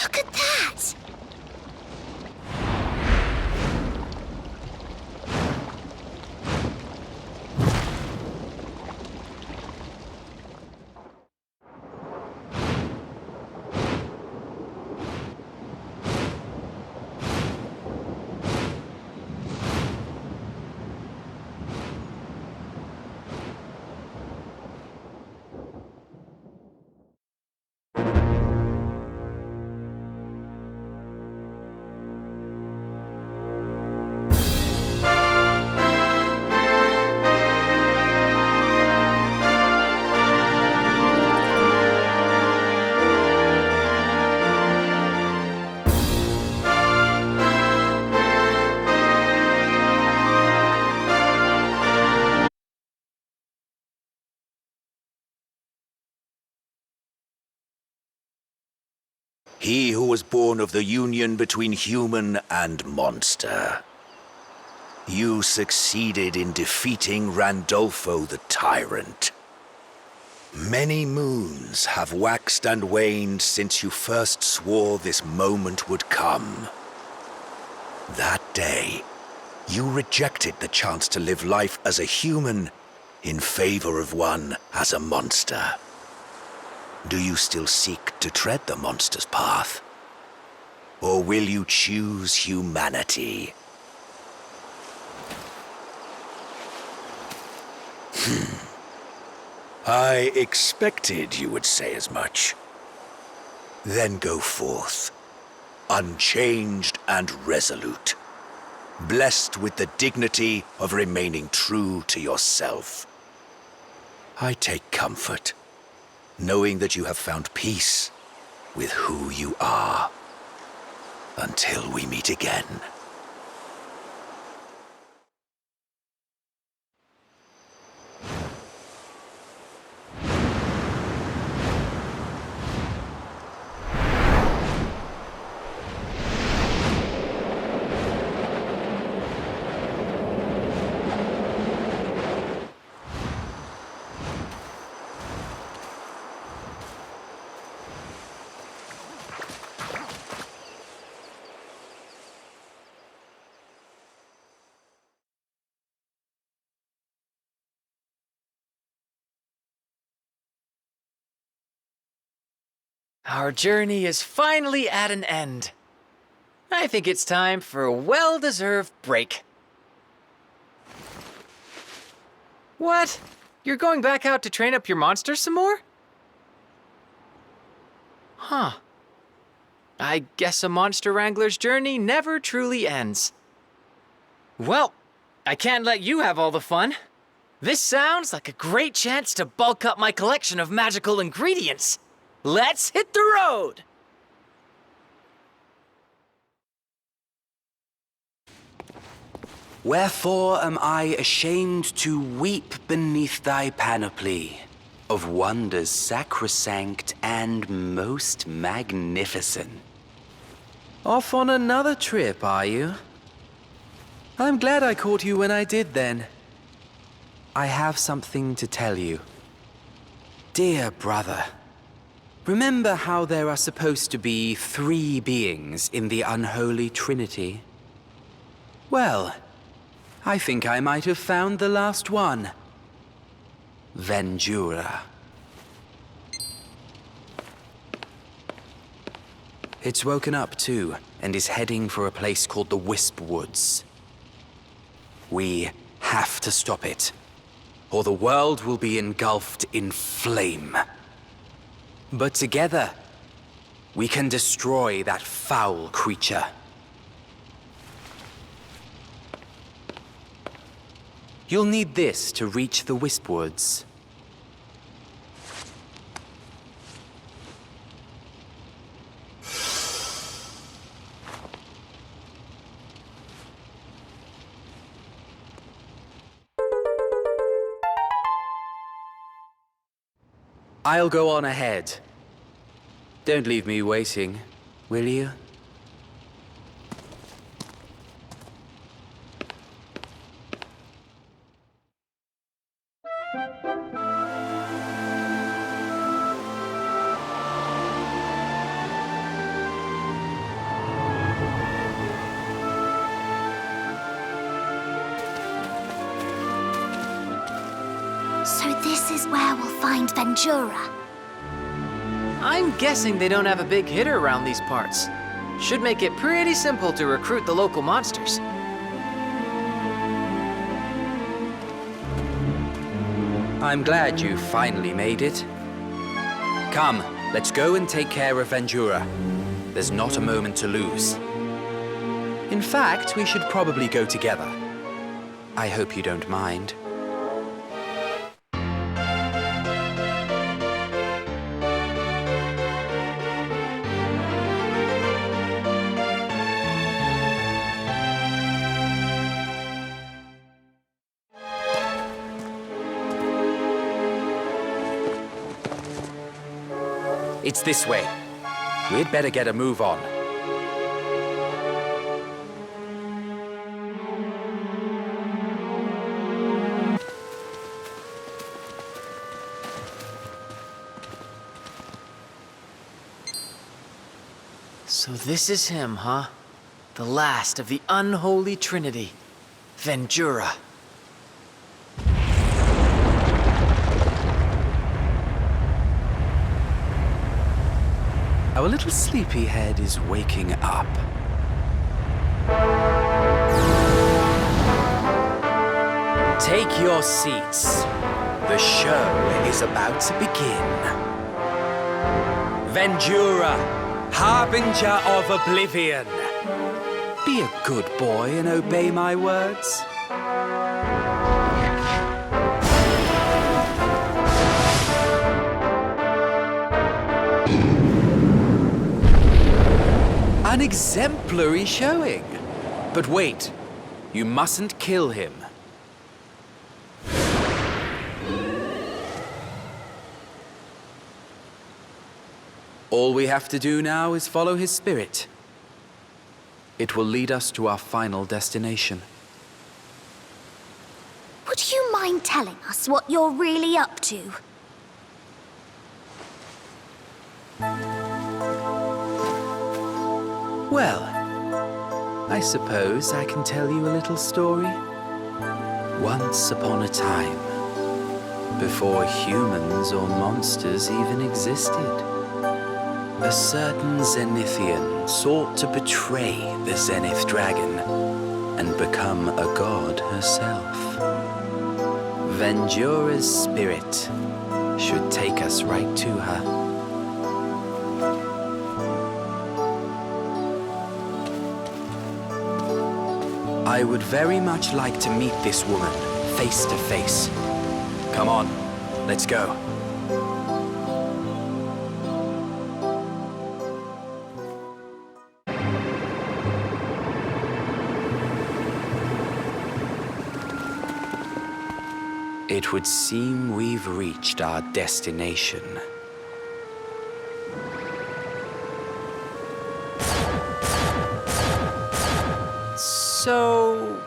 Look at that! He who was born of the union between human and monster. You succeeded in defeating Randolfo the Tyrant. Many moons have waxed and waned since you first swore this moment would come. That day, you rejected the chance to live life as a human in favor of one as a monster. Do you still seek to tread the monster's path? Or will you choose humanity? I expected you would say as much. Then go forth, unchanged and resolute, blessed with the dignity of remaining true to yourself. I take comfort, knowing that you have found peace with who you are. Until we meet again. Our journey is finally at an end. I think it's time for a well-deserved break. What? You're going back out to train up your monsters some more? Huh. I guess a monster wrangler's journey never truly ends. Well, I can't let you have all the fun. This sounds like a great chance to bulk up my collection of magical ingredients. Let's hit the road! Wherefore am I ashamed to weep beneath thy panoply of wonders sacrosanct and most magnificent? Off on another trip, are you? I'm glad I caught you when I did then. I have something to tell you. Dear brother, remember how there are supposed to be 3 beings in the unholy trinity? Well, I think I might have found the last one. Venjura. It's woken up too, and is heading for a place called the Wisp Woods. We have to stop it, or the world will be engulfed in flame. But together, we can destroy that foul creature. You'll need this to reach the Wisp Woods. I'll go on ahead. Don't leave me waiting, will you? So this is where we'll find Venjura. I'm guessing they don't have a big hitter around these parts. Should make it pretty simple to recruit the local monsters. I'm glad you finally made it. Come, let's go and take care of Venjura. There's not a moment to lose. In fact, we should probably go together. I hope you don't mind. It's this way. We'd better get a move on. So this is him, huh? The last of the unholy trinity, Venjura. Our little sleepyhead is waking up. Take your seats. The show is about to begin. Venjura, harbinger of oblivion. Be a good boy and obey my words. An exemplary showing. But wait, you mustn't kill him. All we have to do now is follow his spirit. It will lead us to our final destination. Would you mind telling us what you're really up to? Well, I suppose I can tell you a little story. Once upon a time, before humans or monsters even existed, a certain Zenithian sought to betray the Zenith Dragon and become a god herself. Venjura's spirit should take us right to her. I would very much like to meet this woman face to face. Come on, let's go. It would seem we've reached our destination. So,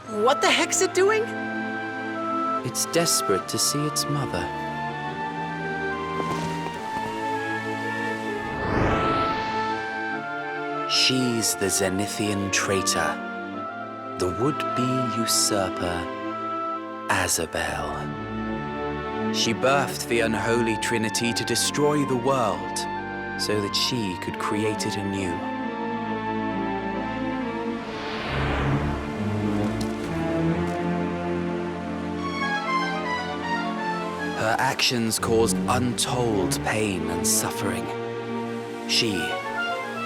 what the heck's it doing? It's desperate to see its mother. She's the Zenithian traitor, the would-be usurper, Azabel. She birthed the unholy trinity to destroy the world, so that she could create it anew. Her actions caused untold pain and suffering. She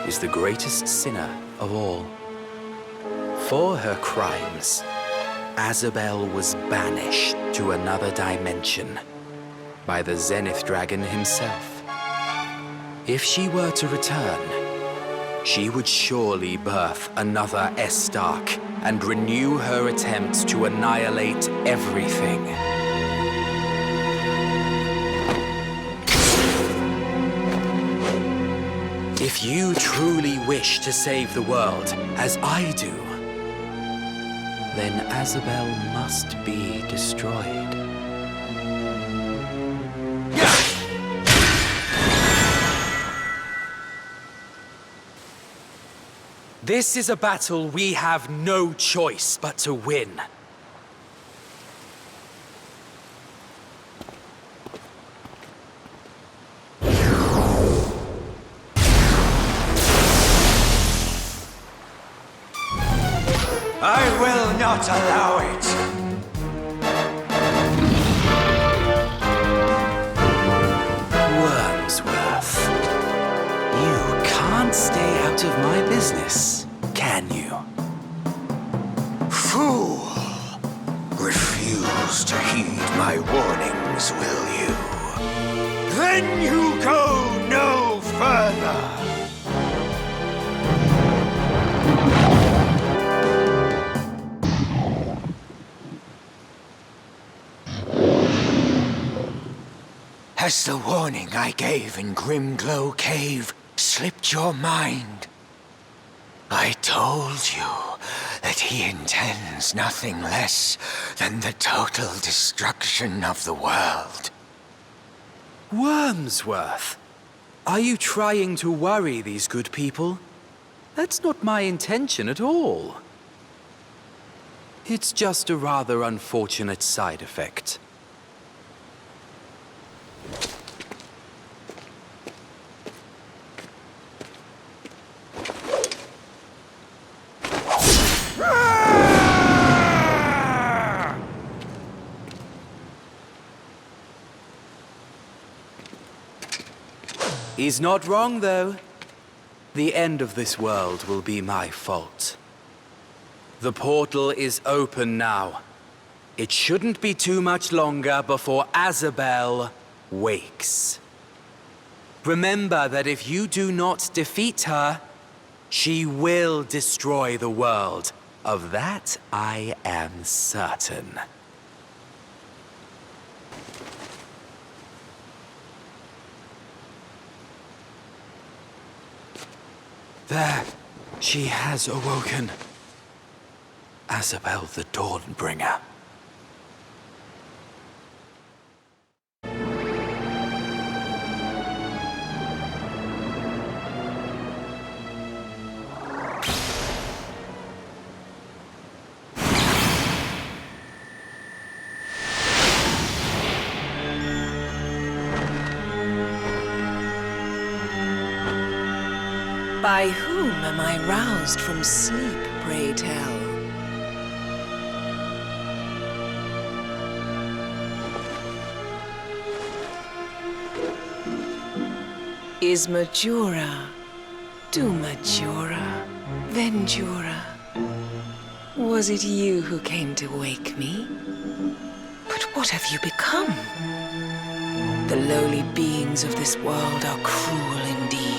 is the greatest sinner of all. For her crimes, Azabel was banished to another dimension by the Zenith Dragon himself. If she were to return, she would surely birth another Estark and renew her attempts to annihilate everything. If you truly wish to save the world, as I do, then Azabel must be destroyed. This is a battle we have no choice but to win. I will not allow it! Wormsworth, you can't stay out of my business, can you? Fool! Refuse to heed my warnings, will you? Then you go no further! Has the warning I gave in Grimglow Cave slipped your mind? I told you that he intends nothing less than the total destruction of the world. Wormsworth, are you trying to worry these good people? That's not my intention at all. It's just a rather unfortunate side effect. He's not wrong, though. The end of this world will be my fault. The portal is open now. It shouldn't be too much longer before Azabel wakes. Remember that if you do not defeat her, she will destroy the world. Of that, I am certain. There, she has awoken. Azabel the Dawnbringer. By whom am I roused from sleep, pray tell? Is Majora, do Majora, Ventura. Was it you who came to wake me? But what have you become? The lowly beings of this world are cruel indeed.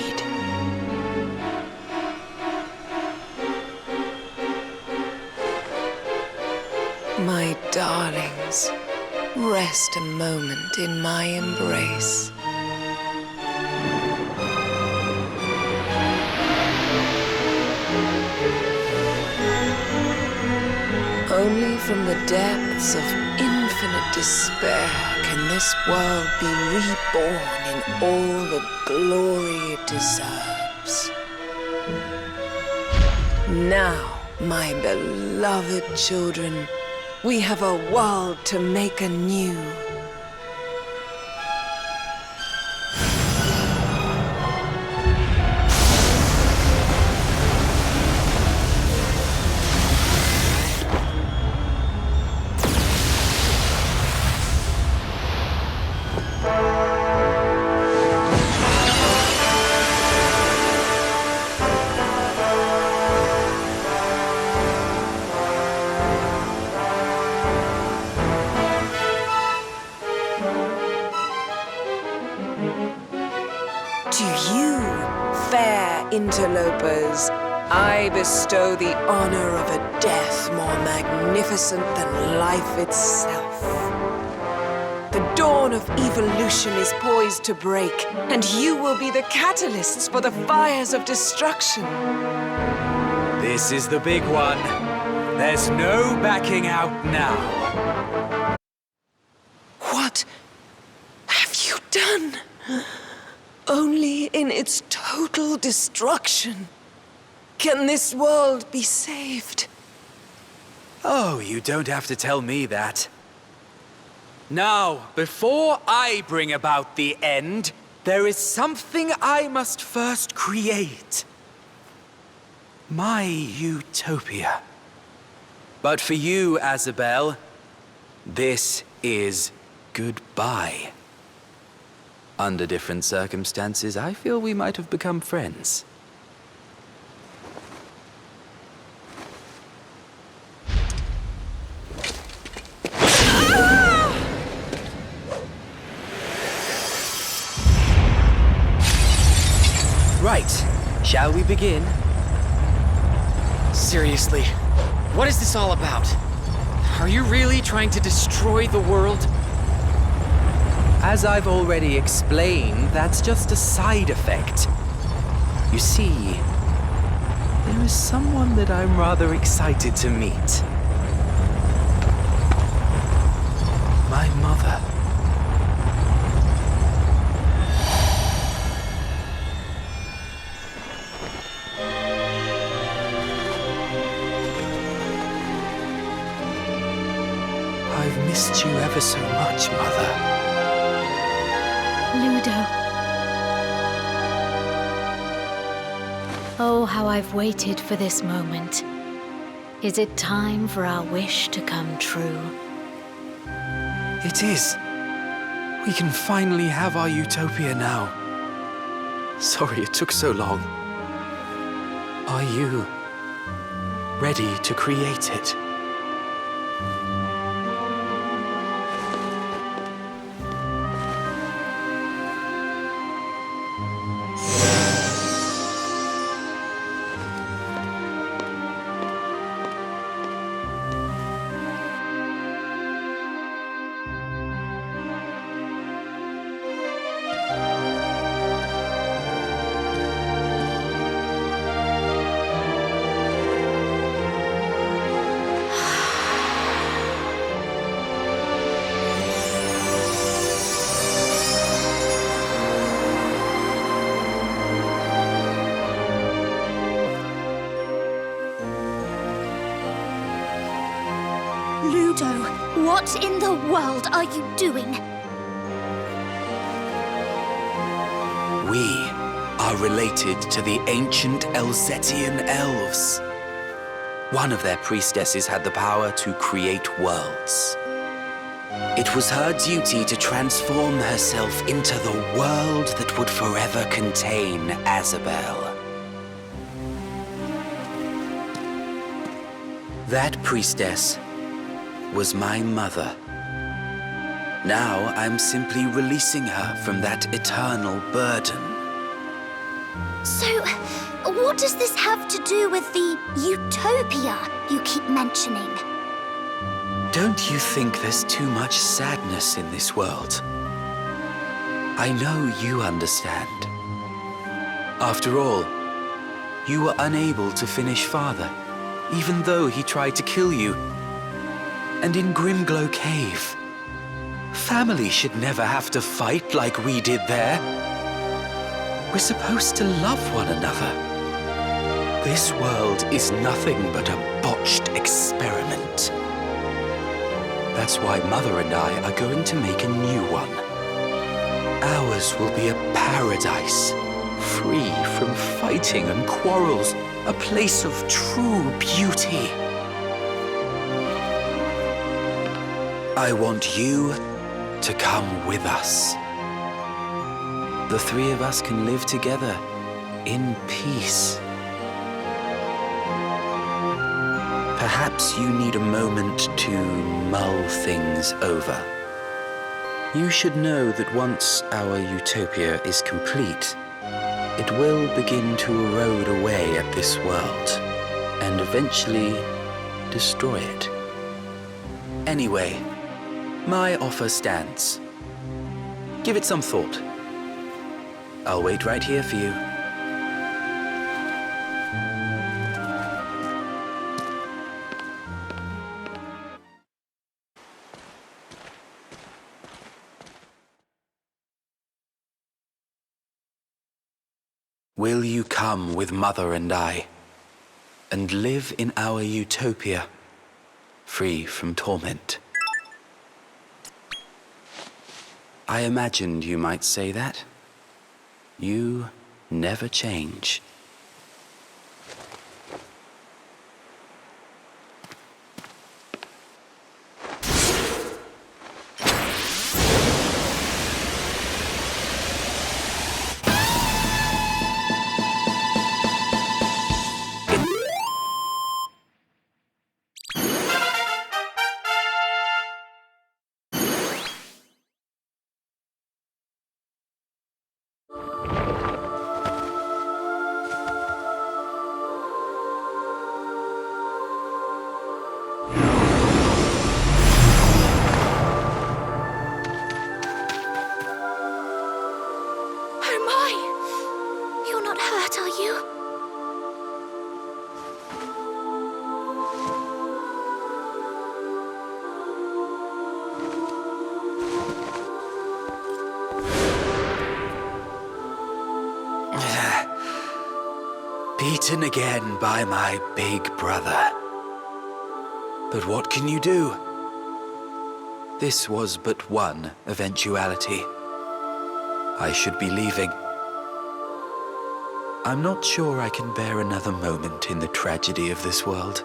My darlings, rest a moment in my embrace. Only from the depths of infinite despair can this world be reborn in all the glory it deserves. Now, my beloved children, we have a world to make anew. To you, fair interlopers, I bestow the honor of a death more magnificent than life itself. The dawn of evolution is poised to break, and you will be the catalysts for the fires of destruction. This is the big one. There's no backing out now. What have you done? Only in its total destruction can this world be saved. Oh, you don't have to tell me that. Now, before I bring about the end, there is something I must first create. My utopia. But for you, Azabel, this is goodbye. Under different circumstances, I feel we might have become friends. Right. Shall we begin? Seriously, what is this all about? Are you really trying to destroy the world? As I've already explained, that's just a side effect. You see, there is someone that I'm rather excited to meet. My mother. missed you ever so much, Mother. Ludo. Oh, how I've waited for this moment. Is it time for our wish to come true? It is. We can finally have our utopia now. Sorry it took so long. Are you ready to create it? Ludo, what in the world are you doing? We are related to the ancient Elzetian elves. One of their priestesses had the power to create worlds. It was her duty to transform herself into the world that would forever contain Azabel. That priestess was my mother. Now I'm simply releasing her from that eternal burden. So, what does this have to do with the utopia you keep mentioning? Don't you think there's too much sadness in this world? I know you understand. After all, you were unable to finish Father, even though he tried to kill you. And in Grimglow Cave, family should never have to fight like we did there. We're supposed to love one another. This world is nothing but a botched experiment. That's why Mother and I are going to make a new one. Ours will be a paradise, free from fighting and quarrels, a place of true beauty. I want you to come with us. The three of us can live together in peace. Perhaps you need a moment to mull things over. You should know that once our utopia is complete, it will begin to erode away at this world and eventually destroy it. Anyway, my offer stands. Give it some thought. I'll wait right here for you. Will you come with Mother and I, and live in our utopia, free from torment? I imagined you might say that. You never change. Beaten again by my big brother. But what can you do? This was but one eventuality. I should be leaving. I'm not sure I can bear another moment in the tragedy of this world.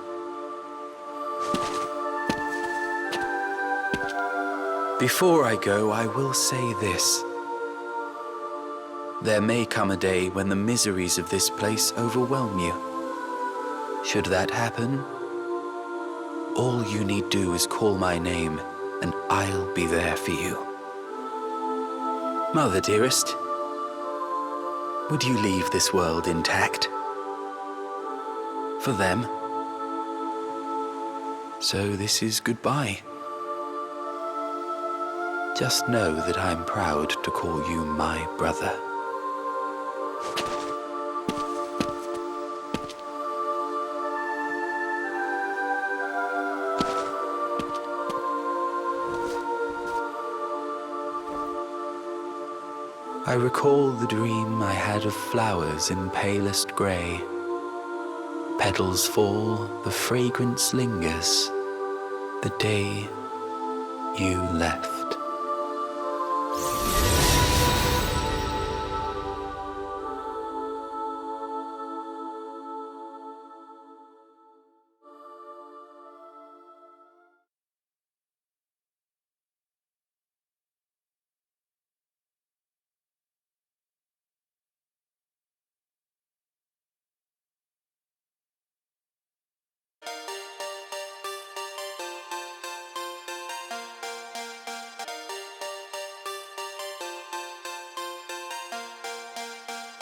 Before I go, I will say this. There may come a day when the miseries of this place overwhelm you. Should that happen, all you need do is call my name, and I'll be there for you. Mother, dearest, would you leave this world intact? For them? So this is goodbye. Just know that I'm proud to call you my brother. I recall the dream I had of flowers in palest grey. Petals fall, the fragrance lingers. The day you left.